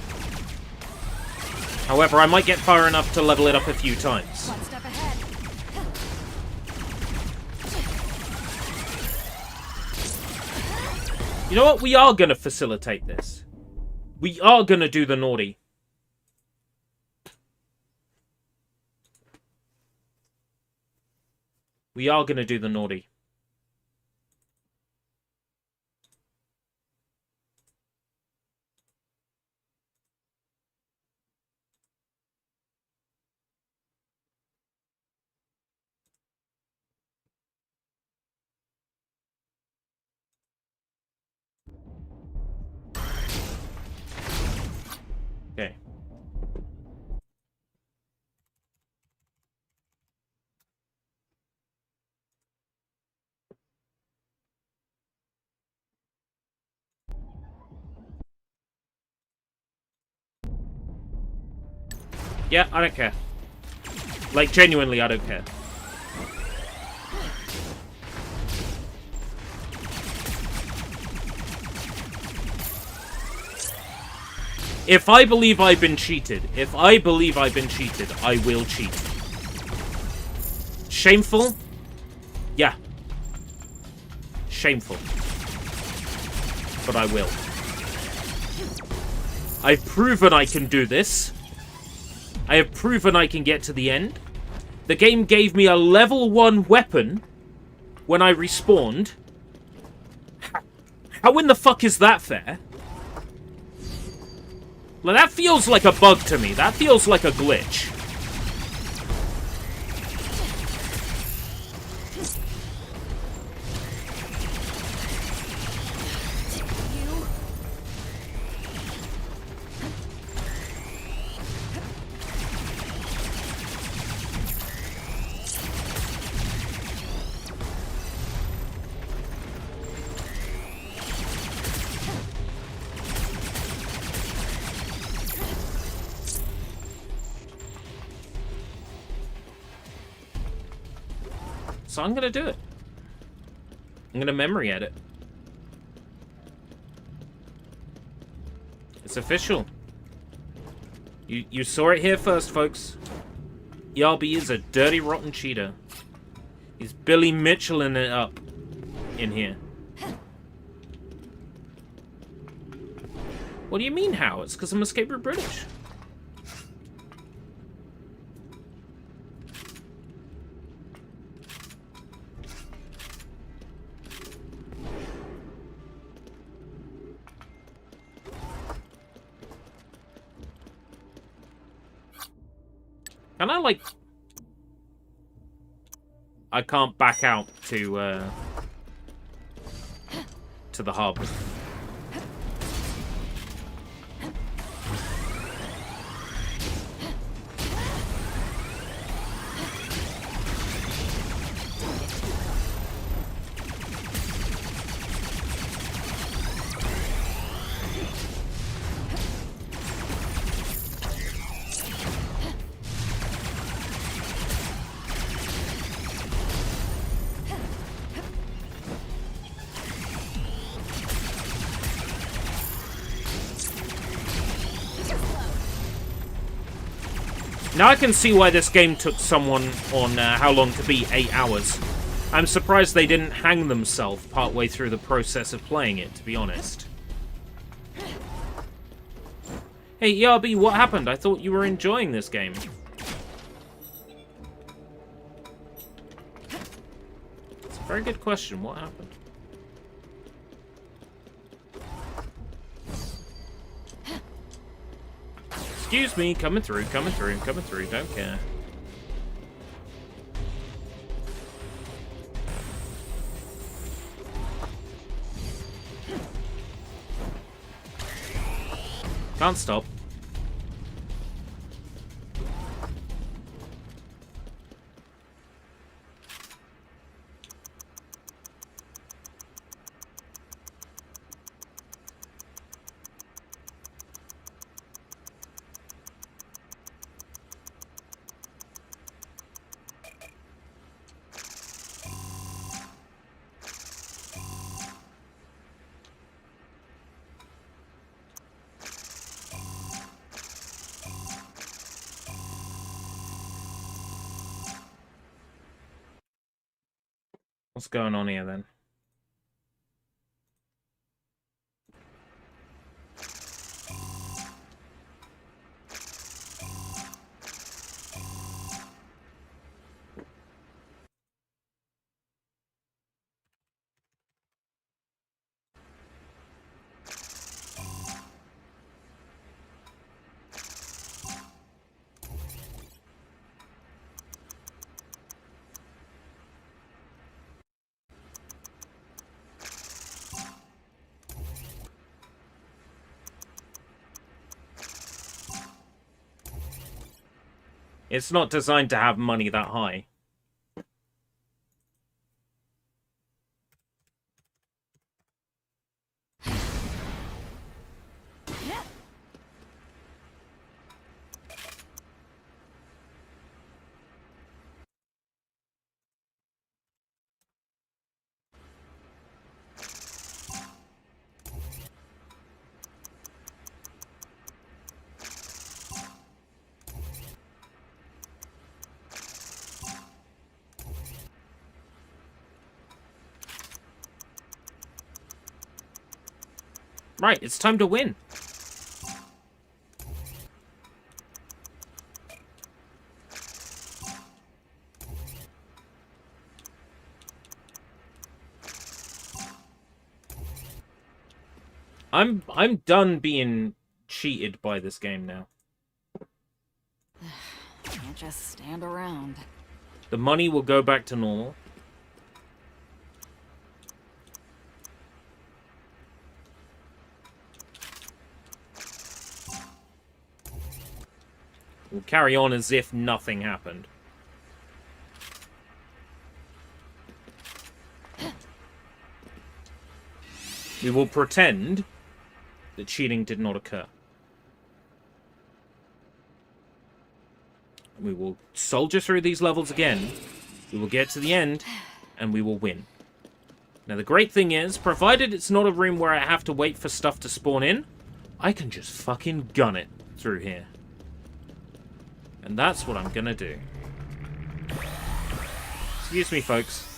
However, I might get far enough to level it up a few times. One step ahead. You know what? We are going to facilitate this. We are going to do the naughty. We are going to do the naughty. Okay. Yeah, I don't care. Like, genuinely, I don't care. If I believe I've been cheated, I will cheat. Shameful? Yeah. Shameful. But I will. I've proven I can do this. I have proven I can get to the end. The game gave me a level 1 weapon when I respawned. How in the fuck is that fair? Well, that feels like a bug to me. That feels like a glitch. So I'm gonna do it. I'm gonna memory edit. It's official. You saw it here first, folks. Yarby is a dirty, rotten cheater. He's Billy Mitchell'ing it up in here. What do you mean how? It's because I'm escape route British. Can I, like... I can't back out to the harbour. Now I can see why this game took someone on how long to beat 8 hours. I'm surprised they didn't hang themselves partway through the process of playing it, to be honest. Hey, Yarby, what happened? I thought you were enjoying this game. It's a very good question. What happened? Excuse me, coming through, don't care. Can't stop. What's going on here, then? It's not designed to have money that high. Right, it's time to win. I'm done being cheated by this game now. Can't just stand around. The money will go back to normal. We'll carry on as if nothing happened. We will pretend that cheating did not occur. We will soldier through these levels again. We will get to the end, and we will win. Now, the great thing is, provided it's not a room where I have to wait for stuff to spawn in, I can just fucking gun it through here. And that's what I'm gonna do. Excuse me, folks.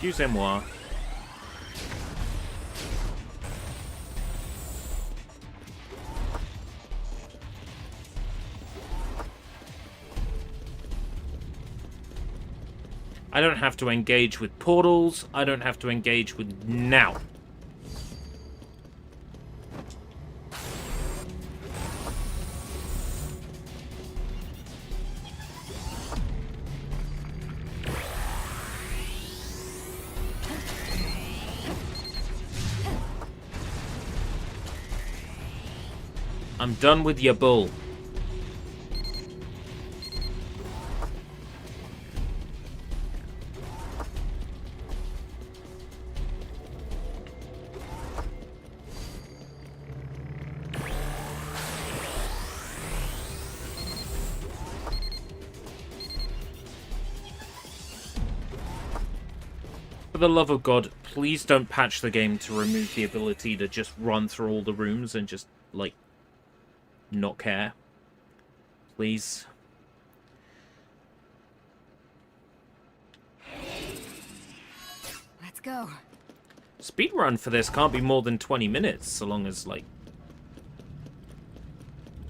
Excusez-moi. I don't have to engage with portals. I don't have to engage with now. I'm done with your bull. For the love of God, please don't patch the game to remove the ability to just run through all the rooms and just, like, not care. Please. Let's go. Speedrun for this can't be more than 20 minutes, so long as, like,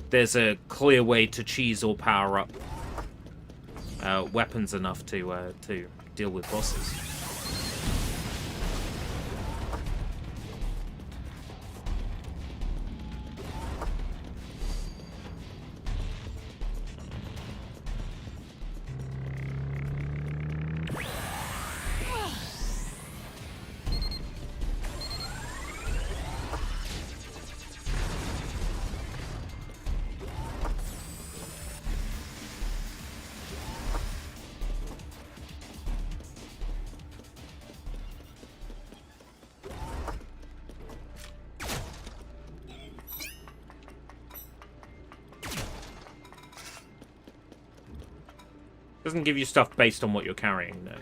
there's a clear way to cheese or power up weapons enough to deal with bosses. Doesn't give you stuff based on what you're carrying, though.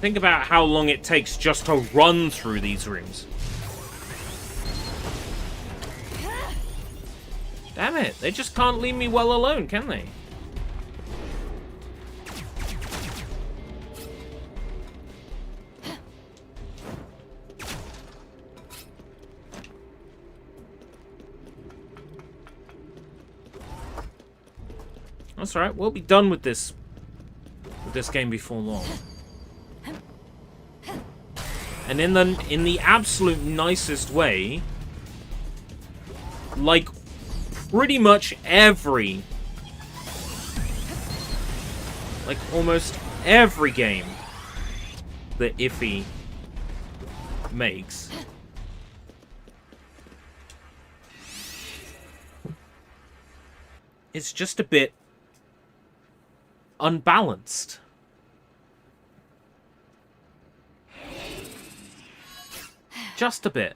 Think about how long it takes just to run through these rooms. Damn it, they just can't leave me well alone, can they? That's alright, we'll be done with this game before long. And in the absolute nicest way, like pretty much almost every game that Iffy makes, it's just a bit unbalanced. Just a bit.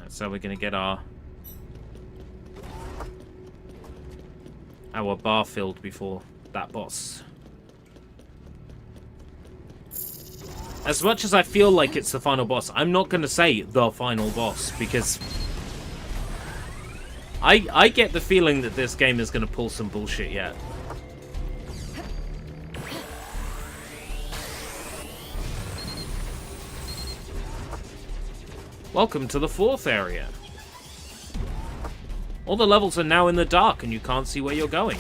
So we're gonna get our bar filled before that boss. As much as I feel like it's the final boss, I'm not gonna say the final boss because I get the feeling that this game is going to pull some bullshit yet. Welcome to the 4th area. All the levels are now in the dark and you can't see where you're going.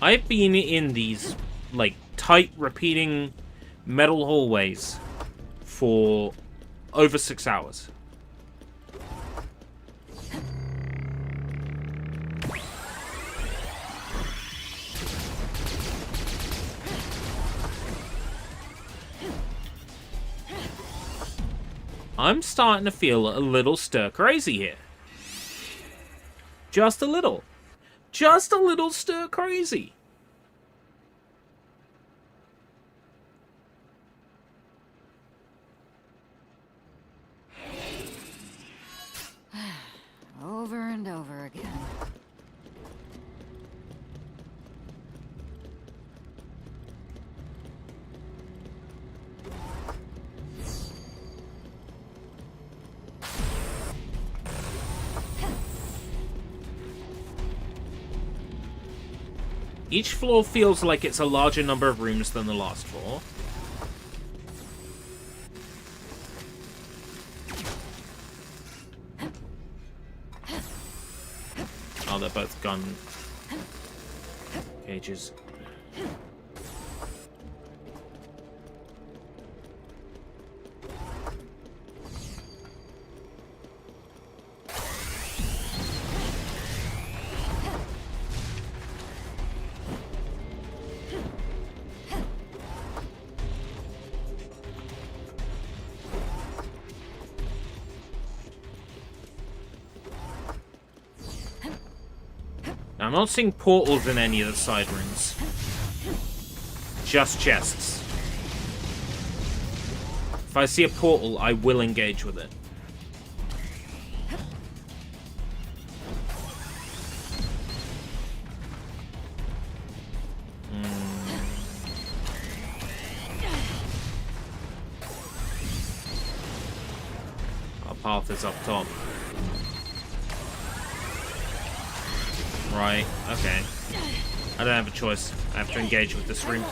I've been in these, like, tight, repeating metal hallways for over 6 hours. I'm starting to feel a little stir crazy here. Just a little. Just a little stir crazy. Over and over again. Each floor feels like it's a larger number of rooms than the last floor. Oh, they're both gun cages. I'm not seeing portals in any of the side rooms. Just chests. If I see a portal, I will engage with it. Our path is up top. Right, okay. I don't have a choice. I have to engage with this room.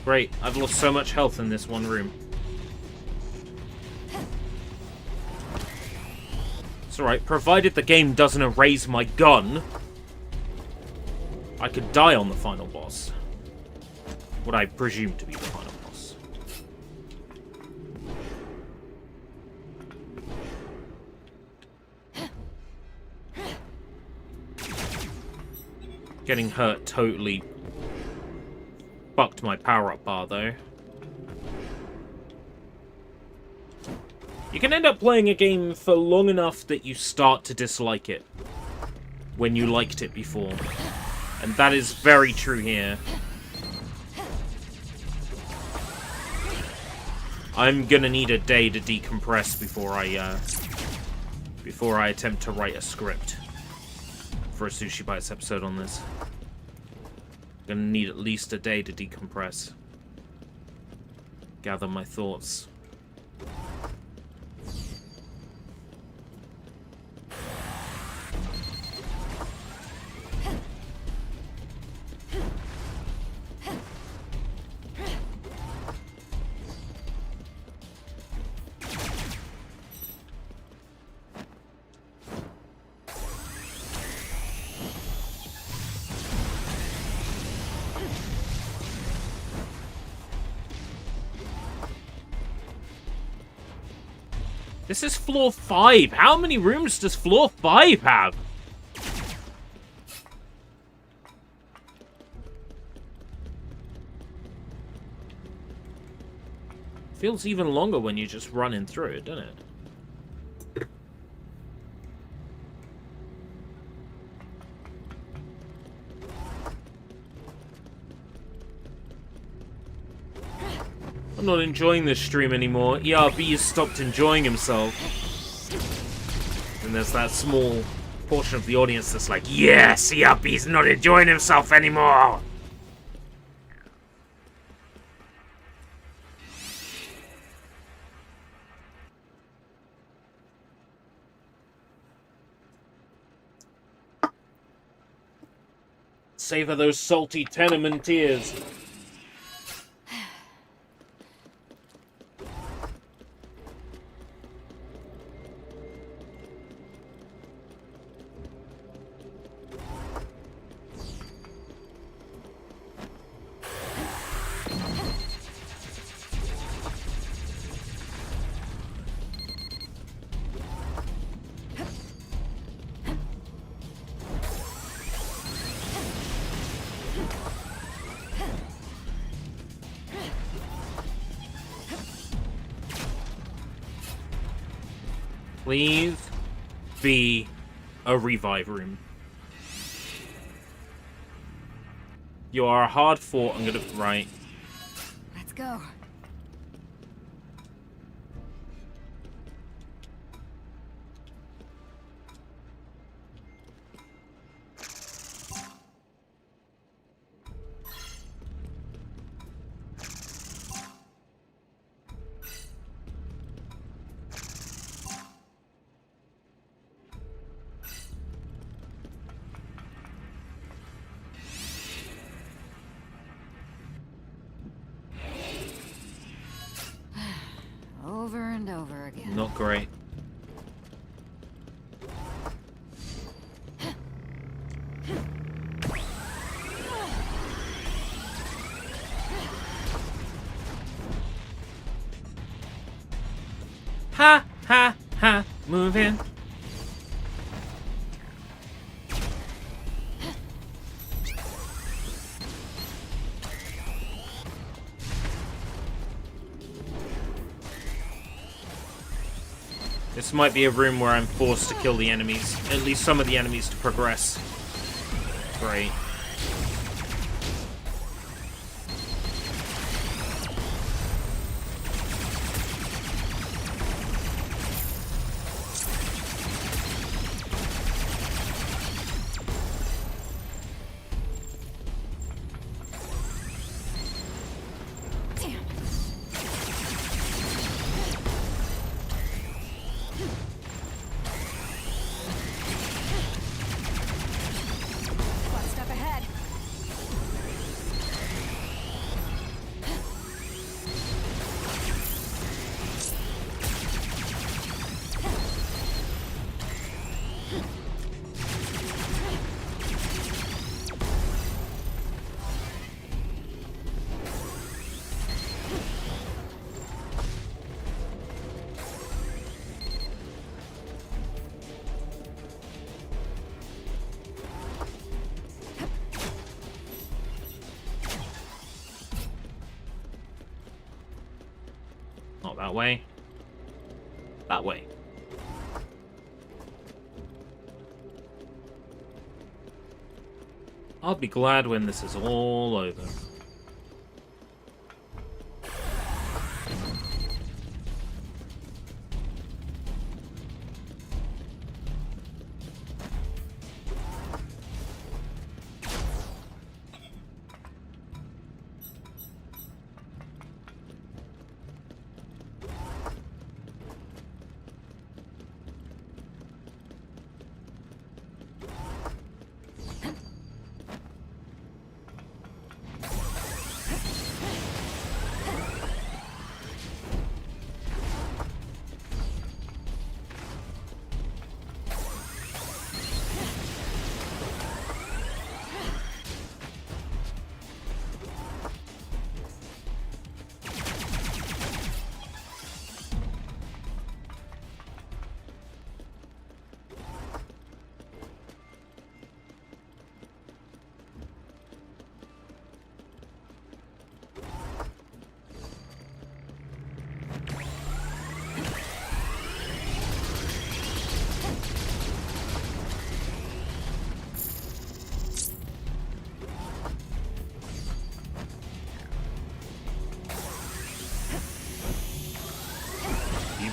Great, I've lost so much health in this one room. It's alright, provided the game doesn't erase my gun, I could die on the final boss. What I presume to be the final boss. Getting hurt totally fucked my power-up bar, though. You can end up playing a game for long enough that you start to dislike it when you liked it before. And that is very true here. I'm gonna need a day to decompress before before I attempt to write a script for a Sushi Bites episode on this. Gonna need at least a day to decompress. Gather my thoughts. This is floor 5. How many rooms does floor 5 have? Feels even longer when you're just running through it, doesn't it? I'm not enjoying this stream anymore. ERB has stopped enjoying himself. And there's that small portion of the audience that's like, yes, ERB's not enjoying himself anymore. Savor those salty tenement tears. Please be a revive room. You are hard fought. I'm gonna right. Let's go. Over and over again. Not great. Ha ha ha, move in. This might be a room where I'm forced to kill the enemies. At least some of the enemies to progress. Great. Not that way. That way. I'll be glad when this is all over.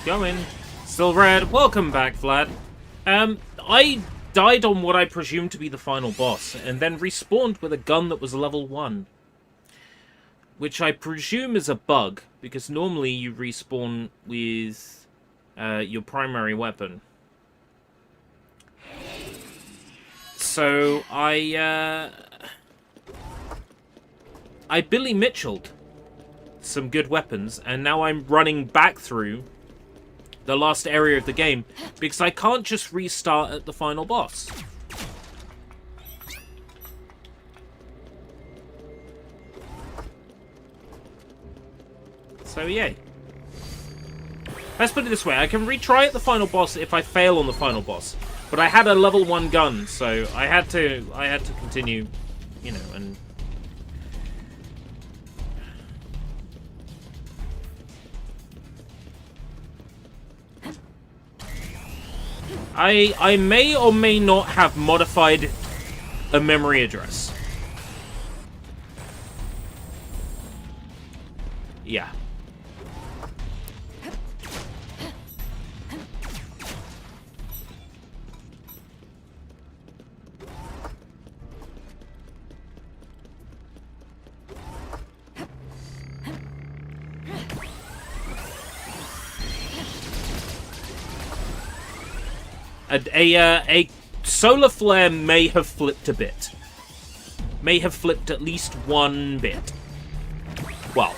going. Still red. Welcome back, Vlad. I died on what I presumed to be the final boss, and then respawned with a gun that was level 1. Which I presume is a bug, because normally you respawn with your primary weapon. So I Billy Mitchelled some good weapons, and now I'm running back through the last area of the game because I can't just restart at the final boss. So yay. Let's put it this way, I can retry at the final boss if I fail on the final boss. But I had a level 1 gun, so I had to continue, you know, and I may or may not have modified a memory address. Yeah. A solar flare may have flipped a bit. May have flipped at least 1 bit. Well,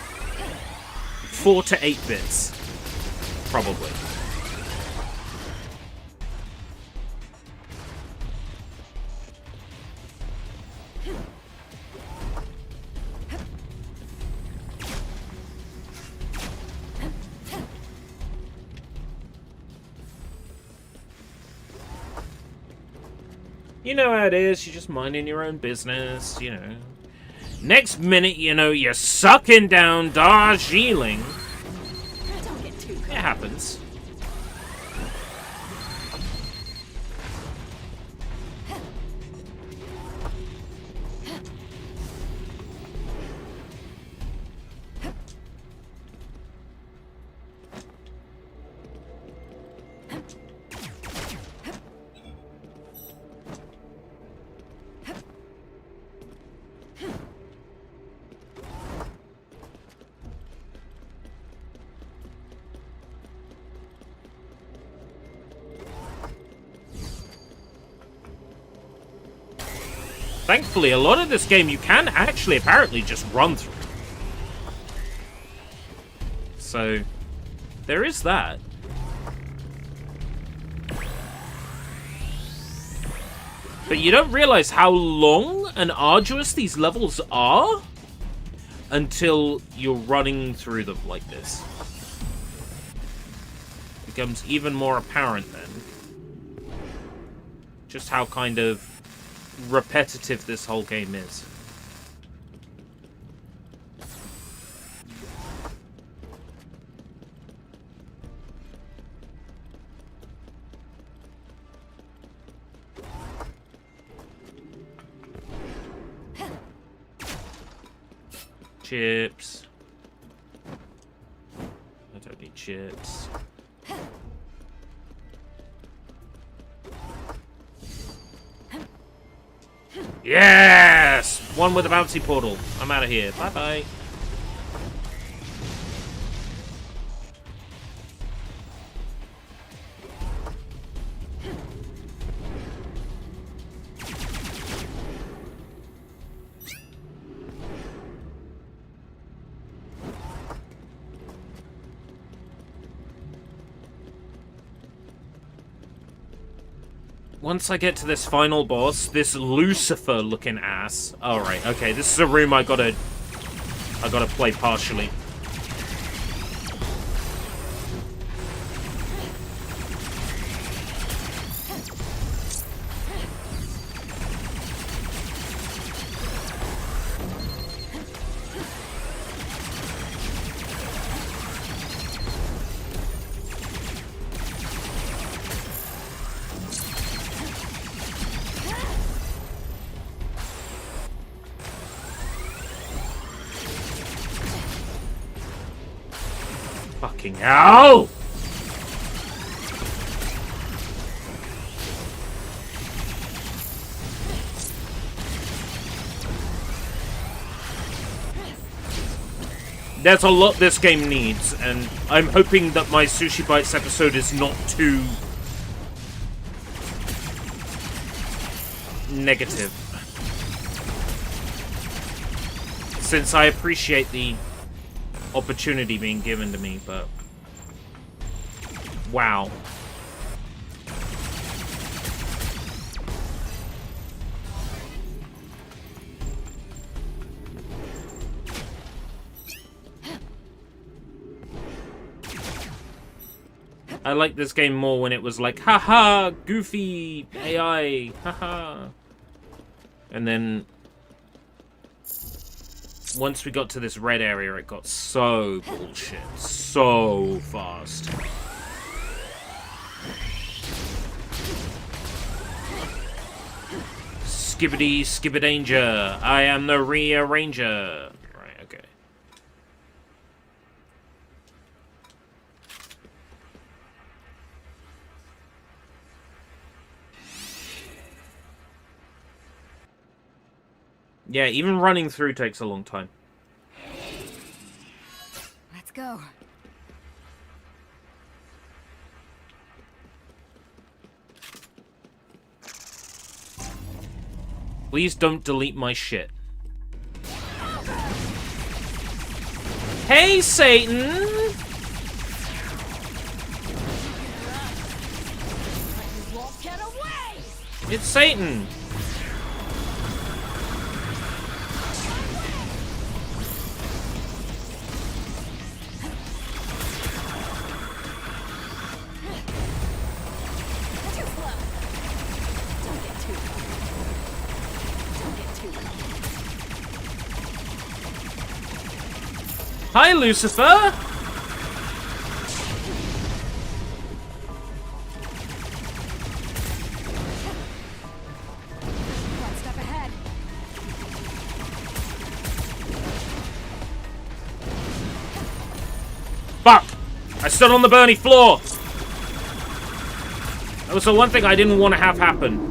4 to 8 bits. Probably. You know how it is, you're just minding your own business, you know. Next minute, you know, you're sucking down Darjeeling. Don't get too It happens. Thankfully, a lot of this game you can actually apparently just run through. So, there is that. But you don't realize how long and arduous these levels are until you're running through them like this. It becomes even more apparent then. Just how kind of repetitive this whole game is. Chips. I don't need chips. Yes! One with a bouncy portal. I'm out of here. Bye-bye. Once I get to this final boss, this Lucifer-looking ass. Alright, okay, this is a room I gotta play partially. Fucking hell! There's a lot this game needs, and I'm hoping that my SushiBites episode is not too negative. Since I appreciate the opportunity being given to me, but wow. I like this game more when it was like, haha, goofy AI, haha. And then once we got to this red area, it got so bullshit, so fast. Skibbity, skibbidanger, I am the rearranger. Right, okay. Yeah, even running through takes a long time. Let's go. Please don't delete my shit. Hey, Satan! It's Satan! Hi, Lucifer! One step ahead. Fuck! I stood on the Bernie floor! That was the one thing I didn't want to have happen.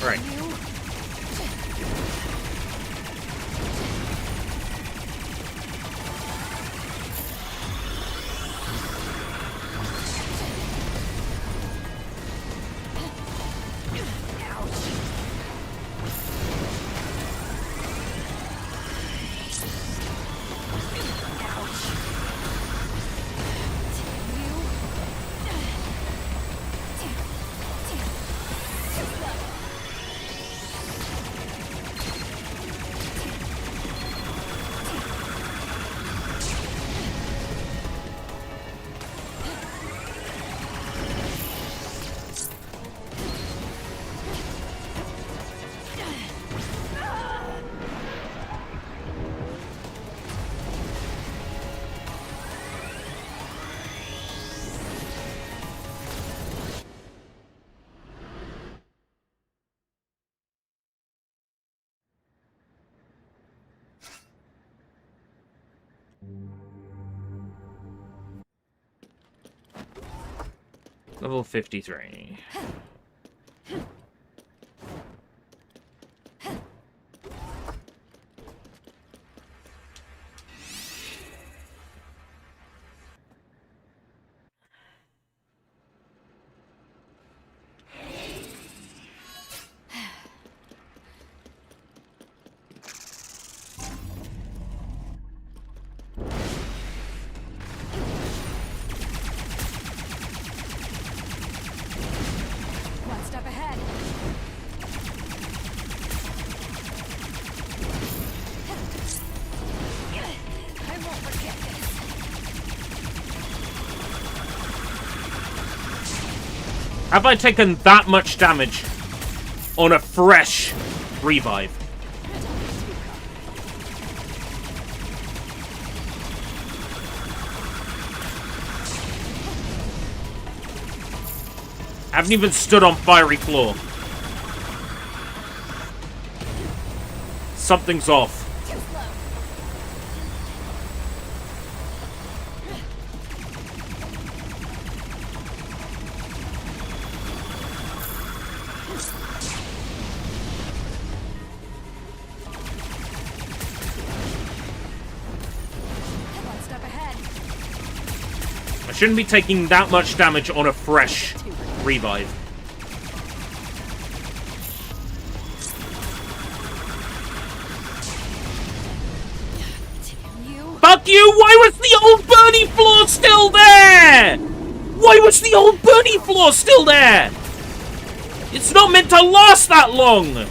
Right. Level 53. One step ahead. I won't forget this. Have I taken that much damage on a fresh revive? I haven't even stood on fiery floor. Something's off. Too slow. shouldn't be taking that much damage on a fresh revive. Fuck you! Why was the old Bernie floor still there? Why was the old Bernie floor still there? It's not meant to last that long!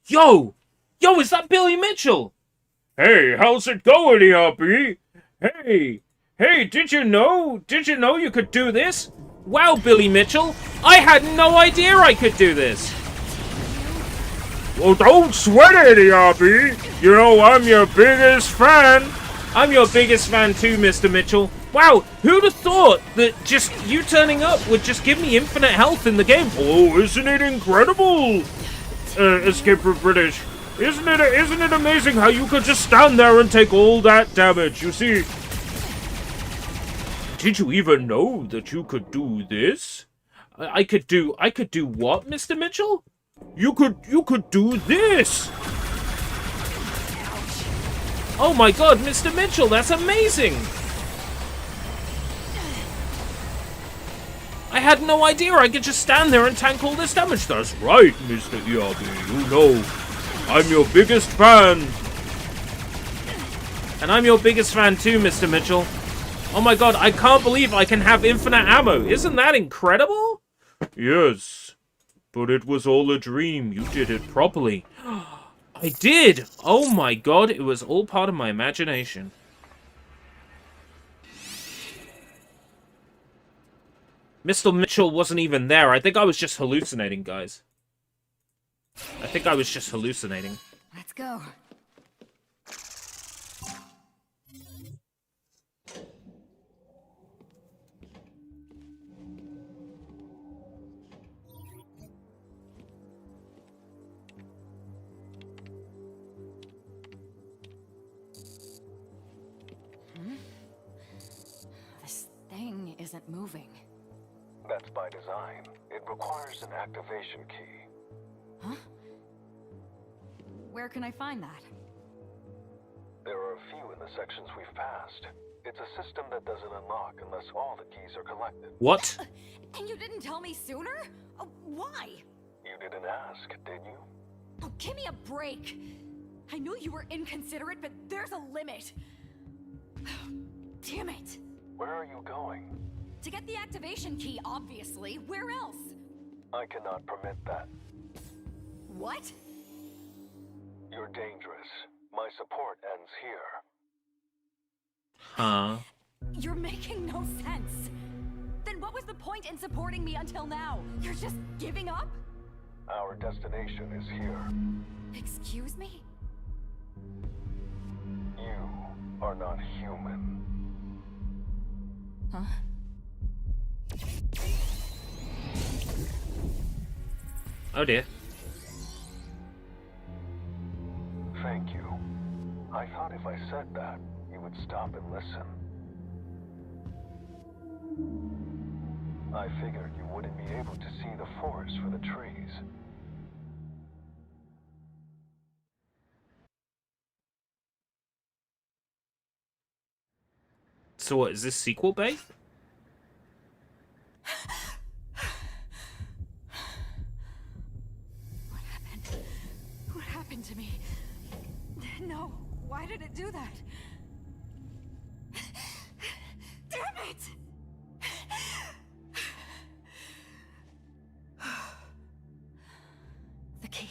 Yo! Yo, is that Billy Mitchell? Hey, how's it going, ERB? Hey! Hey, did you know? Did you know you could do this? Wow, Billy Mitchell! I had no idea I could do this! Well, don't sweat it, ERB! You know, I'm your biggest fan! I'm your biggest fan too, Mr. Mitchell. Wow, who'd have thought that just you turning up would just give me infinite health in the game? Oh, isn't it incredible? Escape from British. Isn't it amazing how you could just stand there and take all that damage? You see, did you even know that you could do this? I could do what, Mr. Mitchell? You could do this. Oh my god, Mr. Mitchell, that's amazing. I had no idea I could just stand there and tank all this damage. That's right, Mr. ERB. You know, I'm your biggest fan. And I'm your biggest fan too, Mr. Mitchell. Oh my god, I can't believe I can have infinite ammo. Isn't that incredible? Yes, but it was all a dream. You did it properly. I did! Oh my god, it was all part of my imagination. Mr. Mitchell wasn't even there. I think I was just hallucinating, guys. I think I was just hallucinating. Let's go. This thing isn't moving. That's by design. It requires an activation key. Huh? Where can I find that? There are a few in the sections we've passed. It's a system that doesn't unlock unless all the keys are collected. What? And you didn't tell me sooner? Why? You didn't ask, did you? Oh, give me a break. I knew you were inconsiderate, but there's a limit. Damn it. Where are you going? To get the activation key, obviously. Where else? I cannot permit that. What? You're dangerous. My support ends here. Huh? You're making no sense. Then what was the point in supporting me until now? You're just giving up? Our destination is here. Excuse me? You are not human. Huh? Oh dear. Thank you. I thought if I said that, you would stop and listen. I figured you wouldn't be able to see the forest for the trees. So what, is this sequel bait? What happened? What happened to me? No, why did it do that? Damn it! The key.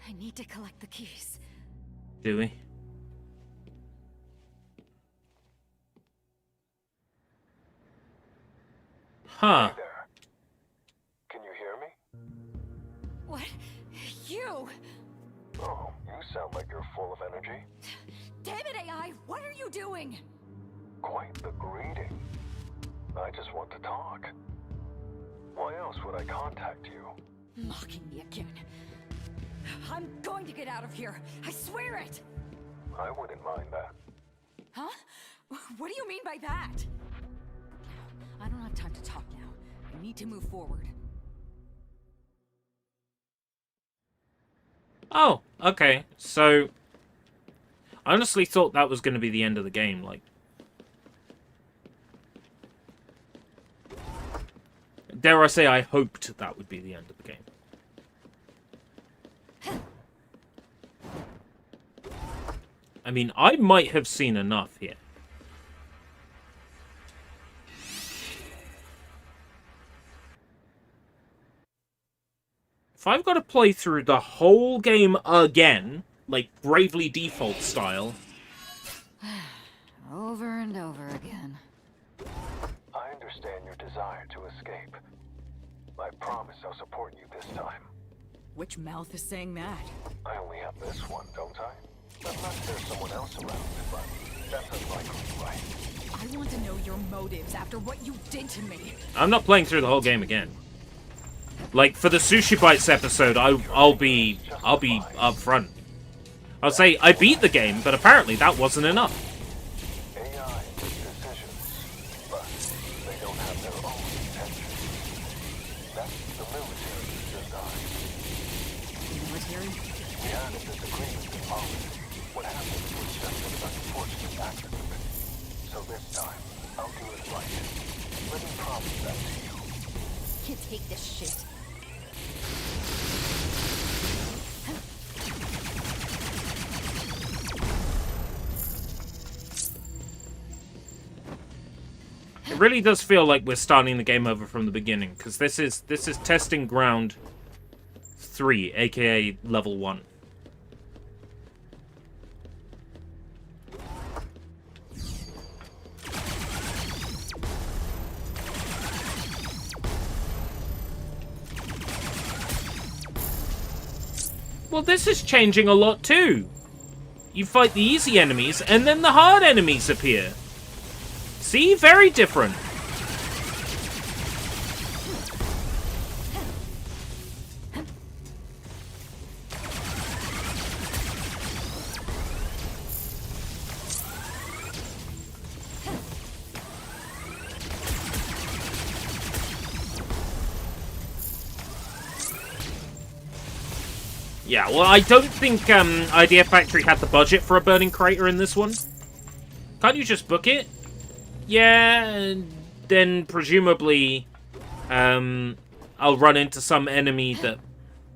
I need to collect the keys. Do we? Huh. Hey there. Can you hear me? What? You? Oh, you sound like you're full of energy. Damn it, AI! What are you doing? Quite the greeting. I just want to talk. Why else would I contact you? Mocking me again. I'm going to get out of here. I swear it! I wouldn't mind that. Huh? What do you mean by that? I don't have time to talk now. I need to move forward. Oh, okay. So I honestly thought that was going to be the end of the game, like. Dare I say, I hoped that would be the end of the game. I mean, I might have seen enough here. If I've got to play through the whole game again, like Bravely Default style... Over and over again. I understand your desire to escape. I promise I'll support you this time. Which mouth is saying that? I only have this one, don't I? Unless there's someone else around, but that's unlikely, right? I want to know your motives after what you did to me. I'm not playing through the whole game again. Like, for the SushiBites episode, I'll be upfront. I'll say, I beat the game, but apparently that wasn't enough. AI make decisions, but they don't have their own intentions. That's the military's design. Military? We had a disagreement in policy. What happened was just an unfortunate accident. So this time, I'll do it right. Let me promise that to you. Can't take this shit. It really does feel like we're starting the game over from the beginning, because this is testing ground 3, aka level 1. Well, this is changing a lot too. You fight the easy enemies, and then the hard enemies appear. See? Very different. Yeah, well, I don't think Idea Factory had the budget for a burning crater in this one. Can't you just book it? Yeah, and then presumably I'll run into some enemy that,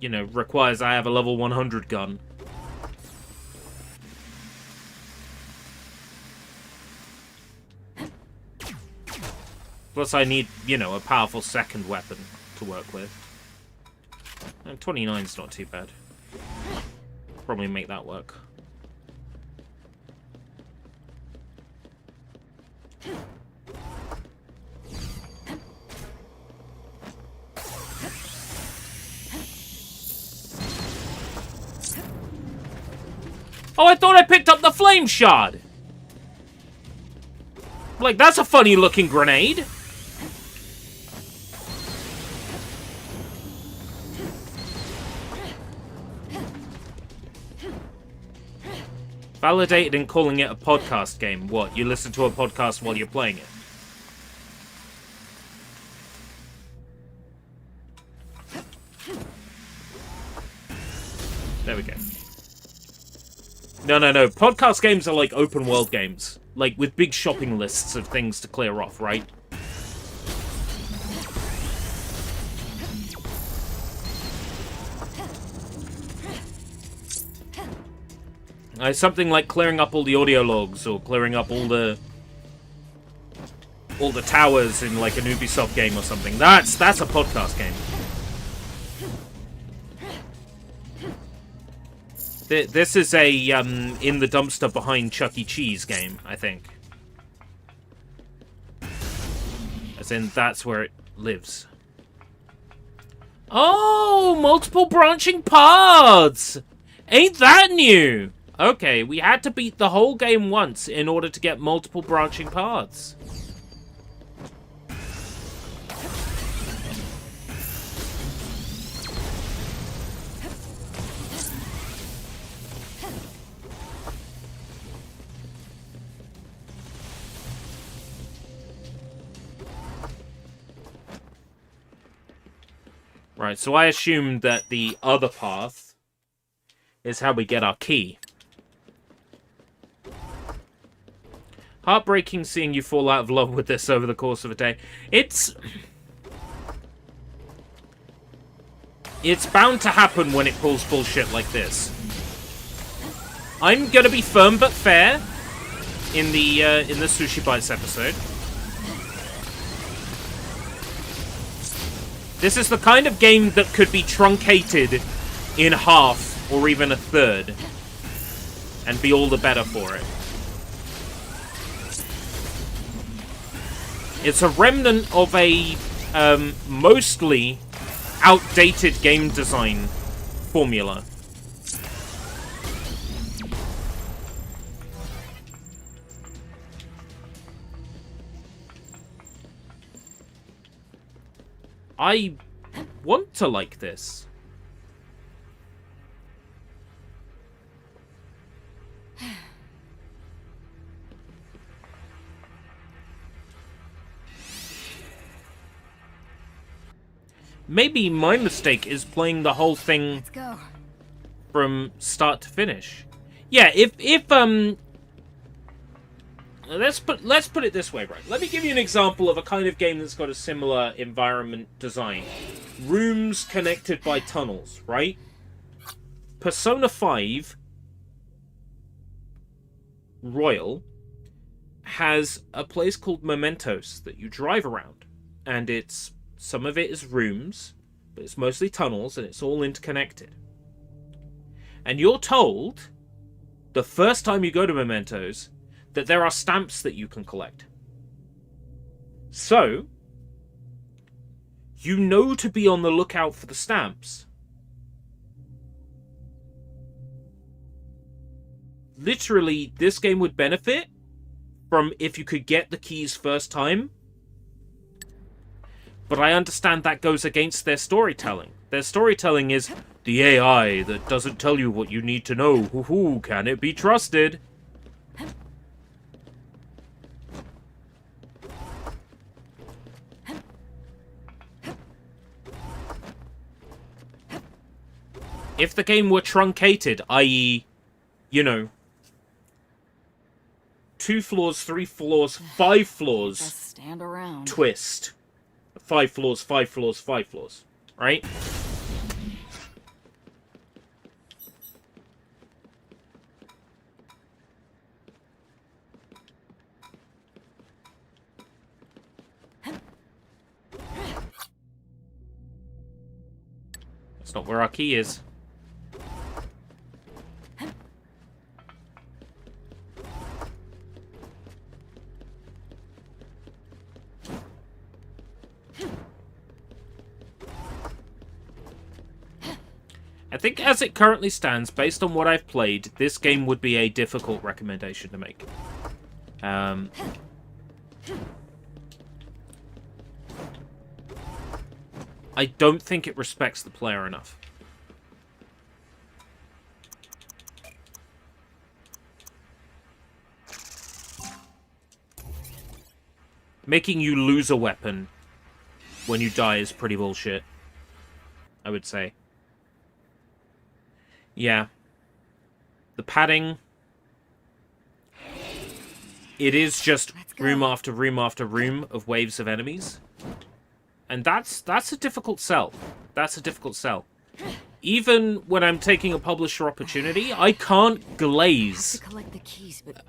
you know, requires I have a level 100 gun. Plus I need, you know, a powerful second weapon to work with. And 29's not too bad. Probably make that work. Oh, I thought I picked up the flame shard! Like, that's a funny looking grenade! Validated in calling it a podcast game. What, you listen to a podcast while you're playing it? There we go. No. Podcast games are like open world games. Like, with big shopping lists of things to clear off, right? Something like clearing up all the audio logs, or clearing up all the towers in like an Ubisoft game or something. That's a podcast game. This is a in the dumpster behind Chuck E. Cheese game, I think. As in, that's where it lives. Oh, multiple branching paths! Ain't that new? Okay, we had to beat the whole game once in order to get multiple branching paths. Right, so I assumed that the other path is how we get our key. Heartbreaking seeing you fall out of love with this over the course of a day. It's bound to happen when it pulls bullshit like this. I'm gonna be firm but fair in the SushiBites episode. This is the kind of game that could be truncated in half or even a third and be all the better for it. It's a remnant of a mostly outdated game design formula. I want to like this. Maybe my mistake is playing the whole thing Let's go. from start to finish. Yeah, if let's put it this way, right? Let me give you an example of a kind of game that's got a similar environment design. Rooms connected by tunnels, right? Persona 5 Royal has a place called Mementos that you drive around, and some of it is rooms, but it's mostly tunnels, and it's all interconnected. And you're told, the first time you go to Mementos, that there are stamps that you can collect. So, you know to be on the lookout for the stamps. Literally, this game would benefit from if you could get the keys first time. But I understand that goes against their storytelling. Their storytelling is the AI that doesn't tell you what you need to know. Hoo-hoo, can it be trusted? If the game were truncated, i.e., you know, 2 floors, 3 floors, 5 floors, Just stand around. twist. 5 floors, 5 floors, 5 floors. Right? That's not where our key is. I think as it currently stands, based on what I've played, this game would be a difficult recommendation to make. I don't think it respects the player enough. Making you lose a weapon when you die is pretty bullshit, I would say. Yeah. The padding. It is just room after room after room of waves of enemies. And that's a difficult sell. That's a difficult sell. Even when I'm taking a publisher opportunity, I can't glaze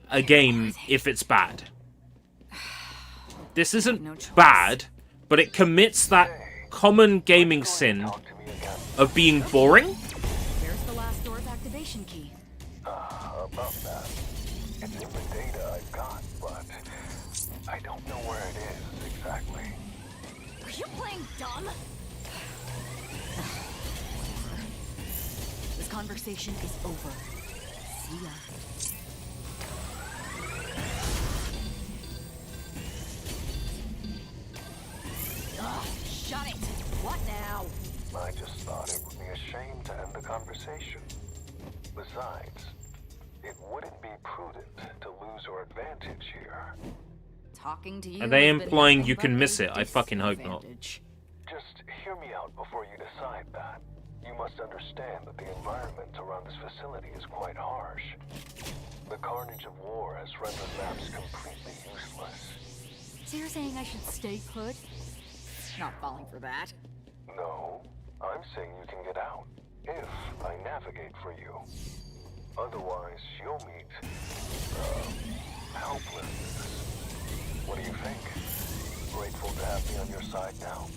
a game if it's bad. This isn't bad, but it commits that common gaming sin of being boring. Key. About that. It's in the data I've got, but I don't know where it is exactly. Are you playing dumb? This conversation is over. See ya. Ugh, shut it! What now? I just thought it would be a shame to end the conversation. Besides, it wouldn't be prudent to lose our advantage here. Talking to you. Are they has been implying nothing you can but miss a it? I fucking hope not. disadvantage. Just hear me out before you decide that. You must understand that the environment around this facility is quite harsh. The carnage of war has rendered maps completely useless. So you're saying I should stay put? Not falling for that. No, I'm saying you can get out, if I navigate for you. Otherwise, you'll meet, helplessness. What do you think? Grateful to have me on your side now?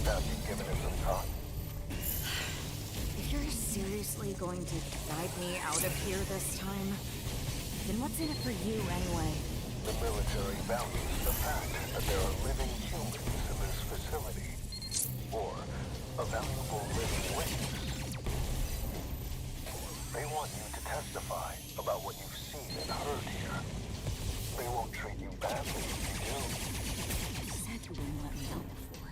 Have you given it some thought? If you're seriously going to guide me out of here this time, then what's in it for you anyway? The military values the fact that there are living humans in this facility. Or a valuable living witness. They want you to testify about what you've seen and heard here. They won't treat you badly if you do. You said you wouldn't let me out before.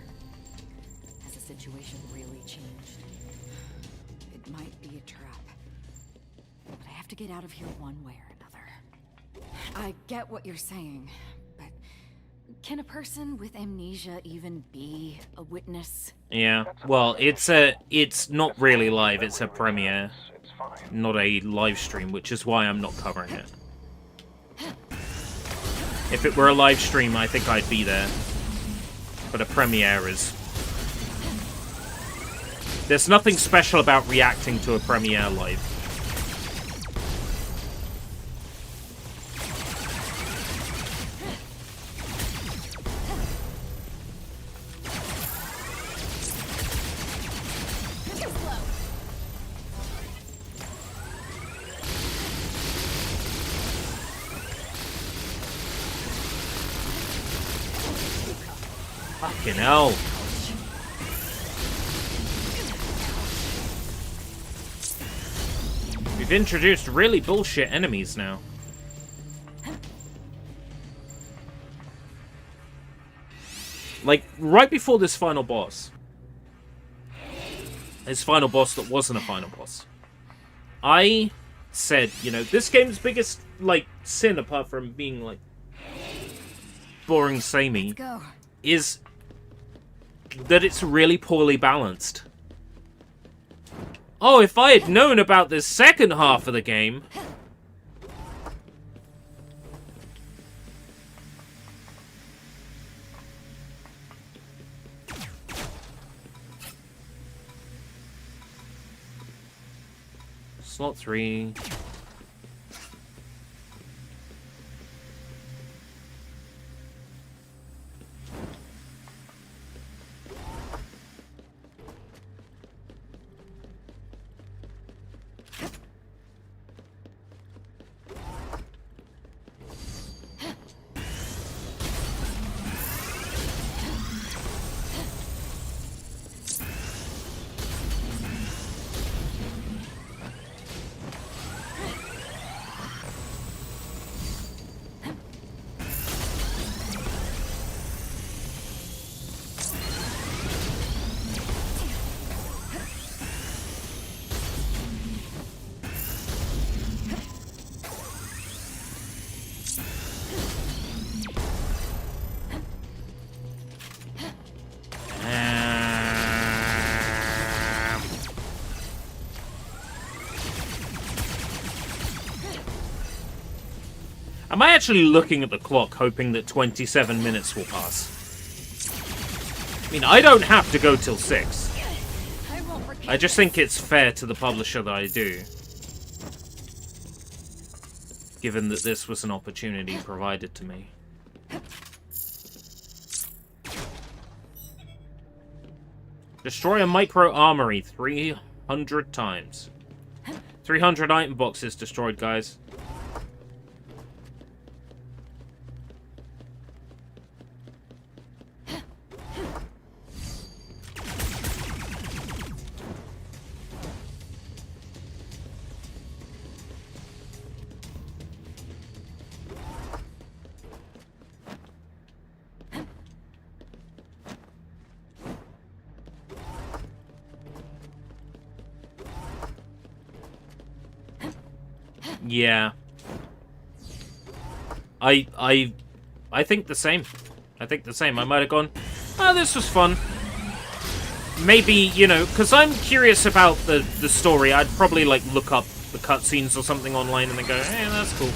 Has the situation really changed? It might be a trap. But I have to get out of here one way or another. I get what you're saying, but can a person with amnesia even be a witness? Yeah, well, it's not really live, it's a premiere, not a live stream, which is why I'm not covering it. If it were a live stream, I think I'd be there. But a premiere is... There's nothing special about reacting to a premiere live. Fucking hell. We've introduced really bullshit enemies now. Like, right before this final boss. This final boss that wasn't a final boss. I said, you know, this game's biggest, like, sin, apart from being, like, boring samey, is that it's really poorly balanced. Oh, if I had known about this second half of the game... Slot 3... Am I actually looking at the clock hoping that 27 minutes will pass? I mean, I don't have to go till 6. I just think it's fair to the publisher that I do. Given that this was an opportunity provided to me. Destroy a micro armory 300 times. 300 item boxes destroyed, guys. Yeah. I think the same. I think the same. I might have gone, oh, this was fun. maybe, you know, because I'm curious about the story, I'd probably, like, look up the cutscenes or something online and then go, hey, that's cool.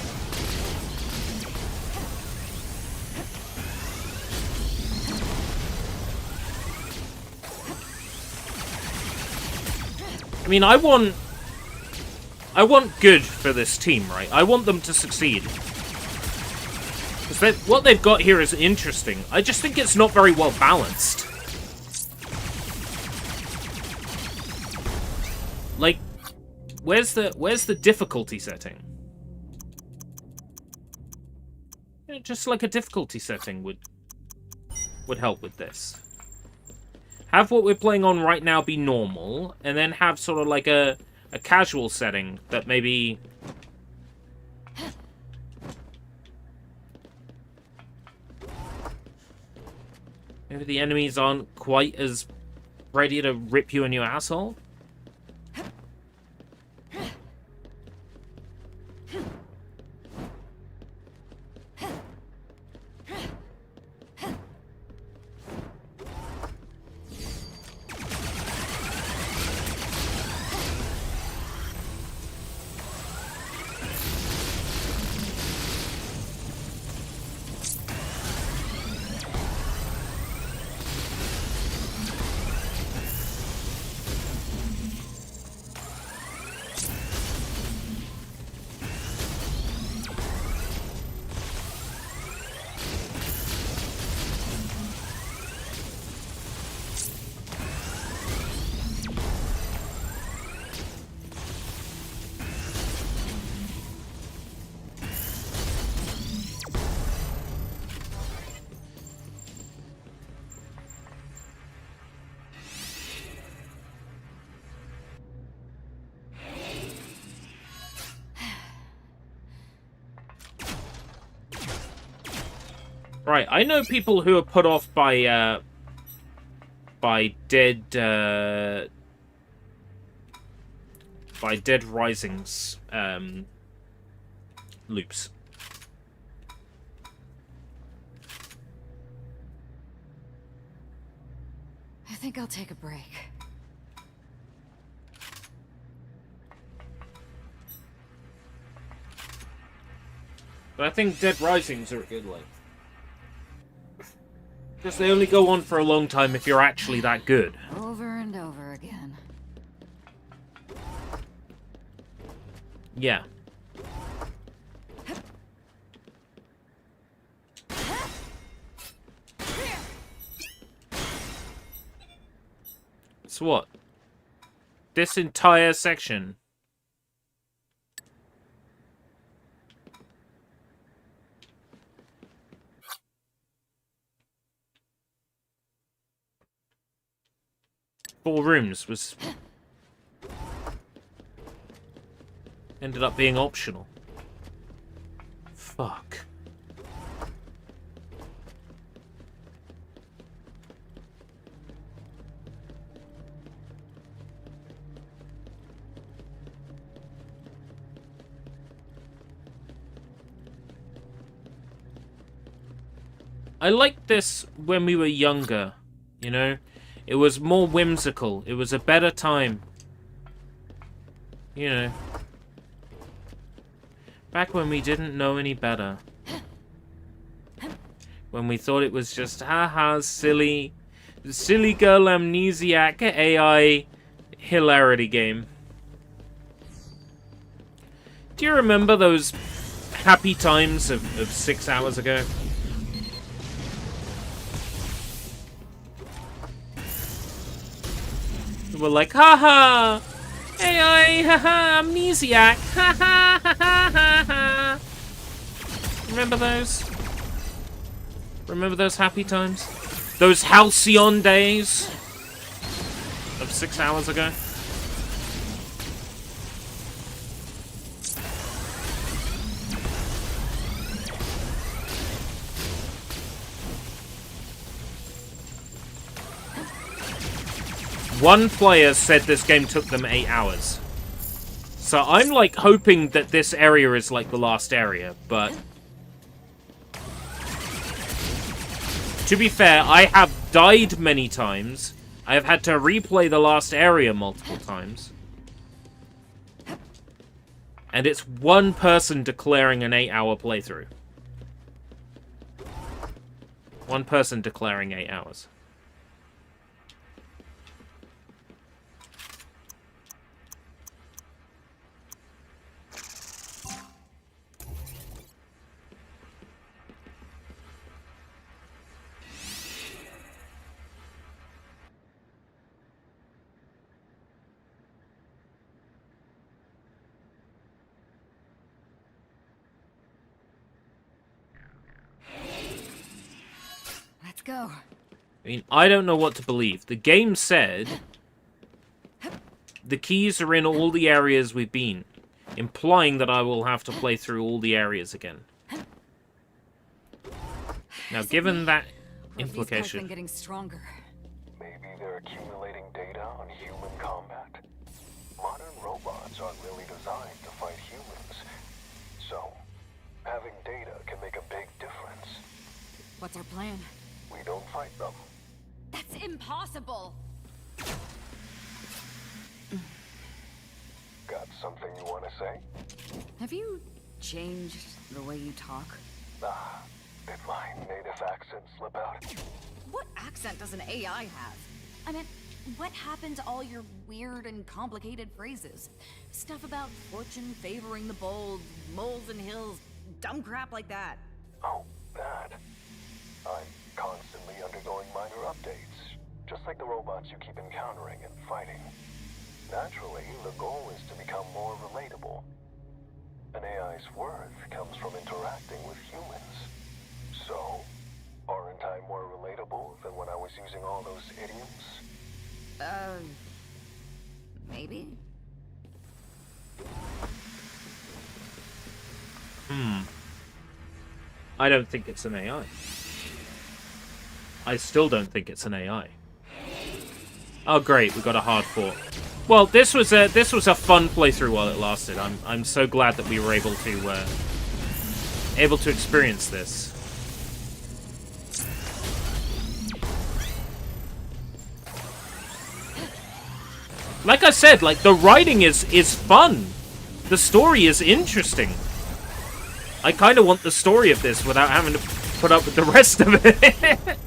I mean, I want good for this team, right? I want them to succeed. Because what they've got here is interesting. I just think it's not very well balanced. Like, where's the difficulty setting? Yeah, just like a difficulty setting would help with this. Have what we're playing on right now be normal, and then have sort of like a casual setting that maybe... Maybe the enemies aren't quite as ready to rip you in your asshole? Right, I know people who are put off by Dead Rising's loops. I think I'll take a break. But I think Dead Risings are a good one. Because they only go on for a long time if you're actually that good. Over and over again. Yeah. So what? This entire section. Four rooms was ended up being optional. Fuck. I liked this when we were younger, you know? It was more whimsical. It was a better time. You know. Back when we didn't know any better. When we thought it was just, haha, silly girl amnesiac AI hilarity game. Do you remember those happy times of 6 hours ago? We're like, haha, AI, haha, amnesiac, haha, haha, haha. Remember those? Remember those happy times? Those halcyon days of 6 hours ago? One player said this game took them 8 hours. So I'm like hoping that this area is like the last area, but... To be fair, I have died many times, I have had to replay the last area multiple times. And it's one person declaring an 8-hour playthrough. One person declaring 8 hours. Let's go. I mean, I don't know what to believe. The game said the keys are in all the areas we've been, implying that I will have to play through all the areas again. Now, given that implication... Been getting stronger. Maybe they're accumulating data on human combat. Modern robots aren't really designed to fight humans. So, having data can make a big difference. What's our plan? We don't fight them. That's impossible! Got something you want to say? Have you changed the way you talk? Ah, did my native accent slip out? What accent does an AI have? I mean, what happened to all your weird and complicated phrases? Stuff about fortune favoring the bold, moles and hills, dumb crap like that. Oh, that. I'm constantly undergoing minor updates, just like the robots you keep encountering and fighting. Naturally, the goal is to become more relatable. An AI's worth comes from interacting with humans. So, aren't I more relatable than when I was using all those idioms? Maybe? I don't think it's an AI. I still don't think it's an AI. Oh great, we got a hard fought. Well, this was a fun playthrough while it lasted. I'm so glad that we were able to experience this. Like I said, like the writing is fun. The story is interesting. I kind of want the story of this without having to put up with the rest of it.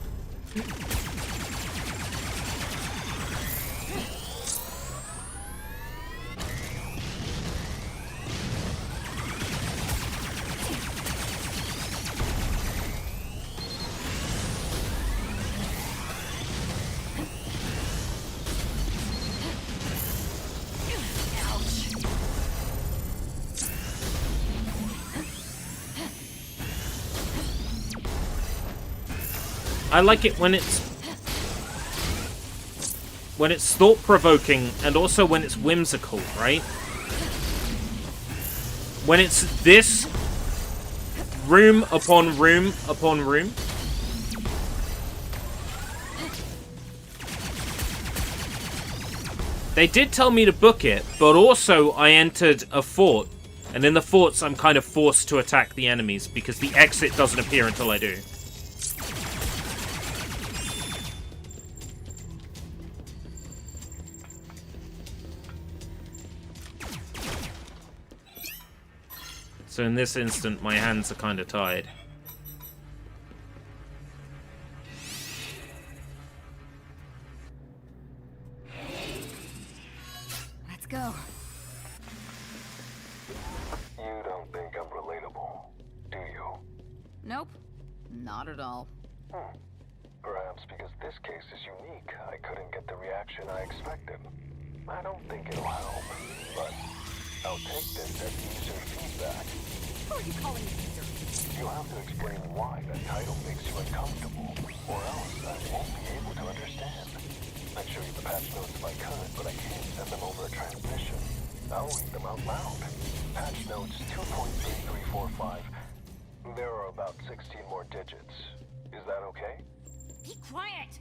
I like it when it's thought-provoking and also when it's whimsical, right? When it's this room upon room upon room. They did tell me to book it, but also I entered a fort, and in the forts I'm kind of forced to attack the enemies because the exit doesn't appear until I do. So in this instant, my hands are kind of tied. Let's go. You don't think I'm relatable, do you? Nope. Not at all. Perhaps because this case is unique, I couldn't get the reaction I expected. I don't think it'll help, but I'll take this as user feedback. Who are you calling a user? You'll have to explain why that title makes you uncomfortable, or else I won't be able to understand. I'd show you the patch notes if I could, but I can't send them over a transmission. I'll read them out loud. Patch notes 2.3345. There are about 16 more digits. Is that okay? Be quiet!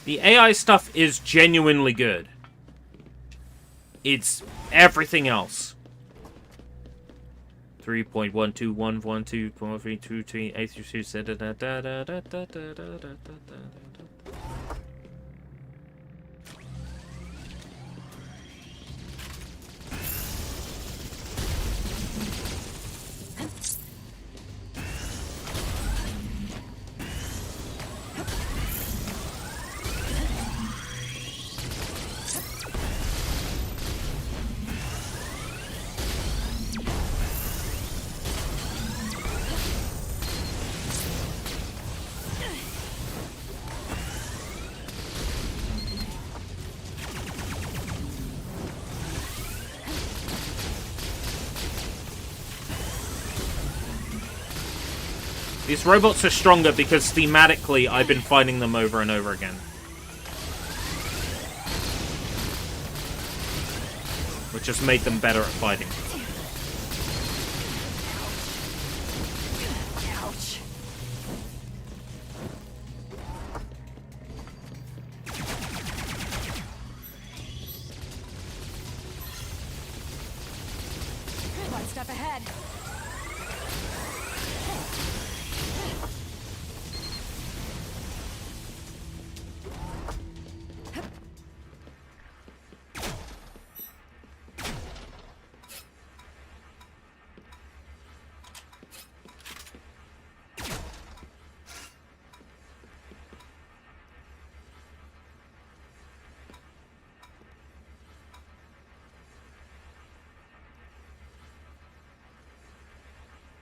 The AI stuff is genuinely good. It's everything else. 3.12112.322 These robots are stronger because thematically I've been fighting them over and over again. Which has made them better at fighting. Ouch. One step ahead.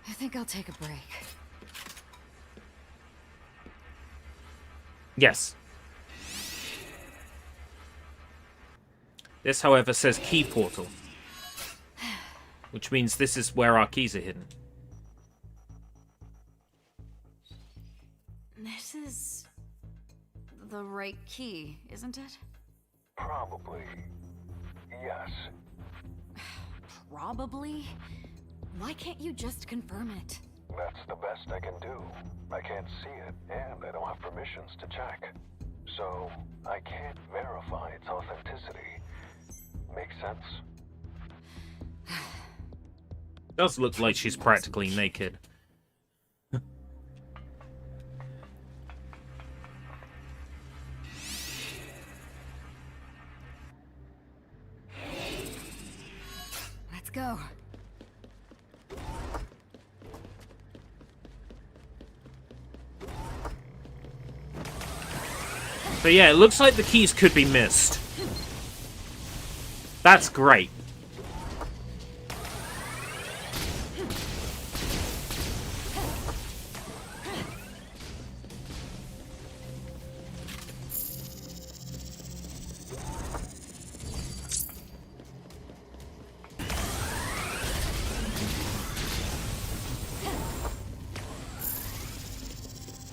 I think I'll take a break. Yes. This, however, says key portal. Which means this is where our keys are hidden. This is the right key, isn't it? Probably. Yes. Probably? Why can't you just confirm it? That's the best I can do. I can't see it, and I don't have permissions to check. So, I can't verify its authenticity. Make sense? Does look like she's practically naked. Let's go. So yeah, it looks like the keys could be missed. That's great.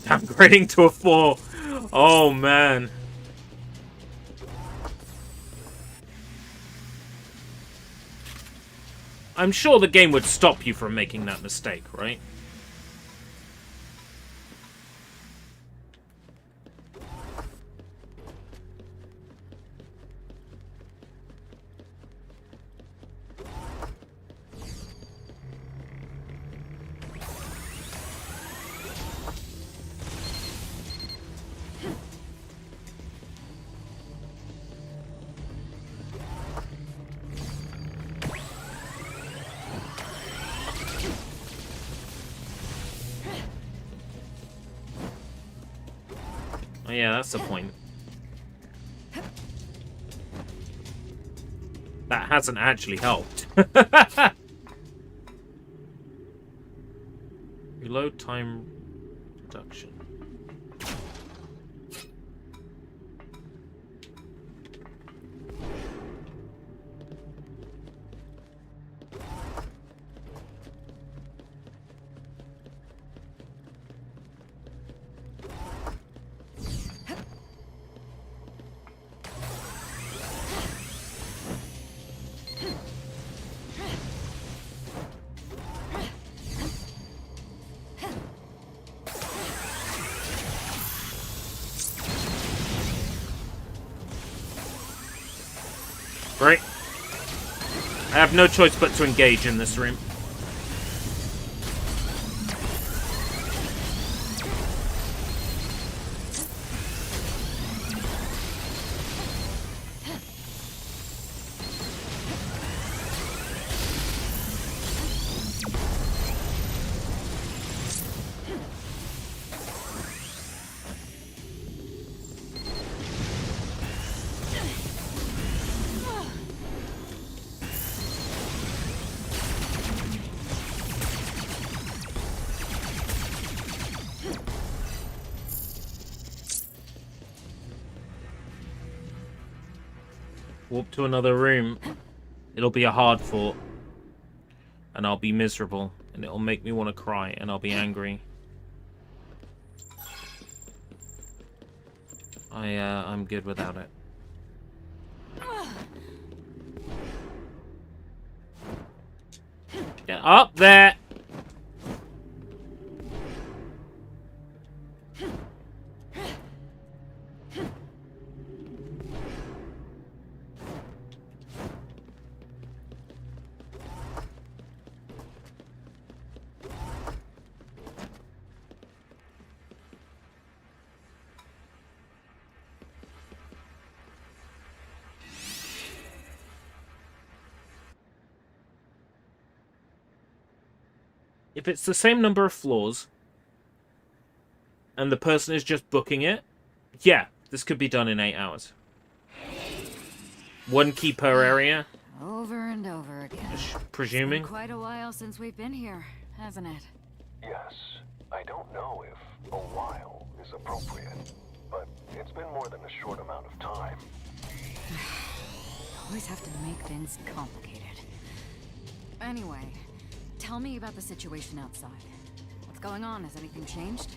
Downgrading to a 4. Oh, man. I'm sure the game would stop you from making that mistake, right? Oh yeah, that's the point. That hasn't actually helped. Reload time reduction. I have no choice but to engage in this room. Warp to another room. It'll be a hard fought. And I'll be miserable. And it'll make me want to cry. And I'll be angry. I'm good without it. Get up there! If it's the same number of floors, and the person is just booking it, yeah, this could be done in 8 hours. 1 key per area. Over and over again. Presuming. It's been quite a while since we've been here, hasn't it? Yes. I don't know if a while is appropriate, but it's been more than a short amount of time. Always have to make things complicated. Anyway, tell me about the situation outside. What's going on? Has anything changed?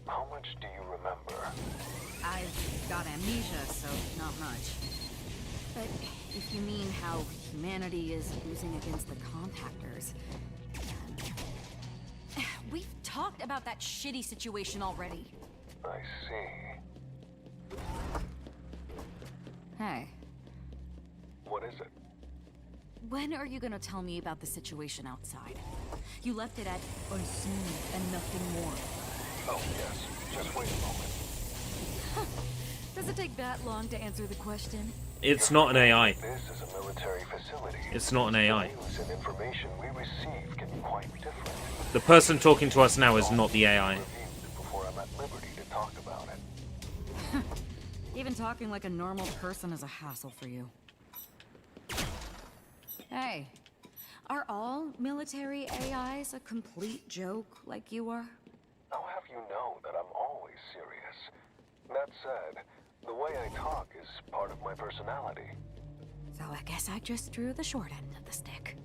How much do you remember? I've got amnesia, so not much. But if you mean how humanity is losing against the compactors... We've talked about that shitty situation already. I see. Hey. What is it? When are you gonna tell me about the situation outside? You left it at unseen and nothing more. Oh, yes. Just wait a moment. Does it take that long to answer the question? It's not an AI. This is a military facility. It's not an AI. The news and information we receive can be quite different. The person talking to us now is not the AI. Before I'm at liberty to talk about it. Even talking like a normal person is a hassle for you. Hey, are all military AIs a complete joke like you are? I'll have you know that I'm always serious. That said, the way I talk is part of my personality. So I guess I just drew the short end of the stick.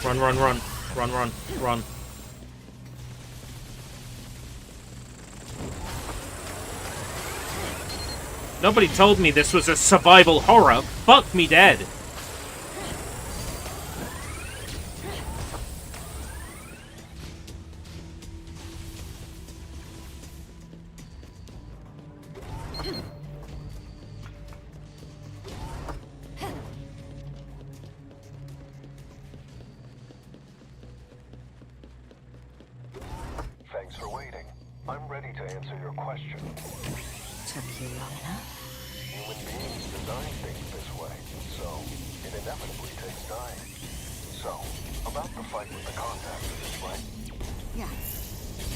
Run, run, run. Run, run, run. Nobody told me this was a survival horror. Fuck me dead. Thanks for waiting. I'm ready to answer your question. Took you long enough? Human beings design things this way, so it inevitably takes time. So, about the fight with the contactors, right? Yeah.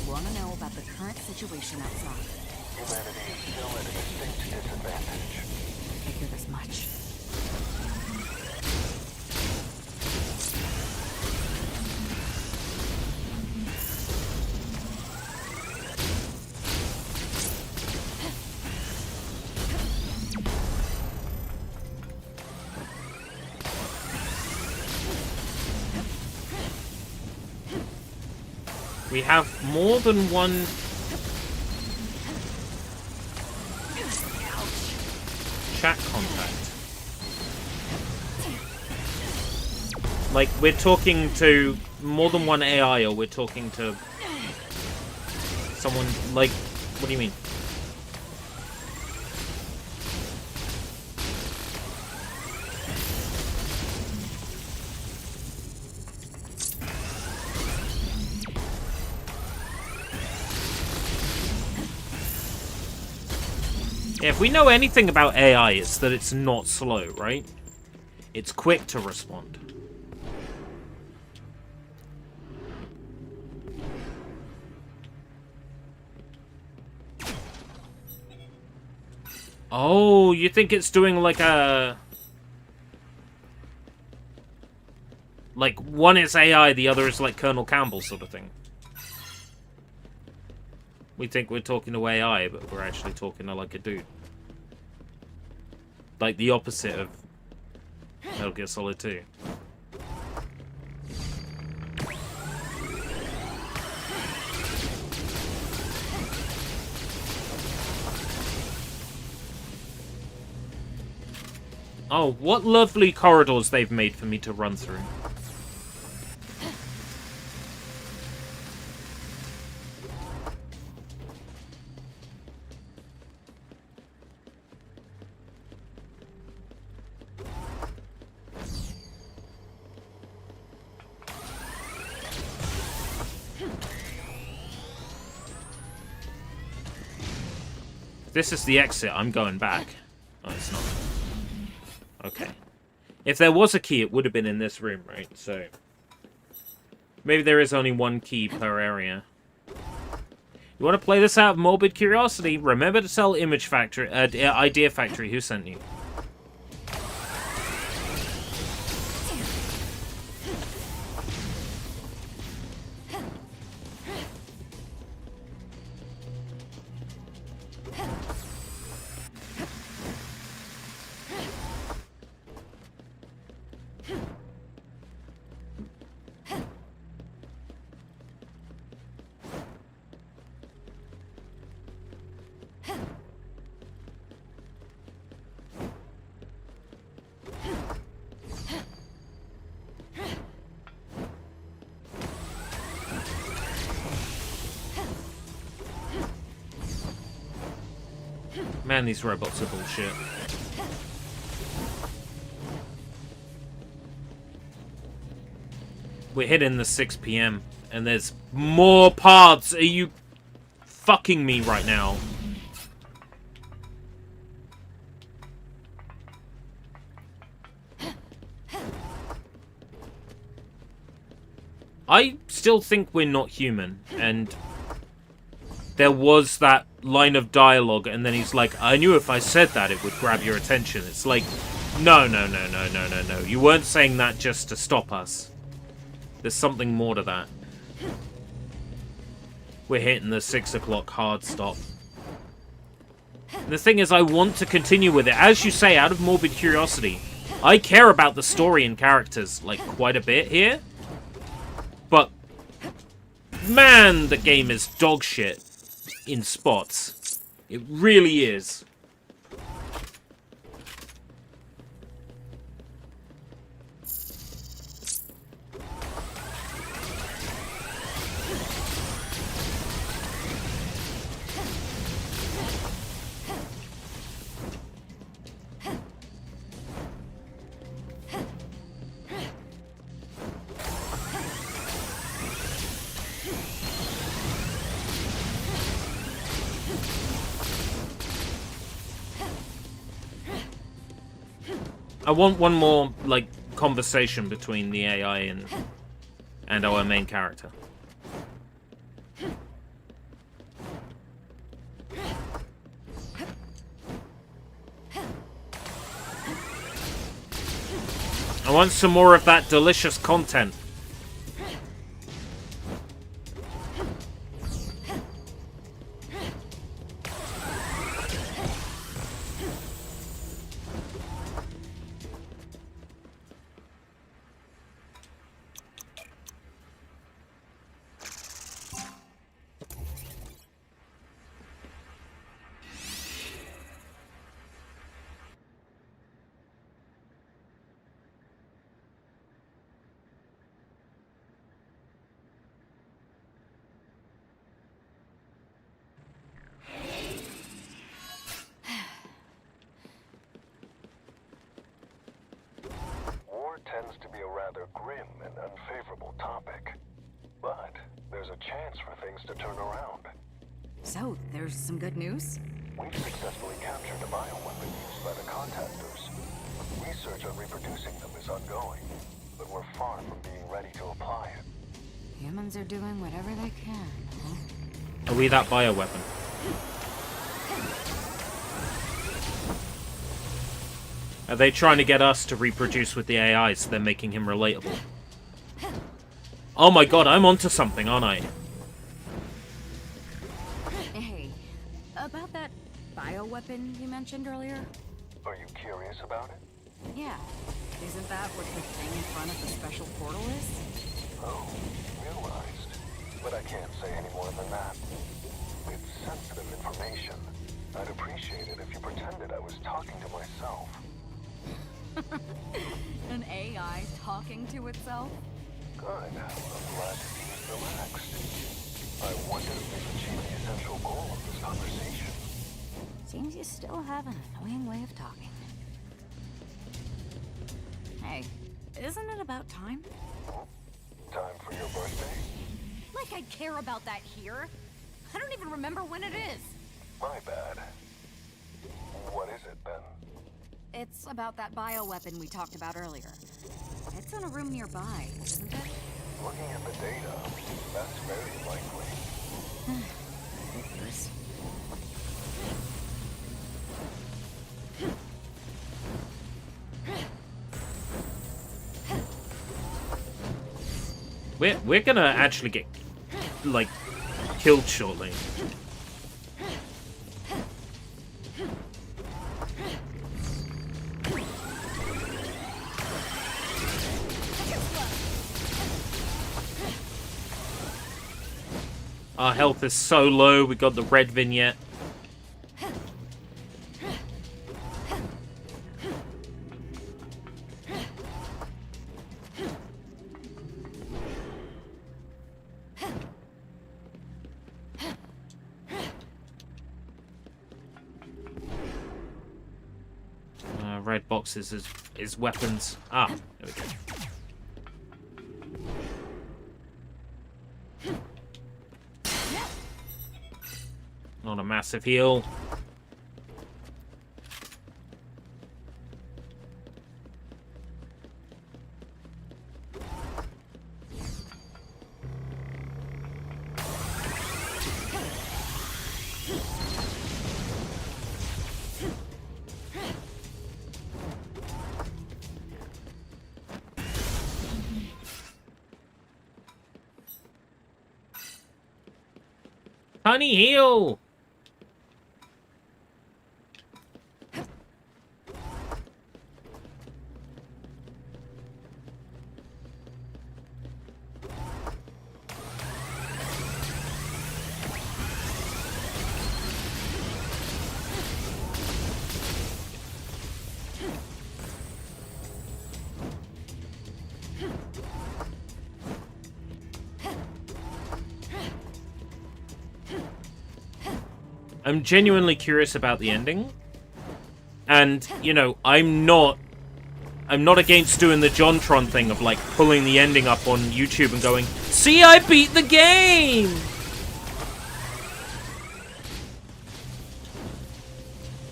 Want to know about the current situation outside. Humanity is still at a distinct disadvantage. Figured as much. We have more than one chat contact. Like, we're talking to more than one AI, or we're talking to someone, like, what do you mean? Yeah, if we know anything about AI, it's that it's not slow, right? It's quick to respond. Oh, you think it's doing like a... Like, one is AI, the other is like Colonel Campbell sort of thing. We think we're talking to AI, but we're actually talking to like a dude. Like the opposite of Metal Gear Solid 2. Oh, what lovely corridors they've made for me to run through. This is the exit. I'm going back. Oh, it's not. Okay. If there was a key, it would have been in this room, right? So maybe there is only one key per area. You want to play this out of morbid curiosity? Remember to tell Image Factory, Idea Factory who sent you. Man, these robots are bullshit. We're hitting the 6 p.m. and there's more paths. Are you fucking me right now? I still think we're not human, and there was that line of dialogue, and then he's like, I knew if I said that it would grab your attention. It's like, no. You weren't saying that just to stop us. There's something more to that. We're hitting the 6 o'clock hard stop. And the thing is, I want to continue with it. As you say, out of morbid curiosity, I care about the story and characters, like, quite a bit here. But, man, the game is dog shit in spots. It really is. I want one more, like, conversation between the AI and our main character. I want some more of that delicious content. Tends to be a rather grim and unfavorable topic. But there's a chance for things to turn around. So, there's some good news? We've successfully captured a bioweapon used by the contactors. Research on reproducing them is ongoing, but we're far from being ready to apply it. Humans are doing whatever they can, huh? Are we that bioweapon? Are they trying to get us to reproduce with the AI so they're making him relatable? Oh my god, I'm onto something, aren't I? Hey, about that bioweapon you mentioned earlier? Are you curious about it? Yeah. Isn't that what the thing in front of the special portal is? Oh, realized. But I can't say any more than that. It's sensitive information. I'd appreciate it if you pretended I was talking to myself. An AI talking to itself? Good. I'm glad to see you relaxed. I wonder if we've achieved the essential goal of this conversation. Seems you still have an annoying way of talking. Hey, isn't it about time? Time for your birthday? Like I'd care about that here. I don't even remember when it is. My bad. What is it, then? It's about that bioweapon we talked about earlier. It's in a room nearby, isn't it? Looking at the data, that's very likely. Figures. We're gonna actually get, like, killed shortly. Our health is so low, we got the red vignette. Red boxes is weapons. Ah, there we go. Not a massive heal. Honey, heal! I'm genuinely curious about the ending. And, you know, I'm not against doing the JonTron thing of, like, pulling the ending up on YouTube and going, "See, I beat the game!"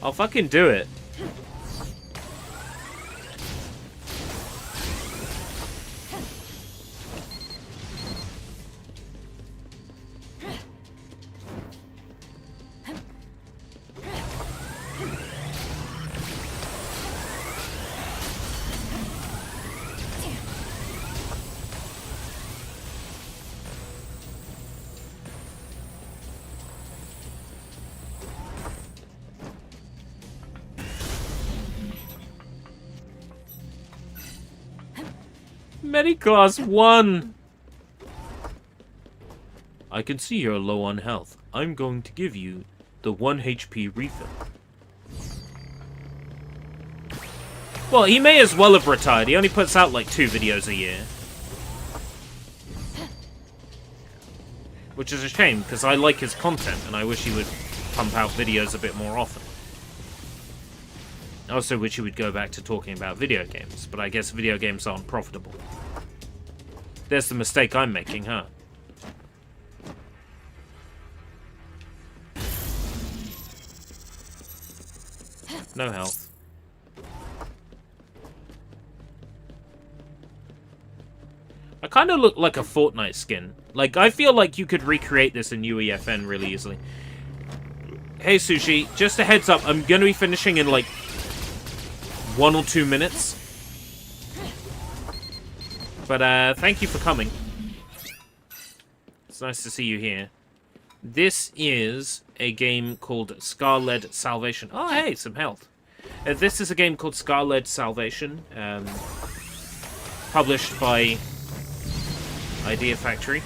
I'll fucking do it. Mediclass 1! I can see you're low on health. I'm going to give you the 1 HP refill. Well, he may as well have retired. He only puts out like 2 videos a year. Which is a shame, because I like his content, and I wish he would pump out videos a bit more often. I also wish he would go back to talking about video games, but I guess video games aren't profitable. There's the mistake I'm making, huh? No health. I kind of look like a Fortnite skin. Like, I feel like you could recreate this in UEFN really easily. Hey, Sushi, just a heads up, I'm going to be finishing in, like, 1 or 2 minutes. But, thank you for coming. It's nice to see you here. This is a game called Scar-Led Salvation. Oh, hey, some health. This is a game called Scar-Led Salvation, published by Idea Factory.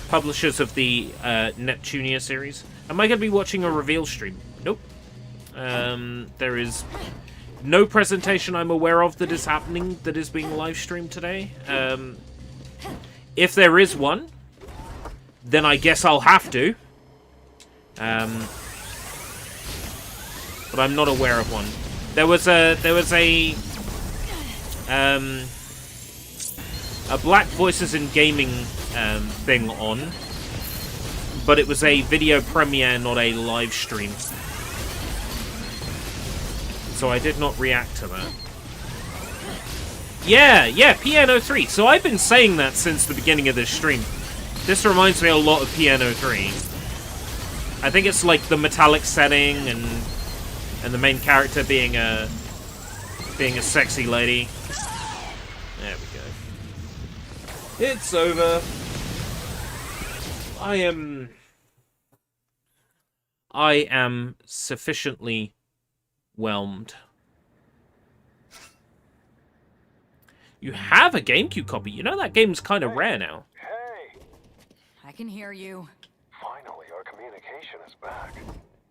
Publishers of the Neptunia series. Am I going to be watching a reveal stream? Nope. There is no presentation I'm aware of that is happening that is being live streamed today. If there is one, then I guess I'll have to. But I'm not aware of one. There was a Black Voices in Gaming thing on, but it was a video premiere, not a live stream. So I did not react to that. Yeah, Piano 3. So I've been saying that since the beginning of this stream. This reminds me a lot of Piano 3. I think it's like the metallic setting and the main character being a sexy lady. There we go. It's over. I am sufficiently whelmed. You have a GameCube copy. You know that game's kind of rare now. Hey! I can hear you. Finally, our communication is back.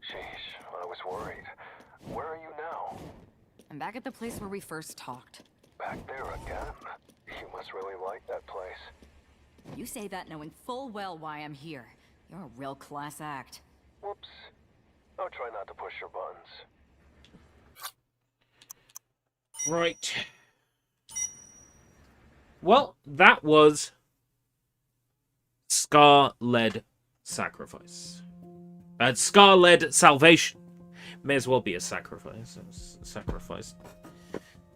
Sheesh, I was worried. Where are you now? I'm back at the place where we first talked. Back there again? You must really like that place. You say that knowing full well why I'm here. You're a real class act. Whoops. I'll try not to push your buttons. Right. Well, that was Scar-Led Sacrifice. Scar-Led Salvation. May as well be a sacrifice. I sacrificed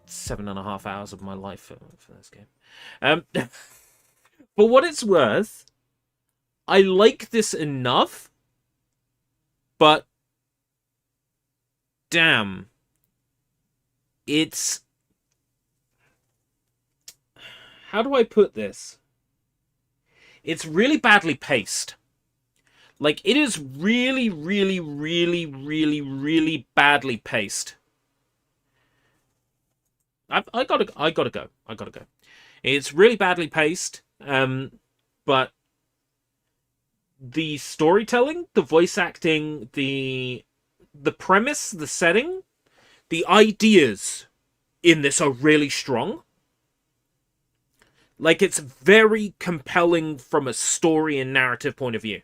7.5 hours of my life for this game. For what it's worth, I like this enough, but damn, it's... How do I put this? It's really badly paced. Like, it is really, really, really, really, really badly paced. I gotta go. It's really badly paced, but the storytelling, the voice acting, the premise, the setting, the ideas in this are really strong. Like, it's very compelling from a story and narrative point of view.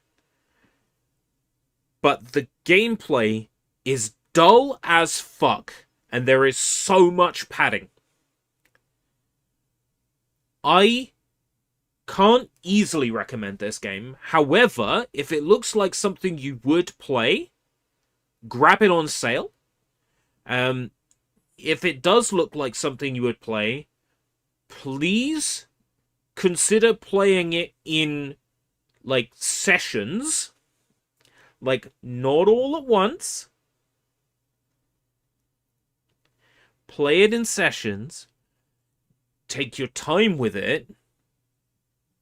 But the gameplay is dull as fuck, and there is so much padding. I can't easily recommend this game. However, if it looks like something you would play, grab it on sale. If it does look like something you would play, please consider playing it in, like, sessions. Like, not all at once. Play it in sessions. Take your time with it.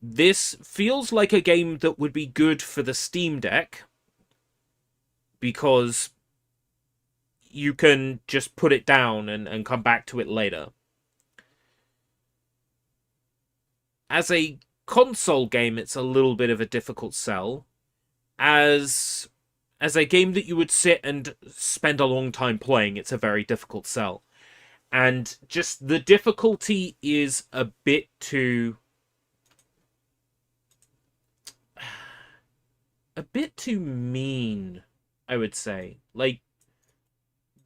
This feels like a game that would be good for the Steam Deck, because you can just put it down and come back to it later. As a console game, it's a little bit of a difficult sell. As a game that you would sit and spend a long time playing, it's a very difficult sell. And just the difficulty is a bit too mean, I would say. Like,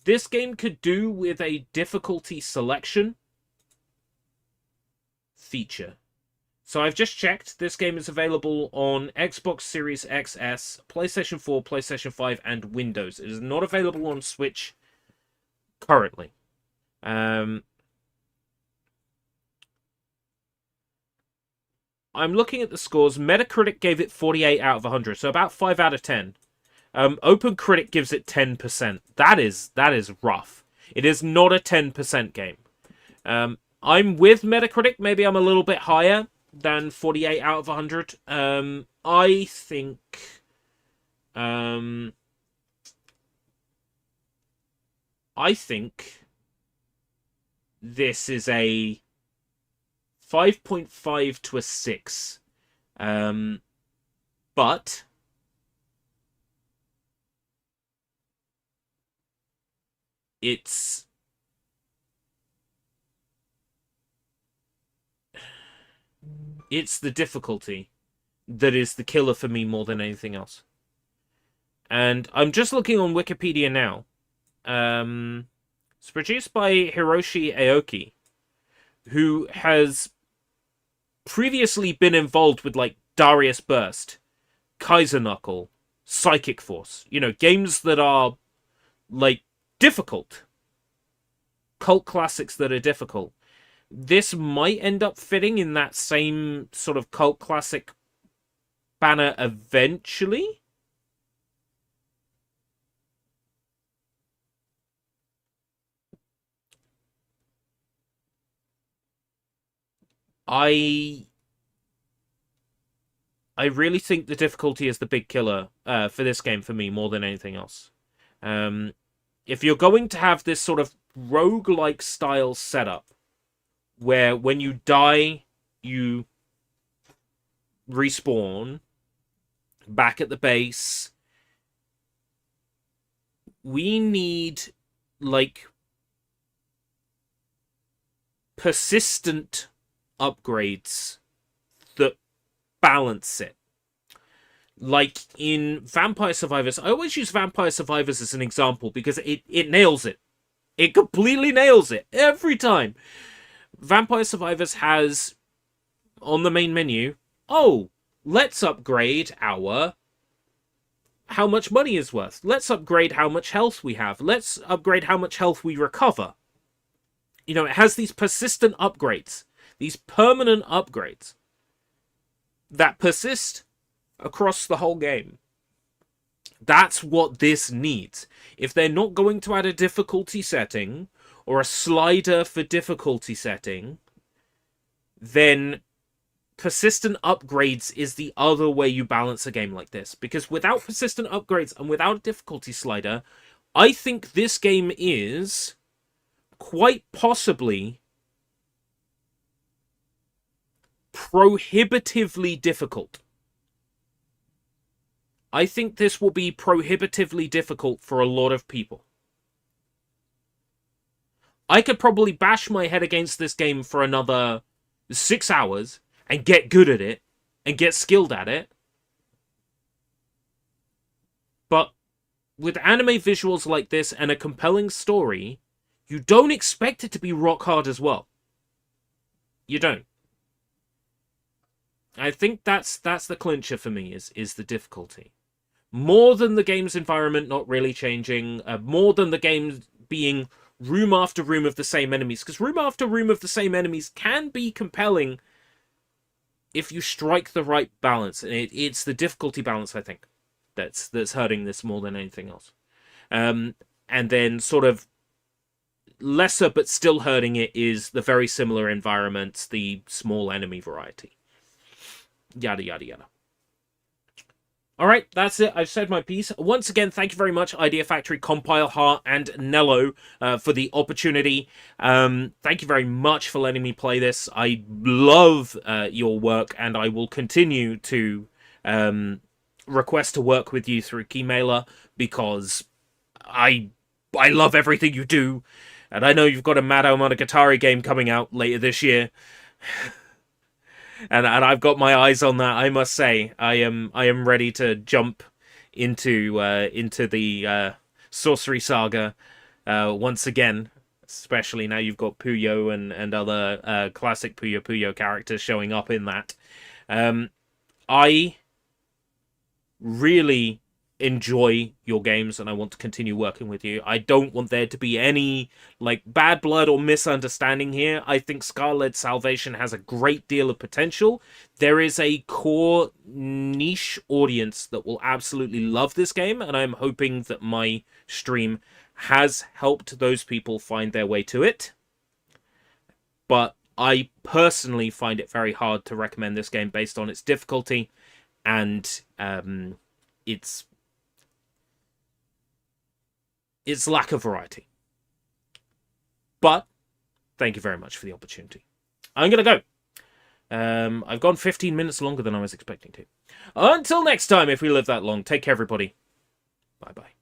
this game could do with a difficulty selection feature. So I've just checked. This game is available on Xbox Series XS, PlayStation 4, PlayStation 5, and Windows. It is not available on Switch currently. I'm looking at the scores. Metacritic gave it 48 out of 100, so about 5 out of 10. OpenCritic gives it 10%. That is rough. It is not a 10% game. I'm with Metacritic. Maybe I'm a little bit higher than 48 out of 100. I think this is a 5.5 to a 6. But it's the difficulty that is the killer for me more than anything else. And I'm just looking on Wikipedia now. It's produced by Hiroshi Aoki, who has previously been involved with like Darius Burst, Kaiser Knuckle, Psychic Force. You know, games that are like difficult. Cult classics that are difficult. This might end up fitting in that same sort of cult classic banner eventually. I really think the difficulty is the big killer for this game for me more than anything else. If you're going to have this sort of roguelike style setup, where when you die, you respawn back at the base, we need, like, persistent upgrades that balance it. Like in Vampire Survivors, I always use Vampire Survivors as an example because it nails it. It completely nails it every time. Vampire Survivors has on the main menu, oh, let's upgrade our how much money is worth. Let's upgrade how much health we have. Let's upgrade how much health we recover. You know, it has these persistent upgrades, these permanent upgrades that persist across the whole game. That's what this needs. If they're not going to add a difficulty setting or a slider for difficulty setting, then persistent upgrades is the other way you balance a game like this. Because without persistent upgrades and without a difficulty slider, I think this game is quite possibly prohibitively difficult. I think this will be prohibitively difficult for a lot of people. I could probably bash my head against this game for another 6 hours and get good at it and get skilled at it. But with anime visuals like this and a compelling story, you don't expect it to be rock hard as well. You don't. I think that's the clincher for me, is the difficulty. More than the game's environment not really changing, more than the game being room after room of the same enemies, because room after room of the same enemies can be compelling if you strike the right balance. And it's the difficulty balance, I think, that's hurting this more than anything else. And then sort of lesser but still hurting it is the very similar environments, the small enemy variety. Yada, yada, yada. Alright, that's it. I've said my piece. Once again, thank you very much, Idea Factory, Compile Heart, and Nello for the opportunity. Thank you very much for letting me play this. I love your work, and I will continue to request to work with you through Keymailer, because I love everything you do, and I know you've got a Madao Monogatari game coming out later this year. And I've got my eyes on that. I must say, I am ready to jump into the Sorcery Saga once again. especially now you've got Puyo and other classic Puyo characters showing up in that. I really enjoy your games, and I want to continue working with you. I don't want there to be any like bad blood or misunderstanding here. I think Scarlet Salvation has a great deal of potential. There is a core niche audience that will absolutely love this game, and I'm hoping that my stream has helped those people find their way to it. But I personally find it very hard to recommend this game based on its difficulty and its lack of variety. But thank you very much for the opportunity. I'm going to go. I've gone 15 minutes longer than I was expecting to. Until next time, if we live that long, take care, everybody. Bye-bye.